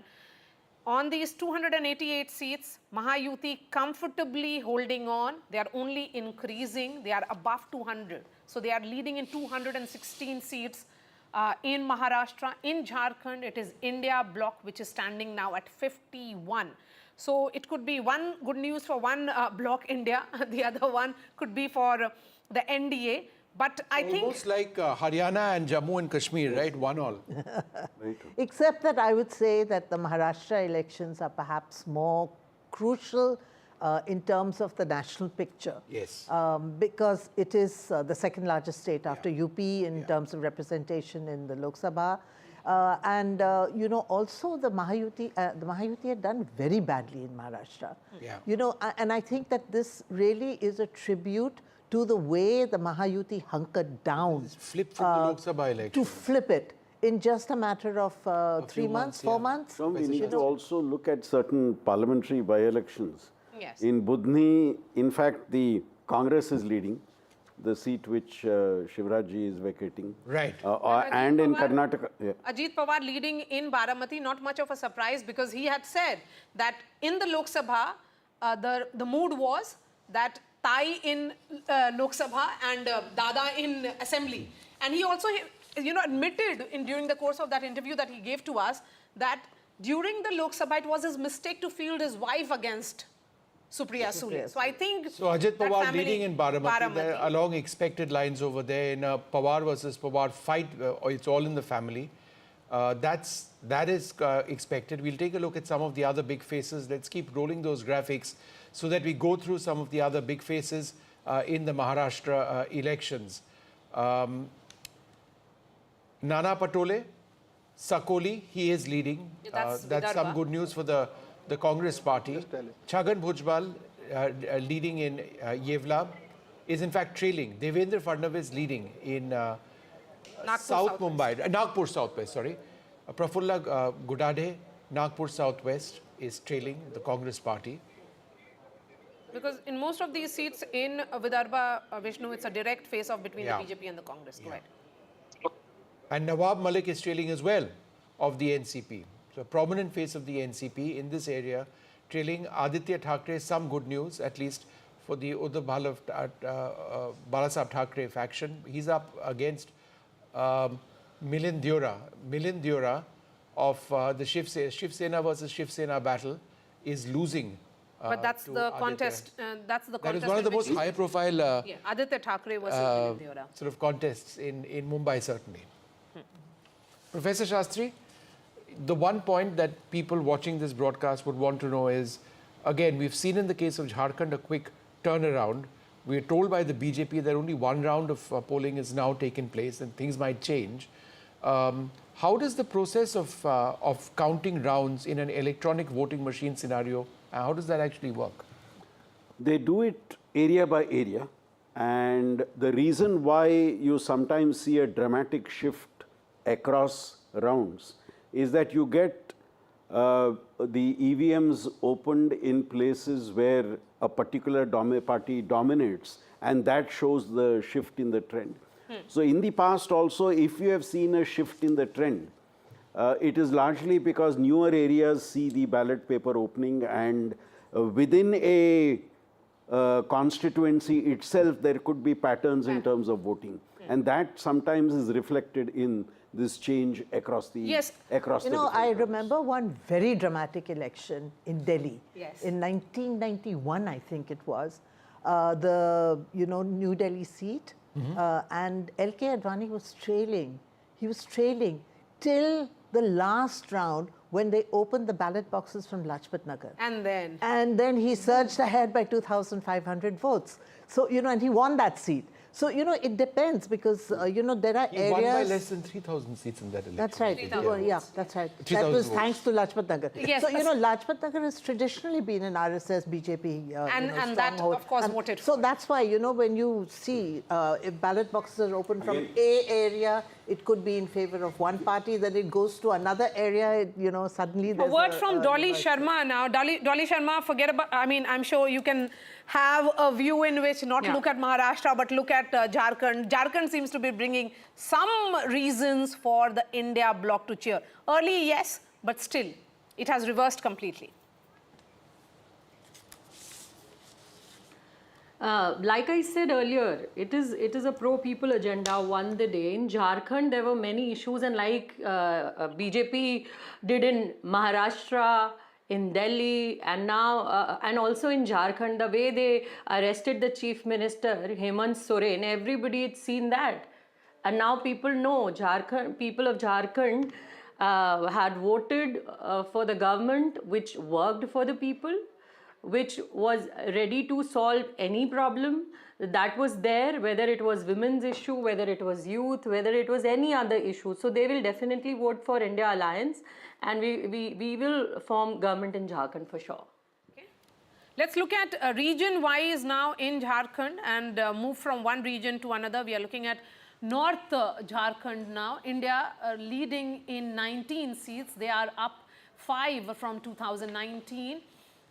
On these 288 seats, Mahayuti comfortably holding on. They are only increasing. They are above 200. So they are leading in 216 seats in Maharashtra. In Jharkhand, it is India bloc, which is standing now at 51. So it could be one good news for one bloc, India. The other one could be for the NDA. But I think... Almost like Haryana and Jammu and Kashmir, right? 1-1. Except that I would say that the Maharashtra elections are perhaps more crucial in terms of the national picture. Yes. Because it is the second largest state after UP in terms of representation in the Lok Sabha. Also the Mahayuti had done very badly in Maharashtra. Yeah. And I think that this really is a tribute to the way the Mahayuti hunkered down. Flip from the Lok Sabha election. To flip it in just a matter of 3 months, 4 months. So we need to also look at certain parliamentary by-elections. Yes. In Budni, in fact, the Congress is leading, the seat which Shivrajji is vacating. Right. And in Karnataka. Yeah. Ajit Pawar leading in Baramati, not much of a surprise because he had said that in the Lok Sabha, the mood was that Tai in Lok Sabha and Dada in Assembly. And he also admitted during the course of that interview that he gave to us that during the Lok Sabha, it was his mistake to field his wife against Supriya Sule. So I think... So Ajit Pawar leading in Baramati, there are along expected lines over there in a Pawar versus Pawar fight, it's all in the family. That is expected. We'll take a look at some of the other big faces. Let's keep rolling those graphics so that we go through some of the other big faces in the Maharashtra elections. Nana Patole, Sakoli, he is leading. That's some good news for the Congress party. Chhagan Bhujbal leading in Yevla is in fact trailing. Devendra Fadnavis leading in South Mumbai, Nagpur Southwest, sorry. Prafulla Gudade, Nagpur Southwest is trailing the Congress party. Because in most of these seats in Vidarbha, Vishnu, it's a direct face-off between the BJP and the Congress. Go ahead. And Nawab Malik is trailing as well of the NCP. So a prominent face of the NCP in this area, trailing Aditya Thackeray. Some good news, at least for the Uddhav Balasaheb Thackeray faction. He's up against Milind Deora of the Shiv Sena versus Shiv Sena battle is losing. But that's the contest. That's the contest. That is one of the most high-profile Aditya Thackeray versus Milind Deora. Sort of contests in Mumbai, certainly. Professor Shastri, the one point that people watching this broadcast would want to know is, again, we've seen in the case of Jharkhand a quick turnaround. We're told by the BJP that only one round of polling is now taken place and things might change. How does the process of counting rounds in an electronic voting machine scenario, how does that actually work? They do it area by area. And the reason why you sometimes see a dramatic shift across rounds is that you get the EVMs opened in places where a particular party dominates, and that shows the shift in the trend. So in the past also, if you have seen a shift in the trend, it is largely because newer areas see the ballot paper opening, and within a constituency itself, there could be patterns in terms of voting. And that sometimes is reflected in this change across the I remember one very dramatic election in Delhi. Yes. In 1991, I think it was, the New Delhi seat, and L.K. Advani was trailing. He was trailing till the last round when they opened the ballot boxes from Lajpat Nagar. And then he surged ahead by 2,500 votes. So, and he won that seat. So, it depends because, there are areas... He won by less than 3,000 seats in that election. That's right. Yeah, that's right. That was thanks to Lajpat Nagar. Yes, so, Lajpat Nagar has traditionally been an RSS, BJP and that, of course, voted for. So that's why, when you see if ballot boxes are open from A area, it could be in favor of one party, then it goes to another area, suddenly there's a word from Dolly Sharma now. Dolly Sharma, forget about, I'm sure you can have a view in which not look at Maharashtra, but look at Jharkhand. Jharkhand seems to be bringing some reasons for the India bloc to cheer. Early, yes, but still, it has reversed completely. Like I said earlier, it is a pro-people agenda won the day. In Jharkhand, there were many issues, and like BJP did in Maharashtra, in Delhi, and now, and also in Jharkhand, the way they arrested the Chief Minister, Hemant Soren, everybody had seen that. And now people know, people of Jharkhand had voted for the government which worked for the people. which was ready to solve any problem that was there, whether it was women's issue, whether it was youth, whether it was any other issue. So they will definitely vote for India Alliance, and we will form government in Jharkhand for sure. Let's look at region-wise now in Jharkhand and move from one region to another. We are looking at North Jharkhand now. India leading in 19 seats. They are up 5 from 2019.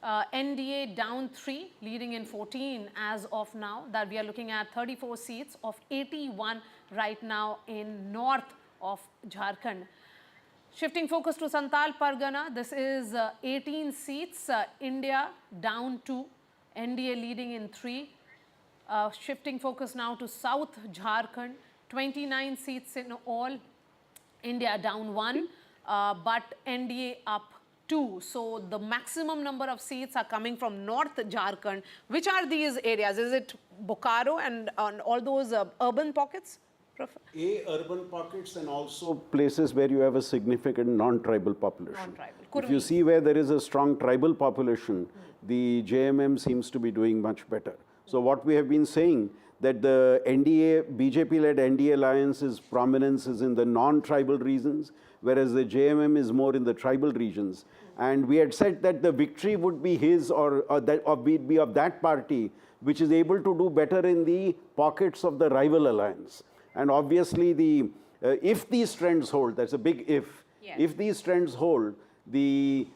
NDA down 3, leading in 14 as of now. That we are looking at 34 seats of 81 right now in north of Jharkhand. Shifting focus to Santal Pargana, this is 18 seats, India down 2, NDA leading in 3. Shifting focus now to South Jharkhand, 29 seats in all, India down 1, but NDA up 2. So the maximum number of seats are coming from North Jharkhand. Which are these areas? Is it Bokaro and all those urban pockets? Urban pockets and also places where you have a significant non-tribal population. If you see where there is a strong tribal population, the JMM seems to be doing much better. So what we have been saying, that the NDA, BJP-led NDA alliance's prominence is in the non-tribal regions, whereas the JMM is more in the tribal regions. And we had said that the victory would be his or be of that party, which is able to do better in the pockets of the rival alliance. And obviously, if these trends hold, that's a big if, if these trends hold, the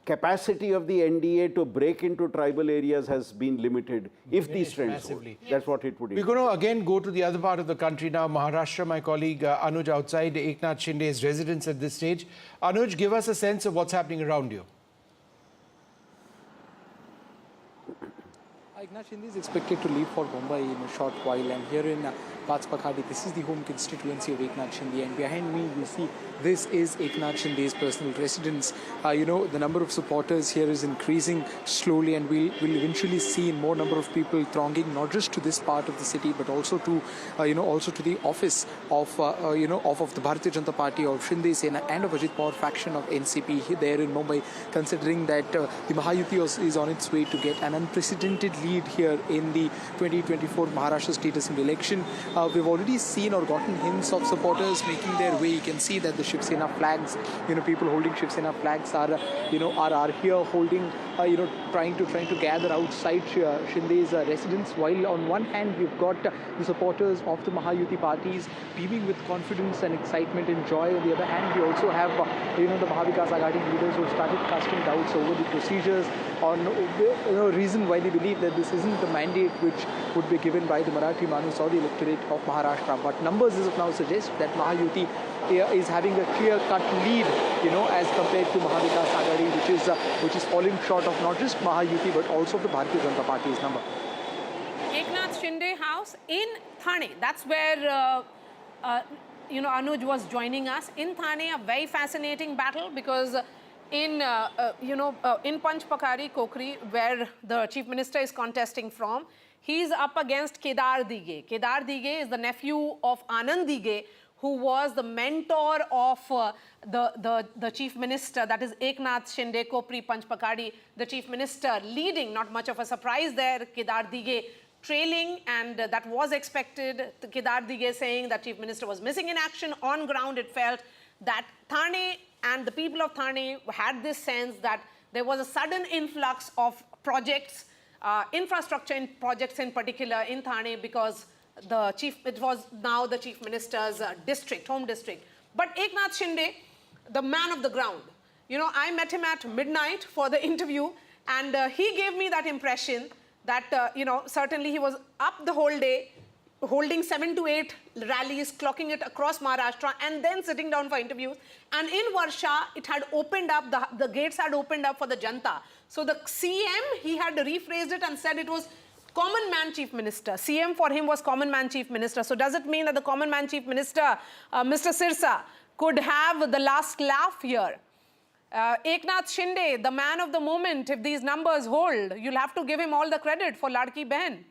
capacity of the NDA to break into tribal areas has been limited. If these trends hold, that's what it would be. We're going to again go to the other part of the country now, Maharashtra. My colleague Anuj outside Eknath Shinde's residence at this stage. Anuj, give us a sense of what's happening around you. Eknath Shinde is expected to leave for Mumbai in a short while, and here in Bajpakadi, this is the home constituency of Eknath Shinde, and behind me you see this is Eknath Shinde's personal residence. The number of supporters here is increasing slowly, and we'll eventually see more number of people thronging not just to this part of the city but also to also to the office of the Bharatiya Janata Party of Shinde Sena and of Ajit Pawar faction of NCP there in Mumbai, considering that the Mahayuti is on its way to get an unprecedented lead here in the 2024 Maharashtra State Assembly election. We've already seen or gotten hints of supporters making their way. You can see that the Shiv Sena flags, people holding Shiv Sena flags are here holding, trying to gather outside Shinde's residence. While on one hand we've got the supporters of the Mahayuti parties beaming with confidence and excitement and joy. On the other hand, we also have the Maha Vikas Aghadi leaders who have started casting doubts over the procedures on reason why they believe that this isn't the mandate which would be given by the Marathi Manus or the electorate of Maharashtra. But numbers as of now suggest that Mahayuti is having a clear-cut lead, as compared to Maha Vikas Aghadi, which is falling short of not just Mahayuti but also the Bharatiya Janata Party's number. Eknath Shinde house in Thane. That's where Anuj was joining us. In Thane, a very fascinating battle, because in Panchpakari, Kokri, where the Chief Minister is contesting from, he's up against Kedar Dige. Kedar Dige is the nephew of Anand Dige, who was the mentor of the Chief Minister, that is Eknath Shinde, Kopri, Panchpakadi, the Chief Minister leading. Not much of a surprise there, Kedar Dige trailing, and that was expected. Kedar Dige saying that Chief Minister was missing in action. On ground, it felt that Thane and the people of Thane had this sense that there was a sudden influx of projects, infrastructure projects in particular in Thane, because it was now the Chief Minister's district, home district. But Eknath Shinde, the man of the ground, I met him at midnight for the interview, and he gave me that impression that, certainly he was up the whole day, holding 7 to 8 rallies, clocking it across Maharashtra, and then sitting down for interviews. And in Varsha, it had opened up, the gates had opened up for the Janta. So the CM, he had rephrased it and said it was Common Man Chief Minister. CM for him was Common Man Chief Minister. So does it mean that the Common Man Chief Minister, Mr. Sirsa, could have the last laugh here? Eknath Shinde, the man of the moment, if these numbers hold, you'll have to give him all the credit for Ladki Behan.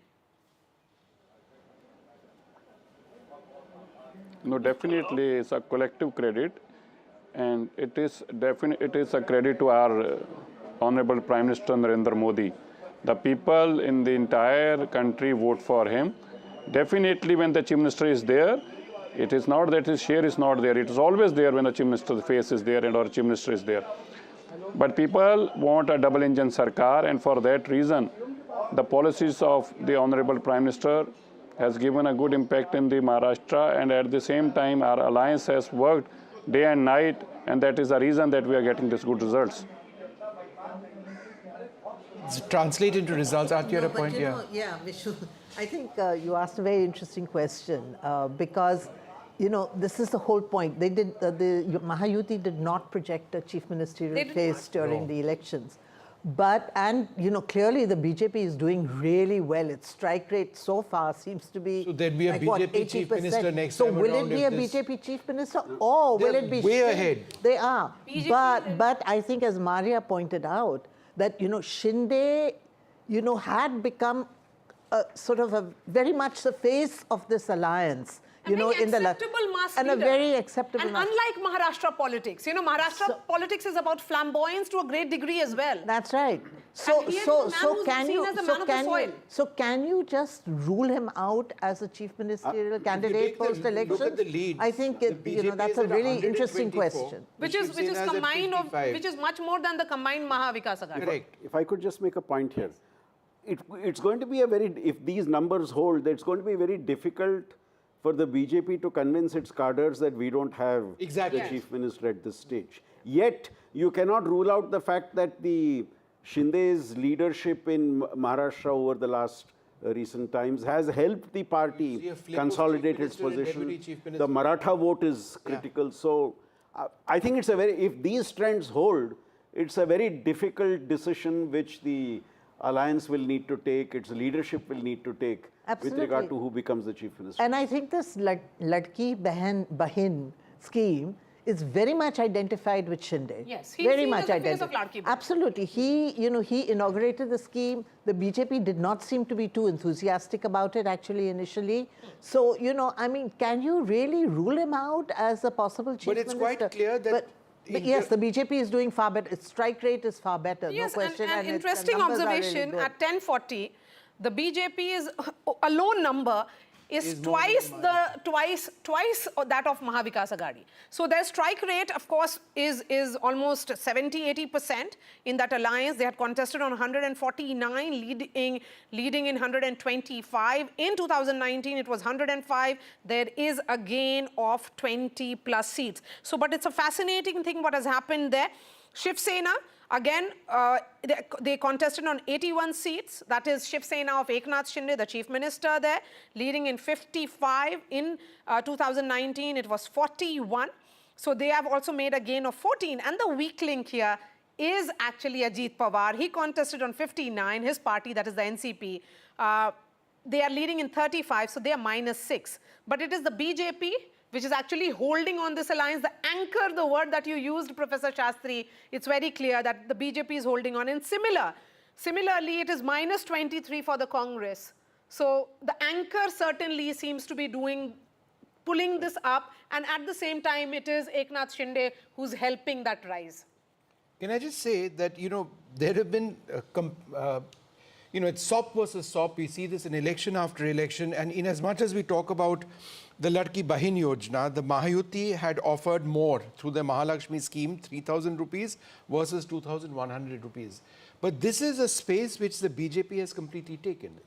No, definitely it's a collective credit, and it is a credit to our Honorable Prime Minister Narendra Modi. The people in the entire country vote for him. Definitely when the Chief Minister is there, it is not that his share is not there. It is always there when the Chief Minister's face is there and our Chief Minister is there. But people want a double-engine Sarkar, and for that reason, the policies of the Honorable Prime Minister has given a good impact in the Maharashtra, and at the same time our alliance has worked day and night, and that is the reason that we are getting these good results. Translate into results. Aren't you at a point here? Yeah, Vishnu, I think you asked a very interesting question because, you know, this is the whole point. They did, the Mahayuti did not project a chief ministerial face during the elections. But, and, you know, clearly the BJP is doing really well. Its strike rate so far seems to be, so there'd be a like, BJP chief minister next time around. So will it be a BJP chief minister or will it be... way ahead. They are. But I think, as Maria pointed out, that, you know, Shinde, you know, had become sort of a very much the face of this alliance. You know, in the and a very acceptable. And unlike Maharashtra politics, you know, Maharashtra politics is about flamboyance to a great degree as well. That's right. So can you just rule him out as a chief ministerial candidate post election? Look at the leads. I think you know, that's a really interesting question. Which is combined of, which is much more than the combined Maha Vikas Aghadi. Correct. If I could just make a point here, it's going to be a very, if these numbers hold, it's going to be very difficult for the BJP to convince its cadres that we don't have the chief minister at this stage. Yet, you cannot rule out the fact that the Shinde's leadership in Maharashtra over the last recent times has helped the party consolidate its position. The Maratha vote is critical. So, I think it's a very, if these trends hold, it's a very difficult decision which the alliance will need to take, its leadership will need to take. Absolutely. With regard to who becomes the chief minister. And I think this Ladki Bahin scheme is very much identified with Shinde. Yes, he's very much identified. Absolutely. He, you know, he inaugurated the scheme. The BJP did not seem to be too enthusiastic about it actually initially. So, you know, I mean, can you really rule him out as a possible chief minister? But it's quite clear that But yes, the BJP is doing far better. Its strike rate is far better, yes, no question. And interesting observation, really at 1040, the BJP is a lone number is twice that of Maha Vikas Aghadi. So their strike rate, of course, is almost 70-80% in that alliance. They had contested on 149, leading in 125. In 2019, it was 105. There is a gain of 20 plus seats. So, but it's a fascinating thing what has happened there. Shiv Sena, again, they contested on 81 seats. That is Shiv Sena of Eknath Shinde, the chief minister there, leading in 55. In 2019, it was 41. So they have also made a gain of 14. And the weak link here is actually Ajit Pawar. He contested on 59. His party, that is the NCP, they are leading in 35, so they are -6. But it is the BJP which is actually holding on this alliance. The anchor, the word that you used, Professor Shastri, it's very clear that the BJP is holding on. And similarly, it is -23 for the Congress. So the anchor certainly seems to be pulling this up. And at the same time, it is Eknath Shinde who's helping that rise. Can I just say that, you know, there have been, you know, it's SOP versus SOP. We see this in election after election. And in as much as we talk about the Ladki Bahin Yojana, the Mahayuti had offered more through the Mahalakshmi scheme, 3,000 rupees versus 2,100 rupees. But this is a space which the BJP has completely taken.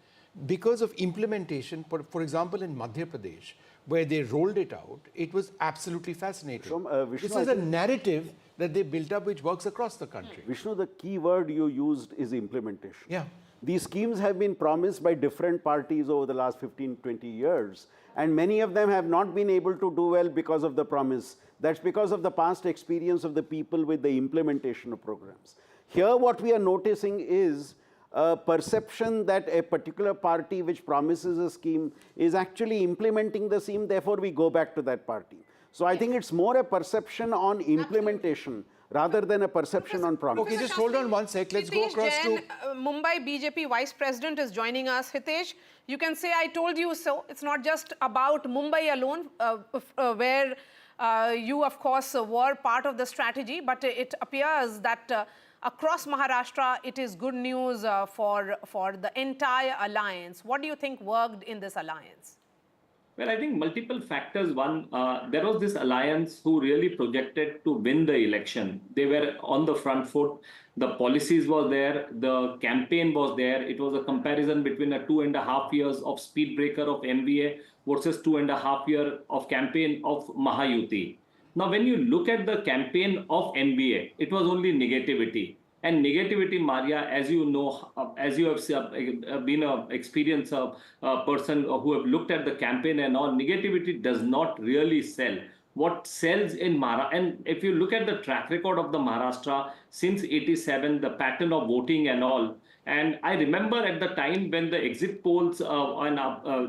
Because of implementation, for example, in Madhya Pradesh, where they rolled it out, it was absolutely fascinating. Vishnu, this is a narrative that they built up which works across the country. Vishnu, the key word you used is implementation. Yeah. These schemes have been promised by different parties over the last 15, 20 years. And many of them have not been able to do well because of the promise. That's because of the past experience of the people with the implementation of programs. Here, what we are noticing is a perception that a particular party which promises a scheme is actually implementing the scheme, therefore we go back to that party. So I think it's more a perception on implementation rather than a perception on promise. Okay, just hold on one sec. Let's go across to... Mumbai BJP Vice President is joining us. Hitesh, you can say I told you so. It's not just about Mumbai alone, where you, of course, were part of the strategy, but it appears that across Maharashtra, it is good news for the entire alliance. What do you think worked in this alliance? Well, I think multiple factors. One, there was this alliance who really projected to win the election. They were on the front foot. The policies were there. The campaign was there. It was a comparison between a 2.5 years of speed breaker of MBA versus 2.5 years of campaign of Mahayuti. Now, when you look at the campaign of MBA, it was only negativity. And negativity, Maria, as you know, as you have been an experienced person who have looked at the campaign and all, negativity does not really sell. What sells in Maharashtra, and if you look at the track record of the Maharashtra since 87, the pattern of voting and all, and I remember at the time when the exit polls,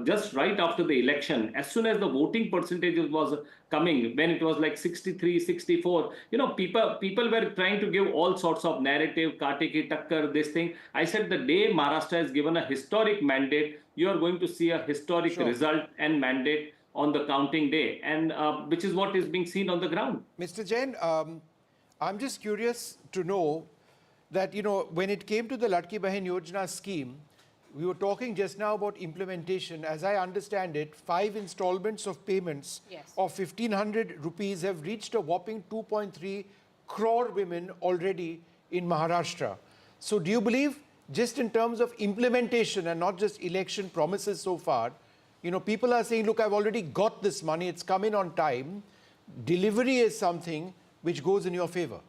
just right after the election, as soon as the voting percentages was coming, when it was like 63, 64, people were trying to give all sorts of narrative, kaate ki takkar, this thing. I said the day Maharashtra is given a historic mandate, you are going to see a historic result and mandate on the counting day, and which is what is being seen on the ground. Mr. Jain, I'm just curious to know that, when it came to the Ladki Bahin Yojana scheme, we were talking just now about implementation. As I understand it, 5 installments of payments of 1,500 rupees have reached a whopping 2.3 crore women already in Maharashtra. So do you believe, just in terms of implementation and not just election promises so far, people are saying, look, I've already got this money, it's come in on time. Delivery is something which goes in your favor.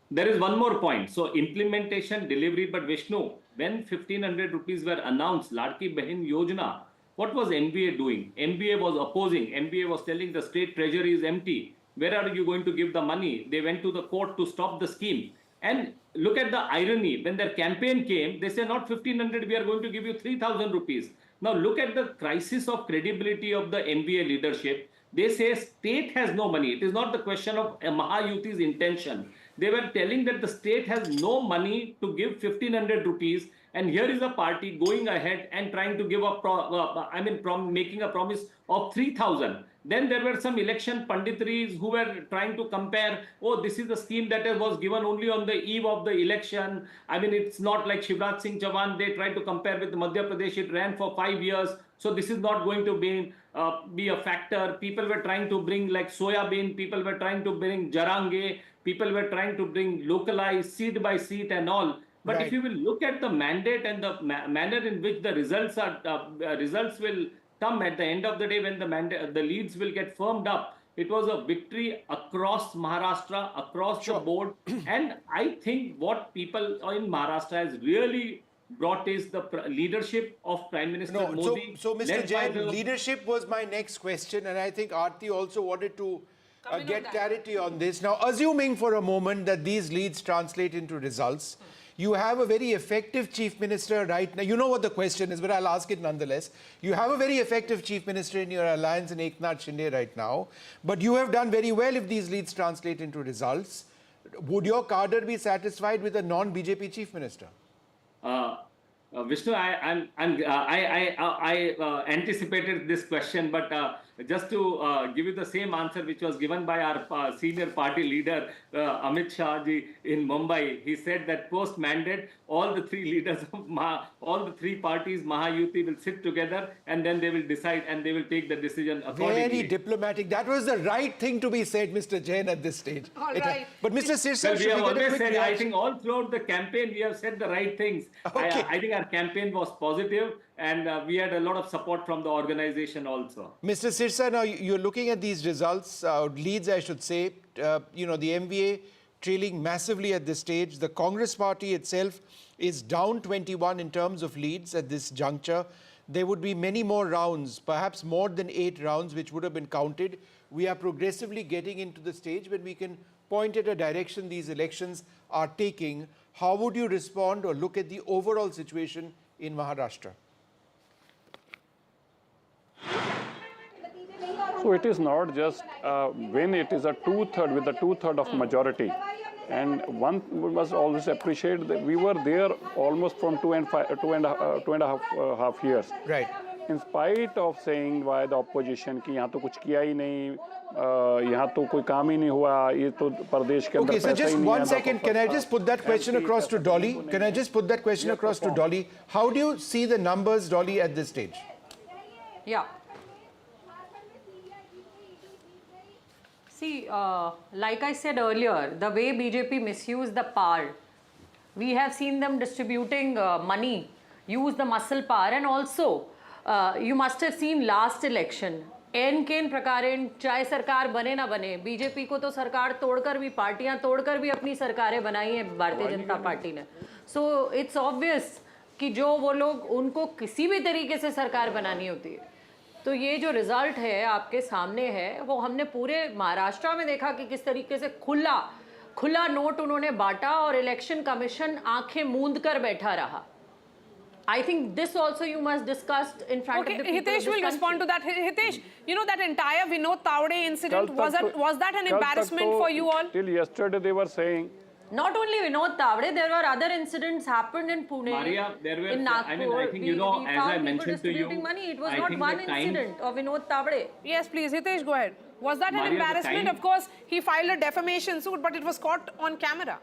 There is one more point. So implementation, delivery, but Vishnu, when 1,500 rupees were announced, Ladki Bahin Yojana, what was MBA doing? MBA was opposing. MBA was telling the state treasury is empty. Where are you going to give the money? They went to the court to stop the scheme. And look at the irony. When their campaign came, they said not 1,500, we are going to give you 3,000 rupees. Now look at the crisis of credibility of the MBA leadership. They say state has no money. It is not the question of Mahayuti's intention. They were telling that the state has no money to give 1,500 rupees, and here is a party going ahead and trying to give making a promise of 3,000. Then there were some election panditries who were trying to compare, oh, this is a scheme that was given only on the eve of the election. It's not like Shivraj Singh Chauhan. They tried to compare with Madhya Pradesh. It ran for 5 years. So this is not going to be a factor. People were trying to bring like soya bean. People were trying to bring jarange. People were trying to bring localized seat by seat and all. But if you will look at the mandate and the manner in which the results will come at the end of the day, when the leads will get firmed up, it was a victory across Maharashtra, across the board. And I think what people in Maharashtra has really brought is the leadership of Prime Minister Modi. So Mr. Jain, leadership was my next question, and I think Aarti also wanted to get clarity on this. Now, assuming for a moment that these leads translate into results, you have a very effective chief minister right now. You know what the question is, but I'll ask it nonetheless. You have a very effective chief minister in your alliance in Eknath Shinde right now, but you have done very well if these leads translate into results. Would your cadre be satisfied with a non-BJP chief minister? Vishnu, I anticipated this question, but just to give you the same answer which was given by our senior party leader Amit Shah ji in Mumbai. He said that post-mandate, all the three leaders of all the three parties, Mahayuti, will sit together and then they will decide and they will take the decision accordingly. Very diplomatic. That was the right thing to be said, Mr. Jain, at this stage. All right. But Mr. Sirsa, we have always said, I think all throughout the campaign, we have said the right things. Okay. I think our campaign was positive and we had a lot of support from the organization also. Mr. Sirsa, now you're looking at these results, leads, I should say, the MVA trailing massively at this stage. The Congress party itself is down 21 in terms of leads at this juncture. There would be many more rounds, perhaps more than 8 rounds, which would have been counted. We are progressively getting into the stage when we can point at a direction these elections are taking. How would you respond or look at the overall situation in Maharashtra? So it is not just when it is a two-third with a two-third of majority. And one must always appreciate that we were there almost from two and a half years. Right. in spite of saying by the opposition कि यहाँ तो कुछ किया ही नहीं, यहाँ तो कोई काम ही नहीं हुआ, ये तो प्रदेश के अंदर Okay, so पैसा ही just नहीं one आया, second, can I just put that question across to Dolly? Can I just put that question across to Dolly? How do you see the numbers, Dolly, at this stage? Yeah. See, like I said earlier, the way BJP misused the power, we have seen them distributing money, use the muscle power, and also you must have seen last election. एन प्रकारेण चाहे सरकार बने ना बने, BJP को तो सरकार तोड़कर भी, पार्टियां तोड़कर भी अपनी सरकारें बनाई हैं भारतीय जनता पार्टी ने. सो इट्स ऑब्वियस कि जो वो लोग, उनको किसी भी तरीके से सरकार बनानी होती है. तो ये जो रिजल्ट है आपके सामने है, वो हमने पूरे महाराष्ट्र में देखा कि किस तरीके से खुला नोट उन्होंने बांटा और इलेक्शन कमीशन आंखें मूंद कर बैठा रहा. I think this also you must discuss in front of the people. Hitesh will respond to that. Hitesh, you know that entire Vinod Tawade incident, was that an embarrassment for you all? Till yesterday they were saying. Not only Vinod Tawade, there were other incidents happened in Pune, Maria, there were, in Nagpur. I mean, I think, you know, as I mentioned to you, money. It was not one incident of Vinod Tawade. Yes, please, Hitesh, go ahead. Was that an embarrassment? Of course, he filed a defamation suit, but it was caught on camera.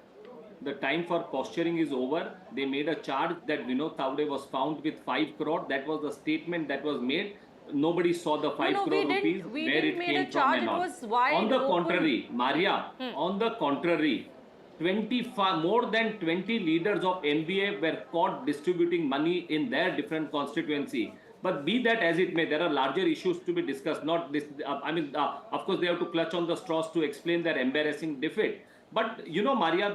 The time for posturing is over. They made a charge that Vinod Tawade was found with 5 crore. That was the statement that was made. Nobody saw the 5 crore rupees, where it came from and all. On the contrary, Maria, on the contrary, more than 20 leaders of MBA were caught distributing money in their different constituency. But be that as it may, there are larger issues to be discussed. Not this. Of course, they have to clutch on the straws to explain their embarrassing defeat. But you know, Maria,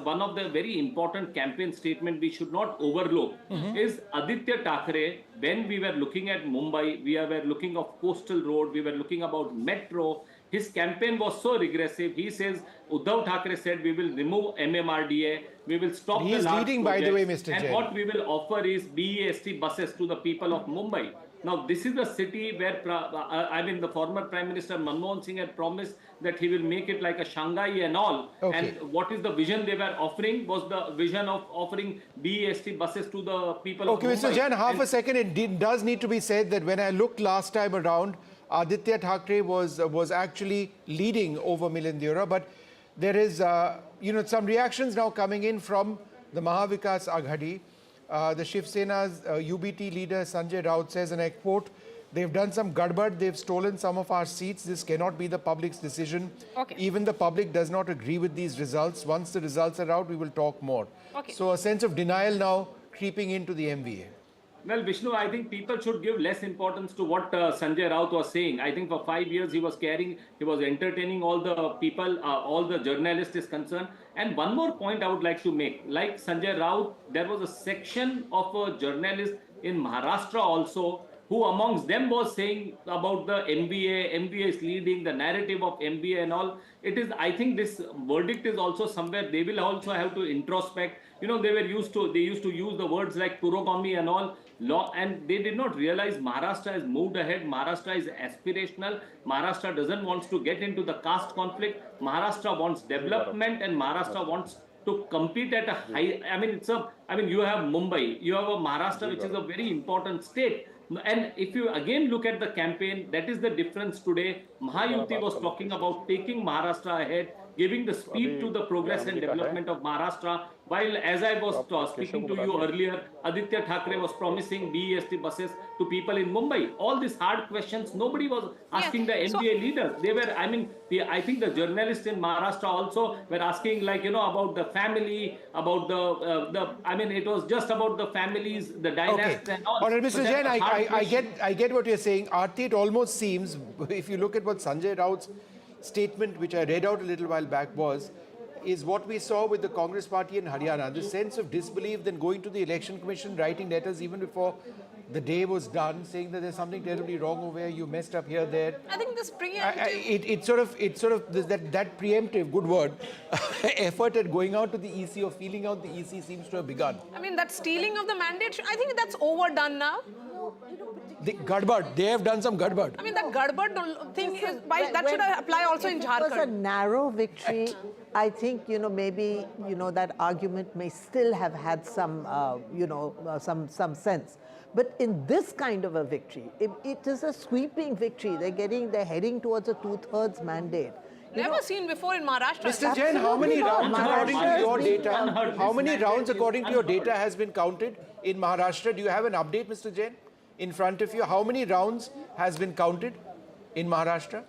one of the very important campaign statement we should not overlook is Aditya Thackeray. When we were looking at Mumbai, we were looking of coastal road, we were looking about metro. His campaign was so regressive. He says, Uddhav Thackeray said, we will remove MMRDA, we will stop the large projects. He's leading, by the way, Mr. And Jain. what we will offer is BEST buses to the people of Mumbai. Now, this is the city where, the former Prime Minister Manmohan Singh had promised that he will make it like a Shanghai and all. Okay. And what is the vision they were offering was the vision of offering BEST buses to the people of Mumbai. Okay, Mr. Jain, half a second. It does need to be said that when I looked last time around, Aditya Thackeray was actually leading over Milindura, but there is, some reactions now coming in from the Maha Vikas Aghadi. The Shiv Sena's UBT leader Sanjay Raut says, and I quote, they've done some gadbad, they've stolen some of our seats. This cannot be the public's decision. Okay. Even the public does not agree with these results. Once the results are out, we will talk more. Okay. So a sense of denial now creeping into the MVA. Well, Vishnu, I think people should give less importance to what Sanjay Raut was saying. I think for 5 years he was entertaining all the people, all the journalists is concerned. And one more point I would like to make. Like Sanjay Raut, there was a section of journalists in Maharashtra also who amongst them was saying about the MBA is leading, the narrative of MBA and all. It is, I think this verdict is also somewhere, they will also have to introspect. You know, they used to use the words like Purogami and all. And they did not realize Maharashtra has moved ahead. Maharashtra is aspirational. Maharashtra doesn't want to get into the caste conflict. Maharashtra wants development and Maharashtra wants to compete at a high. You have Mumbai, you have a Maharashtra, which is a very important state. And if you again look at the campaign, that is the difference today. Mahayuti was talking about taking Maharashtra ahead, giving the speed to the progress and development of Maharashtra. While as I was speaking to you earlier, Aditya Thackeray was promising BEST buses to people in Mumbai. All these hard questions, nobody was asking the NBA leaders. They were, I think the journalists in Maharashtra also were asking about the family, about it was just about the families, the dynasts and all. All right, Mr. Jain, I get what you're saying. Aarti, it almost seems, if you look at what Sanjay Raut's statement, which I read out a little while back, is what we saw with the Congress party in Haryana. This sense of disbelief, then going to the election commission, writing letters even before the day was done, saying that there's something terribly wrong over here, you messed up here, there. I think this preemptive... It's sort of that preemptive, good word, effort at going out to the EC or feeling out the EC seems to have begun. that stealing of the mandate, I think that's overdone now. The gadbad, they have done some gadbad. That gadbad thing is, that should apply also in Jharkhand. It was a narrow victory. Right. I think, maybe, that argument may still have had some, some sense. But in this kind of a victory, it is a sweeping victory. They're heading towards a 2/3 mandate. Never seen before in Maharashtra. Mr. Jain, how many rounds according to your data? How many rounds according to your data has been counted in Maharashtra? Do you have an update, Mr. Jain, in front of you? How many rounds has been counted in Maharashtra?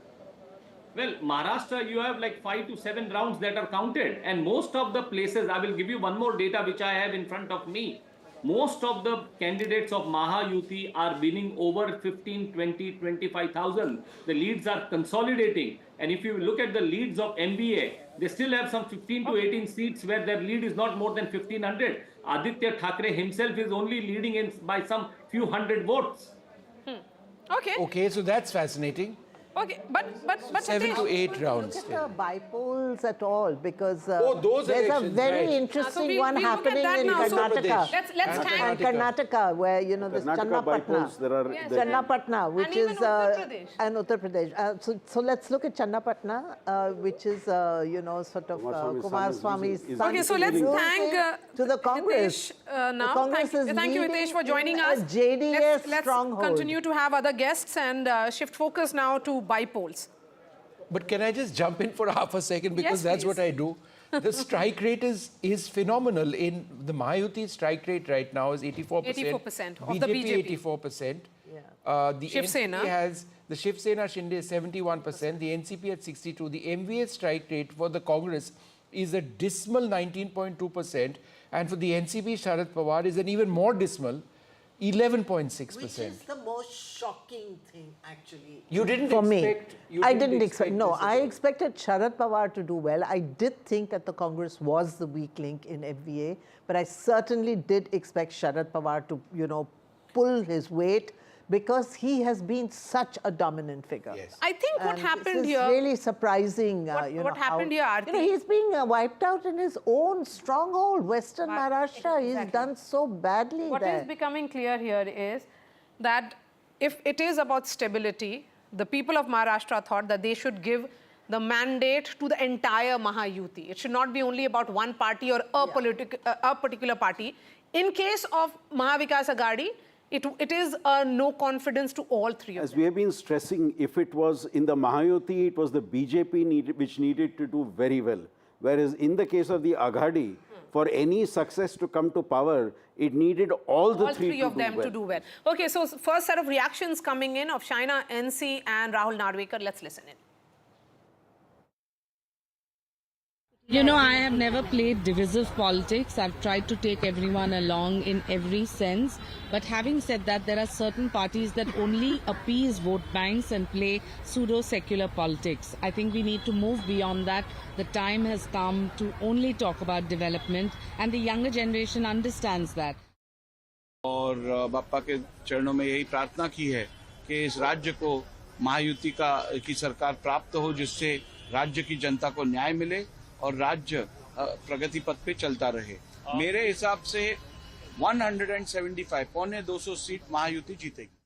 Well, Maharashtra, you have like 5 to 7 rounds that are counted, and most of the places, I will give you one more data which I have in front of me. Most of the candidates of Mahayuti are winning over 15, 20, 25,000. The leads are consolidating. And if you look at the leads of MBA, they still have some 15 to 18 seats where their lead is not more than 1,500. Aditya Thackeray himself is only leading in by some few hundred votes. Okay. Okay, so that's fascinating. Okay, but 7 to 8 rounds. Look at the bypolls at all, because those there's a elections, very right. interesting one happening in Karnataka. Let's thank And Karnataka, where, you know, this Karnataka bypolls, there are... Channapatna, which even is... Uttar Pradesh. And Uttar Pradesh. So let's look at Channapatna, which is, you know, sort of Kumaraswamy's son. Okay, so let's thank to the Congress. now. Congress is Thank you, Hitesh, for joining leading us. a JDS Let's stronghold. continue to have other guests and shift focus now to bypolls. But can I just jump in for half a second, because Yes, that's please. what I do. The strike rate is phenomenal. In the Mahayuti strike rate right now is 84%. 84% of the BJP. 84%. The Shiv Sena. NCP has, the Shiv Sena Shinde is 71%, the NCP at 62%. The MVA strike rate for the Congress is a dismal 19.2%. And for the NCP, Sharad Pawar is an even more dismal 11.6%. Which is the most shocking thing, actually. You didn't For expect... me, I didn't expect. No, I expected Sharad Pawar to do well. I did think that the Congress was the weak link in FVA, but I certainly did expect Sharad Pawar to, you know, pull his weight, because he has been such a dominant figure. Yes. I think what happened this here... is really surprising. What happened here, Aarti? You know, he's being wiped out in his own stronghold, Western Maharashtra. Exactly. He's done so badly What there. is becoming clear here is that if it is about stability, the people of Maharashtra thought that they should give the mandate to the entire Mahayuti. It should not be only about one party or a particular party. In case of Maha Vikas Aghadi, it is a no confidence to all three of As them. we have been stressing, if it was in the Mahayuti, it was the BJP which needed to do very well. Whereas in the case of the Aghadi, for any success to come to power, it needed all the three of them to do well. Okay, so first set of reactions coming in of Shaina NC and Rahul Narvekar. Let's listen in. You know, I have never played divisive politics. I've tried to take everyone along in every sense. But having said that, there are certain parties that only appease vote banks and play pseudo-secular politics. I think we need to move beyond that. The time has come to only talk about development, and the younger generation understands that. और बापा के चरणों में यही प्रार्थना की है कि इस राज्य को महायुति की सरकार प्राप्त हो, जिससे राज्य की जनता को न्याय मिले और राज्य प्रगति पथ पे चलता रहे। मेरे हिसाब से 175 पौने 200 सीट महायुति जीतेगी।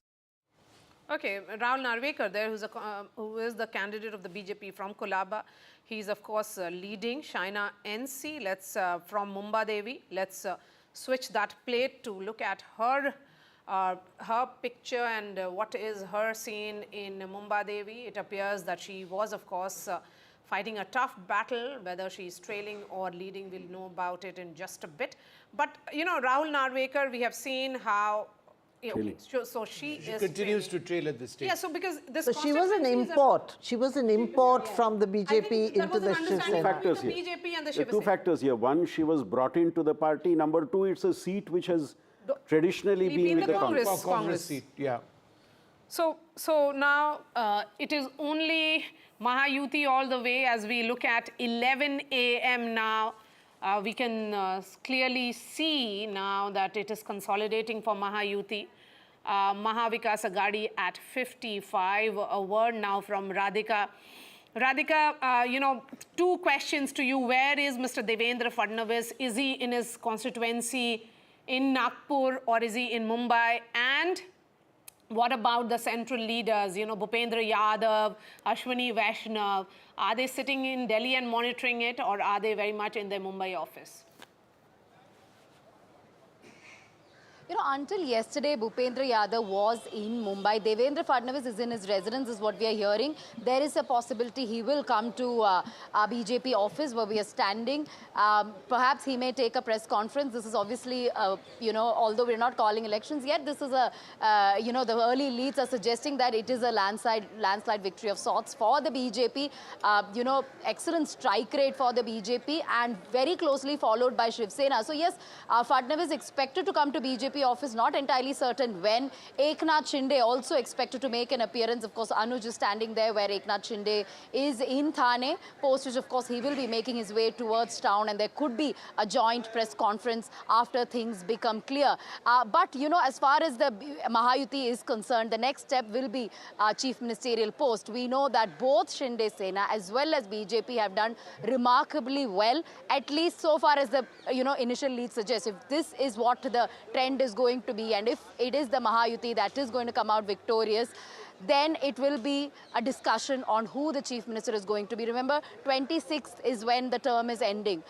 Okay, Rahul Narvekar there, who is the candidate of the BJP from Kolaba. He's of course leading. Shaina NC, let's from Mumba Devi. Let's switch that plate to look at her picture and what is her scene in Mumba Devi. It appears that she was of course fighting a tough battle. Whether she's trailing or leading, we'll know about it in just a bit. But you know, Rahul Narvekar, we have seen how. So she continues to trail at this stage. Yeah, so because this. So she was an import. She was an import from the BJP into the Shiv Sena. Factors here. BJP and the There Shiv are two factors here. One, she was brought into the party. Number two, it's a seat which has traditionally been with the Congress. Congress seat, yeah. So now it is only Mahayuti all the way. As we look at 11 a.m. now, we can clearly see now that it is consolidating for Mahayuti. Maha Vikas Aghadi at 55. A word now from Radhika. Radhika, you know, two questions to you. Where is Mr. Devendra Fadnavis? Is he in his constituency in Nagpur or is he in Mumbai? And what about the central leaders, you know, Bhupendra Yadav, Ashwini Vaishnav? Are they sitting in Delhi and monitoring it, or are they very much in their Mumbai office? You know, until yesterday, Bhupendra Yadav was in Mumbai. Devendra Fadnavis is in his residence, is what we are hearing. There is a possibility he will come to our BJP office where we are standing. Perhaps he may take a press conference. This is obviously, you know, although we're not calling elections yet, this is a, you know, the early leads are suggesting that it is a landslide victory of sorts for the BJP. You know, excellent strike rate for the BJP and very closely followed by Shiv Sena. So yes, Fadnavis expected to come to BJP office, not entirely certain when. Eknath Shinde also expected to make an appearance. Of course, Anuj is standing there where Eknath Shinde is in Thane, post which of course he will be making his way towards town, and there could be a joint press conference after things become clear. But you know, as far as the Mahayuti is concerned, the next step will be chief ministerial post. We know that both Shinde Sena as well as BJP have done remarkably well, at least so far as the initial lead suggests. If this is what the trend is going to be, and if it is the Mahayuti that is going to come out victorious, then it will be a discussion on who the chief minister is going to be. Remember, 26th is when the term is ending.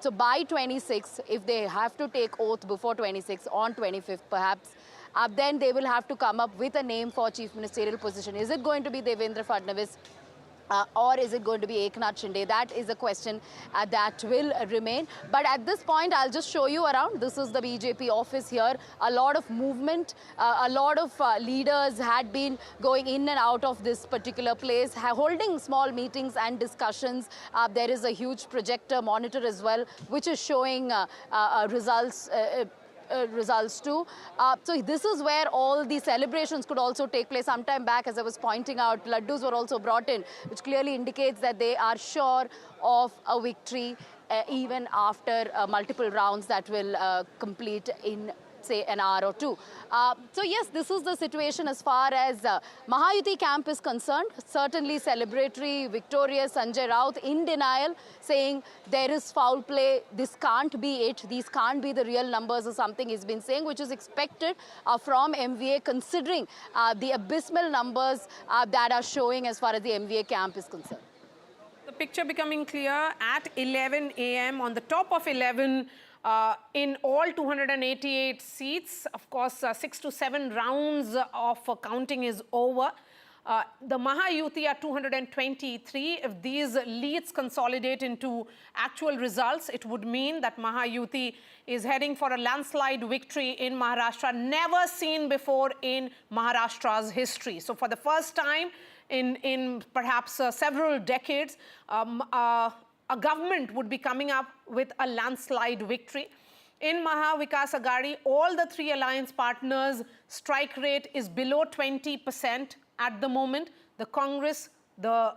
So by 26th, if they have to take oath before 26th, on 25th perhaps, then they will have to come up with a name for chief ministerial position. Is it going to be Devendra Fadnavis? Or is it going to be Eknath Shinde? That is a question that will remain. But at this point, I'll just show you around. This is the BJP office here. A lot of movement, a lot of leaders had been going in and out of this particular place, holding small meetings and discussions. There is a huge projector monitor as well, which is showing results too. So this is where all the celebrations could also take place. Some time back, as I was pointing out, laddus were also brought in, which clearly indicates that they are sure of a victory even after multiple rounds that will complete in, say, an hour or two. So yes, this is the situation as far as Mahayuti camp is concerned. Certainly celebratory, victorious. Sanjay Raut in denial, saying there is foul play, this can't be it, these can't be the real numbers or something he's been saying, which is expected from MVA considering the abysmal numbers that are showing as far as the MVA camp is concerned. The picture becoming clear at 11 a.m. on the top of 11 in all 288 seats. Of course, 6 to 7 rounds of counting is over. The Mahayuti are 223. If these leads consolidate into actual results, it would mean that Mahayuti is heading for a landslide victory in Maharashtra, never seen before in Maharashtra's history. So for the first time in perhaps several decades, a government would be coming up with a landslide victory. In Maha Vikas Aghadi, all the three alliance partners' strike rate is below 20% at the moment. The Congress, the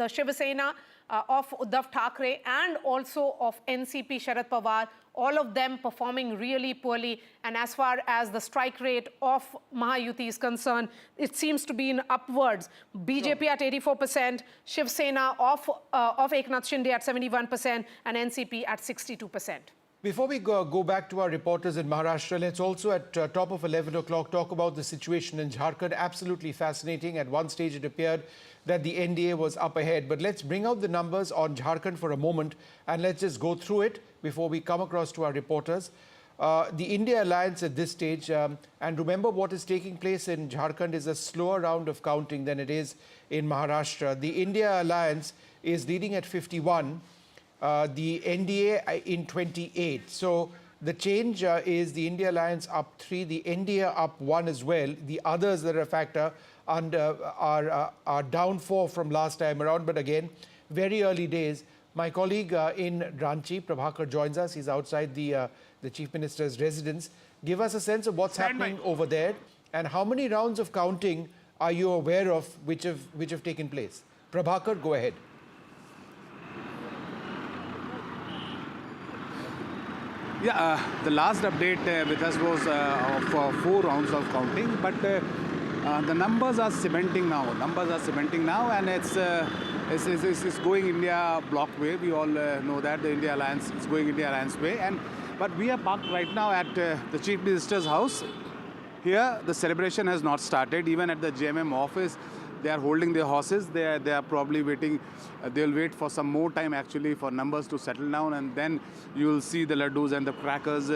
Shiv Sena of Uddhav Thackeray, and also of NCP Sharad Pawar, all of them performing really poorly. And as far as the strike rate of Mahayuti is concerned, it seems to be in upwards. BJP at 84%, Shiv Sena of Eknath Shinde at 71%, and NCP at 62%. Before we go back to our reporters in Maharashtra, let's also at top of 11 o'clock talk about the situation in Jharkhand. Absolutely fascinating. At one stage it appeared that the NDA was up ahead. But let's bring out the numbers on Jharkhand for a moment and let's just go through it before we come across to our reporters. The India Alliance at this stage, and remember what is taking place in Jharkhand is a slower round of counting than it is in Maharashtra. The India Alliance is leading at 51. The NDA in 28. So the change is the India Alliance up 3, the NDA up 1 as well. The others that are a factor are down 4 from last time around. But again, very early days. My colleague in Ranchi, Prabhakar, joins us. He's outside the Chief Minister's residence. Give us a sense of what's happening over there and how many rounds of counting are you aware of which have taken place? Prabhakar, go ahead. Yeah, the last update with us was of 4 rounds of counting, but the numbers are cementing now. And it's going India block way. We all know that the India Alliance is going India Alliance way. But we are parked right now at the Chief Minister's house. Here, the celebration has not started. Even at the JMM office, they are holding their horses. They are probably waiting. They'll wait for some more time actually for numbers to settle down, and then you'll see the laddus and the crackers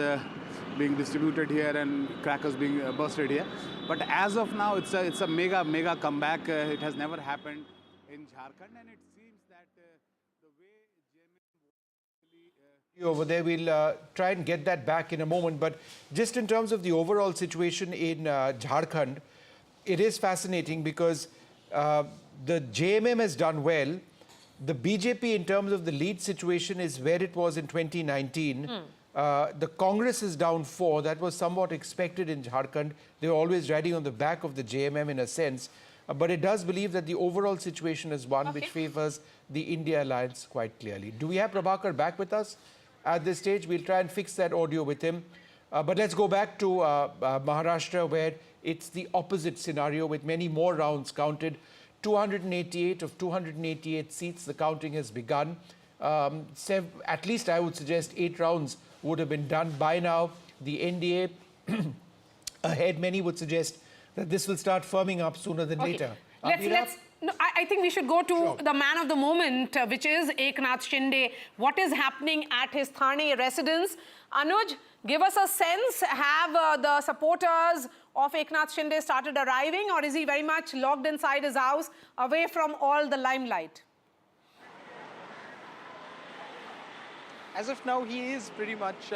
being distributed here and crackers being bursted here. But as of now, it's a mega comeback. It has never happened in Jharkhand, and it seems that the way over there, we'll try and get that back in a moment. But just in terms of the overall situation in Jharkhand, it is fascinating because the JMM has done well. The BJP, in terms of the lead situation, is where it was in 2019. The Congress is down 4. That was somewhat expected in Jharkhand. They were always riding on the back of the JMM in a sense. But it does believe that the overall situation is one which favors the India alliance quite clearly. Do we have Prabhakar back with us at this stage? We'll try and fix that audio with him. But let's go back to Maharashtra, where it's the opposite scenario with many more rounds counted. 288 of 288 seats, the counting has begun. At least I would suggest 8 rounds would have been done by now. The NDA ahead, many would suggest that this will start firming up sooner than later. No, I think we should go to the man of the moment, which is Eknath Shinde. What is happening at his Thane residence? Anuj, give us a sense. Have the supporters of Eknath Shinde started arriving, or is he very much locked inside his house, away from all the limelight? As of now, he is pretty much,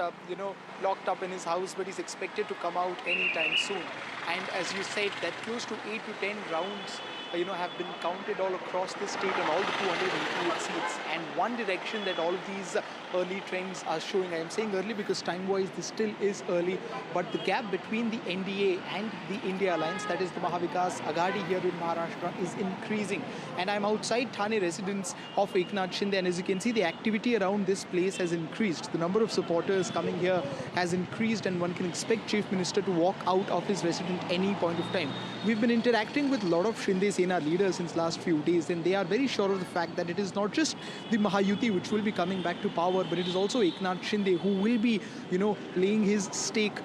locked up in his house, but he's expected to come out anytime soon. And as you said, that close to 8 to 10 rounds, have been counted all across the state on all the 288 seats. And one direction that all of these early trends are showing, I am saying early because time-wise this still is early, but the gap between the NDA and the India alliance, that is the Maha Vikas Aghadi here in Maharashtra, is increasing. And I'm outside Thane residence of Eknath Shinde, and as you can see, the activity around this place has increased. The number of supporters coming here has increased, and one can expect Chief Minister to walk out of his residence any point of time. We've been interacting with a lot of Shinde Sena leaders since last few days, and they are very sure of the fact that it is not just the Mahayuti which will be coming back to power, but it is also Eknath Shinde who will be, laying his stake,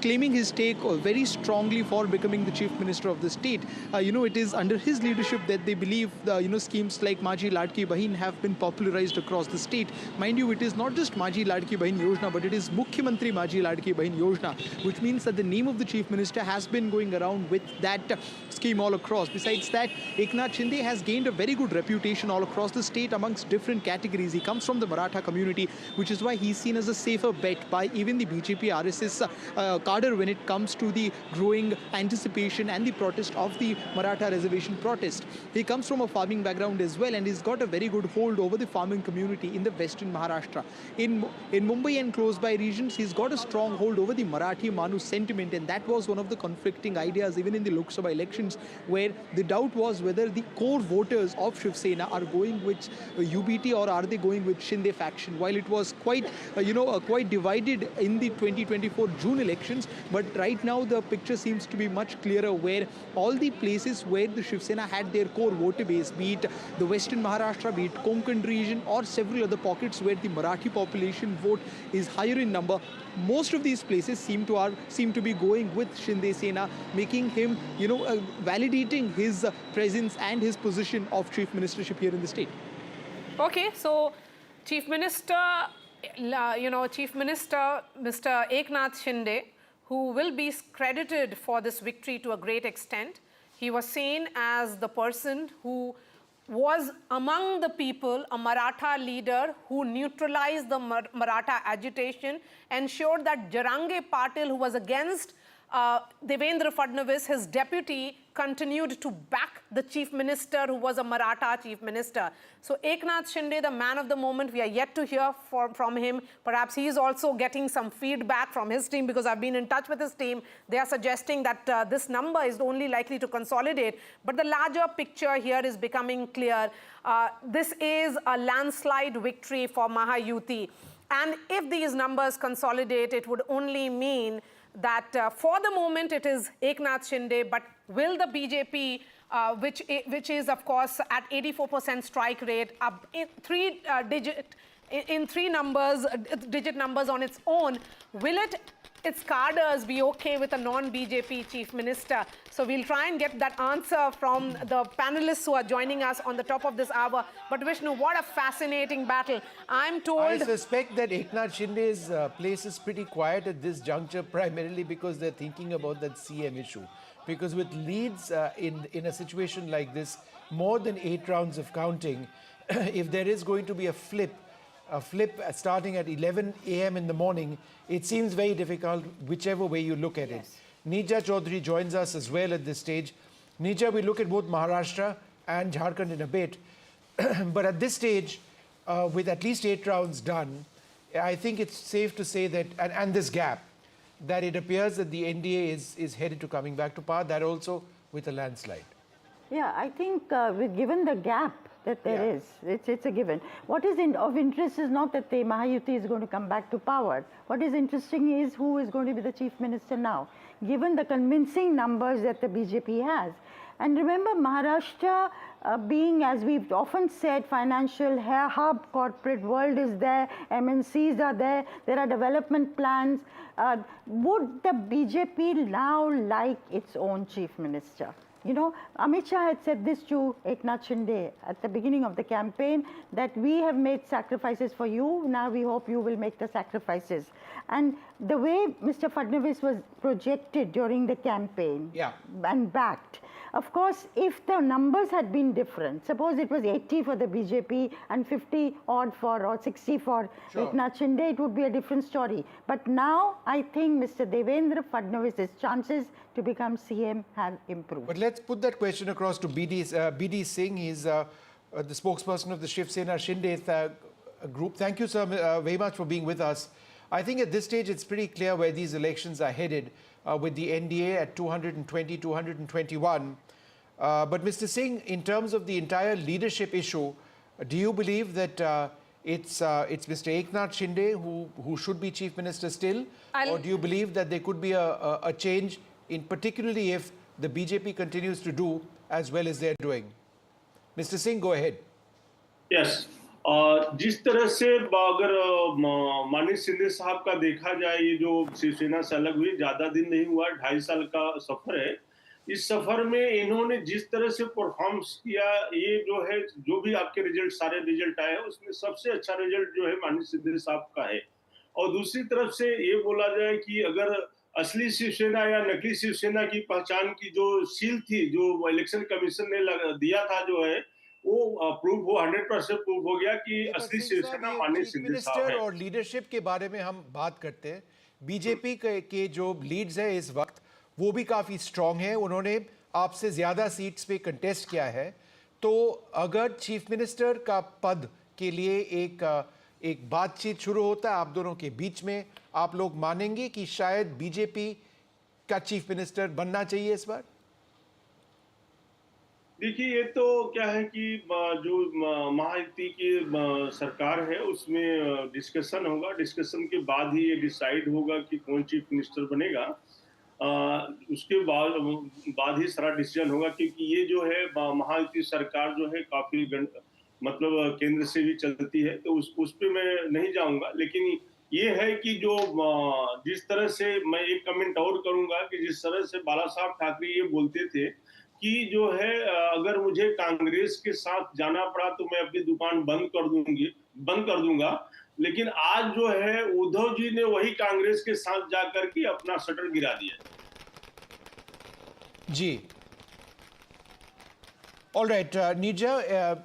claiming his stake very strongly for becoming the Chief Minister of the state. It is under his leadership that they believe, schemes like Maji Ladki Bahin have been popularized across the state. Mind you, it is not just Maji Ladki Bahin Yojana, but it is Mukhyamantri Maji Ladki Bahin Yojana, which means that the name of the Chief Minister has been going around with that scheme all across. Besides that, Eknath Shinde has gained a very good reputation all across the state amongst different categories. He comes from the Maratha community, which is why he's seen as a safer bet by even the BJP RSS cadre when it comes to the growing anticipation and the protest of the Maratha reservation protest. He comes from a farming background as well, and he's got a very good hold over the farming community in the western Maharashtra. In Mumbai and close by regions, he's got a strong hold over the Marathi Manu sentiment, and that was one of the conflicting ideas even in the Lok Sabha elections, where the doubt was whether the core voters of Shiv Sena are going with UBT or are they going with Shinde faction. While it was quite, quite divided in the 2024 June elections, but right now the picture seems to be much clearer, where all the places where the Shiv Sena had their core voter base, be it the western Maharashtra, be it Konkan region, or several other pockets where the Marathi population vote is higher in number, most of these places seem to be going with Shinde Sena, making him, validating his presence and his position of chief ministership here in the state. Okay, so Chief Minister, Mr. Eknath Shinde, who will be credited for this victory to a great extent. He was seen as the person who was among the people, a Maratha leader who neutralized the Maratha agitation, ensured that Jarange Patil, who was against Devendra Fadnavis, his deputy, continued to back the chief minister, who was a Maratha chief minister. So Eknath Shinde, the man of the moment, we are yet to hear from him. Perhaps he is also getting some feedback from his team, because I've been in touch with his team. They are suggesting that this number is only likely to consolidate. But the larger picture here is becoming clear. This is a landslide victory for Mahayuti. And if these numbers consolidate, it would only mean that for the moment it is Eknath Shinde, but will the BJP, which is of course at 84% strike rate, up in digit numbers on its own, will it its cadres be okay with a non-BJP chief minister? So we'll try and get that answer from the panelists who are joining us on the top of this hour. But Vishnu, what a fascinating battle. I'm told... I suspect that Eknath Shinde's place is pretty quiet at this juncture, primarily because they're thinking about that CM issue. Because with leads in a situation like this, more than 8 rounds of counting, if there is going to be a flip starting at 11 a.m. in the morning, it seems very difficult whichever way you look at it. Nija Chaudhary joins us as well at this stage. Nija, we look at both Maharashtra and Jharkhand in a bit. But at this stage, with at least 8 rounds done, I think it's safe to say that, and this gap, that it appears that the NDA is headed to coming back to power, that also with a landslide. Yeah, I think given the gap that there is, it's a given. What is of interest is not that the Mahayuti is going to come back to power. What is interesting is who is going to be the chief minister now, given the convincing numbers that the BJP has. And remember, Maharashtra being, as we've often said, financial hub, corporate world is there, MNCs are there are development plans. Would the BJP now like its own chief minister? You know, Amit Shah had said this to Eknath Shinde at the beginning of the campaign, that we have made sacrifices for you, now we hope you will make the sacrifices. And the way Mr. Fadnavis was projected during the campaign and backed, of course, if the numbers had been different, suppose it was 80 for the BJP and 50 odd or 60 for Eknath Shinde, it would be a different story. But now I think Mr. Devendra Fadnavis's chances to become CM have improved. But let's put that question across to BD Singh. He's the spokesperson of the Shiv Sena Shinde group. Thank you, sir, very much for being with us. I think at this stage it's pretty clear where these elections are headed, with the NDA at 220, 221. But Mr. Singh, in terms of the entire leadership issue, do you believe that it's Mr. Eknath Shinde who should be chief minister still? Or do you believe that there could be a change, in particularly if the BJP continues to do as well as they're doing? Mr. Singh, go ahead. Yes. जिस तरह से अगर माननीय शिंदे साहब का देखा जाए, ये जो शिवसेना से अलग हुई ज्यादा दिन नहीं हुआ, 2.5 साल का सफर है। इस सफर में इन्होंने जिस तरह से परफॉर्मेंस किया, ये जो है, जो भी आपके रिजल्ट सारे रिजल्ट आए हैं, उसमें सबसे अच्छा रिजल्ट जो है माननीय शिंदे साहब का है। और दूसरी तरफ से ये बोला जाए कि अगर असली शिवसेना या नकली शिवसेना की पहचान की जो सील थी, जो इलेक्शन कमीशन ने दिया था, जो है वो प्रूव हो 100% प्रूव हो गया कि असली शिवसेना माननीय शिंदे साहब है। और लीडरशिप के बारे में हम बात करते हैं, बीजेपी के जो लीड्स है इस वक्त वो भी काफी स्ट्रांग है, उन्होंने आपसे ज्यादा सीट्स पे कंटेस्ट किया है। तो अगर चीफ मिनिस्टर का पद के लिए एक बातचीत शुरू होता है आप दोनों के बीच में, आप लोग मानेंगे कि शायद बीजेपी का चीफ मिनिस्टर बनना चाहिए इस बार? देखिए, ये तो क्या है कि जो महायुति की सरकार है उसमें डिस्कशन होगा, डिस्कशन के बाद ही ये डिसाइड होगा कि कौन चीफ मिनिस्टर बनेगा। उसके बाद ही सारा डिसीजन होगा, क्योंकि ये जो है महायुति सरकार जो है काफी मतलब केंद्र से भी चलती है, तो उस पे मैं नहीं जाऊंगा। लेकिन ये है कि जो जिस तरह से मैं एक कमेंट और करूंगा कि जिस तरह से बाला साहब ठाकरे ये बोलते थे कि जो है अगर मुझे कांग्रेस के साथ जाना पड़ा तो मैं अपनी दुकान बंद कर दूंगा, लेकिन आज जो है उद्धव जी ने वही कांग्रेस के साथ जाकर के अपना शटर गिरा दिया। जी, all right, Nija,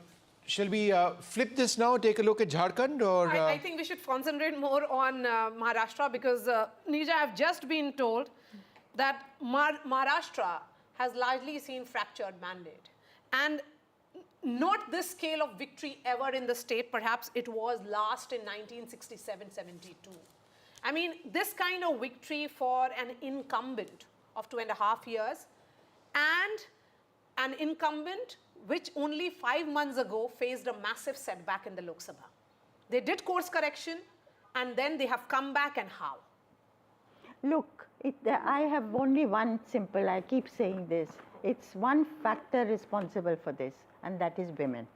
shall we flip this now, take a look at Jharkhand? Or I think we should concentrate more on Maharashtra, because Nija, I've just been told that Maharashtra has largely seen fractured mandate, and not this scale of victory ever in the state. Perhaps it was last in 1967-72. I mean, this kind of victory for an incumbent of 2.5 years, and an incumbent which only 5 months ago faced a massive setback in the Lok Sabha. They did course correction, and then they have come back, and how? Look, I have only one simple, I keep saying this, it's one factor responsible for this, and that is women.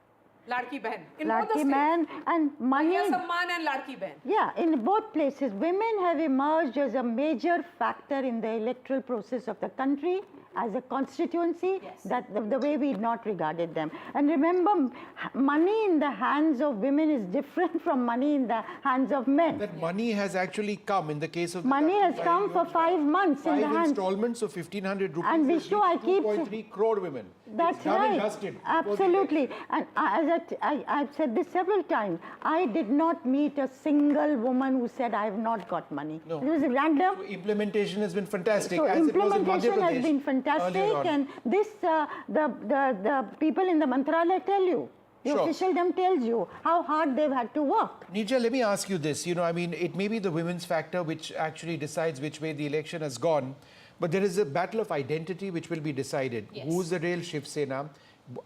Ladki Behan. In Ladki both the states. Behan and money. Mahya Samman and Ladki Behan. Yeah, in both places, women have emerged as a major factor in the electoral process of the country, as a constituency, that the way we not regarded them. And remember, money in the hands of women is different from money in the hands of men. That money has actually come in the case of... Money has come for 5 months in the Five hands. installments of 1,500 rupees. And Vishnu, I keep... 2.3 crore women. That's It's done and right. dusted. Absolutely. And I've said this several times. I did not meet a single woman who said, I have not got money. No. It was random. So implementation has been fantastic. So as it was in implementation Madhya has Pradesh been fantastic, earlier on. and this the people in the Mantralaya tell you. The Sure. officialdom tells you how hard they've had to work. Nija, let me ask you this. You know, I mean, it may be the women's factor which actually decides which way the election has gone, but there is a battle of identity which will be decided. Yes. Who's the real Shiv Sena?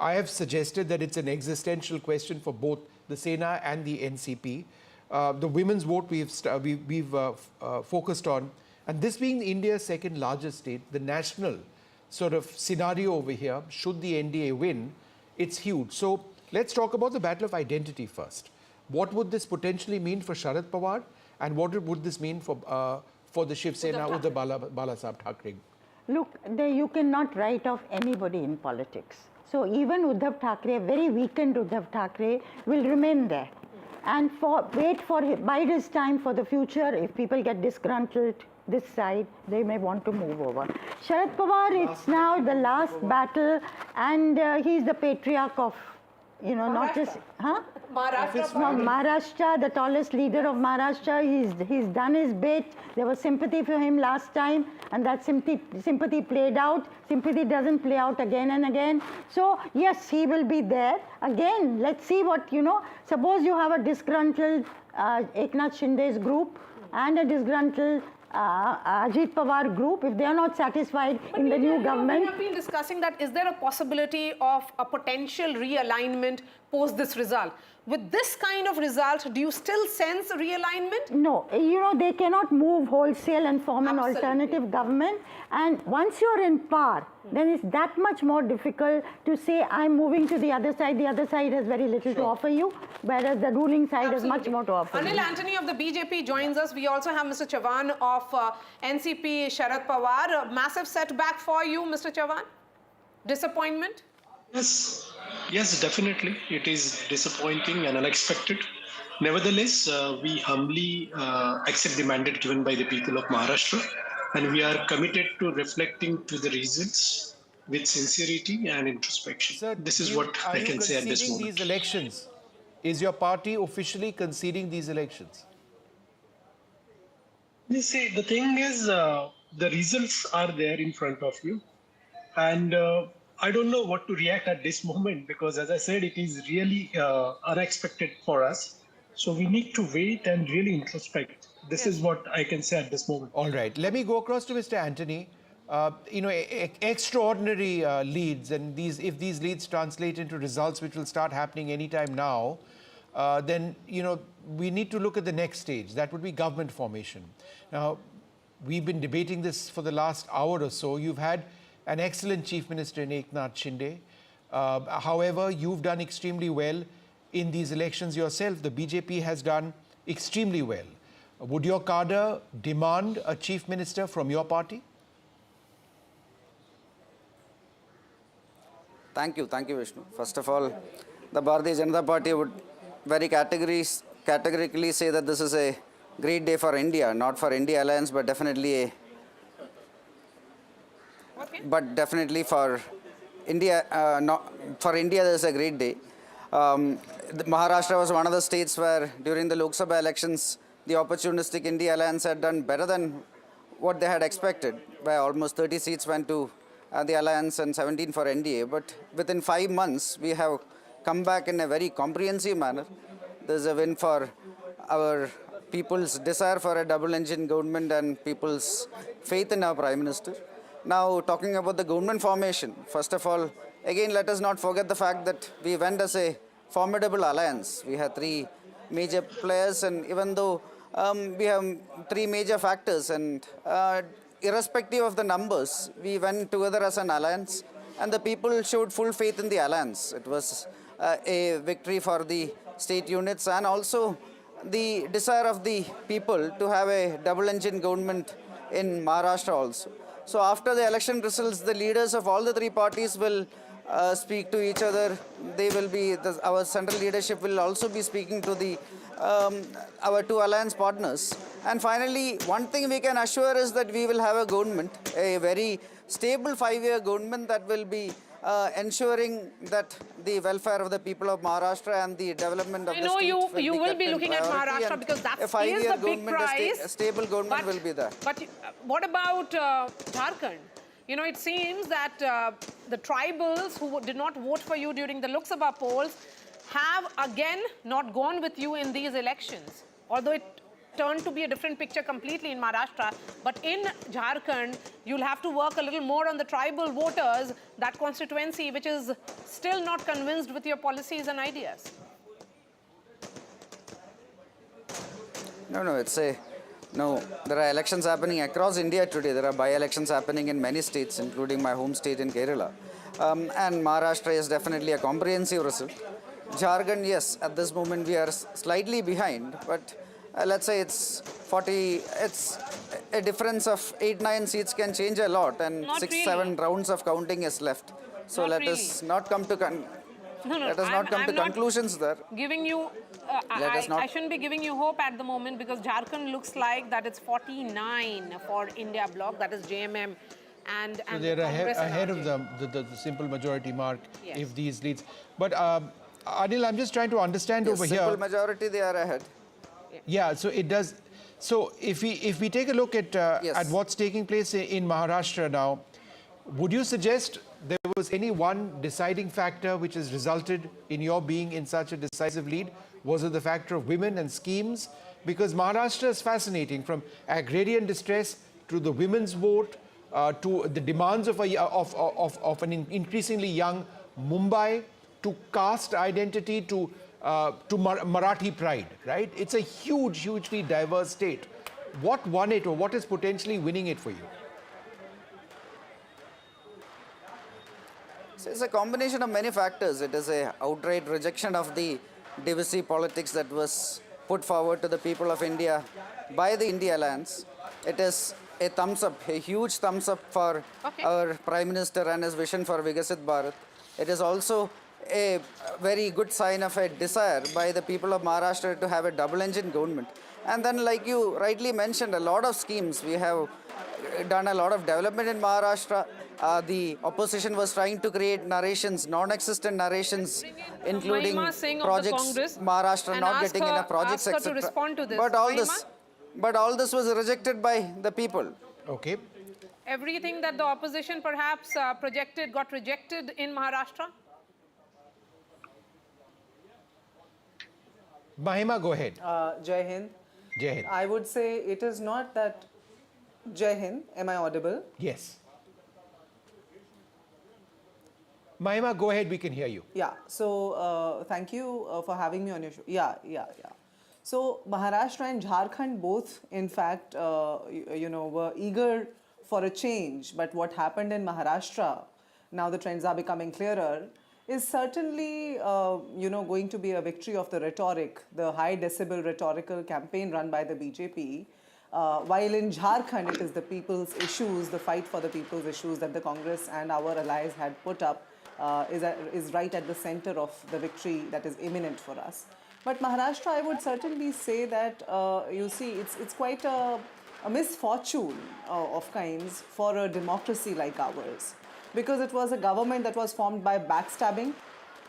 I have suggested that it's an existential question for both the Sena and the NCP. The women's vote we've focused on, and this being India's second largest state, the national sort of scenario over here, should the NDA win, it's huge. So let's talk about the battle of identity first. What would this potentially mean for Sharad Pawar, and what would this mean for the Shiv Sena or the Balasaheb Thackeray? Look, you cannot write off anybody in politics. So even Uddhav Thackeray, a very weakened Uddhav Thackeray, will remain there. And bide his time for the future. If people get disgruntled this side, they may want to move over. Sharad Pawar, it's now the last battle, and he's the patriarch of, you know, not just... Huh? Maharashtra, the tallest leader of Maharashtra. He's done his bit. There was sympathy for him last time, and that sympathy played out. Sympathy doesn't play out again and again. So yes, he will be there. Again, let's see what, you know, suppose you have a disgruntled Eknath Shinde's group and a disgruntled Ajit Pawar group. If they are not satisfied in the new government... We have been discussing that. Is there a possibility of a potential realignment post this result? With this kind of result, do you still sense realignment? No, you know, they cannot move wholesale and form an alternative government. And once you're in power, then it's that much more difficult to say, I'm moving to the other side. The other side has very little to offer you, whereas the ruling side has much more to offer Anil you. Antony of the BJP joins us. We also have Mr. Chavan of NCP, Sharad Pawar. A massive setback for you, Mr. Chavan? Disappointment? Yes, definitely. It is disappointing and unexpected. Nevertheless, we humbly accept the mandate given by the people of Maharashtra, and we are committed to reflecting to the results with sincerity and introspection. Sir, this is what I can say at this moment. These elections? Is your party officially conceding these elections? You see, the thing is, the results are there in front of you, and I don't know what to react at this moment, because as I said, it is really unexpected for us. So we need to wait and really introspect. This is what I can say at this moment. All right. Let me go across to Mr. Antony. You know, extraordinary leads, and if these leads translate into results which will start happening anytime now, then, you know, we need to look at the next stage. That would be government formation. Now, we've been debating this for the last hour or so. You've had an excellent Chief Minister in Eknath Shinde. However, you've done extremely well in these elections yourself. The BJP has done extremely well. Would your cadre demand a Chief Minister from your party? Thank you, Vishnu. First of all, the Bharatiya Janata Party would very categorically say that this is a great day for India, not for India Alliance, but definitely for India. For India, this is a great day. Maharashtra was one of the states where during the Lok Sabha elections, the opportunistic India Alliance had done better than what they had expected, where almost 30 seats went to the Alliance and 17 for NDA. But within 5 months, we have come back in a very comprehensive manner. There's a win for our people's desire for a double-engine government and people's faith in our Prime Minister. Now, talking about the government formation, first of all, again, let us not forget the fact that we went as a formidable alliance. We had 3 major players, and even though we have 3 major factors, and irrespective of the numbers, we went together as an alliance, and the people showed full faith in the alliance. It was a victory for the state units and also the desire of the people to have a double-engine government in Maharashtra also. So after the election results, the leaders of all the three parties will speak to each other. They will be, our central leadership will also be speaking to the our two alliance partners. And finally, one thing we can assure is that we will have a government, a very stable 5-year government that will be ensuring that the welfare of the people of Maharashtra and the development of I the know state you will be kept in looking at priority, Maharashtra and because that a is 5-year the big government, prize. a stable government will be there. But what about Jharkhand? You know, it seems that the tribals who did not vote for you during the Lok Sabha polls have again not gone with you in these elections. Although it turned to be a different picture completely in Maharashtra. But in Jharkhand, you'll have to work a little more on the tribal voters, that constituency which is still not convinced with your policies and ideas. No, there are elections happening across India today. There are by-elections happening in many states, including my home state in Kerala. And Maharashtra is definitely a comprehensive result. Jharkhand, yes, at this moment we are slightly behind, but let's say it's a difference of 8-9 seats can change a lot, and 6-7 rounds of counting is left. So let us not come to conclusions there. Giving you, I shouldn't be giving you hope at the moment because Jharkhand looks like that it's 49 for India bloc, that is JMM. And so they're ahead of the simple majority mark if these leads. But Anil, I'm just trying to understand over here. Simple majority, they are ahead. Yeah, so it does. So if we take a look at what's taking place in Maharashtra now, would you suggest there was any one deciding factor which has resulted in your being in such a decisive lead? Was it the factor of women and schemes? Because Maharashtra is fascinating, from agrarian distress to the women's vote to the demands of an increasingly young Mumbai, to caste identity, to Marathi pride, right? It's a hugely diverse state. What won it, or what is potentially winning it for you? So it's a combination of many factors. It is an outright rejection of the divisive politics that was put forward to the people of India by the India Alliance. It is a thumbs up, a huge thumbs up for our Prime Minister and his vision for Vikasit Bharat. It is also a very good sign of a desire by the people of Maharashtra to have a double-engine government. And then, like you rightly mentioned, a lot of schemes. We have done a lot of development in Maharashtra. The opposition was trying to create narrations, non-existent narrations, including projects, Maharashtra not getting enough projects, etc. But all this was rejected by the people. Okay. Everything that the opposition perhaps projected got rejected in Maharashtra? Mahima, go ahead. Jai Hind. Jai Hind. I would say it is not that. Jai Hind, am I audible? Yes. Mahima, go ahead, we can hear you. Yeah, so thank you for having me on your show. Yeah. So Maharashtra and Jharkhand both, in fact, were eager for a change. But what happened in Maharashtra, now the trends are becoming clearer, is certainly, going to be a victory of the rhetoric, the high decibel rhetorical campaign run by the BJP. While in Jharkhand, it is the people's issues, the fight for the people's issues that the Congress and our allies had put up is right at the center of the victory that is imminent for us. But Maharashtra, I would certainly say that, it's quite a misfortune of kinds for a democracy like ours. Because it was a government that was formed by backstabbing.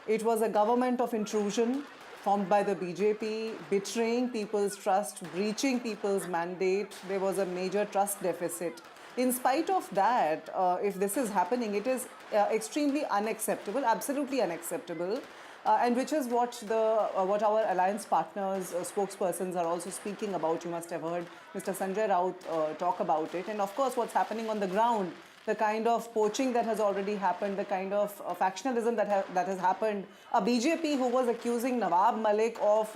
It was a government of intrusion formed by the BJP, betraying people's trust, breaching people's mandate. There was a major trust deficit. In spite of that, if this is happening, it is extremely unacceptable, absolutely unacceptable. And which is what our alliance partners, spokespersons are also speaking about. You must have heard Mr. Sanjay Raut talk about it. And of course, what's happening on the ground, the kind of poaching that has already happened, the kind of factionalism that has happened. A BJP who was accusing Nawab Malik of,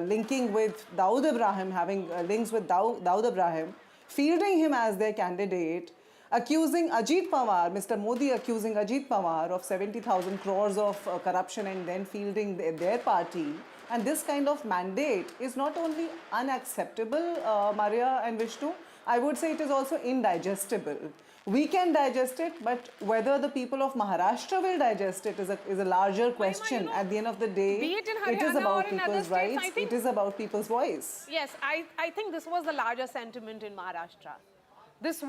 linking with Dawood Ibrahim, having links with Dawood Ibrahim, fielding him as their candidate, accusing Ajit Pawar, Mr. Modi accusing Ajit Pawar of 70,000 crores of corruption and then fielding their party. And this kind of mandate is not only unacceptable, Maria and Vishnu, I would say it is also indigestible. We can digest it, but whether the people of Maharashtra will digest it is a larger question. At the end of the day, Be it in it is Haryana about or in other people's states, rights, it is about people's voice. Yes, I think this was the larger sentiment in Maharashtra. This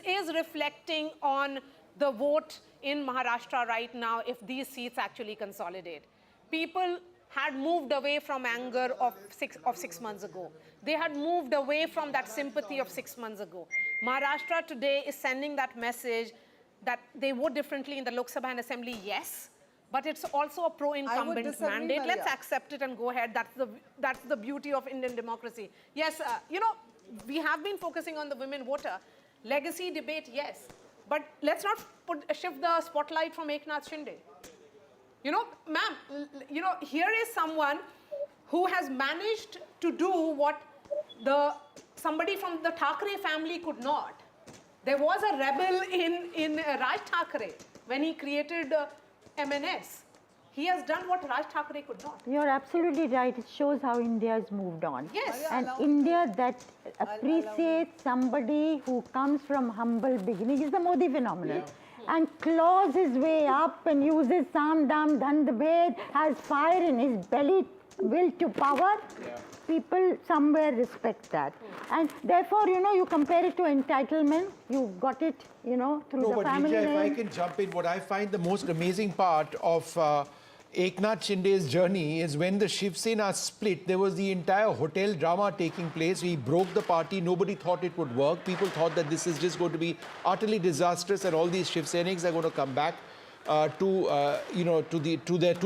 is reflecting on the vote in Maharashtra right now if these seats actually consolidate. People had moved away from anger of 6 months ago. They had moved away from that sympathy of 6 months ago. Maharashtra today is sending that message that they vote differently in the Lok Sabha and Assembly, yes, but it's also a pro-incumbent mandate. Maria. Let's accept it and go ahead. That's the beauty of Indian democracy. Yes, we have been focusing on the women voter. Legacy debate, yes. But let's not shift the spotlight from Eknath Shinde. Ma'am, here is someone who has managed to do what somebody from the Thackeray family could not. There was a rebel in Raj Thackeray when he created MNS. He has done what Raj Thackeray could not. You're absolutely right. It shows how India has moved on. Yes. And India that appreciates somebody who comes from humble beginning is the Modi phenomenon. Yeah. And claws his way up and uses Sam Dam Dandabhed, has fire in his belly, will to power. Yeah. People somewhere respect that. And therefore, you compare it to entitlement, you got it, through the family Nija, name. if I can jump in, what I find the most amazing part of Eknath Shinde's journey is when the Shiv Sena split, there was the entire hotel drama taking place. He broke the party. Nobody thought it would work. People thought that this is just going to be utterly disastrous and all these Shiv Seniks are going to come back to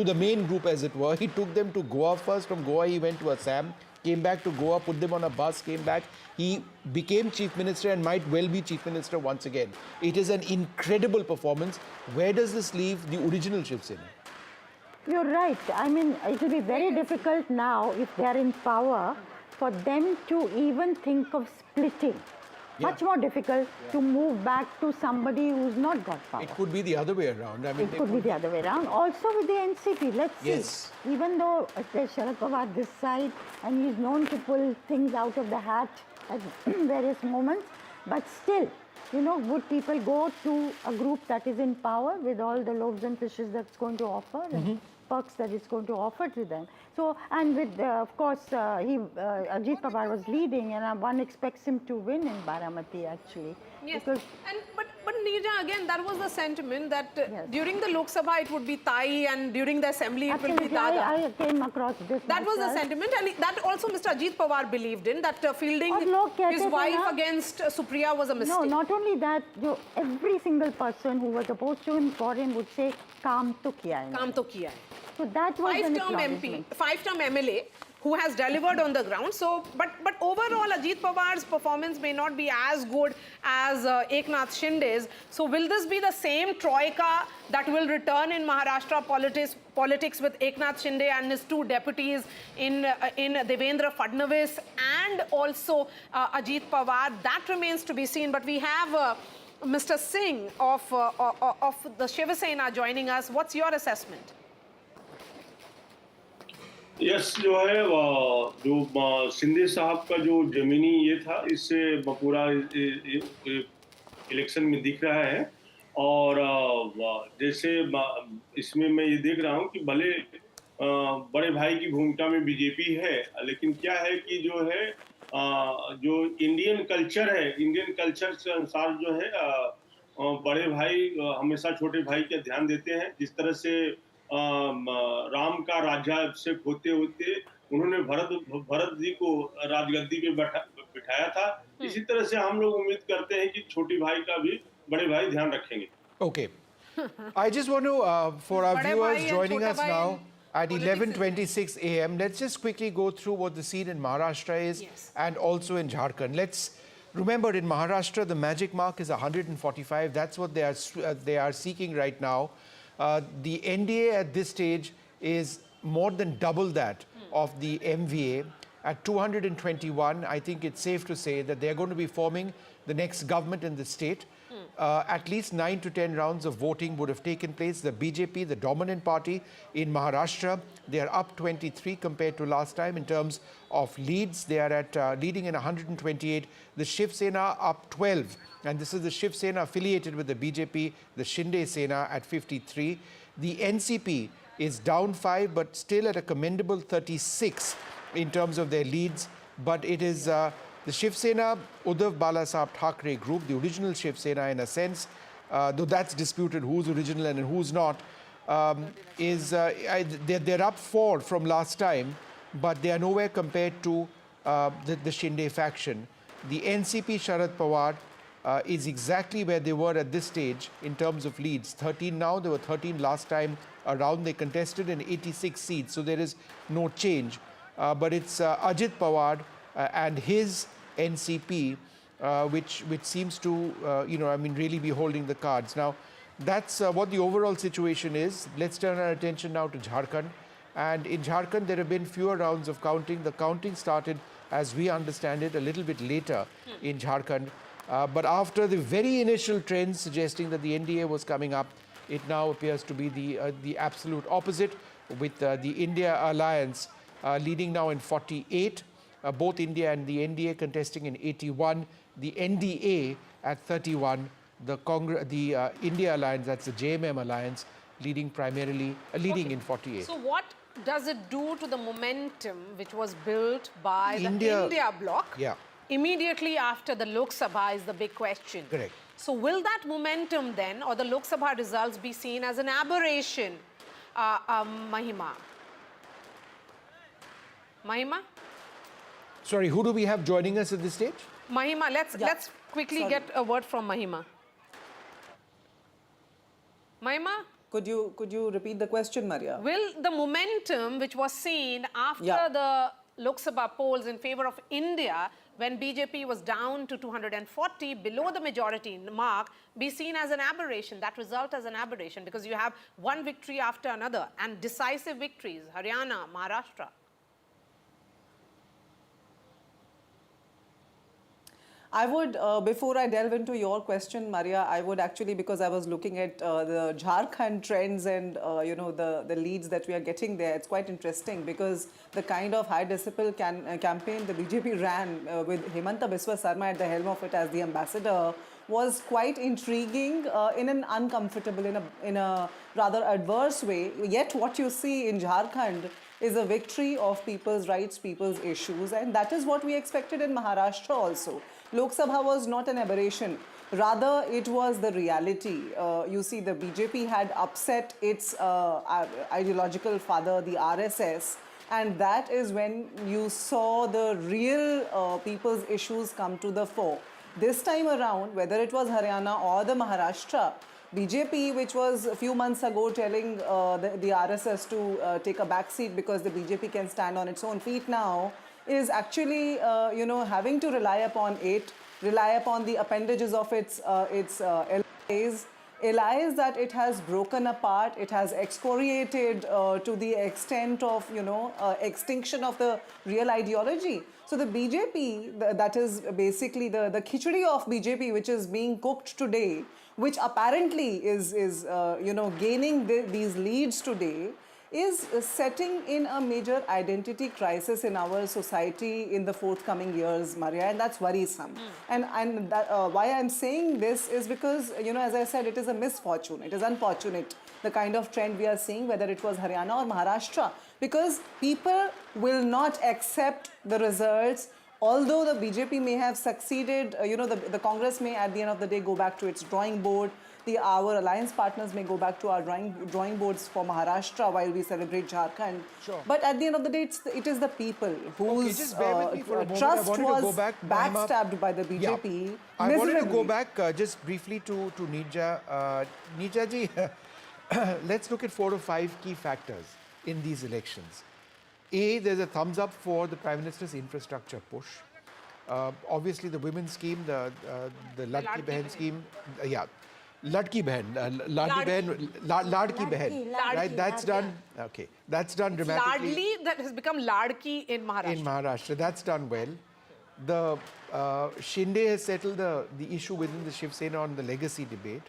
the main group, as it were. He took them to Goa first. From Goa, he went to Assam, came back to Goa, put them on a bus, came back. He became chief minister and might well be chief minister once again. It is an incredible performance. Where does this leave the original Shiv Sena? You're right. I mean, it will be very difficult now, if they are in power, for them to even think of splitting. Yeah. Much more difficult to move back to somebody who's not got power. It could be the other way around. I mean, it could be the other way around. Also with the NCP, let's see. Even though there's Sharad Pawar this side, and he's known to pull things out of the hat at various moments, but still, would people go to a group that is in power with all the loaves and fishes that's going to offer and perks that it's going to offer to them? So, and with, of course, Ajit Pawar was leading, and one expects him to win in Baramati, actually. Yes, but Neerja, again, that was the sentiment that during the Lok Sabha it would be Tai and during the Assembly it will be Dada. I came across this That was the sentiment, and that also Mr. Ajit Pawar believed in, that fielding his wife against Supriya was a mistake. No, not only that, every single person who was opposed to him, for him, would say, Kaam to kiya hai. Kaam to kiya hai. So that was an acknowledgement. Five-term MLA who has delivered on the ground. So, but overall, Ajit Pawar's performance may not be as good as Eknath Shinde's. So, will this be the same troika that will return in Maharashtra politics with Eknath Shinde and his two deputies in Devendra Fadnavis and also Ajit Pawar? That remains to be seen. But we have Mr. Singh of the Shiv Sena joining us. What's your assessment? Yes जो है जो शिंदे साहब का जो जमीनी ये था इससे पूरा इलेक्शन में दिख रहा है और जैसे इसमें मैं ये देख रहा हूँ कि भले बड़े भाई की भूमिका में बीजेपी है लेकिन क्या है कि जो है जो इंडियन कल्चर है इंडियन कल्चर के अनुसार जो है बड़े भाई हमेशा छोटे भाई का ध्यान देते हैं जिस तरह से राम का राज्याभिषेक होते होते उन्होंने भरत जी को राजगद्दी पे बिठाया था इसी तरह से हम लोग उम्मीद करते हैं कि छोटी भाई का भी बड़े भाई ध्यान रखेंगे Okay. I just want to, for our viewers joining us now at 11:26 a.m., let's just quickly go through what the scene in Maharashtra is and also in Jharkhand. Let's remember, in Maharashtra, the magic mark is 145. That's what they are seeking right now. The NDA at this stage is more than double that of the MVA. At 221, I think it's safe to say that they're going to be forming the next government in the state. at least 9 to 10 rounds of voting would have taken place. The BJP, the dominant party in Maharashtra, they are up 23 compared to last time in terms of leads. They are at leading in 128. The Shiv Sena up 12. And this is the Shiv Sena affiliated with the BJP, the Shinde Sena at 53. The NCP is down 5, but still at a commendable 36 in terms of their leads. But it is the Shiv Sena, Uddhav Balasaheb Thackeray group, the original Shiv Sena in a sense, though that's disputed who's original and who's not, they're up 4 from last time, but they are nowhere compared to the Shinde faction. The NCP Sharad Pawar is exactly where they were at this stage in terms of leads. 13 now, there were 13 last time around. They contested in 86 seats, so there is no change. But it's Ajit Pawar and his NCP, which seems to, really be holding the cards. Now, that's what the overall situation is. Let's turn our attention now to Jharkhand. And in Jharkhand, there have been fewer rounds of counting. The counting started, as we understand it, a little bit later in Jharkhand. But after the very initial trends suggesting that the NDA was coming up, it now appears to be the absolute opposite, with the India Alliance leading now in 48. Both India and the NDA contesting in 81, the NDA at 31, the India Alliance, that's the JMM Alliance, leading in 48. So what does it do to the momentum which was built by the India bloc? Yeah. Immediately after the Lok Sabha is the big question. Correct. So will that momentum then, or the Lok Sabha results, be seen as an aberration, Mahima? Mahima? Sorry, who do we have joining us at this stage? Mahima, let's quickly get a word from Mahima. Mahima? Could you repeat the question, Maria? Will the momentum which was seen after the Lok Sabha polls in favor of India, when BJP was down to 240, below the majority mark, be seen as an aberration, that result as an aberration, because you have one victory after another and decisive victories, Haryana, Maharashtra? I would, before I delve into your question, Maria, I would actually, because I was looking at the Jharkhand trends and, the leads that we are getting there, it's quite interesting because the kind of high decibel campaign the BJP ran with Hemant Biswa Sarma at the helm of it as the ambassador was quite intriguing in an uncomfortable, in a rather adverse way. Yet what you see in Jharkhand is a victory of people's rights, people's issues, and that is what we expected in Maharashtra also. Lok Sabha was not an aberration. Rather, it was the reality. You see, the BJP had upset its ideological father, the RSS, and that is when you saw the real people's issues come to the fore. This time around, whether it was Haryana or the Maharashtra, BJP, which was a few months ago telling the RSS to take a back seat because the BJP can stand on its own feet now, is actually, having to rely upon the appendages of its allies that it has broken apart, it has excoriated to the extent of, extinction of the real ideology. So the BJP, that is basically the khichdi of BJP, which is being cooked today, which apparently is gaining these leads today, is setting in a major identity crisis in our society in the forthcoming years, Maria, and that's worrisome. And why I'm saying this is because, as I said, it is a misfortune. It is unfortunate, the kind of trend we are seeing, whether it was Haryana or Maharashtra, because people will not accept the results. Although the BJP may have succeeded, the Congress may at the end of the day go back to its drawing board. Our alliance partners may go back to our drawing boards for Maharashtra while we celebrate Jharkhand. Sure. But at the end of the day, it is the people whose trust was backstabbed by the BJP. Yeah. I wanted to go back just briefly to Nija. Nija ji, let's look at 4 or 5 key factors in these elections. A, there's a thumbs up for the Prime Minister's infrastructure push. Obviously, the women's scheme, the Ladki Behan scheme, Ladki Behan, Ladki Behan, right? That's done. Okay, that's done dramatically. Ladli, that has become Ladki in Maharashtra. In Maharashtra, that's done well. Shinde has settled the issue within the Shiv Sena on the legacy debate.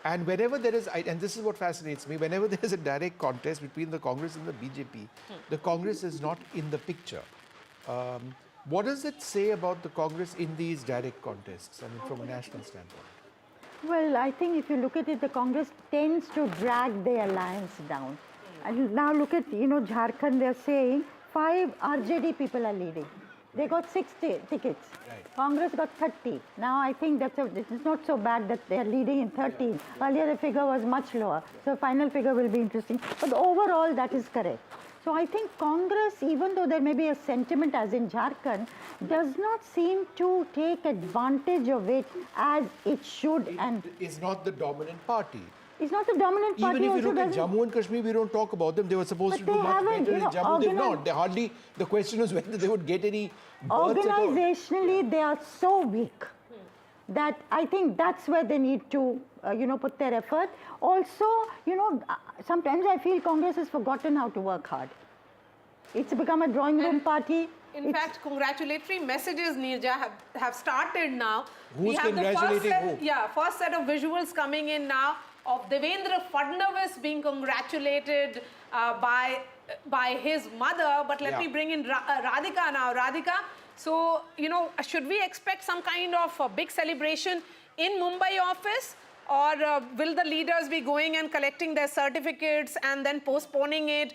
And whenever there is, and this is what fascinates me, whenever there is a direct contest between the Congress and the BJP, the Congress is not in the picture. What does it say about the Congress in these direct contests, I mean, from a national standpoint? Well, I think if you look at it, the Congress tends to drag the alliance down. And now look at, Jharkhand, they're saying 5 RJD people are leading. They got 6 tickets. Right. Congress got 30. Now I think it's not so bad that they're leading in 13. Earlier the figure was much lower. So final figure will be interesting. But overall that is correct. So I think Congress, even though there may be a sentiment as in Jharkhand, does not seem to take advantage of it as it should. And is not the dominant party. It's not the dominant party. Even if you look at Jammu and Kashmir, we don't talk about them. They were supposed to do much better in Jammu. They've not. They hardly. The question is whether they would get any births organizationally, they are so weak that I think that's where they need to, put their effort. Also, sometimes I feel Congress has forgotten how to work hard. It's become a drawing room party. In fact, congratulatory messages, Neerja, have started now. Who's congratulating who? Yeah, first set of visuals coming in now of Devendra Fadnavis being congratulated by his mother. But let me bring in Radhika now. Radhika, so, should we expect some kind of a big celebration in Mumbai office? Or will the leaders be going and collecting their certificates and then postponing it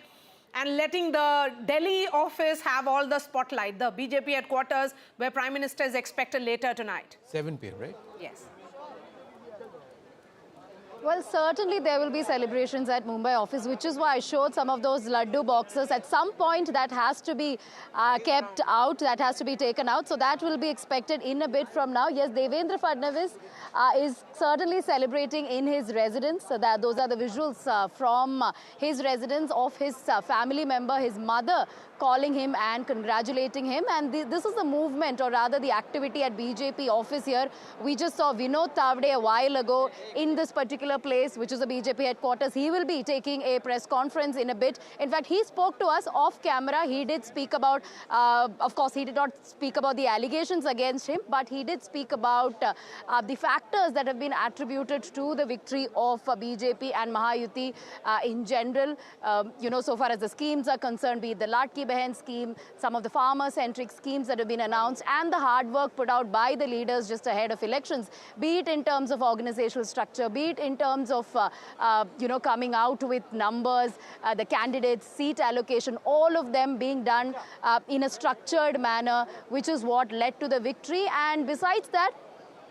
and letting the Delhi office have all the spotlight, the BJP headquarters where Prime Minister is expected later tonight? 7 p.m., right? Yes. Well, certainly there will be celebrations at Mumbai office, which is why I showed some of those laddu boxes. At some point, that has to be kept out, that has to be taken out. So that will be expected in a bit from now. Yes, Devendra Fadnavis is certainly celebrating in his residence. So those are the visuals from his residence of his family member, his mother, calling him and congratulating him. And this is the movement, or rather the activity at BJP office here. We just saw Vinod Tavde a while ago in this particular place, which is the BJP headquarters. He will be taking a press conference in a bit. In fact, he spoke to us off camera. He did speak about, of course, he did not speak about the allegations against him, but he did speak about the factors that have been attributed to the victory of BJP and Mahayuti in general. So far as the schemes are concerned, be it the Ladki Behin scheme, some of the farmer-centric schemes that have been announced, and the hard work put out by the leaders just ahead of elections, be it in terms of organizational structure, be it in terms of, coming out with numbers, the candidates, seat allocation, all of them being done in a structured manner, which is what led to the victory. And besides that,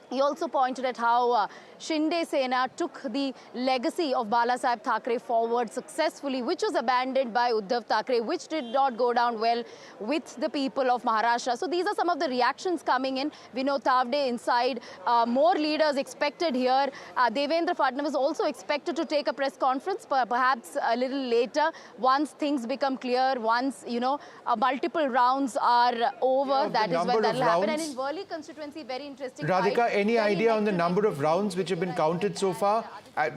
he also pointed at how Shinde Sena took the legacy of Balasaheb Thackeray forward successfully, which was abandoned by Uddhav Thackeray, which did not go down well with the people of Maharashtra. So these are some of the reactions coming in. Vinod Tavde inside, more leaders expected here. Devendra Fadnavis also expected to take a press conference, perhaps a little later, once things become clear, once, multiple rounds are over. That is when that will happen. And in Worli constituency, very interesting. Radhika, any idea on the number of rounds which have been counted so far?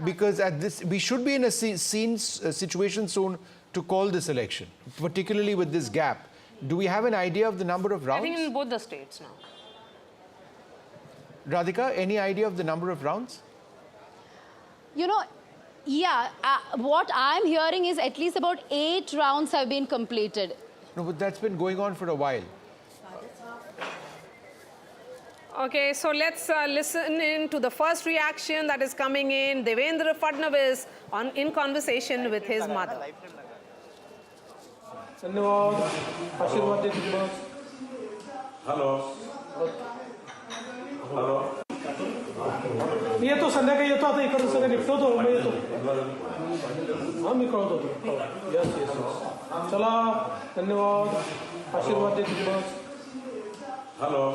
Because at this, we should be in a situation soon to call this election, particularly with this gap. Do we have an idea of the number of rounds? I think in both the states now. Radhika, any idea of the number of rounds? What I'm hearing is at least about 8 rounds have been completed. No, but that's been going on for a while. Okay, so let's listen in to the first reaction that is coming in. Devendra Fadnavis in conversation with his mother. Hello. येतो संध्याकाळी येतो आता इकडून सगळं निपटवतो मग येतो हां मी कळवतो yes चला धन्यवाद आशीर्वाद देतो बस हॅलो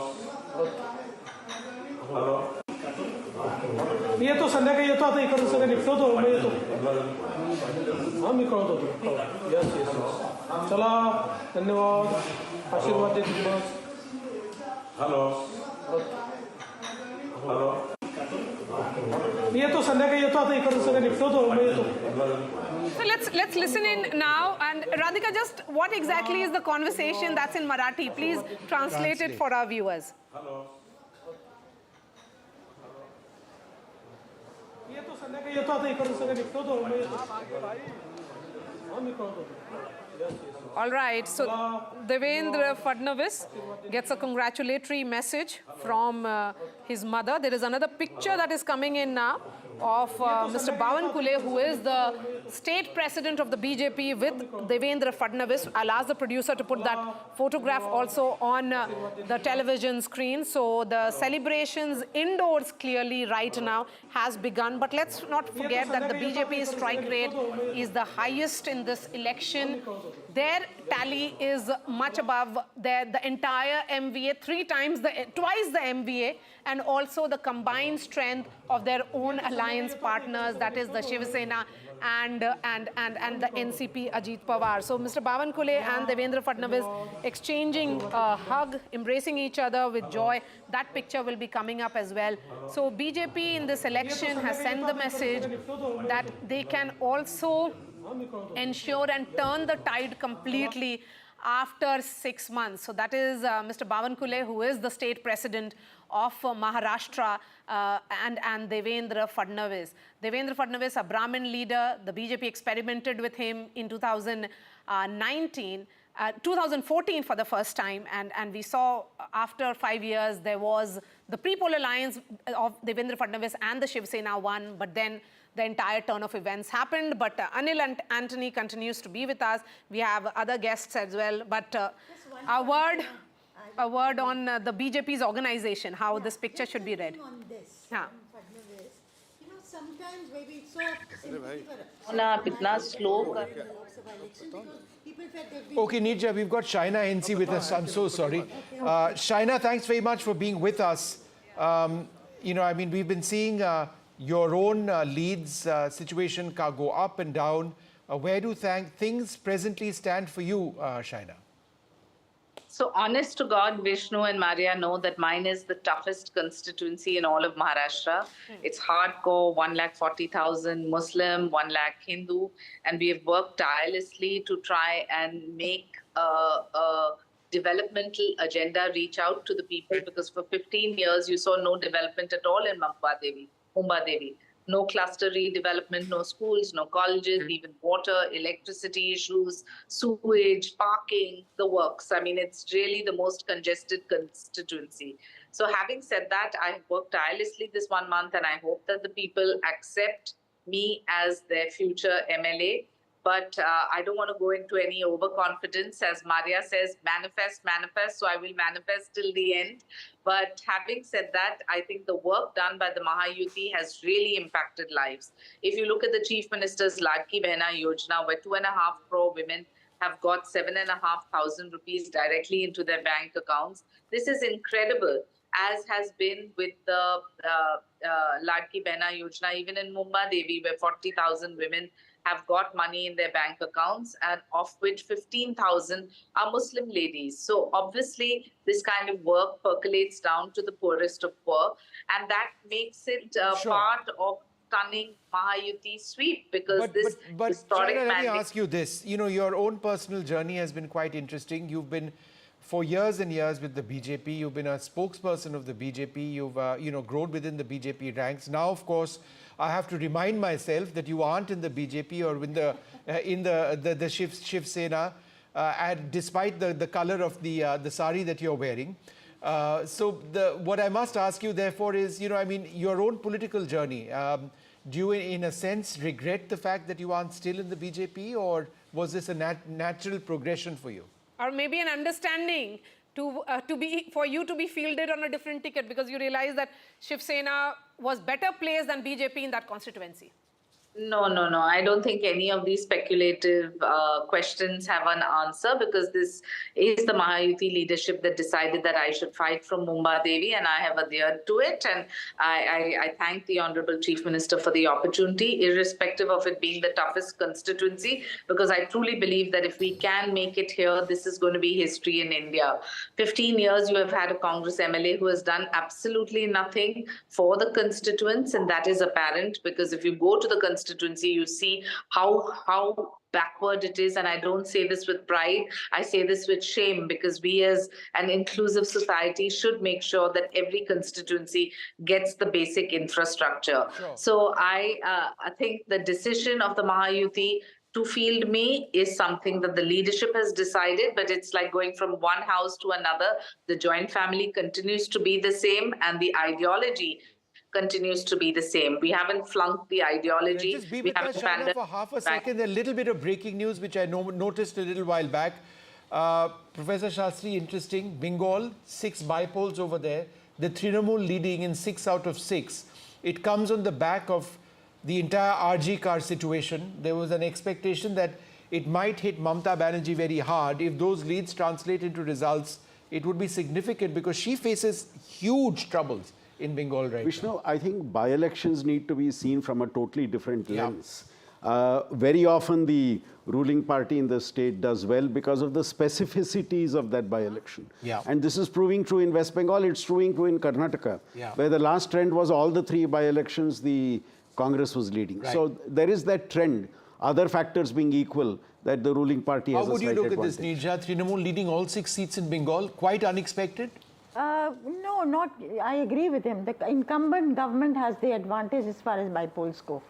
मी येतो संध्याकाळी येतो आता इकडून सगळं निपटवतो मग येतो हां मी कळवतो यस चला धन्यवाद आशीर्वाद देतो बस हॅलो मी येतो संध्याकाळी येतो आता इकडून सगळं निपटवतो मग येतो So let's listen in now. And Radhika, just what exactly is the conversation that's in Marathi? Please translate it for our viewers. All right, so Devendra Fadnavis gets a congratulatory message from his mother. There is another picture that is coming in now of Mr. Bawankule, who is the state president of the BJP, with Devendra Fadnavis. I'll ask the producer to put that photograph also on the television screen. So the celebrations indoors clearly right now has begun. But let's not forget that the BJP's strike rate is the highest in this election. Their tally is much above the entire MVA, twice the MVA, and also the combined strength of their own alliance partners, that is the Shiv Sena and the NCP Ajit Pawar. So Mr. Bawankule and Devendra Fadnavis exchanging a hug, embracing each other with joy. That picture will be coming up as well. So BJP in this election has sent the message that they can also ensure and turn the tide completely after 6 months. So that is Mr. Bawankule, who is the state president of Maharashtra, and Devendra Fadnavis. Devendra Fadnavis, a Brahmin leader, the BJP experimented with him in 2014 for the first time, and we saw after 5 years there was the pre-poll alliance of Devendra Fadnavis and the Shiv Sena won, but then the entire turn of events happened. But Anil and Anthony continues to be with us. We have other guests as well. But a word on the BJP's organization, how this picture should be read. On this, Yeah. you know, sometimes maybe it's so Okay, Nirja, we've got Shaina NC with us. I'm so sorry. Shaina, thanks very much for being with us. You know, I mean, we've been seeing your own Leeds situation go up and down. Where do things presently stand for you, Shaina? So honest to God, Vishnu and Maria know that mine is the toughest constituency in all of Maharashtra. It's hardcore, 140,000 Muslim, 1 lakh Hindu, and we have worked tirelessly to try and make a developmental agenda reach out to the people, because for 15 years you saw no development at all in Mumbai. No cluster redevelopment, no schools, no colleges, even water, electricity issues, sewage, parking, the works. I mean, it's really the most congested constituency. So having said that, I have worked tirelessly this 1 month, and I hope that the people accept me as their future MLA. But I don't want to go into any overconfidence. As Maria says, manifest, manifest. So I will manifest till the end. But having said that, I think the work done by the Mahayuti has really impacted lives. If you look at the Chief Minister's Ladki Behna Yojana, where 2.5 crore women have got 7,500 rupees directly into their bank accounts, this is incredible, as has been with the Ladki Behna Yojana, even in Mumbai Devi, where 40,000 women have got money in their bank accounts, and of which 15,000 are Muslim ladies. So obviously, this kind of work percolates down to the poorest of poor, and that makes it part of stunning Mahayuti sweep, because But historic Shaina, let me mandate. ask you this. You know, your own personal journey has been quite interesting. You've been for years and years with the BJP. You've been a spokesperson of the BJP. You've grown within the BJP ranks. Now, of course, I have to remind myself that you aren't in the BJP or in the Shiv Sena, and despite the color of the sari that you're wearing. So what I must ask you, therefore, is, I mean, your own political journey. Do you, in a sense, regret the fact that you aren't still in the BJP, or was this a natural progression for you? Or maybe an understanding for you to be fielded on a different ticket, because you realize that Shiv Sena was better placed than BJP in that constituency? No. I don't think any of these speculative questions have an answer, because this is the Mahayuti leadership that decided that I should fight from Mumbai Devi, and I have adhered to it. And I thank the Honorable Chief Minister for the opportunity, irrespective of it being the toughest constituency, because I truly believe that if we can make it here, this is going to be history in India. 15 years you have had a Congress MLA who has done absolutely nothing for the constituents, and that is apparent, because if you go to the constituents constituency, you see how backward it is. And I don't say this with pride, I say this with shame, because we as an inclusive society should make sure that every constituency gets the basic infrastructure. Sure. So I think the decision of the Mahayuti to field me is something that the leadership has decided, but it's like going from one house to another. The joint family continues to be the same, and the ideology continues to be the same. We haven't flunked the ideology. Just be We with us, haven't Shaina, abandoned for half a back. second. A little bit of breaking news, which I noticed a little while back. Professor Shastri, interesting. Bengal, 6 bypolls over there. The Trinamool leading in 6 out of 6. It comes on the back of the entire RG car situation. There was an expectation that it might hit Mamata Banerjee very hard. If those leads translate into results, it would be significant because she faces huge troubles in Bengal right Vishnu, I think by-elections need to be seen from a totally different lens. Very often the ruling party in the state does well because of the specificities of that by-election. Yeah. And this is proving true in West Bengal, it's proving true in Karnataka, where the last trend was all the 3 by-elections the Congress was leading. Right. So there is that trend, other factors being equal, that the ruling party has How would a you slight look at this, advantage. Neerja? Trinamool leading all 6 seats in Bengal, quite unexpected? No, not. I agree with him. The incumbent government has the advantage as far as bypolls go.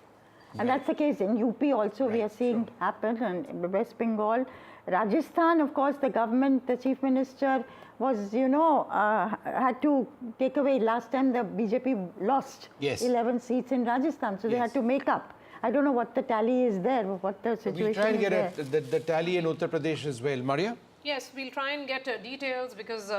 And that's the case in UP also. We are seeing happen, and in West Bengal. Rajasthan, of course, the government, the chief minister was, had to take away. Last time the BJP lost 11 seats in Rajasthan, so they had to make up. I don't know what the tally is there, what the situation We'll try and is get the tally in Uttar Pradesh as well. Maria? Yes, we'll try and get details because,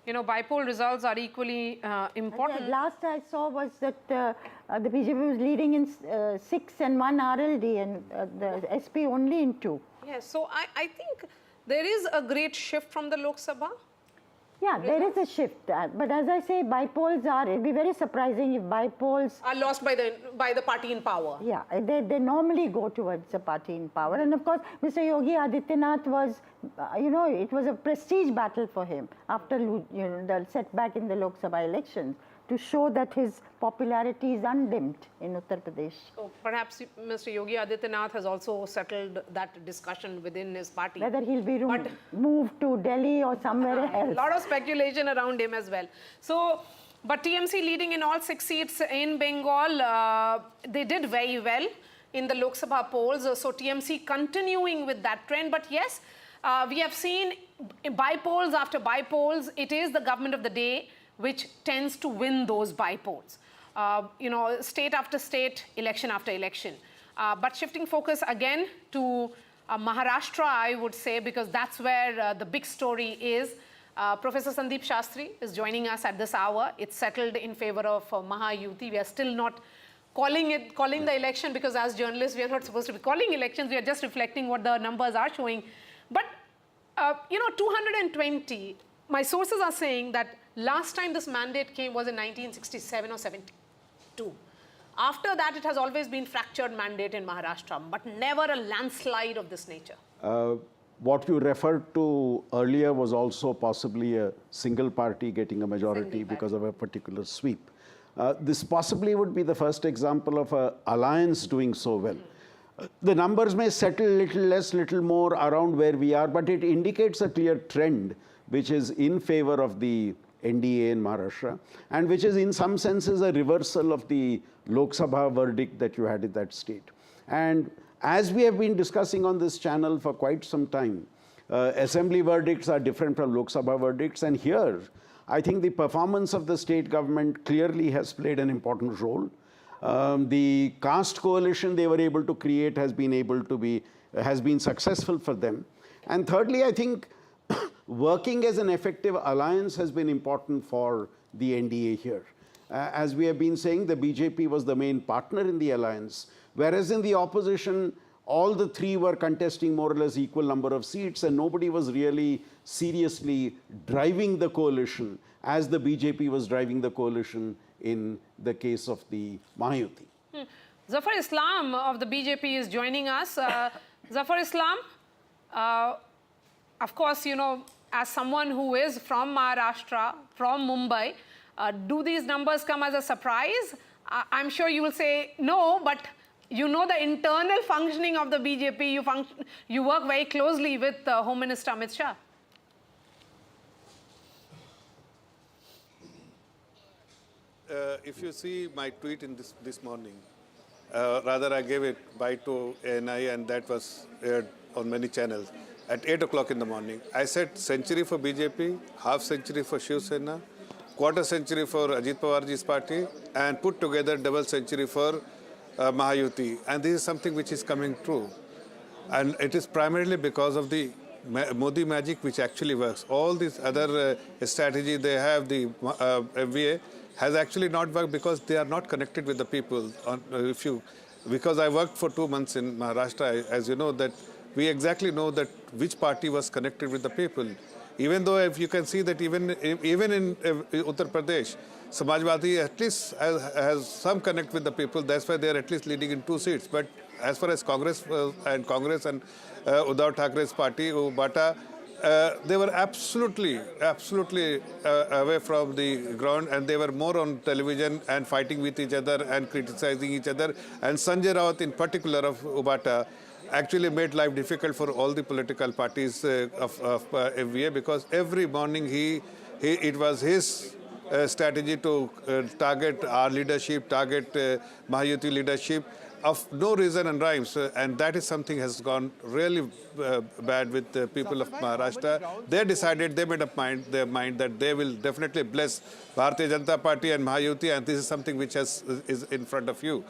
bypoll results are equally important. Last I saw was that the BJP was leading in 6 and 1 RLD and the SP only in 2. Yes, so I think there is a great shift from the Lok Sabha. Yeah, there is a shift. But as I say, bypolls it'd be very surprising if bypolls are lost by the party in power. Yeah, they normally go towards the party in power. And of course, Mr. Yogi Adityanath was, it was a prestige battle for him after, the setback in the Lok Sabha elections to show that his popularity is undimmed in Uttar Pradesh. So perhaps Mr. Yogi Adityanath has also settled that discussion within his party. Whether he'll be moved to Delhi or somewhere else. A lot of speculation around him as well. So, but TMC leading in all 6 seats in Bengal, they did very well in the Lok Sabha polls. So TMC continuing with that trend. But yes, we have seen bypolls after bypolls. It is the government of the day which tends to win those bypolls. State after state, election after election. But shifting focus again to Maharashtra, I would say, because that's where the big story is. Professor Sandeep Shastri is joining us at this hour. It's settled in favor of Mahayuti. We are still not calling the election because as journalists, we are not supposed to be calling elections. We are just reflecting what the numbers are showing. But, 220, my sources are saying that last time this mandate came was in 1967 or 72. After that, it has always been fractured mandate in Maharashtra, but never a landslide of this nature. What you referred to earlier was also possibly a single party getting a majority because of a particular sweep. This possibly would be the first example of an alliance doing so well. The numbers may settle little less, little more around where we are, but it indicates a clear trend which is in favor of the NDA in Maharashtra, and which is in some senses a reversal of the Lok Sabha verdict that you had in that state. And as we have been discussing on this channel for quite some time, assembly verdicts are different from Lok Sabha verdicts, and here I think the performance of the state government clearly has played an important role. The caste coalition they were able to create has been successful for them. And thirdly, I think working as an effective alliance has been important for the NDA here. As we have been saying, the BJP was the main partner in the alliance, whereas in the opposition, all the 3 were contesting more or less equal number of seats, and nobody was really seriously driving the coalition as the BJP was driving the coalition in the case of the Mahayuti. Zafar Islam of the BJP is joining us. Zafar Islam, of course, as someone who is from Maharashtra, from Mumbai, do these numbers come as a surprise? I'm sure you will say no, but you know the internal functioning of the BJP. You work very closely with Home Minister Amit Shah. If you see my tweet in this morning, rather I gave it by to ANI and that was aired on many channels. At 8 o'clock in the morning, I said century for BJP, half century for Shiv Sena, quarter century for Ajit Pawarji's party, and put together double century for Mahayuti. And this is something which is coming true. And it is primarily because of the Modi magic which actually works. All these other strategy they have, the MVA, has actually not worked because they are not connected with the people. Because I worked for 2 months in Maharashtra, as you know, that we exactly know that which party was connected with the people. Even though if you can see that even in Uttar Pradesh, Samajwadi at least has some connect with the people. That's why they are at least leading in 2 seats. But as far as Congress and Uddhav Thackeray's party, Bata, they were absolutely away from the ground, and they were more on television and fighting with each other and criticizing each other. And Sanjay Raut in particular of Ubata actually made life difficult for all the political parties of MVA, because every morning it was his strategy to target our leadership, target Mahayuti leadership of no reason and rhymes, and that is something has gone really bad with the people of Maharashtra. They decided, they made up their mind that they will definitely bless Bharatiya Janata Party and Mahayuti, and this is something which is in front of you.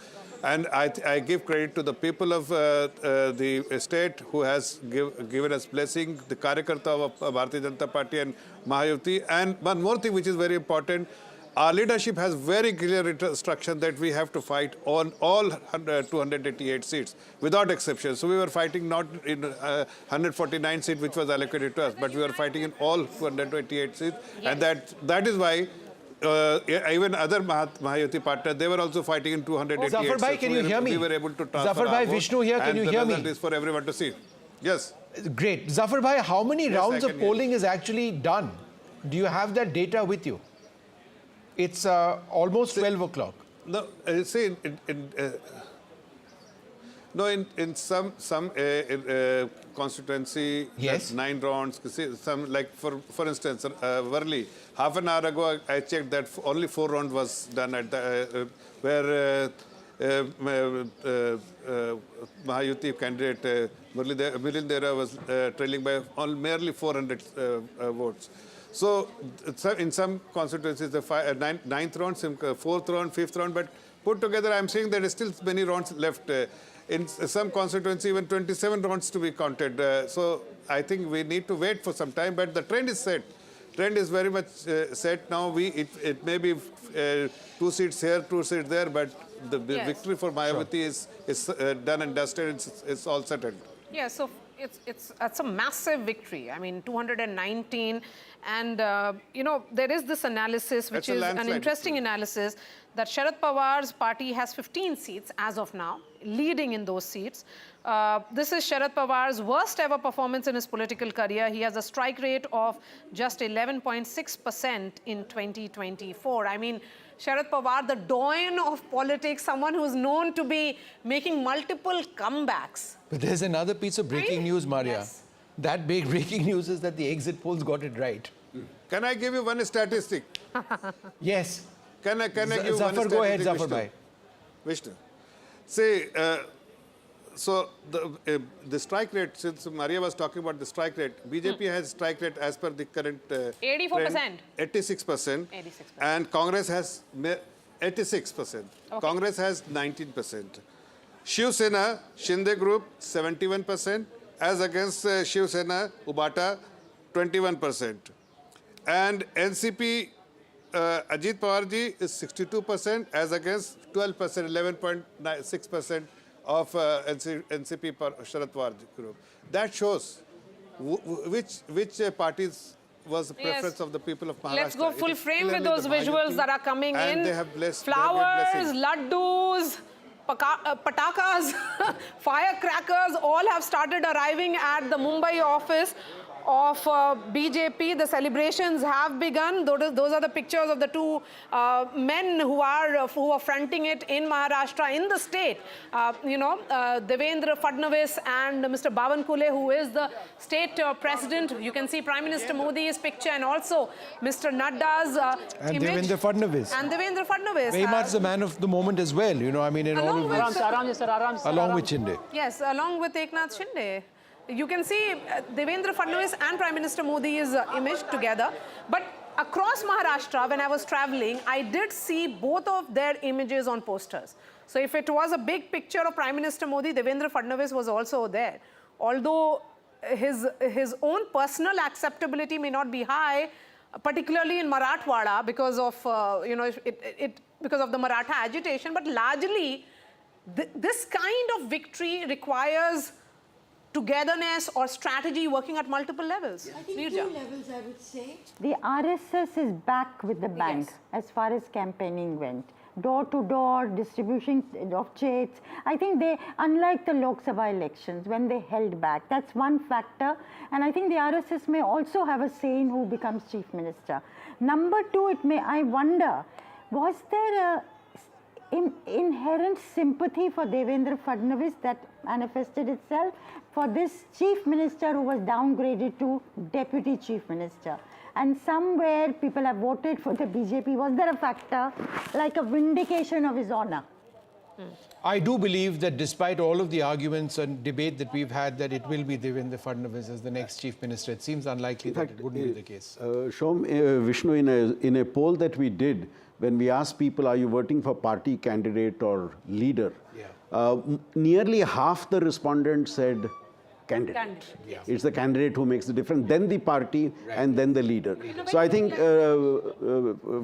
And I give credit to the people of the state who has given us blessing, the Karyakarta of Bharatiya Janata Party and Mahayuti. And one more thing which is very important, our leadership has very clear instruction that we have to fight on all 288 seats without exception. So we were fighting not in 149 seats which was allocated to us, but we were fighting in all 288 seats. Yes. And that is why even other Mahayuti partners, they were also fighting in 288 seats. Zafar Bhai, can you hear me? We were able to transfer Zafar Bhai, Vishnu here, can you hear me? And the result is for everyone to see. Yes. Great. Zafar Bhai, how many rounds of polling is actually done? Do you have that data with you? It's almost 12 o'clock. No, see, in some constituency, yes, 9 rounds. Some, like for instance, Worli, half an hour ago I checked that only 4 rounds was done at the where Mahayuti candidate Milil Dera was trailing by merely 400 votes. So in some constituencies, the 9th round, 4th round, 5th round, but put together, I'm saying there is still many rounds left. In some constituency, even 27 rounds to be counted. So I think we need to wait for some time, but the trend is set. Trend is very much set now. It may be 2 seats here, 2 seats there, but the victory for Mahayuti is done and dusted. It's all settled. Yeah, so it's a massive victory. I mean, 219, and you know, there is this analysis, which is an interesting analysis, that Sharad Pawar's party has 15 seats as of now, leading in those seats. This is Sharad Pawar's worst ever performance in his political career. He has a strike rate of just 11.6% in 2024. I mean, Sharad Pawar, the doyen of politics, someone who's known to be making multiple comebacks. But there's another piece of breaking news, Maria. Yes. That big breaking news is that the exit polls got it right. Can I give you one statistic? Yes. Can I give you Zafar, one go ahead, statistic, Zafar Bhai. Vishnu. See, so the strike rate, since Maria was talking about the strike rate, BJP has strike rate as per the current 84%. 86%. And Congress has 86%. Okay. Congress has 19%. Shiv Sena, Shinde Group, 71%. As against Shiv Sena, Ubata, 21%. And NCP, Ajit Pawarji is 62% as against 12%, 11.6% of NCP Sharad Pawar group. That shows which parties was the preference of the people of Maharashtra. Let's go full frame with those visuals that are coming in. They have blessed, flowers, laddus, patakas, firecrackers, all have started arriving at the Mumbai office of BJP. The celebrations have begun. Those are the pictures of the two men who are fronting it in Maharashtra, in the state. Devendra Fadnavis and Mr. Bawankule, who is the state president. You can see Prime Minister Modi's picture and also Mr. Nadda's and image. Devendra Fadnavis. And Devendra Fadnavis. Very much the man of the moment as well, I mean, in all of this. Along with Shinde. Yes, along with Eknath Shinde. You can see Devendra Fadnavis and Prime Minister Modi's image together. But across Maharashtra, when I was traveling, I did see both of their images on posters. So if it was a big picture of Prime Minister Modi, Devendra Fadnavis was also there. Although his own personal acceptability may not be high, particularly in Marathwada because of because of the Maratha agitation, but largely this kind of victory requires togetherness or strategy working at multiple levels. I think two levels, I would say. The RSS is back with the bank as far as campaigning went. Door-to-door distribution of checks. I think they, unlike the Lok Sabha elections, when they held back, that's one factor. And I think the RSS may also have a say in who becomes chief minister. Number two, I wonder, was there an inherent sympathy for Devendra Fadnavis that manifested itself for this chief minister who was downgraded to deputy chief minister? And somewhere people have voted for the BJP. Was there a factor like a vindication of his honor? I do believe that despite all of the arguments and debate that we've had, that it will be Devendra Fadnavis as the next chief minister. It seems unlikely that it wouldn't be the case. Vishnu, in a poll that we did, when we asked people, are you voting for party candidate or leader? Nearly half the respondents said candidate. It's the candidate who makes the difference, then the party, and then the leader. So I think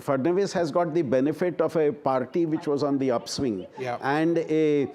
Fadnavis has got the benefit of a party which was on the upswing and a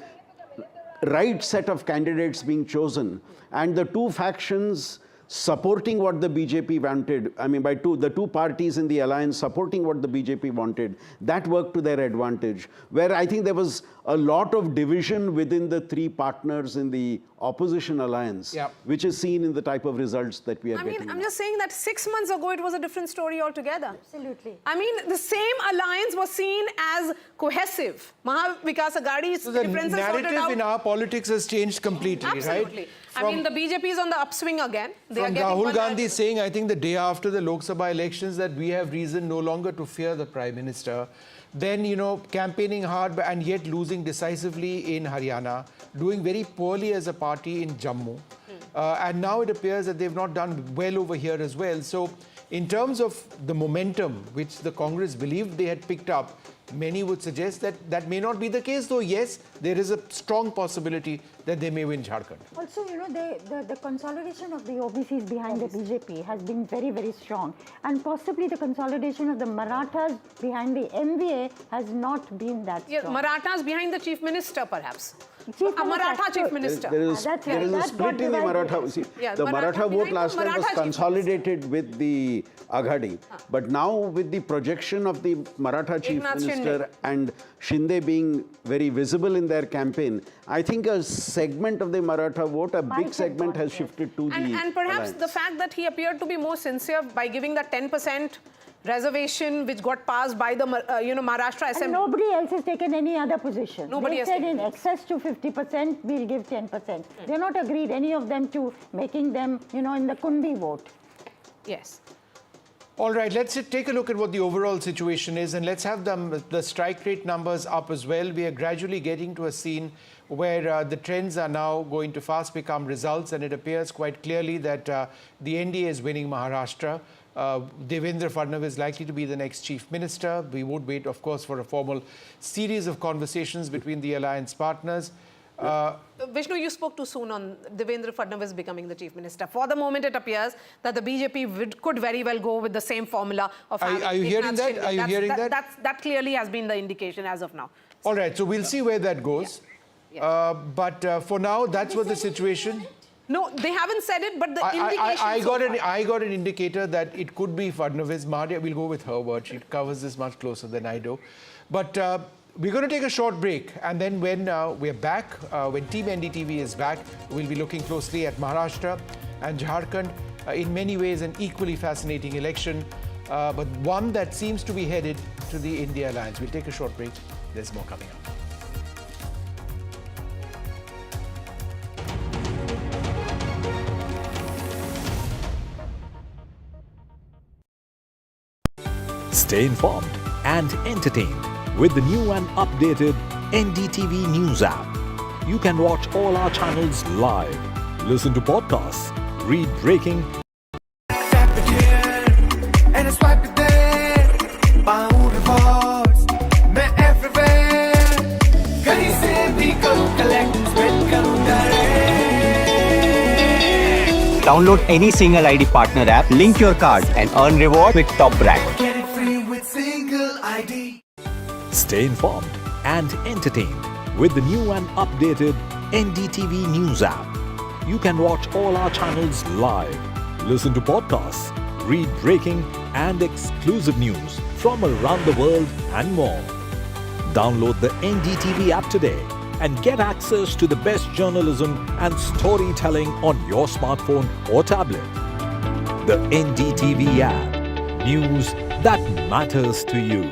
right set of candidates being chosen, and the two factions supporting what the BJP wanted. I mean, the two parties in the alliance supporting what the BJP wanted, that worked to their advantage. Where I think there was a lot of division within the three partners in the opposition alliance, which is seen in the type of results that we are getting. I'm just saying that 6 months ago, it was a different story altogether. Absolutely. I mean, the same alliance was seen as cohesive. Maha Vikas Aghadi's differences the sorted narrative out. in our politics has changed completely, Absolutely. right? I mean, the BJP is on the upswing again. From Rahul Gandhi saying, I think the day after the Lok Sabha elections, that we have reason no longer to fear the Prime Minister. Then, campaigning hard and yet losing decisively in Haryana, doing very poorly as a party in Jammu. And now it appears that they've not done well over here as well. So in terms of the momentum which the Congress believed they had picked up, many would suggest that that may not be the case, though yes, there is a strong possibility that they may win Jharkhand. Also, the consolidation of the OBCs behind the BJP has been very, very strong. And possibly the consolidation of the Marathas behind the MVA has not been that strong. Yes, Marathas behind the chief minister, perhaps. Maratha chief minister. There is a split in the Maratha. See, the Maratha vote last time was consolidated with the Aghadi. But now with the projection of the Maratha chief minister and Shinde being very visible in their campaign, I think a segment of the Maratha vote, a big segment has shifted to the And perhaps alliance. the fact that he appeared to be more sincere by giving the 10% reservation which got passed by the Maharashtra Assembly. And nobody else has taken any other position. Nobody they has said taken in excess to 50%, we'll give 10%. They're not agreed, any of them, to making them, in the Kundi vote. Yes. All right, let's take a look at what the overall situation is, and let's have the strike rate numbers up as well. We are gradually getting to a scene where the trends are now going to fast become results, and it appears quite clearly that the NDA is winning Maharashtra. Devendra Fadnavis is likely to be the next chief minister. We would wait, of course, for a formal series of conversations between the alliance partners. Vishnu, you spoke too soon on Devendra Fadnavis becoming the chief minister. For the moment, it appears that the BJP could very well go with the same formula of having Are you hearing that? Are you hearing that? That clearly has been the indication as of now. All right, so we'll see where that goes. But for now, that's what the situation. No, they haven't said it, but the indication. I got an indicator that it could be Fadnavis. Maria, we'll go with her word. She covers this much closer than I do. But we're going to take a short break, and then when we're back, when Team NDTV is back, we'll be looking closely at Maharashtra and Jharkhand in many ways an equally fascinating election, but one that seems to be headed to the India alliance. We'll take a short break. There's more coming up. Stay informed and entertained with the new and updated NDTV News app. You can watch all our channels live, listen to podcasts, read breaking, and I swipe it there. Pound rewards, मैं everywhere. कहीं से भी करूँ collect, spend करूँ direct. Download any single ID partner app, link your card and earn reward with top brand. Get it free with single ID. stay informed and entertained with the new and updated NDTV News app. You can watch all our channels live, listen to podcasts, read breaking and exclusive news from around the world and more. Download the NDTV app today and get access to the best journalism and storytelling on your smartphone or tablet. The NDTV app. News that matters to you.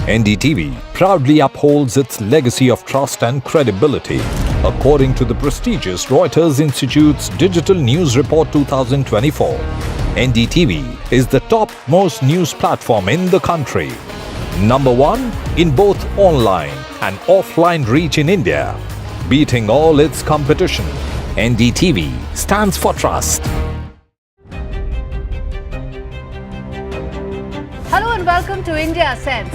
NDTV proudly upholds its legacy of trust and credibility. According to the prestigious Reuters Institute's Digital News Report 2024, NDTV is the top-most news platform in the country. Number one in both online and offline reach in India. Beating all its competition, NDTV stands for trust. Hello and welcome to India Sense,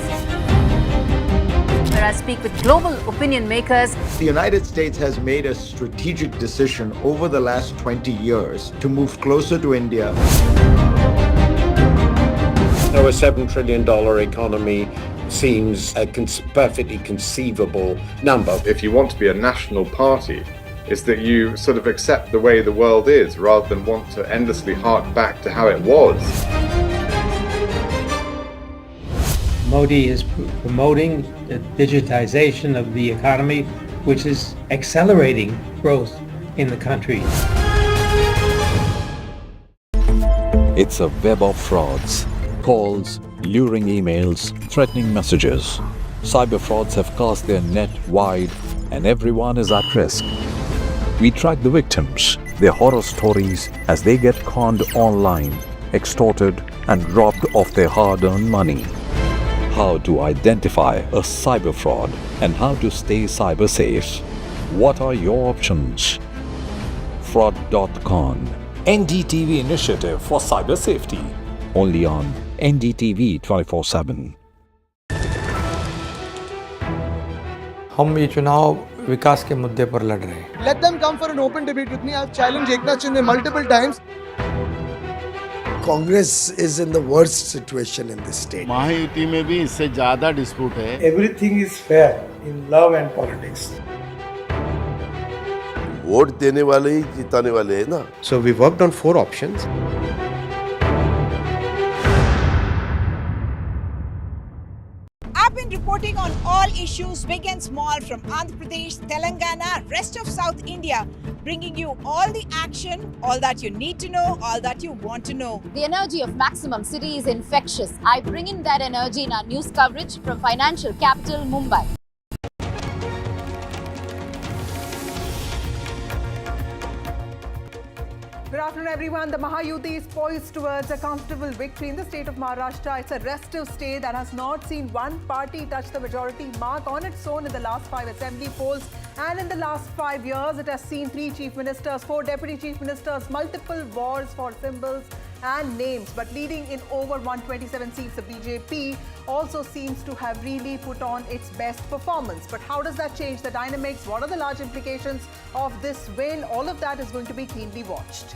where I speak with global opinion makers. The United States has made a strategic decision over the last 20 years to move closer to India. A $7 trillion economy seems a perfectly conceivable number. If you want to be a national party, it's that you sort of accept the way the world is rather than want to endlessly hark back to how it was. Modi is promoting the digitization of the economy, which is accelerating growth in the country. It's a web of frauds, calls, luring emails, threatening messages. Cyber frauds have cast their net wide and everyone is at risk. We track the victims, their horror stories as they get conned online, extorted and robbed of their hard-earned money. How to identify a cyber fraud and how to stay cyber safe. What are your options? Fraud.con, NDTV initiative for cyber safety. Only on NDTV 24x7. हम ये चुनाव विकास के मुद्दे पर लड़ रहे हैं. Let them come for an open debate with me. I've challenged Eknath Shinde multiple times. Congress is in the worst situation in this state. Mahayuti में भी इससे ज़्यादा dispute है. Everything is fair in love and politics. Vote देने वाले ही जिताने वाले हैं ना. So we worked on 4 options. I've been reporting on all issues, big and small, from Andhra Pradesh, Telangana, rest of South India, bringing you all the action, all that you need to know, all that you want to know. The energy of Maximum City is infectious. I bring in that energy in our news coverage from financial capital, Mumbai. Good afternoon, everyone. The Mahayuti is poised towards a comfortable victory in the state of Maharashtra. It's a restive state that has not seen one party touch the majority mark on its own in the last 5 assembly polls. And in the last 5 years, it has seen 3 chief ministers, 4 deputy chief ministers, multiple wars for symbols and names. But leading in over 127 seats, the BJP also seems to have really put on its best performance. But how does that change the dynamics? What are the large implications of this win? All of that is going to be keenly watched.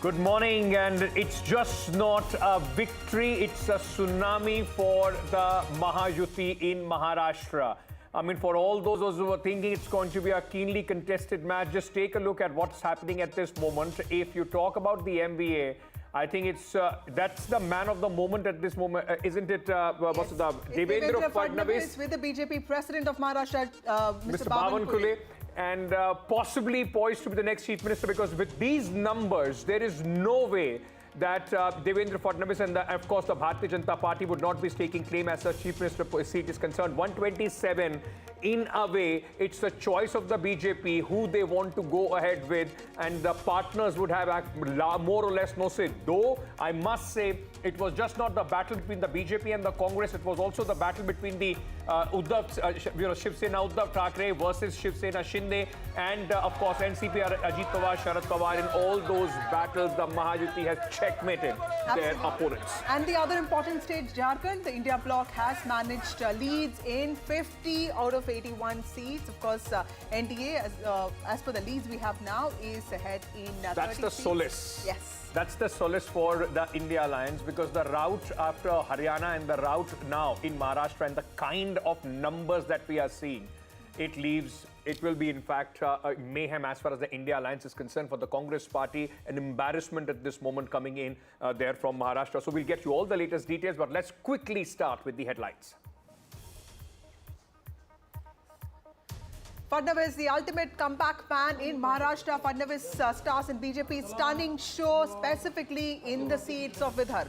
Good morning, and it's just not a victory, it's a tsunami for the Mahayuti in Maharashtra. I mean, for all those who were thinking it's going to be a keenly contested match, just take a look at what's happening at this moment. If you talk about the MVA, I think it's that's the man of the moment at this moment, isn't it? What's the Devendra Fadnavis with the BJP president of Maharashtra, Mr. Bavan Kule. and possibly poised to be the next chief minister, because with these numbers, there is no way that Devendra Fadnavis and, of course, the Bharatiya Janata Party would not be staking claim as a chief minister seat is concerned. 127, in a way, it's the choice of the BJP who they want to go ahead with, and the partners would have more or less no say. Though, I must say, it was just not the battle between the BJP and the Congress, it was also the battle between the Shiv Sena Uddhav Thackeray versus Shiv Sena Shinde, and of course NCP Ajit Pawar, Sharad Pawar. In all those battles, the Mahayuti has checkmated their opponents. And the other important state, Jharkhand, the India bloc has managed leads in 50 out of 81 seats. Of course, NDA, as per the leads we have now, is ahead in 30 That's the seats. solace. Yes. That's the solace for the India Alliance, because the route after Haryana and the route now in Maharashtra and the kind of numbers that we are seeing, it will be in fact a mayhem as far as the India Alliance is concerned for the Congress party, an embarrassment at this moment coming in there from Maharashtra. So we'll get you all the latest details, but let's quickly start with the headlines. Fadnavis, the ultimate comeback man in Maharashtra. Fadnavis stars in BJP's stunning show, specifically in the seats of Vidarbha.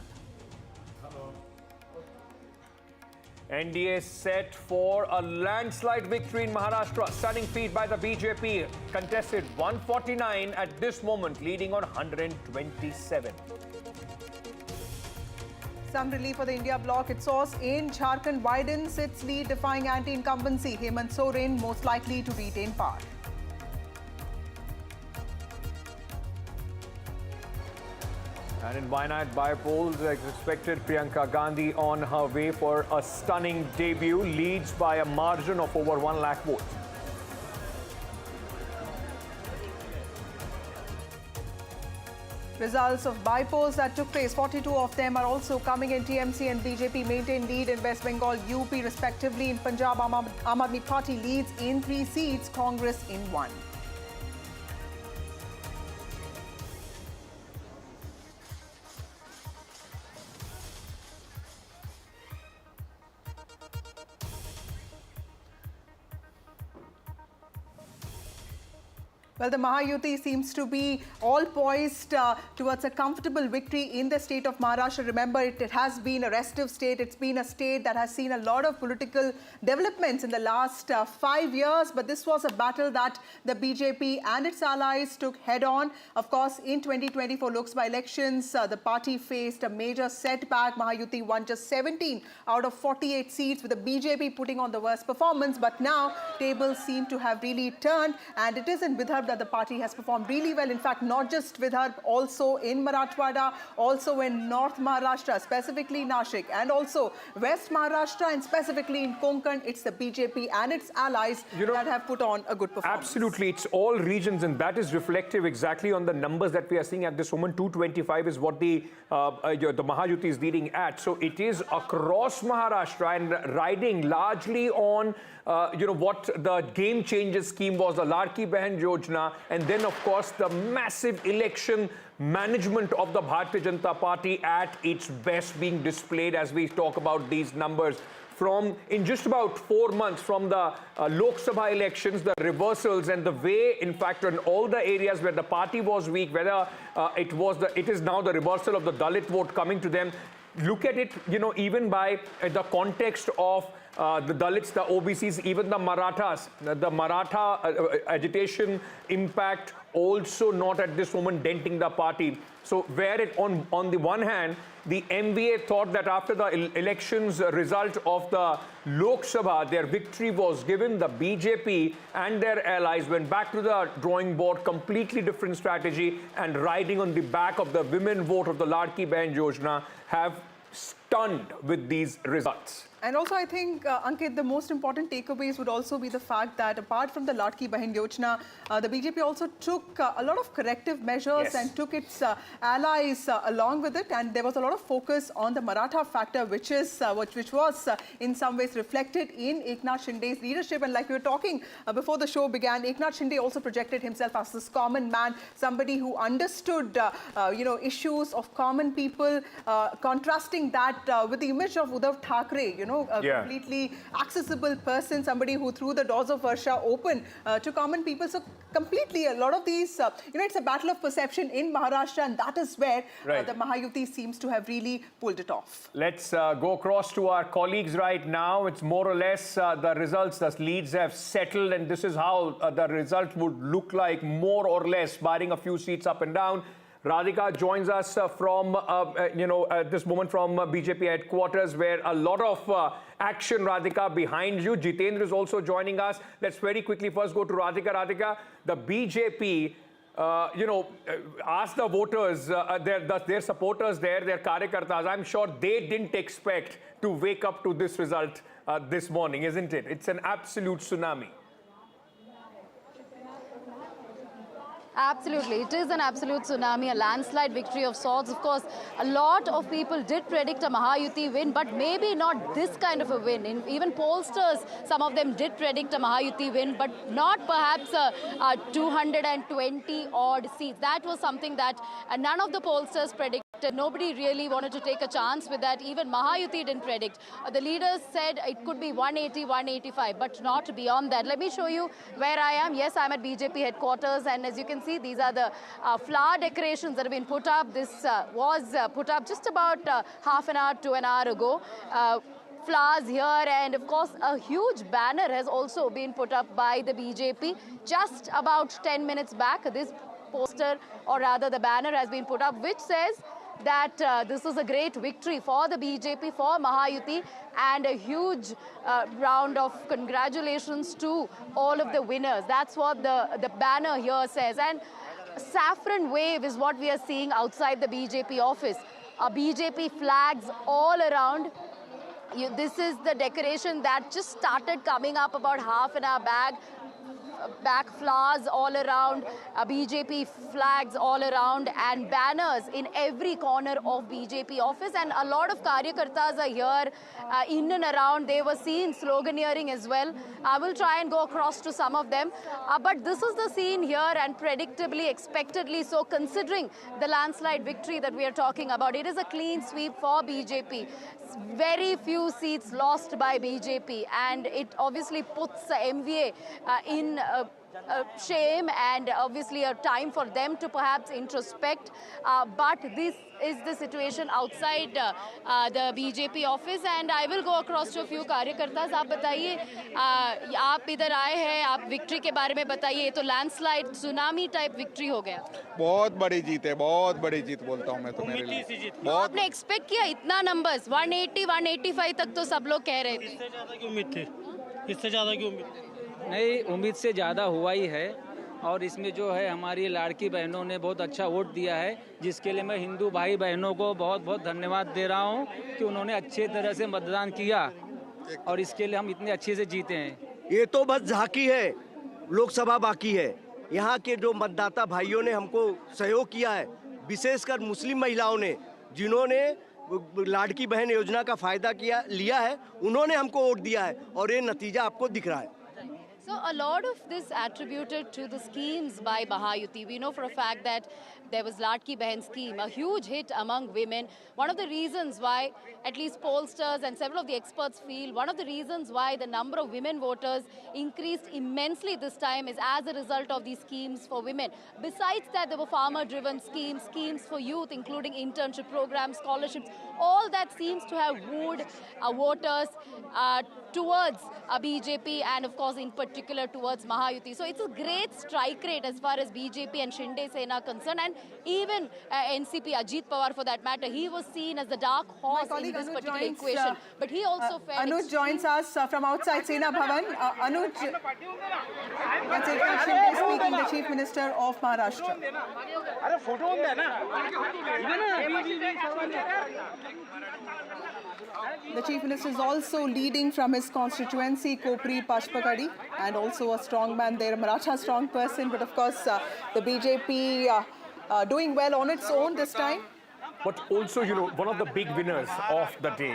NDA set for a landslide victory in Maharashtra. Stunning feat by the BJP. Contested 149 at this moment, leading on 127. Some relief for the India bloc. Its source in Jharkhand widens its lead, defying anti-incumbency. Hemant Soren most likely to retain power. And in Wayanad bypolls, as expected, Priyanka Gandhi on her way for a stunning debut, leads by a margin of over 1 lakh votes. Results of bypolls that took place, 42 of them are also coming in. TMC and BJP maintain lead in West Bengal, UP respectively. In Punjab, Aam Aadmi Party leads in 3 seats, Congress in 1. Well, the Mahayuti seems to be all poised towards a comfortable victory in the state of Maharashtra. Remember, it has been a restive state. It's been a state that has seen a lot of political developments in the last 5 years. But this was a battle that the BJP and its allies took head on. Of course, in 2024 Lok Sabha elections, the party faced a major setback. Mahayuti won just 17 out of 48 seats, with the BJP putting on the worst performance. But now, tables seem to have really turned, and it is in Vidarbha that the party has performed really well. In fact, not just Vidarbha, also in Marathwada, also in North Maharashtra, specifically Nashik, and also West Maharashtra, and specifically in Konkan. It's the BJP and its allies that have put on a good performance. Absolutely. It's all regions, and that is reflective exactly on the numbers that we are seeing at this moment. 225 is what the Mahayuti is leading at. So it is across Maharashtra and riding largely on what the game changer scheme was, the Ladki Bahan Yojana, and then of course the massive election management of the Bharatiya Janata Party at its best being displayed as we talk about these numbers. From in just about 4 months from the Lok Sabha elections, the reversals and the way, in fact, in all the areas where the party was weak, whether it is now the reversal of the Dalit vote coming to them. Look at it, even by the context of the Dalits, the OBCs, even the Marathas, the Maratha agitation impact also not at this moment denting the party. So where it on the one hand, the MVA thought that after the elections result of the Lok Sabha, their victory was given. The BJP and their allies went back to the drawing board, completely different strategy, and riding on the back of the women vote of the Ladki Bahan Yojana have stunned with these results. And also, I think, Ankit, the most important takeaways would also be the fact that apart from the Ladki Bahan Yojana, the BJP also took a lot of corrective measures and took its allies along with it. And there was a lot of focus on the Maratha factor, which was in some ways reflected in Eknath Shinde's leadership. And like we were talking before the show began, Eknath Shinde also projected himself as this common man, somebody who understood, issues of common people, contrasting that with the image of Uddhav Thackeray, you know, a completely accessible person, somebody who threw the doors of Varsha open to common people. So completely, a lot of these, you know, it's a battle of perception in Maharashtra, and that is where the Mahayuti seems to have really pulled it off. Let's go across to our colleagues right now. It's more or less the results, the leads have settled, and this is how the result would look like, more or less, barring a few seats up and down. Radhika joins us from, this moment from BJP headquarters, where a lot of action, Radhika, behind you. Jitendra is also joining us. Let's very quickly first go to Radhika. Radhika, the BJP, ask the voters, their supporters there, their karyakartas. I'm sure they didn't expect to wake up to this result this morning, isn't it? It's an absolute tsunami. Absolutely. It is an absolute tsunami, a landslide victory of sorts. Of course, a lot of people did predict a Mahayuti win, but maybe not this kind of a win. Even pollsters, some of them did predict a Mahayuti win, but not perhaps a 220 odd seats. That was something that none of the pollsters predicted. Nobody really wanted to take a chance with that. Even Mahayuti didn't predict. The leaders said it could be 180, 185, but not beyond that. Let me show you where I am. Yes, I'm at BJP headquarters, and as you can see, these are the flower decorations that have been put up. This was put up just about half an hour to an hour ago. Flowers here, and of course a huge banner has also been put up by the BJP just about 10 minutes back. This poster, or rather the banner, has been put up, which says that this is a great victory for the BJP, for Mahayuti, and a huge round of congratulations to all of the winners. That's what the banner here says. And saffron wave is what we are seeing outside the BJP office. BJP flags all around. This is the decoration that just started coming up about half an hour back, flowers all around, BJP flags all around, and banners in every corner of BJP office. And a lot of karyakartas are here in and around. They were seen sloganeering as well. I will try and go across to some of them. But this is the scene here, and predictably, expectedly so, considering the landslide victory that we are talking about. It is a clean sweep for BJP. Very few seats lost by BJP, and it obviously puts the MVA in shame, and obviously a time for them to perhaps introspect. But this is the situation outside the BJP office, and I will go across to a few कार्यकर्तास. आप बताइए, आप इधर आए हैं, आप victory के बारे में बताइए. ये तो लैंडस्लाइड सुनामी टाइप विक्ट्री हो गया. बहुत बड़ी जीत है, बहुत बड़ी जीत बोलता हूँ मैं तो मेरे लिए. आपने एक्सपेक्ट किया इतना नंबर्स? 180, 185 तक तो सब लोग कह रहे थे. इससे ज़्यादा की उम्मीद थी, इससे ज़्यादा की उम्मीद थी. नहीं, उम्मीद से ज़्यादा हुआ ही है, और इसमें जो है हमारी लाड़की बहनों ने बहुत अच्छा वोट दिया है, जिसके लिए मैं हिंदू भाई बहनों को बहुत बहुत धन्यवाद दे रहा हूं कि उन्होंने अच्छे तरह से मतदान किया, और इसके लिए हम इतने अच्छे से जीते हैं. ये तो बस झांकी है, लोकसभा बाकी है. यहाँ के जो मतदाता भाइयों ने हमको सहयोग किया है, विशेषकर मुस्लिम महिलाओं ने, जिन्होंने लाड़की बहन योजना का फायदा लिया है, उन्होंने हमको वोट दिया है, और ये नतीजा आपको दिख रहा है. So a lot of this attributed to the schemes by Mahayuti. We know for a fact that there was Ladki Behan scheme, a huge hit among women. One of the reasons why, at least pollsters and several of the experts feel, one of the reasons why the number of women voters increased immensely this time is as a result of these schemes for women. Besides that, there were farmer-driven schemes, schemes for youth, including internship programs, scholarships. All that seems to have wooed voters towards BJP, and of course in particular towards Mahayuti. So it's a great strike rate as far as BJP and Shinde Sena concerned, and even NCP, Ajit Pawar for that matter, he was seen as the dark horse in this particular equation. But he also felt... Anuj joins us from outside Sena Bhavan. Anuj, that's Eknath Shinde speaking, the Chief Minister of Maharashtra. The Chief Minister is also leading from his constituency, Kopri Pashpakadi, and also a strong man there, Maratha strong person. But of course, the BJP doing well on its own this time. But also, you know, one of the big winners of the day,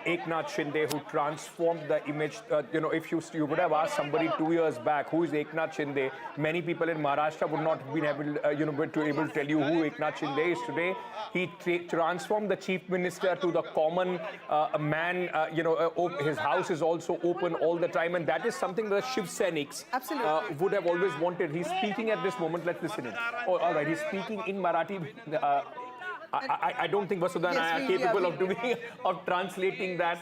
Eknath Shinde, who transformed the image. You know, if you would have asked somebody 2 years back, who is Eknath Shinde, many people in Maharashtra would not have been able, able to tell you who Eknath Shinde is today. He transformed the chief minister to the common man. His house is also open all the time, and that is something that Shiv Sainiks would have always wanted. He's speaking at this moment. Let's listen in. Oh, all right, he's speaking in Marathi. I don't think Vasudha and I are capable of translating that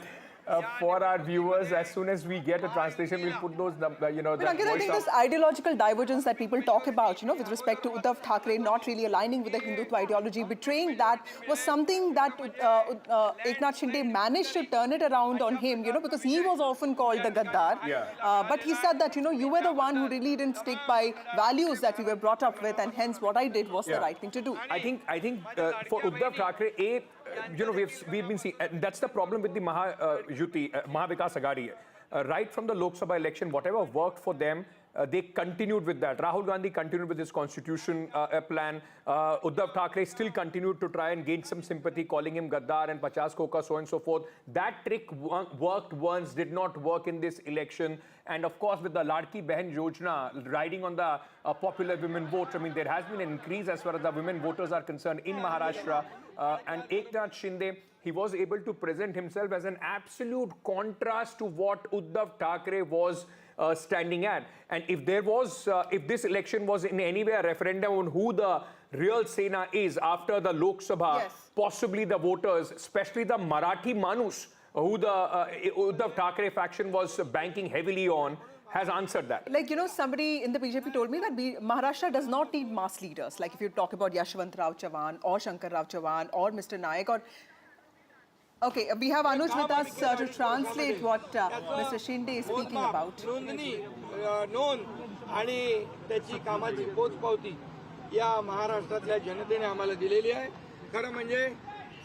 for our viewers. As soon as we get a translation, we'll put those, But Ankit, I think this ideological divergence that people talk about, with respect to Uddhav Thackeray not really aligning with the Hindutva ideology, betraying that, was something that Eknath Shinde managed to turn it around on him, because he was often called the Gaddar. But he said that, you were the one who really didn't stick by values that we were brought up with, and hence what I did was the right thing to do. I think for Uddhav Thackeray, we've been seeing, and that's the problem with the Mahayuti, Maha Vikas Aghadi. Right from the Lok Sabha election, whatever worked for them, they continued with that. Rahul Gandhi continued with his constitution plan. Uddhav Thackeray still continued to try and gain some sympathy, calling him Gaddar and Pachas Koka, so on and so forth. That trick worked once, did not work in this election. And of course, with the Ladki Behan Yojana riding on the popular women vote, I mean, there has been an increase as far as the women voters are concerned in Maharashtra. And Eknath Shinde, he was able to present himself as an absolute contrast to what Uddhav Thackeray was standing at. And if there was, if this election was in any way a referendum on who the real Sena is after the Lok Sabha, possibly the voters, especially the Marathi Manus, who the Uddhav Thackeray faction was banking heavily on, has answered that. Like, somebody in the BJP told me that Maharashtra does not need mass leaders. Like if you talk about Yashwant Rao Chavan or Shankar Rao Chavan or Mr. Nayak or... Okay, we have Anuj with us to translate what Mr. Shinde is speaking about. नोंद आणि त्याची कामाची पोचपावती या महाराष्ट्रातल्या जनतेने आम्हाला दिलेली आहे. खरं म्हणजे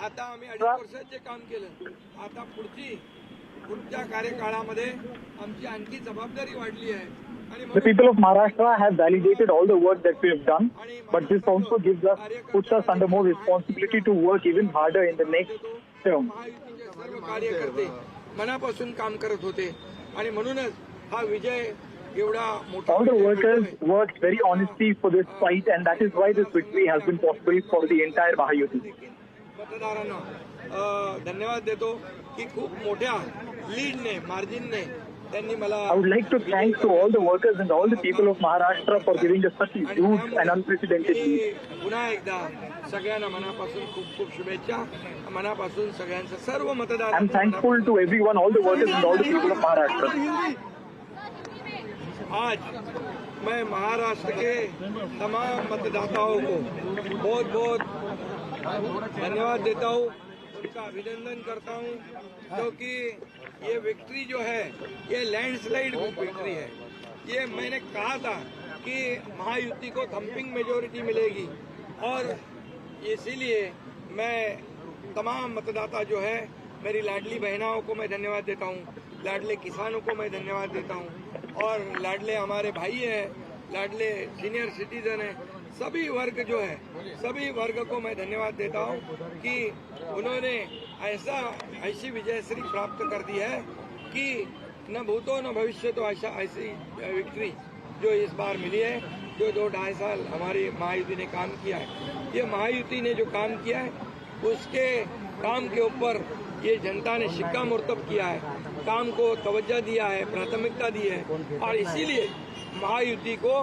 आता आम्ही 2.5 वर्षात जे काम केलं, आता पुढच्या कार्यकाळामध्ये आमची आणखी जबाबदारी वाढली आहे. The people of Maharashtra have validated all the work that we have done, but this also puts us under more responsibility to work even harder in the next term. सर्व कार्यकर्ते मनापासून काम करत होते आणि म्हणूनच हा विजय एवढा मोठा. All the workers worked very honestly for this fight, and that is why this victory has been possible for the entire Mahayuti. मतदारांना धन्यवाद देतो की खूप मोठ्या लीडने, मार्जिनने त्यांनी मला. I would like to thank to all the workers and all the people of Maharashtra for giving us such a huge and unprecedented lead. पुन्हा एकदा सगळ्यांना मनापासून खूप खूप शुभेच्छा. मनापासून सगळ्यांचं सर्व मतदार. I'm thankful to everyone, all the workers and all the people of Maharashtra. आज मैं महाराष्ट्र के तमाम मतदाताओं को बहुत बहुत धन्यवाद देता हूँ, उनका अभिनंदन करता हूँ, क्योंकि ये विक्ट्री जो है ये लैंडस्लाइड विक्ट्री है. ये मैंने कहा था कि महायुति को थम्पिंग मेजोरिटी मिलेगी और इसीलिए मैं तमाम मतदाता जो है, मेरी लाडली बहनाओं को मैं धन्यवाद देता हूँ, लाडले किसानों को मैं धन्यवाद देता हूँ और लाडले हमारे भाई हैं, लाडले सीनियर सिटीजन हैं, सभी वर्ग जो है, सभी वर्ग को मैं धन्यवाद देता हूँ कि उन्होंने ऐसी विजयश्री प्राप्त कर दी है कि न भूतो न भविष्य तो ऐसी विक्ट्री जो इस बार मिली है, जो 2-2.5 साल हमारी महायुति ने काम किया है. ये महायुति ने जो काम किया है उसके काम के ऊपर ये जनता ने शिक्कामोर्तब किया है, काम को तवज्जो दिया है, प्राथमिकता दी है और इसीलिए महायुति को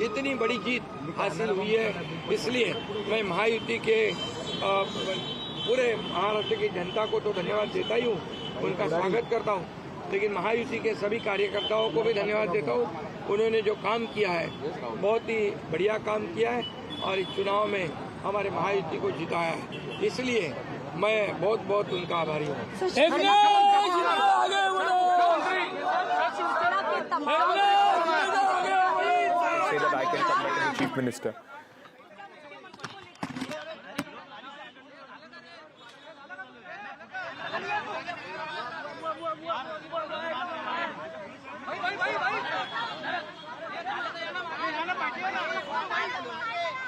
इतनी बड़ी जीत हासिल हुई है. इसलिए मैं महायुति के पूरे महाराष्ट्र की जनता को तो धन्यवाद देता ही हूँ, उनका स्वागत करता हूँ, लेकिन महायुति के सभी कार्यकर्ताओं को भी धन्यवाद देता हूँ. उन्होंने जो काम किया है बहुत ही बढ़िया काम किया है और इस चुनाव में हमारे महायुति को जिताया है. इसलिए मैं बहुत बहुत उनका आभारी हूँ. Say that I can come back as the chief minister.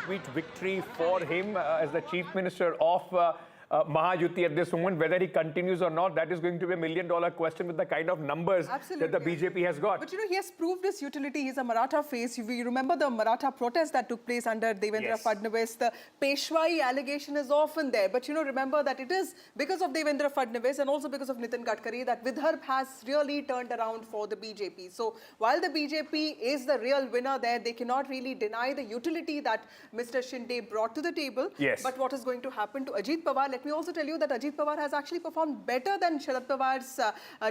Sweet victory for him as the chief minister of Mahayuti at this moment. Whether he continues or not, that is going to be $1 million question with the kind of numbers that the BJP has got. But he has proved his utility. He's a Maratha face. You remember the Maratha protest that took place under Devendra Fadnavis. The Peshwai allegation is often there. But remember that it is because of Devendra Fadnavis and also because of Nitin Gadkari that Vidarbha has really turned around for the BJP. So while the BJP is the real winner there, they cannot really deny the utility that Mr. Shinde brought to the table. Yes. But what is going to happen to Ajit Pawar? Let me also tell you that Ajit Pawar has actually performed better than Sharad Pawar's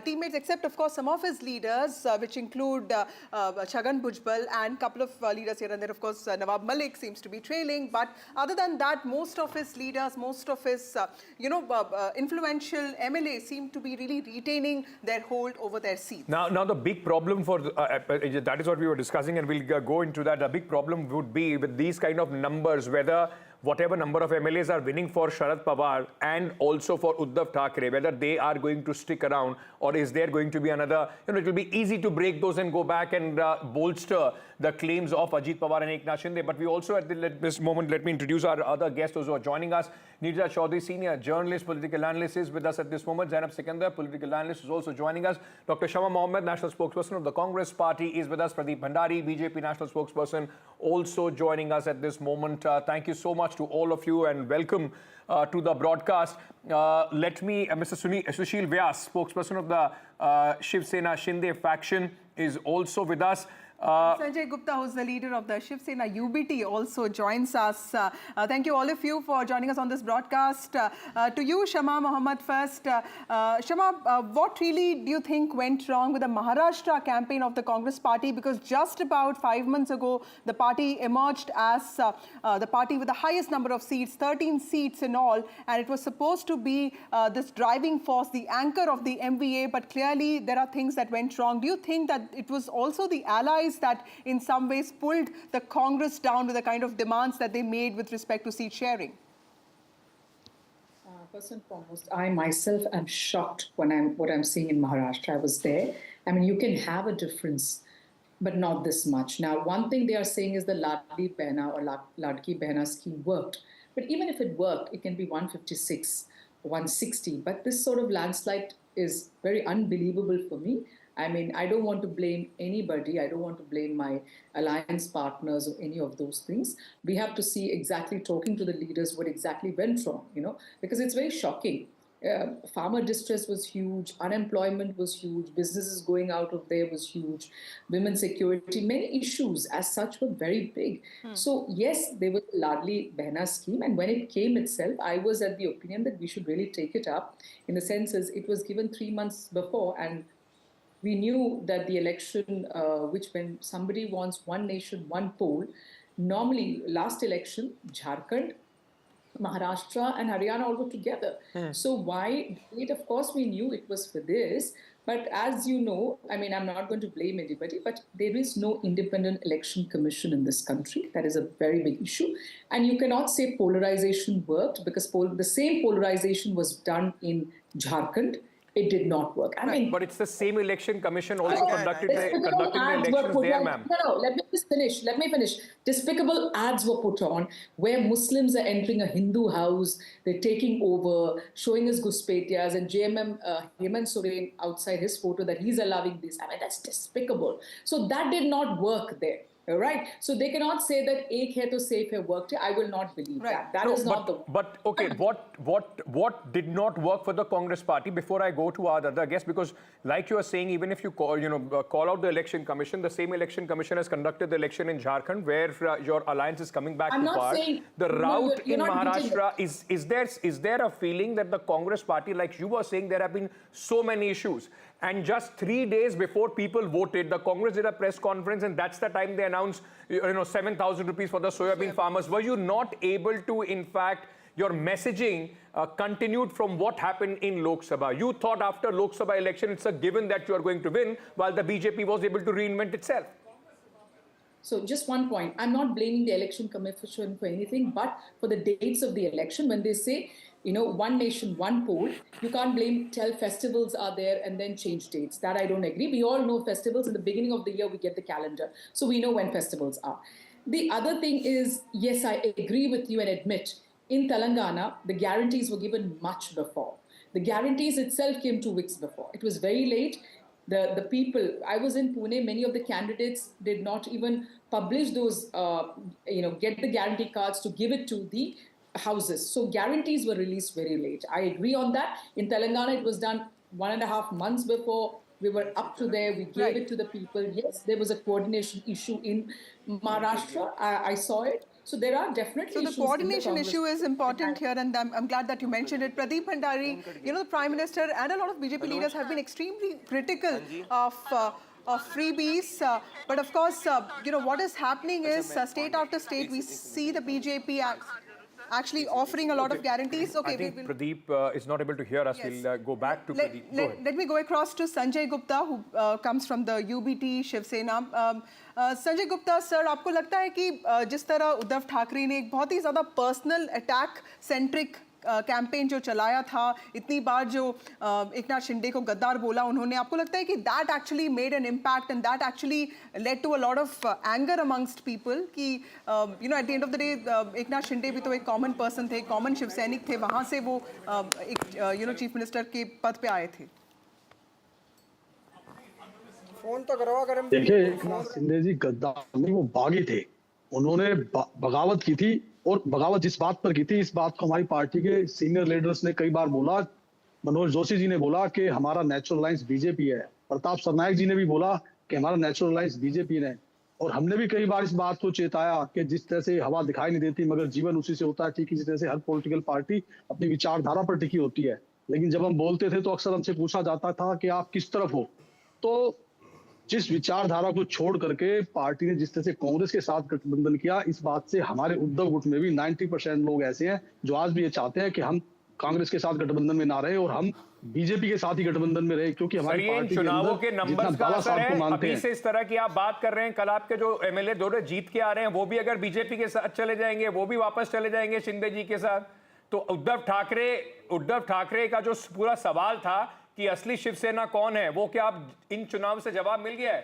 teammates, except of course some of his leaders, which include Chhagan Bhujbal and a couple of leaders here and there. Of course, Nawab Malik seems to be trailing. But other than that, most of his leaders, most of his influential MLAs seem to be really retaining their hold over their seats. Now the big problem for that is what we were discussing, and we'll go into that. A big problem would be with these kind of numbers, whether whatever number of MLAs are winning for Sharad Pawar and also for Uddhav Thackeray, whether they are going to stick around, or is there going to be another, it will be easy to break those and go back and bolster the claims of Ajit Pawar and Eknath Shinde. But we also at this moment, let me introduce our other guests who are joining us. Neerja Chaudhary, senior journalist, political analyst, is with us at this moment. Zainab Sikandar, political analyst, is also joining us. Dr. Shama Mohammed, national spokesperson of the Congress Party, is with us. Pradeep Bhandari, BJP national spokesperson, also joining us at this moment. Thank you so much to all of you and welcome to the broadcast. Let me, Mr. Sushil Vyas, spokesperson of the Shiv Sena Shinde faction, is also with us. Sanjay Gupta, who's the leader of the Shiv Sena UBT, also joins us. Thank you all of you for joining us on this broadcast. To you, Shama Mohammed, first. Shama, what really do you think went wrong with the Maharashtra campaign of the Congress Party? Because just about 5 months ago, the party emerged as the party with the highest number of seats, 13 seats in all, and it was supposed to be this driving force, the anchor of the MVA, but clearly there are things that went wrong. Do you think that it was also the allies that in some ways pulled the Congress down with the kind of demands that they made with respect to seat sharing? First and foremost, I myself am shocked when what I'm seeing in Maharashtra. I was there. I mean, you can have a difference, but not this much. Now, one thing they are saying is the Ladli Behna or Ladki Behna scheme worked. But even if it worked, it can be 156, 160. But this sort of landslide is very unbelievable for me. I mean, I don't want to blame anybody. I don't want to blame my alliance partners or any of those things. We have to see exactly, talking to the leaders, what exactly went wrong, because it's very shocking. Farmer distress was huge, unemployment was huge, businesses going out of there was huge, women's security, many issues as such were very big. So yes, there was a Ladli Behna scheme, and when it came itself, I was at the opinion that we should really take it up, in the sense as it was given 3 months before, and we knew that the election, which when somebody wants one nation, one poll, normally last election, Jharkhand, Maharashtra and Haryana all were together. So why it? Of course, we knew it was for this. But as you know, I mean, I'm not going to blame anybody, but there is no independent election commission in this country. That is a very big issue. And you cannot say polarization worked, because the same polarization was done in Jharkhand. It did not work. I mean, but it's the same election commission also conducting the elections there, ma'am. No, let me finish. Despicable ads were put on where Muslims are entering a Hindu house, they're taking over, showing us Guspetias, and JMM Hemant Soren outside his photo that he's allowing this. I mean, that's despicable. So that did not work there. All right. So they cannot say that ek hai to safe hai worked. I will not believe that. That is not the. But okay, what did not work for the Congress Party? Before I go to our other guests, because like you are saying, even if you call out the election commission, the same election commission has conducted the election in Jharkhand, where your alliance is coming back to power. The route in Maharashtra is there a feeling that the Congress Party, like you were saying, there have been so many issues. And just 3 days before people voted, the Congress did a press conference, and that's the time they announced, 7,000 rupees for the soybean farmers. Were you not able to, in fact, your messaging continued from what happened in Lok Sabha? You thought after Lok Sabha election, it's a given that you are going to win, while the BJP was able to reinvent itself. So just one point. I'm not blaming the election commission for anything, but for the dates of the election, when they say, one nation, one poll, you can't tell festivals are there and then change dates. That I don't agree. We all know festivals in the beginning of the year, we get the calendar. So we know when festivals are. The other thing is, yes, I agree with you and admit in Telangana, the guarantees were given much before. The guarantees itself came 2 weeks before. It was very late. The people, I was in Pune, many of the candidates did not even publish those, get the guarantee cards to give it to the houses. So guarantees were released very late. I agree on that. In Telangana, it was done 1.5 months before. We were up to there. We gave it to the people. Yes, there was a coordination issue in Maharashtra. I saw it. So there are definitely issues. So the coordination issue is important here, and I'm glad that you mentioned it. Pradeep Bhandari, the Prime Minister and a lot of BJP leaders have been extremely critical of freebies. But of course, what is happening is state after state, we see the BJP actually offering a lot of guarantees. Okay, I think Pradeep is not able to hear us. Yes. We'll go back to Pradeep. Let me go across to Sanjay Gupta, who comes from the UBT Shiv Sena. Sanjay Gupta sir, आपको लगता है कि जिस तरह उद्धव ठाकरे ने एक बहुत ही ज़्यादा पर्सनल अटैक सेंट्रिक कैंपेन जो चलाया था, इतनी बार जो एकनाथ शिंदे को गद्दार बोला उन्होंने, आपको लगता है कि that actually made an impact and that actually led to a lot of anger amongst people कि at the end of the day Eknath Shinde भी तो एक कॉमन पर्सन थे, कॉमन शिव सैनिक थे, वहाँ से वो एक चीफ मिनिस्टर के पद पे आए थे. फोन तो करो अगर हम देखिए, एकनाथ शिंदे जी गद्दार नहीं, वो बागी थे. उन्होंने बगावत की थी, और बगावत जिस बात पर की थी, इस बात को हमारी पार्टी के सीनियर लीडर्स ने कई बार बोला. मनोज जोशी जी ने बोला कि हमारा नेचुरल अलायंस बीजेपी है. प्रताप सरनायक जी ने भी बोला कि हमारा नेचुरल अलायंस बीजेपी है. और हमने भी कई बार इस बात को चेताया कि जिस तरह से हवा दिखाई नहीं देती मगर जीवन उसी से होता है, ठीक इसी तरह से हर पॉलिटिकल पार्टी अपनी विचारधारा पर टिकी होती है. लेकिन जब हम बोलते थे तो अक्सर हमसे पूछा जाता था कि आप किस तरफ हो. तो जिस विचारधारा को छोड़ करके पार्टी ने जिस तरह से कांग्रेस के साथ गठबंधन किया, इस बात से हमारे उद्धव गुट में भी 90% लोग ऐसे हैं जो आज भी ये चाहते हैं कि हम कांग्रेस के साथ गठबंधन में ना रहे और हम बीजेपी के साथ ही गठबंधन में रहे, क्योंकि हमारी पार्टी चुनावों के नंबर्स का असर है. अभी से इस तरह की आप बात कर रहे हैं, कल आपके जो एमएलए दोनों जीत के आ रहे हैं वो भी अगर बीजेपी के साथ चले जाएंगे, वो भी वापस चले जाएंगे शिंदे जी के साथ. तो उद्धव ठाकरे का जो पूरा सवाल था कि असली शिवसेना कौन है, वो क्या आप इन चुनाव से जवाब मिल गया है?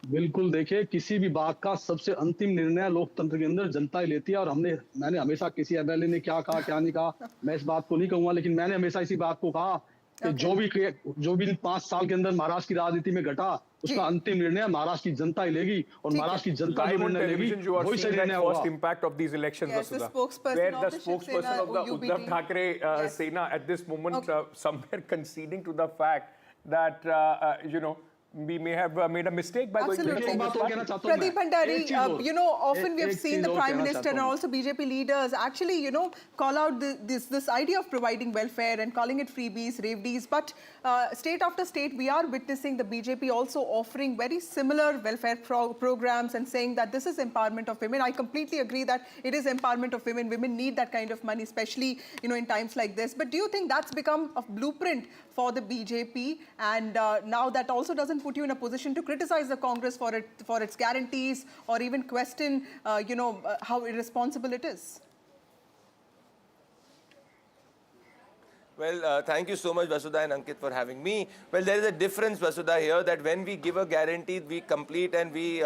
बिल्कुल. देखिए, किसी भी बात का सबसे अंतिम निर्णय लोकतंत्र के अंदर जनता ही लेती है. और मैंने हमेशा, किसी एमएलए ने क्या कहा क्या नहीं कहा, मैं इस बात को नहीं कहूंगा, लेकिन मैंने हमेशा इसी बात को कहा कि जो भी 5 साल के अंदर महाराष्ट्र की राजनीति में घटा, उसका अंतिम निर्णय महाराष्ट्र की जनता ही लेगी. और महाराष्ट्र की जनता जो निर्णय लेगी वही सही निर्णय होगा. First impact of these elections, Vasudha, where the spokesperson of the Uddhav Thackeray Sena at this moment somewhere conceding to the fact that we may have made a mistake by going to the Congress party. Pradeep Bhandari, often we have seen the Prime Minister and also BJP leaders actually, call out this idea of providing welfare and calling it freebies, revdies. But state after state, we are witnessing the BJP also offering very similar welfare programs and saying that this is empowerment of women. I completely agree that it is empowerment of women. Women need that kind of money, especially, in times like this. But do you think that's become a blueprint for the BJP? And now that also doesn't put you in a position to criticize the Congress for its guarantees or even question, how irresponsible it is? Well, thank you so much, Vasudha and Ankit, for having me. Well, there is a difference, Vasudha, here, that when we give a guarantee, we complete and we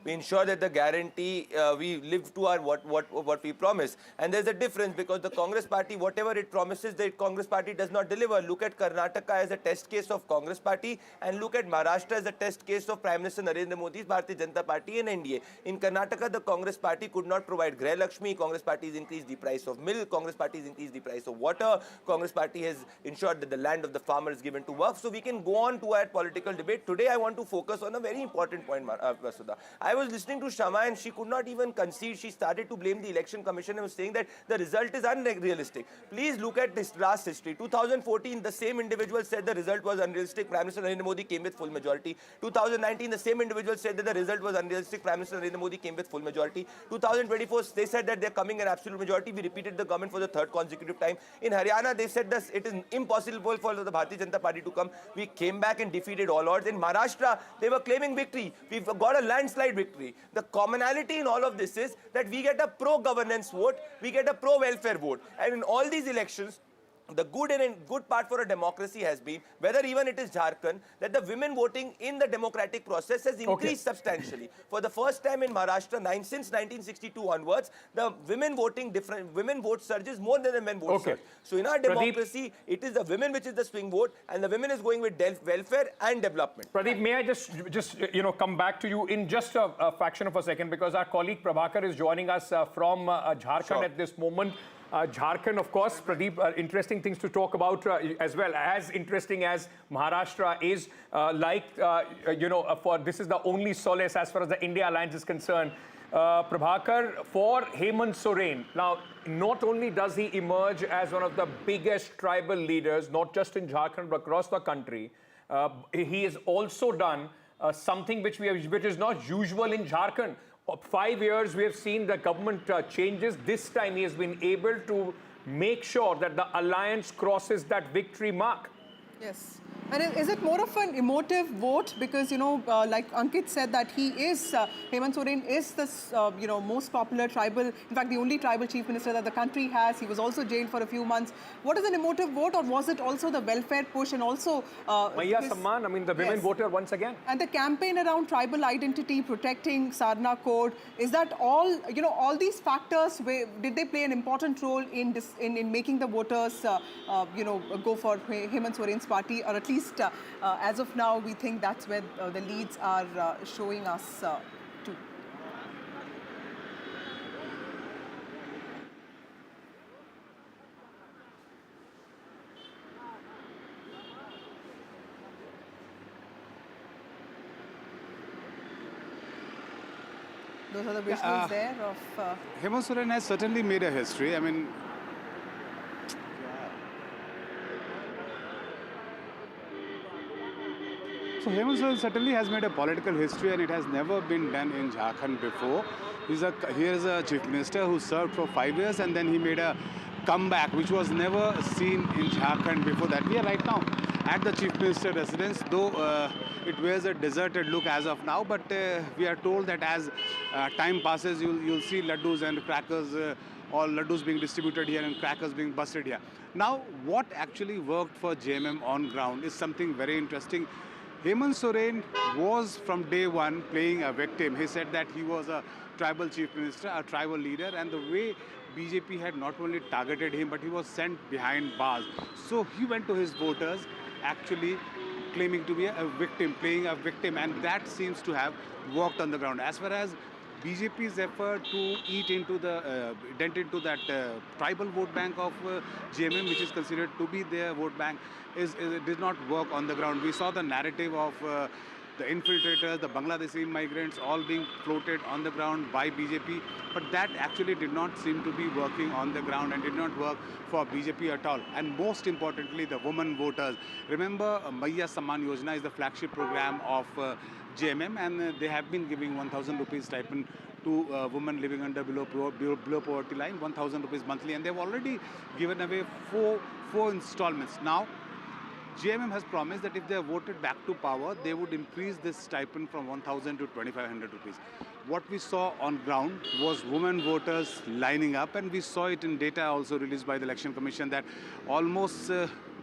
ensure that the guarantee, we live to our what we promise. And there's a difference because the Congress party, whatever it promises, the Congress party does not deliver. Look at Karnataka as a test case of Congress party, and look at Maharashtra as a test case of Prime Minister Narendra Modi's Bharatiya Janata Party and NDA. In Karnataka, the Congress party could not provide Greh Lakshmi. Congress party has increased the price of milk. Congress party has increased the price of water. Congress party has ensured that the land of the farmer is given to work. So we can go on to our political debate. Today I want to focus on a very important point, Vasudha. I was listening to Shama and she could not even concede. She started to blame the election commission and was saying that the result is unrealistic. Please look at this last history. 2014, the same individual said the result was unrealistic. Prime Minister Narendra Modi came with full majority. 2019, the same individual said that the result was unrealistic. Prime Minister Narendra Modi came with full majority. 2024, they said that they're coming an absolute majority. We repeated the government for the 3rd consecutive time. In Haryana, they said that it is impossible for the Bharatiya Janata Party to come. We came back and defeated all odds. In Maharashtra, they were claiming victory. We've got a landslide victory. The commonality in all of this is that we get a pro-governance vote, we get a pro-welfare vote. And in all these elections, the good part for a democracy has been, whether even it is Jharkhand, that the women voting in the democratic process has increased substantially. For the first time in Maharashtra, since 1962 onwards, the women vote surges more than the men vote surge. So in our democracy, it is the women which is the swing vote, and the women is going with welfare and development. Pradeep, may I just come back to you in just a fraction of a second, because our colleague Prabhakar is joining us from Jharkhand at this moment. Jharkhand, of course, Pradeep, interesting things to talk about as well. As interesting as Maharashtra is, this is the only solace as far as the India alliance is concerned. Prabhakar, for Hemant Soren, now, not only does he emerge as one of the biggest tribal leaders, not just in Jharkhand, but across the country, he has also done something which is not usual in Jharkhand. 5 years, we have seen the government changes. This time, he has been able to make sure that the alliance crosses that victory mark. Yes. And is it more of an emotive vote? Because, like Ankit said, that he is, Hemant Soren is the, most popular tribal, in fact, the only tribal chief minister that the country has. He was also jailed for a few months. What is an emotive vote, or was it also the welfare push and also... Maya Samman, I mean, the women voter once again. And the campaign around tribal identity, protecting Sarna Code, is that all, all these factors, did they play an important role in making the voters, go for Hemant Soren's party, or at least as of now, we think that's where the leads are showing us to. Those are the visuals there of... Hemant Soren has certainly made a history. I mean, so Hemant Soren certainly has made a political history, and it has never been done in Jharkhand before. He is a chief minister who served for 5 years, and then he made a comeback, which was never seen in Jharkhand before that. We are right now at the chief minister residence, though it wears a deserted look as of now, but we are told that as time passes, you'll see laddus and crackers, all laddus being distributed here and crackers being busted here. Now, what actually worked for JMM on ground is something very interesting. Hemant Soren was from day one playing a victim. He said that he was a tribal chief minister, a tribal leader, and the way BJP had not only targeted him, but he was sent behind bars. So he went to his voters actually claiming to be a victim, playing a victim, and that seems to have worked on the ground. As far as BJP's effort to dent into that tribal vote bank of JMM, which is considered to be their vote bank, it did not work on the ground. We saw the narrative of the infiltrators, the Bangladeshi migrants, all being floated on the ground by BJP, but that actually did not seem to be working on the ground and did not work for BJP at all. And most importantly, the women voters. Remember, Maya Samman Yojana is the flagship program of JMM, and they have been giving 1,000 rupees stipend to women living below poverty line, 1,000 rupees monthly, and they've already given away four installments. Now, JMM has promised that if they are voted back to power, they would increase this stipend from 1,000 to 2,500 rupees. What we saw on ground was women voters lining up, and we saw it in data also released by the Election Commission that almost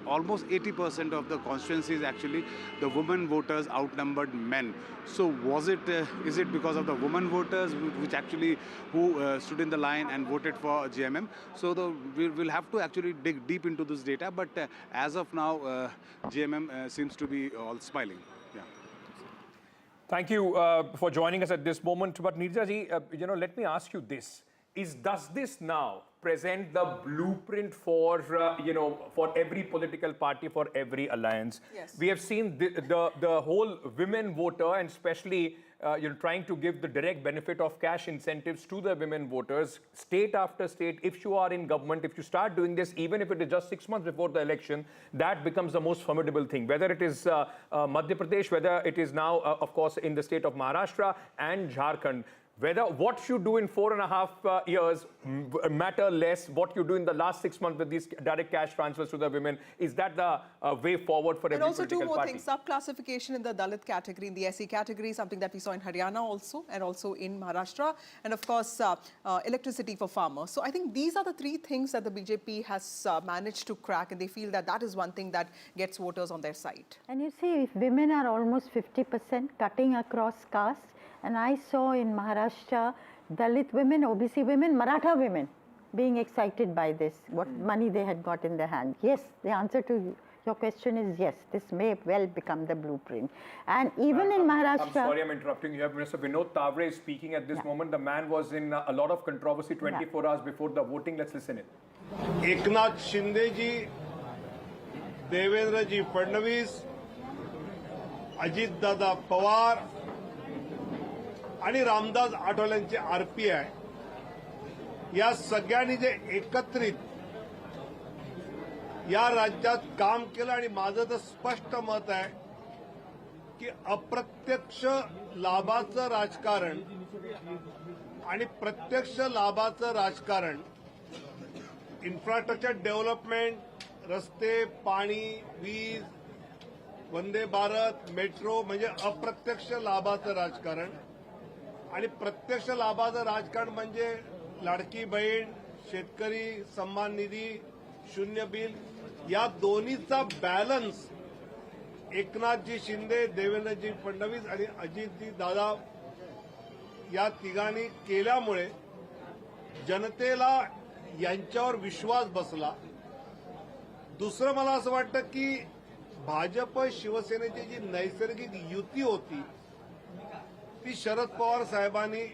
80% of the constituencies, actually, the women voters outnumbered men. So is it because of the women voters who stood in the line and voted for JMM? So we'll have to actually dig deep into this data, but as of now, JMM seems to be all smiling. Yeah. Thank you for joining us at this moment. But Neerja ji, let me ask you this. Does this now present the blueprint for, for every political party, for every alliance? Yes. We have seen the whole women voter, and especially trying to give the direct benefit of cash incentives to the women voters, state after state. If you are in government, if you start doing this, even if it is just 6 months before the election, that becomes the most formidable thing. Whether it is Madhya Pradesh, whether it is now, of course, in the state of Maharashtra and Jharkhand. Whether what you do in 4.5 years matter less, what you do in the last 6 months with these direct cash transfers to the women, is that the way forward for every And also political two more party? things, subclassification in the Dalit category, in the SC category, something that we saw in Haryana also, and also in Maharashtra, and of course electricity for farmers. So I think these are the three things that the BJP has managed to crack, and they feel that that is one thing that gets voters on their side. And you see, if women are almost 50% cutting across caste, and I saw in Maharashtra Dalit women, OBC women, Maratha women being excited by this, what money they had got in their hand. Yes, the answer to your question is yes, this may well become the blueprint. And even in Maharashtra... I'm sorry I'm interrupting you. Mr. Vinod Tavre is speaking at this moment. The man was in a lot of controversy 24 hours before the voting. Let's listen in. Eknath Shinde जी, देवेंद्र जी फडणवीस, अजित दादा पवार आणि Ramdas आठवलेंचे RPI या सगळ्यांनी जे एकत्रित या राज्यात काम केलं आणि माझं तर स्पष्ट मत आहे की अप्रत्यक्ष लाभाचं राजकारण आणि प्रत्यक्ष लाभाचं राजकारण, इन्फ्रास्ट्रक्चर डेव्हलपमेंट, रस्ते, पाणी, वीज, वंदे भारत, मेट्रो म्हणजे अप्रत्यक्ष लाभाचं राजकारण, आणि प्रत्यक्ष लाभाचं राजकारण म्हणजे लाडकी बहीण, शेतकरी सन्मान निधी, शून्य बिल, या दोन्हीचा बॅलन्स एकनाथजी शिंदे, देवेंद्रजी फडणवीस आणि अजितजी दादा या तिघांनी केल्यामुळे जनतेला यांच्यावर विश्वास बसला. दुसरं मला असं वाटतं की भाजप शिवसेनेची जी नैसर्गिक युती होती ती शरद पवार साहेबांनी,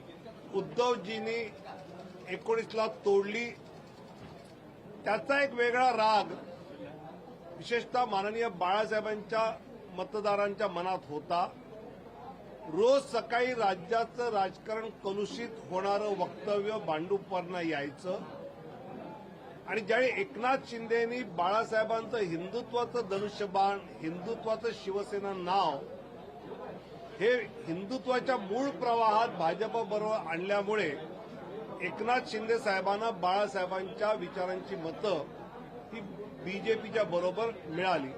उद्धवजींनी 19ला तोडली. त्याचा एक वेगळा राग विशेषतः माननीय बाळासाहेबांच्या मतदारांच्या मनात होता. रोज सकाळी राज्याचं राजकारण कलुषित होणारं वक्तव्य भांडूपवरनं यायचं, आणि ज्यावेळी एकनाथ शिंदेनी बाळासाहेबांचं हिंदुत्वाचं धनुष्यबाण, हिंदुत्वाचं शिवसेना नाव हे हिंदुत्वाच्या मूळ प्रवाहात भाजपबरोबर आणल्यामुळे एकनाथ शिंदे साहेबांना बाळासाहेबांच्या विचारांची मतं ही बीजेपीच्या बरोबर मिळाली.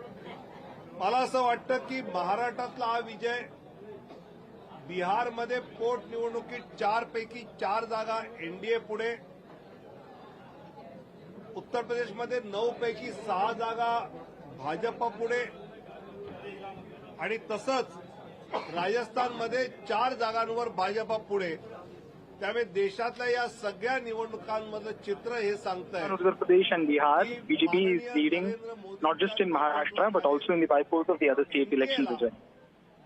मला असं वाटतं की महाराष्ट्रातला हा विजय, बिहारमध्ये पोटनिवडणुकीत 4 पैकी 4 जागा एनडीए पुढे, उत्तर प्रदेशमध्ये 9 पैकी 6 जागा भाजप पुढे, आणि तसंच राजस्थानमध्ये 4 जागांवर भाजप पुढे. त्यामुळे देशातल्या या सगळ्या निवडणुकांमधलं चित्र हे सांगतंय. Uttar Pradesh and Bihar, BJP is leading not just in Maharashtra but also in the bypolls of the other state elections as well.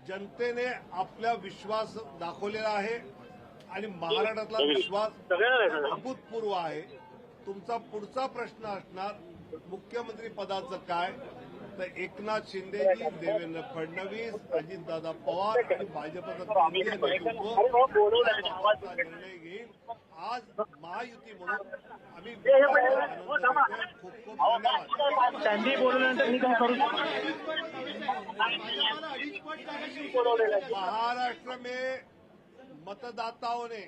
जनतेने आपला विश्वास दाखवलेला आहे आणि महाराष्ट्रातला विश्वास अभूतपूर्व आहे. तुमचा पुढचा प्रश्न असणार मुख्यमंत्री पदाचं काय, तर एकनाथ शिंदेजी, देवेंद्र फडणवीस, अजितदादा पवार आणि भाजपचा निर्णय घेईल. आज महायुती म्हणून आम्ही खूप खूप धन्यवाद. महाराष्ट्र में मतदाताओं ने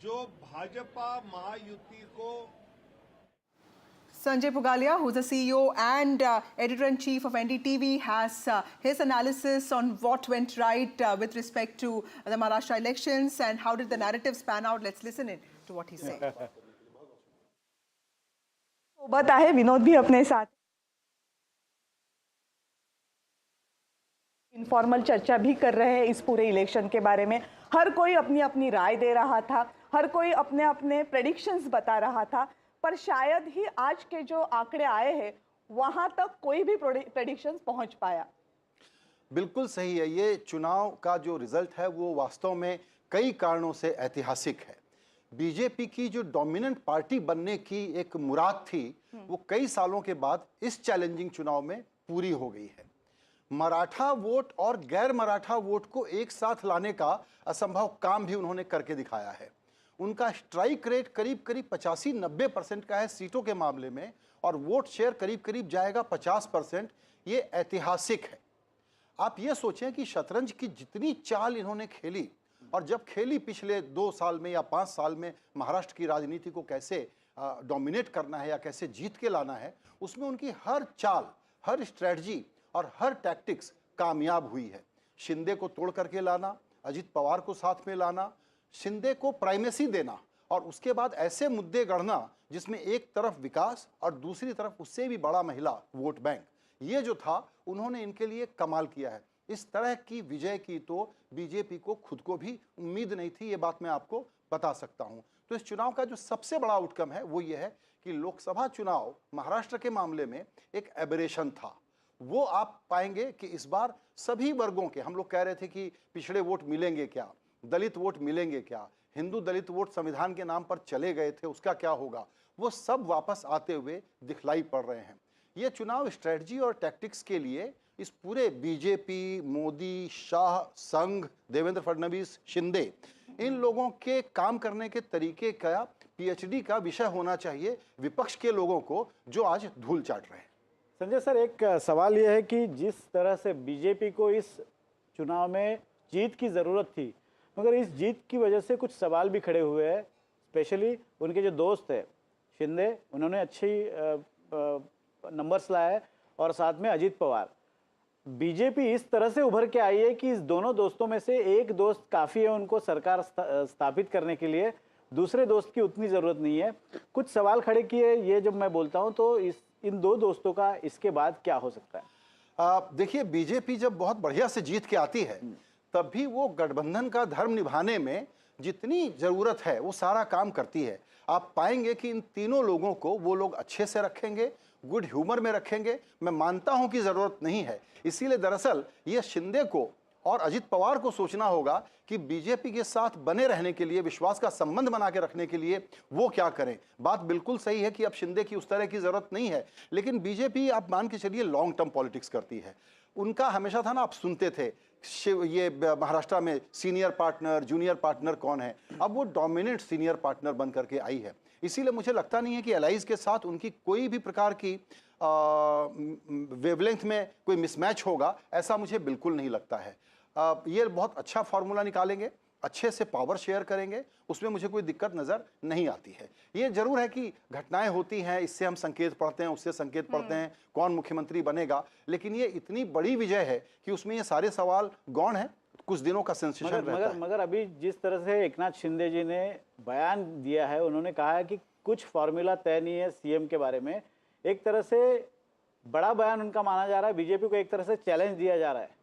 जो भाजपा महायुति को Sanjay Pugalia, who's the CEO and editor-in-chief of NDTV, has his analysis on what went right with respect to the Maharashtra elections and how did the narratives pan out. Let's listen in to what he said. सोबत आहे विनोद भी अपने साथ. Informal चर्चा भी कर रहे हैं इस पूरे इलेक्शन के बारे में. हर कोई अपनी अपनी राय दे रहा था, हर कोई अपने अपने प्रेडिक्शंस बता रहा था, पर शायद ही आज के जो आंकड़े आए हैं वहां तक कोई भी प्रेडिक्शंस पहुंच पाया. बिल्कुल सही है. ये चुनाव का जो रिजल्ट है वो वास्तव में कई कारणों से ऐतिहासिक है. बीजेपी की जो डोमिनेंट पार्टी बनने की एक मुराद थी वो कई सालों के बाद इस चैलेंजिंग चुनाव में पूरी हो गई है. मराठा वोट और गैर मराठा वोट को एक साथ लाने का असंभव काम भी उन्होंने करके दिखाया है. उनका स्ट्राइक रेट करीब करीब 85-90% का है सीटों के मामले में, और वोट शेयर करीब करीब जाएगा 50%. ये ऐतिहासिक है. आप ये सोचें कि शतरंज की जितनी चाल इन्होंने खेली और जब खेली पिछले 2 साल में या 5 साल में महाराष्ट्र की राजनीति को कैसे डोमिनेट करना है या कैसे जीत के लाना है, उसमें उनकी हर चाल, हर स्ट्रेटजी और हर टैक्टिक्स कामयाब हुई है। शिंदे को तोड़ करके लाना, अजित पवार को साथ में लाना, शिंदे को प्राइमेसी देना और उसके बाद ऐसे मुद्दे गढ़ना जिसमें एक तरफ विकास और दूसरी तरफ उससे भी बड़ा महिला वोट बैंक, ये जो था उन्होंने इनके लिए कमाल किया है। इस तरह की विजय की तो बीजेपी को खुद को भी उम्मीद नहीं थी, ये बात मैं आपको बता सकता हूं। तो इस चुनाव का जो सबसे बड़ा आउटकम है वो ये है कि लोकसभा चुनाव महाराष्ट्र के मामले में एक एबरेशन था। वो आप पाएंगे कि इस बार सभी वर्गों के, हम लोग कह रहे थे कि पिछड़े वोट मिलेंगे क्या, दलित वोट मिलेंगे क्या, हिंदू दलित वोट संविधान के नाम पर चले गए थे उसका क्या होगा, वो सब वापस आते हुए दिखलाई पड़ रहे हैं। ये चुनाव स्ट्रेटजी और टैक्टिक्स के लिए इस पूरे बीजेपी, मोदी, शाह, संघ, देवेंद्र फडणवीस, शिंदे, इन लोगों के काम करने के तरीके का पीएचडी का विषय होना चाहिए विपक्ष के लोगों को जो आज धूल चाट रहे हैं। संजय सर, एक सवाल यह है कि जिस तरह से बीजेपी को इस चुनाव में जीत की ज़रूरत थी, मगर इस जीत की वजह से कुछ सवाल भी खड़े हुए हैं। स्पेशली उनके जो दोस्त है शिंदे, उन्होंने अच्छी नंबर्स लाए और साथ में अजित पवार। बीजेपी इस तरह से उभर के आई है कि इस दोनों दोस्तों में से एक दोस्त काफ़ी है उनको सरकार स्थापित करने के लिए, दूसरे दोस्त की उतनी ज़रूरत नहीं है। कुछ सवाल खड़े किए, ये जब मैं बोलता हूँ तो इन दो दोस्तों का इसके बाद क्या हो सकता है? देखिए, बीजेपी जब बहुत बढ़िया से जीत के आती है तब भी वो गठबंधन का धर्म निभाने में जितनी ज़रूरत है वो सारा काम करती है। आप पाएंगे कि इन तीनों लोगों को वो लोग अच्छे से रखेंगे, गुड ह्यूमर में रखेंगे। मैं मानता हूं कि ज़रूरत नहीं है, इसीलिए दरअसल ये शिंदे को और अजित पवार को सोचना होगा कि बीजेपी के साथ बने रहने के लिए, विश्वास का संबंध बना के रखने के लिए वो क्या करें। बात बिल्कुल सही है कि अब शिंदे की उस तरह की ज़रूरत नहीं है, लेकिन बीजेपी आप मान के चलिए लॉन्ग टर्म पॉलिटिक्स करती है। उनका हमेशा था ना, आप सुनते थे ये महाराष्ट्र में सीनियर पार्टनर, जूनियर पार्टनर कौन है, अब वो डोमिनेंट सीनियर पार्टनर बन करके आई है। इसीलिए मुझे लगता नहीं है कि एलाइज के साथ उनकी कोई भी प्रकार की वेवलेंथ में कोई मिसमैच होगा, ऐसा मुझे बिल्कुल नहीं लगता है। ये बहुत अच्छा फार्मूला निकालेंगे, अच्छे से पावर शेयर करेंगे, उसमें मुझे कोई दिक्कत नज़र नहीं आती है। ये जरूर है कि घटनाएं होती हैं, इससे हम संकेत पढ़ते हैं, उससे संकेत पढ़ते हैं, कौन मुख्यमंत्री बनेगा, लेकिन ये इतनी बड़ी विजय है कि उसमें ये सारे सवाल गौण हैं, कुछ दिनों का सेंसेशन रहता है। मगर अभी जिस तरह से एकनाथ शिंदे जी ने बयान दिया है, उन्होंने कहा है कि कुछ फॉर्मूला तय नहीं है सीएम के बारे में। एक तरह से बड़ा बयान उनका माना जा रहा है, बीजेपी को एक तरह से चैलेंज दिया जा रहा है।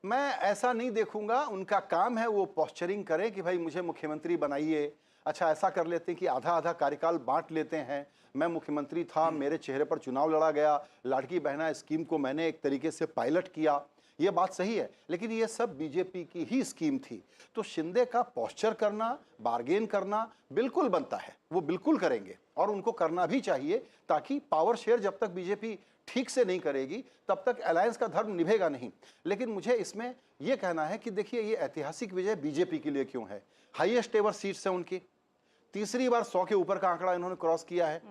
मैं ऐसा नहीं देखूंगा, उनका काम है वो पोस्चरिंग करें कि भाई मुझे मुख्यमंत्री बनाइए। अच्छा, ऐसा कर लेते हैं कि आधा आधा कार्यकाल बांट लेते हैं, मैं मुख्यमंत्री था, मेरे चेहरे पर चुनाव लड़ा गया, लाड़की बहना स्कीम को मैंने एक तरीके से पायलट किया, ये बात सही है, लेकिन ये सब बीजेपी की ही स्कीम थी। तो शिंदे का पोस्चर करना, बार्गेन करना बिल्कुल बनता है, वो बिल्कुल करेंगे और उनको करना भी चाहिए, ताकि पावर शेयर जब तक बीजेपी ठीक से नहीं करेगी तब तक अलायंस का धर्म निभेगा नहीं। लेकिन मुझे इसमें यह कहना है कि देखिए, ये ऐतिहासिक विजय बीजेपी के लिए क्यों है। हाईएस्ट एवर सीट्स है उनकी, तीसरी बार 100 के ऊपर का आंकड़ा इन्होंने क्रॉस किया है।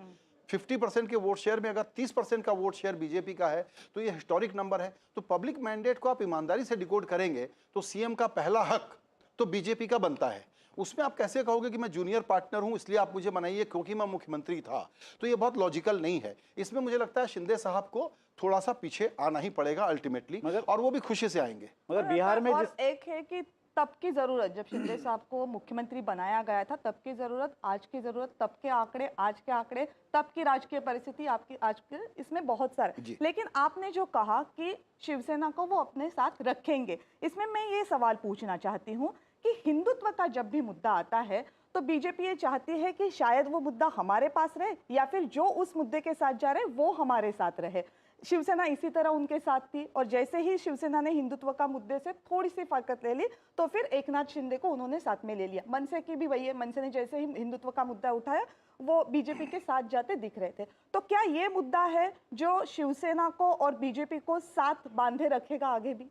50% के वोट शेयर में अगर 30% का वोट शेयर बीजेपी का है तो ये हिस्टोरिक नंबर है। तो पब्लिक मैंडेट को आप ईमानदारी से डिकोड करेंगे तो सीएम का पहला हक तो बीजेपी का बनता है। उसमें आप कैसे कहोगे कि मैं जूनियर पार्टनर हूं इसलिए आप मुझे बनाइए क्योंकि मैं मुख्यमंत्री था, तो ये बहुत लॉजिकल नहीं है। इसमें मुझे लगता है शिंदे साहब को थोड़ा सा पीछे आना ही पड़ेगा अल्टीमेटली, और वो भी खुशी से आएंगे। मगर बिहार में एक है कि तब की जरूरत, जब शिंदे साहब को मुख्यमंत्री बनाया गया था तब की जरूरत, आज की जरूरत, तब के आंकड़े, आज के आंकड़े, तब की राजकीय परिस्थिति, आपकी आज के, इसमें बहुत सारे। लेकिन आपने जो कहा कि शिवसेना को वो अपने साथ रखेंगे, इसमें मैं ये सवाल पूछना चाहती हूँ कि हिंदुत्व का जब भी मुद्दा आता है तो बीजेपी ये चाहती है कि शायद वो मुद्दा हमारे पास रहे या फिर जो उस मुद्दे के साथ जा रहे वो हमारे साथ रहे। शिवसेना इसी तरह उनके साथ थी, और जैसे ही शिवसेना ने हिंदुत्व का मुद्दे से थोड़ी सी फरकत ले ली तो फिर एकनाथ शिंदे को उन्होंने साथ में ले लिया। मनसे की भी वही है, मनसे ने जैसे ही हिंदुत्व का मुद्दा उठाया वो बीजेपी के साथ जाते दिख रहे थे। तो क्या ये मुद्दा है जो शिवसेना को और बीजेपी को साथ बांधे रखेगा आगे भी?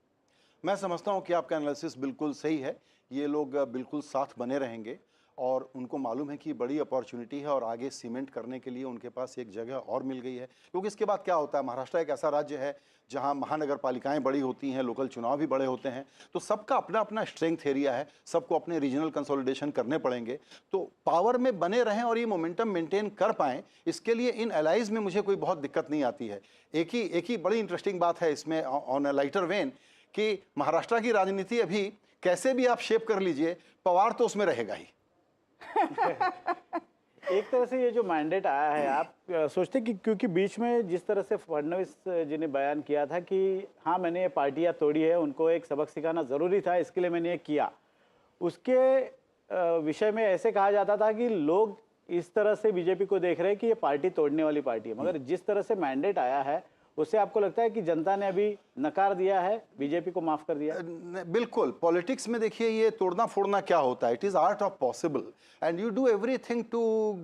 मैं समझता हूं कि आपका एनालिसिस बिल्कुल सही है, ये लोग बिल्कुल साथ बने रहेंगे और उनको मालूम है कि बड़ी अपॉर्चुनिटी है और आगे सीमेंट करने के लिए उनके पास एक जगह और मिल गई है। क्योंकि इसके बाद क्या होता है, महाराष्ट्र एक ऐसा राज्य है जहां महानगर पालिकाएं बड़ी होती हैं, लोकल चुनाव भी बड़े होते हैं, तो सबका अपना अपना स्ट्रेंथ एरिया है, सबको अपने रीजनल कंसोलिडेशन करने पड़ेंगे। तो पावर में बने रहें और ये मोमेंटम मेंटेन कर पाएं, इसके लिए इन एलाइज में मुझे कोई बहुत दिक्कत नहीं आती है। एक ही बड़ी इंटरेस्टिंग बात है इसमें ऑन अ लाइटर वेन कि महाराष्ट्र की राजनीति अभी कैसे भी आप शेप कर लीजिए, पवार तो उसमें रहेगा ही। एक तरह से ये जो मैंडेट आया है, आप सोचते कि क्योंकि बीच में जिस तरह से फडणवीस जी ने बयान किया था कि हाँ मैंने ये पार्टियां तोड़ी है, उनको एक सबक सिखाना ज़रूरी था, इसके लिए मैंने ये किया, उसके विषय में ऐसे कहा जाता था कि लोग इस तरह से बीजेपी को देख रहे हैं कि ये पार्टी तोड़ने वाली पार्टी है। मगर जिस तरह से मैंडेट आया है उससे आपको लगता है कि जनता ने अभी नकार दिया है, बीजेपी को माफ कर दिया? बिल्कुल। पॉलिटिक्स में देखिए ये तोड़ना फोड़ना क्या होता है, it is art of possible and you do everything to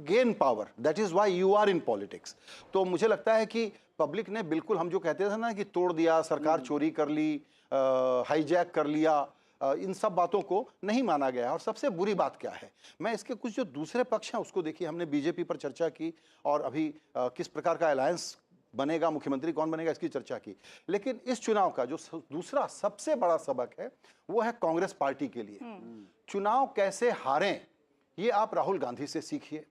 gain power, that is why you are in politics. तो मुझे लगता है कि पब्लिक ने बिल्कुल, हम जो कहते थे ना कि तोड़ दिया, सरकार चोरी कर ली, हाईजैक कर लिया, इन सब बातों को नहीं माना गया। और सबसे बुरी बात क्या है, मैं इसके कुछ जो दूसरे पक्ष हैं उसको देखिए, हमने बीजेपी पर चर्चा की और अभी किस प्रकार का अलायंस बनेगा, मुख्यमंत्री कौन बनेगा, इसकी चर्चा की। लेकिन इस चुनाव का जो दूसरा सबसे बड़ा सबक है वो है कांग्रेस पार्टी के लिए। चुनाव कैसे हारें ये आप राहुल गांधी से सीखिए।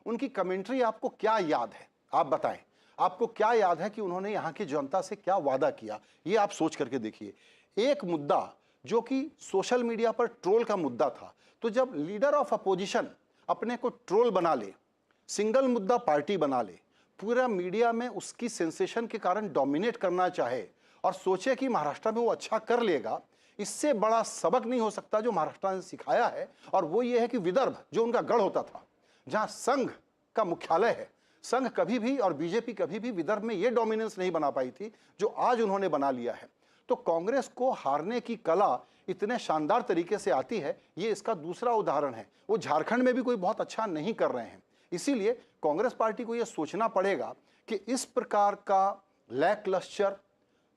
उनकी कमेंट्री आपको क्या याद है, आप बताएं, आपको क्या याद है कि उन्होंने यहाँ की जनता से क्या वादा किया, ये आप सोच करके देखिए। एक मुद्दा जो कि सोशल मीडिया पर ट्रोल का मुद्दा था, तो जब लीडर ऑफ अपोजिशन अपने को ट्रोल बना ले, सिंगल मुद्दा पार्टी बना ले, पूरा मीडिया में उसकी सेंसेशन के कारण डोमिनेट करना चाहे और सोचे कि महाराष्ट्र में वो अच्छा कर लेगा, इससे बड़ा सबक नहीं हो सकता जो महाराष्ट्र ने सिखाया है। और वो ये है कि विदर्भ जो उनका गढ़ होता था, जहां संघ का मुख्यालय है, संघ कभी भी और बीजेपी कभी भी विदर्भ में ये डोमिनेंस नहीं बना पाई थी जो आज उन्होंने बना लिया है। तो कांग्रेस को हारने की कला इतने शानदार तरीके से आती है, ये इसका दूसरा उदाहरण है। वो झारखंड में भी कोई बहुत अच्छा नहीं कर रहे हैं, इसीलिए कांग्रेस पार्टी को यह सोचना पड़ेगा कि इस प्रकार का लैकलस्टर,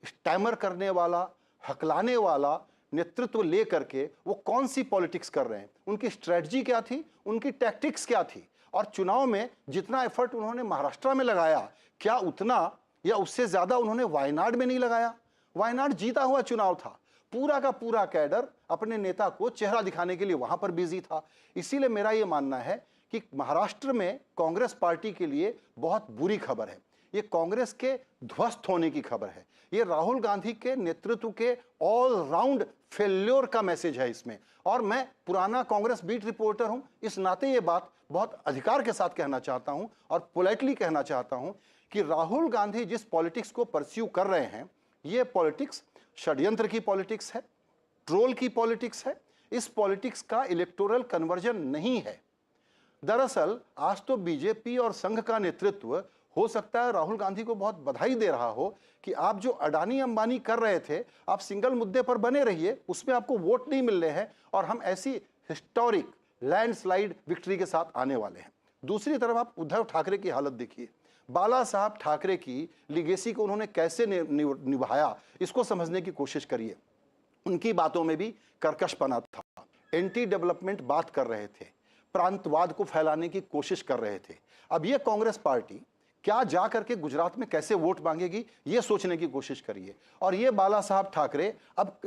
स्टैमर करने वाला, हकलाने वाला नेतृत्व लेकर के वो कौन सी पॉलिटिक्स कर रहे हैं, उनकी स्ट्रेटजी क्या थी, उनकी टैक्टिक्स क्या थी। और चुनाव में जितना एफर्ट उन्होंने महाराष्ट्र में लगाया, क्या उतना या उससे ज्यादा उन्होंने वायनाड में नहीं लगाया? वायनाड जीता हुआ चुनाव था, पूरा का पूरा कैडर अपने नेता को चेहरा दिखाने के लिए वहां पर बिजी था। इसीलिए मेरा यह मानना है कि महाराष्ट्र में कांग्रेस पार्टी के लिए बहुत बुरी खबर है, ये कांग्रेस के ध्वस्त होने की खबर है, ये राहुल गांधी के नेतृत्व के ऑल राउंड फेल्योर का मैसेज है इसमें। और मैं पुराना कांग्रेस बीट रिपोर्टर हूं, इस नाते ये बात बहुत अधिकार के साथ कहना चाहता हूं और पोलाइटली कहना चाहता हूं कि राहुल गांधी जिस पॉलिटिक्स को परस्यू कर रहे हैं, ये पॉलिटिक्स षड्यंत्र की पॉलिटिक्स है, ट्रोल की पॉलिटिक्स है। इस पॉलिटिक्स का इलेक्टोरल कन्वर्जन नहीं है। दरअसल आज तो बीजेपी और संघ का नेतृत्व हो सकता है राहुल गांधी को बहुत बधाई दे रहा हो कि आप जो अडानी अंबानी कर रहे थे, आप सिंगल मुद्दे पर बने रहिए, उसमें आपको वोट नहीं मिल रहे हैं और हम ऐसी हिस्टोरिक लैंडस्लाइड विक्ट्री के साथ आने वाले हैं। दूसरी तरफ आप उद्धव ठाकरे की हालत देखिए, बाला साहब ठाकरे की लिगेसी को उन्होंने कैसे निभाया, इसको समझने की कोशिश करिए। उनकी बातों में भी कर्कशपना था, एंटी डेवलपमेंट बात कर रहे थे, प्रांतवाद को फैलाने की कोशिश कर रहे थे। अब ये कांग्रेस पार्टी क्या जा करके गुजरात में कैसे वोट मांगेगी, ये सोचने की कोशिश करिए। और ये बाला साहब ठाकरे अब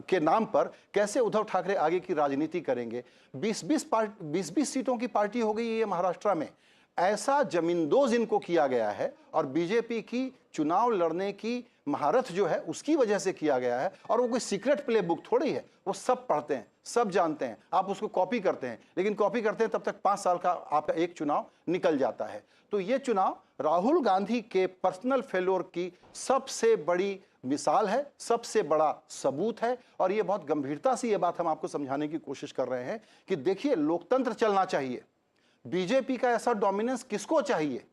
के नाम पर कैसे उद्धव ठाकरे आगे की राजनीति करेंगे। 20-20 सीटों की पार्टी हो गई है महाराष्ट्र में, ऐसा जमींदोज इनको किया गया है और बीजेपी की चुनाव लड़ने की महारथ जो है उसकी वजह से किया गया है। और वो कोई सीक्रेट प्ले बुक थोड़ी है, वो सब पढ़ते हैं, सब जानते हैं, आप उसको कॉपी करते हैं, लेकिन कॉपी करते हैं तब तक 5 साल का आपका एक चुनाव निकल जाता है। तो ये चुनाव राहुल गांधी के पर्सनल फेल्योर की सबसे बड़ी मिसाल है, सबसे बड़ा सबूत है। और ये बहुत गंभीरता से ये बात हम आपको समझाने की कोशिश कर रहे हैं कि देखिए, लोकतंत्र चलना चाहिए। बीजेपी का ऐसा डोमिनेंस किसको चाहिए?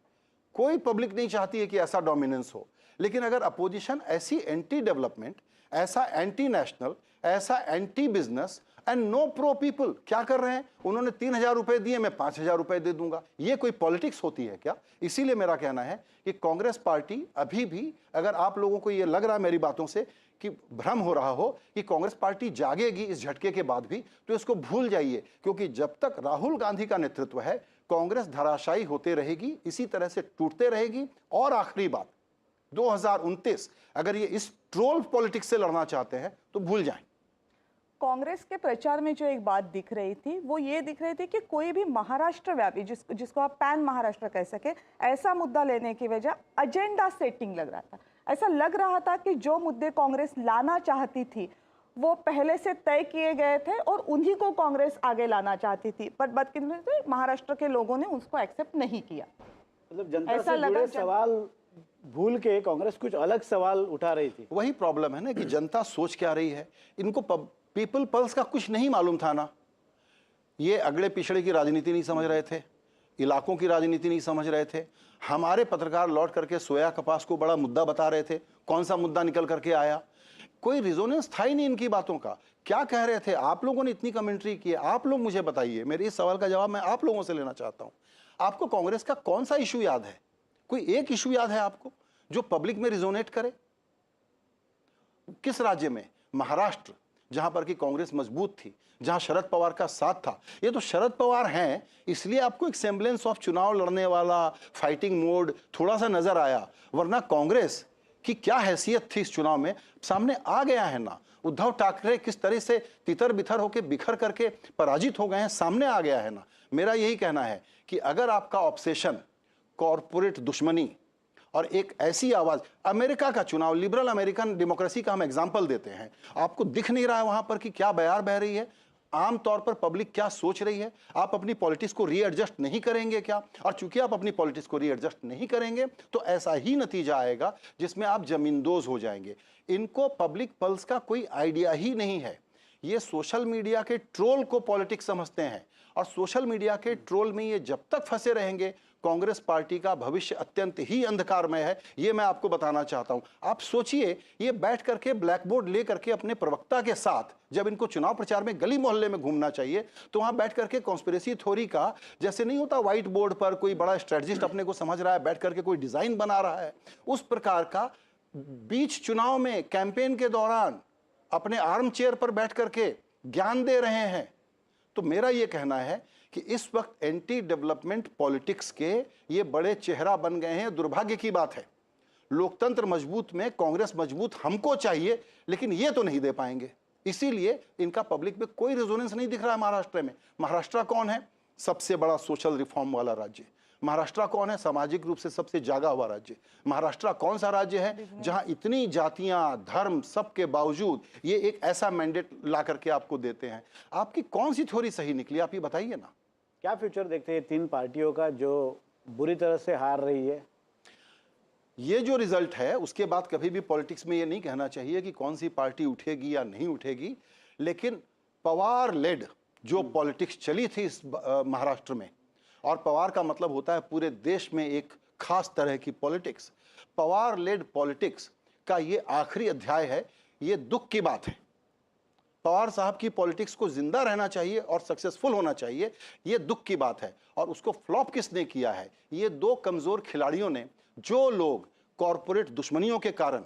कोई पब्लिक नहीं चाहती है कि ऐसा डोमिनेंस हो, लेकिन अगर अपोजिशन ऐसी एंटी डेवलपमेंट, ऐसा एंटी नेशनल, ऐसा anti business and no pro people क्या कर रहे हैं, उन्होंने 3000 रुपए दिए, मैं 5000 रुपए दे दूंगा, ये कोई पॉलिटिक्स होती है क्या? इसीलिए मेरा कहना है कि कांग्रेस पार्टी अभी भी, अगर आप लोगों को ये लग रहा है मेरी बातों से कि भ्रम हो रहा हो कि कांग्रेस पार्टी जागेगी इस झटके के बाद भी, तो इसको भूल जाइए, क्योंकि जब तक राहुल गांधी का नेतृत्व है कांग्रेस धराशायी होते रहेगी, इसी तरह से टूटते रहेगी। और आखिरी बात, 2029 अगर ये इस ट्रोल पॉलिटिक्स से लड़ना चाहते हैं तो भूल जाएं। कांग्रेस के प्रचार में जो एक बात दिख रही थी वो ये दिख रही थी कि कोई भी महाराष्ट्र व्यापी जिसको आप पैन महाराष्ट्र कह सके, ऐसा मुद्दा लेने की वजह एजेंडा सेटिंग लग रहा था। ऐसा लग रहा था कि जो मुद्दे कांग्रेस लाना चाहती थी वो पहले से तय किए गए थे और उन्हीं को कांग्रेस आगे लाना चाहती थी, पर बदकिस्मती महाराष्ट्र के लोगों ने उसको एक्सेप्ट नहीं किया। मतलब जनता से जुड़े सवाल भूल के कांग्रेस कुछ अलग सवाल उठा रही थी। वही प्रॉब्लम है ना कि जनता सोच क्या रही है, इनको पीपल पल्स का कुछ नहीं मालूम था ना। ये अगड़े पिछड़े की राजनीति नहीं समझ रहे थे, इलाकों की राजनीति नहीं समझ रहे थे। हमारे पत्रकार लौट करके सोया कपास को बड़ा मुद्दा बता रहे थे, कौन सा मुद्दा निकल करके आया, कोई रिजोनेंस था ही नहीं इनकी बातों का। क्या कह रहे थे आप लोगों ने, इतनी कमेंट्री की, आप लोग मुझे बताइए, मेरे इस सवाल का जवाब मैं आप लोगों से लेना चाहता हूं। आपको कांग्रेस का कौन सा इशू याद है? कोई एक इशू याद है आपको जो पब्लिक में रिजोनेट करे? किस राज्य में? महाराष्ट्र, जहां पर कि कांग्रेस मजबूत थी, जहां शरद पवार का साथ था। ये तो शरद पवार हैं इसलिए आपको एक सेम्बलेंस ऑफ चुनाव लड़ने वाला फाइटिंग मोड थोड़ा सा नजर आया, वरना कांग्रेस की क्या हैसियत थी इस चुनाव में सामने आ गया है ना। उद्धव ठाकरे किस तरह से तितर बितर होकर बिखर करके पराजित हो गए हैं, सामने आ गया है ना। मेरा यही कहना है कि अगर आपका ऑब्सेशन कॉरपोरेट दुश्मनी और एक ऐसी आवाज, अमेरिका का चुनाव, लिबरल अमेरिकन डेमोक्रेसी का हम एग्जाम्पल देते हैं, आपको दिख नहीं रहा है वहां पर कि क्या बयार बह रही है, आमतौर पर पब्लिक क्या सोच रही है? आप अपनी पॉलिटिक्स को रीएडजस्ट नहीं करेंगे क्या? और चूंकि आप अपनी पॉलिटिक्स को रीएडजस्ट नहीं करेंगे तो ऐसा ही नतीजा आएगा जिसमें आप जमींदोज हो जाएंगे। इनको पब्लिक पल्स का कोई आइडिया ही नहीं है। ये सोशल मीडिया के ट्रोल को पॉलिटिक्स समझते हैं और सोशल मीडिया के ट्रोल में ये जब तक फंसे रहेंगे कांग्रेस पार्टी का भविष्य अत्यंत ही अंधकारमय है, ये मैं आपको बताना चाहता हूं। आप सोचिए, ये बैठ करके ब्लैक बोर्ड ले करके अपने प्रवक्ता के साथ जब इनको चुनाव प्रचार में गली मोहल्ले में घूमना चाहिए तो वहां बैठ करके कॉन्स्पिरेसी थ्योरी का, जैसे नहीं होता व्हाइट बोर्ड पर कोई बड़ा स्ट्रेटजिस्ट अपने को समझ रहा है, बैठ करके कोई डिजाइन बना रहा है, उस प्रकार का बीच चुनाव में कैंपेन के दौरान अपने आर्म चेयर पर बैठ करके ज्ञान दे रहे हैं। तो मेरा यह कहना है कि इस वक्त एंटी डेवलपमेंट पॉलिटिक्स के ये बड़े चेहरा बन गए हैं। दुर्भाग्य की बात है, लोकतंत्र मजबूत में कांग्रेस मजबूत हमको चाहिए, लेकिन ये तो नहीं दे पाएंगे। इसीलिए इनका पब्लिक में कोई रेजोनेंस नहीं दिख रहा है। महाराष्ट्र में, महाराष्ट्र कौन है? सबसे बड़ा सोशल रिफॉर्म वाला राज्य। महाराष्ट्र कौन है? सामाजिक रूप से सबसे जागा हुआ राज्य। महाराष्ट्र कौन सा राज्य है जहां इतनी जातियां, धर्म, सबके बावजूद ये एक ऐसा मैंडेट ला करके आपको देते हैं? आपकी कौन सी थ्योरी सही निकली, आप ये बताइए ना। क्या फ्यूचर देखते हैं तीन पार्टियों का जो बुरी तरह से हार रही है? ये जो रिजल्ट है उसके बाद कभी भी पॉलिटिक्स में ये नहीं कहना चाहिए कि कौन सी पार्टी उठेगी या नहीं उठेगी, लेकिन पवार लेड जो पॉलिटिक्स चली थी इस महाराष्ट्र में, और पवार का मतलब होता है पूरे देश में एक खास तरह की पॉलिटिक्स, पवार लेड पॉलिटिक्स का ये आखिरी अध्याय है। ये दुख की बात है। पवार साहब की पॉलिटिक्स को जिंदा रहना चाहिए और सक्सेसफुल होना चाहिए, ये दुख की बात है। और उसको फ्लॉप किसने किया है? ये दो कमजोर खिलाड़ियों ने, जो लोग कॉरपोरेट दुश्मनियों के कारण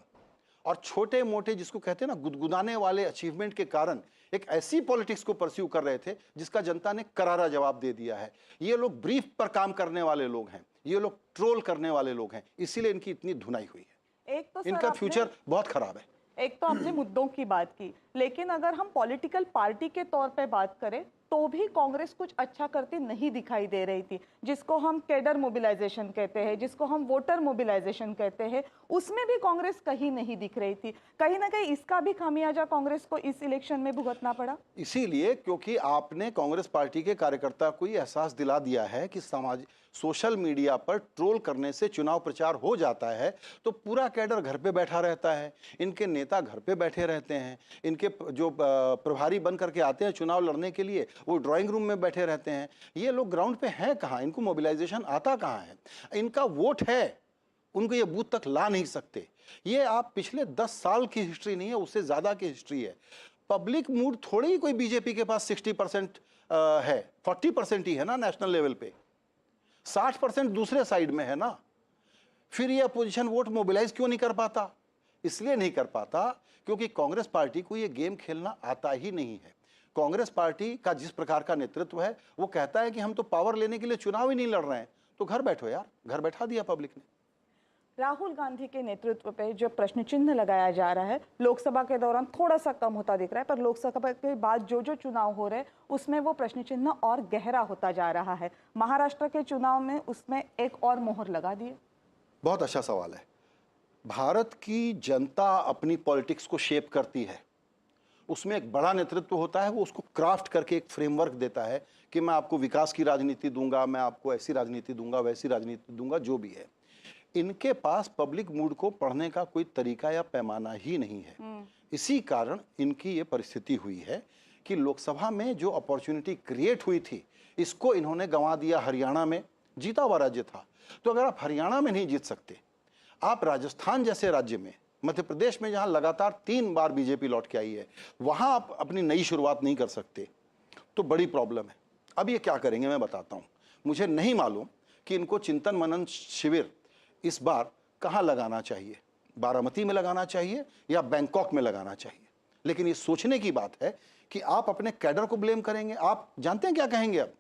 और छोटे मोटे जिसको कहते हैं ना गुदगुदाने वाले अचीवमेंट के कारण एक ऐसी पॉलिटिक्स को परस्यू कर रहे थे जिसका जनता ने करारा जवाब दे दिया है। ये लोग ब्रीफ पर काम करने वाले लोग हैं, ये लोग ट्रोल करने वाले लोग हैं, इसीलिए इनकी इतनी धुनाई हुई है। एक तो इनका फ्यूचर बहुत खराब है। एक तो आपने मुद्दों की बात की, लेकिन अगर हम पॉलिटिकल पार्टी के तौर पे बात करें तो भी कांग्रेस कुछ अच्छा करती नहीं दिखाई दे रही थी। जिसको हम कैडर मोबिलाइजेशन कहते हैं, जिसको हम वोटर मोबिलाइजेशन कहते हैं, उसमें भी कांग्रेस कहीं नहीं दिख रही थी। कहीं ना कहीं इसका भी खामियाजा कांग्रेस को इस इलेक्शन में भुगतना पड़ा। इसीलिए क्योंकि आपने कांग्रेस पार्टी के कार्यकर्ता को ये एहसास दिला दिया है कि समाज सोशल मीडिया पर ट्रोल करने से चुनाव प्रचार हो जाता है, तो पूरा कैडर घर पे बैठा रहता है, इनके नेता घर पे बैठे रहते हैं, इनके जो प्रभारी बन करके आते हैं चुनाव लड़ने के लिए वो ड्राइंग रूम में बैठे रहते हैं। ये लोग ग्राउंड पे हैं कहाँ? इनको मोबिलाइजेशन आता कहाँ है? इनका वोट है, उनको ये बूथ तक ला नहीं सकते। ये आप पिछले 10 साल की हिस्ट्री नहीं है, उससे ज्यादा की हिस्ट्री है। पब्लिक मूड थोड़ी ही कोई बीजेपी के पास 60% है, 40% ही है ना नेशनल लेवल पे, 60% दूसरे साइड में है ना। फिर ये अपोजिशन वोट मोबिलाइज क्यों नहीं कर पाता? इसलिए नहीं कर पाता क्योंकि कांग्रेस पार्टी को ये गेम खेलना आता ही नहीं है। कांग्रेस पार्टी का जिस प्रकार का नेतृत्व है वो कहता है कि हम तो पावर लेने के लिए चुनाव ही नहीं लड़ रहे हैं, तो घर बैठो यार, घर बैठा दिया पब्लिक ने। राहुल गांधी के नेतृत्व पे जो प्रश्न चिन्ह लगाया जा रहा है लोकसभा के दौरान थोड़ा सा कम होता दिख रहा है, पर लोकसभा के बाद जो जो चुनाव हो रहे हैं उसमें वो प्रश्न चिन्ह और गहरा होता जा रहा है। महाराष्ट्र के चुनाव में उसमें एक और मोहर लगा दी। बहुत अच्छा सवाल है। भारत की जनता अपनी पॉलिटिक्स को शेप करती है, उसमें एक बड़ा नेतृत्व होता है, वो उसको क्राफ्ट करके एक फ्रेमवर्क देता है कि मैं आपको विकास की राजनीति दूंगा, मैं आपको ऐसी राजनीति दूंगा, वैसी राजनीति दूंगा, जो भी है। इनके पास पब्लिक मूड को पढ़ने का कोई तरीका या पैमाना ही नहीं है। इसी कारण इनकी ये परिस्थिति हुई है कि लोकसभा में जो अपॉर्चुनिटी क्रिएट हुई थी इसको इन्होंने गंवा दिया। हरियाणा में जीता हुआ राज्य था, तो अगर आप हरियाणा में नहीं जीत सकते, आप राजस्थान जैसे राज्य में, मध्य प्रदेश में जहां लगातार 3 बार बीजेपी लौट के आई है, वहां आप अपनी नई शुरुआत नहीं कर सकते, तो बड़ी प्रॉब्लम है। अब ये क्या करेंगे मैं बताता हूं। मुझे नहीं मालूम कि इनको चिंतन मनन शिविर इस बार कहां लगाना चाहिए, बारामती में लगाना चाहिए या बैंकॉक में लगाना चाहिए। लेकिन ये सोचने की बात है कि आप अपने कैडर को ब्लेम करेंगे। आप जानते हैं क्या कहेंगे? अब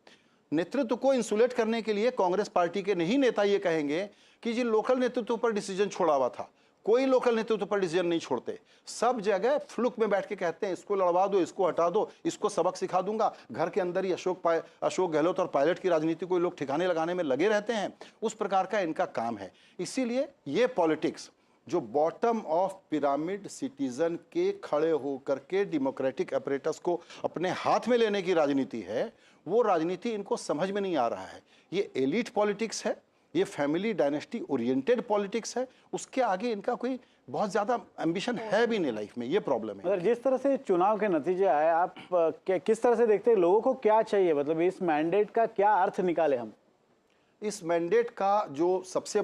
नेतृत्व को इंसुलेट करने के लिए कांग्रेस पार्टी के नहीं नेता ये कहेंगे कि जी लोकल नेतृत्व पर डिसीजन छोड़ा हुआ था। कोई लोकल नेतृत्व पर डिसीजन नहीं छोड़ते, सब जगह फ्लुक में बैठ के कहते हैं इसको लड़वा दो, इसको हटा दो, इसको सबक सिखा दूंगा। घर के अंदर ही अशोक गहलोत और पायलट की राजनीति को लोग ठिकाने लगाने में लगे रहते हैं। उस प्रकार का इनका काम है। इसीलिए ये पॉलिटिक्स जो बॉटम ऑफ पिरामिड सिटीजन के खड़े होकर के डेमोक्रेटिक अपरेटस को अपने हाथ में लेने की राजनीति है, वो राजनीति इनको समझ में नहीं आ रहा है। ये एलीट पॉलिटिक्स है, ये फैमिली डायनेस्टी ओरिएंटेड पॉलिटिक्स है। उसके आगे इनका कोई बहुत ज्यादा एम्बिशन है भी नहीं लाइफ में। ये प्रॉब्लम है। अगर जिस तरह से चुनाव के नतीजे आए, आप किस तरह से देखते हैं? लोगों को क्या चाहिए, मतलब इस मैंडेट का क्या अर्थ निकाले हम? इस मैंडेट का जो सबसे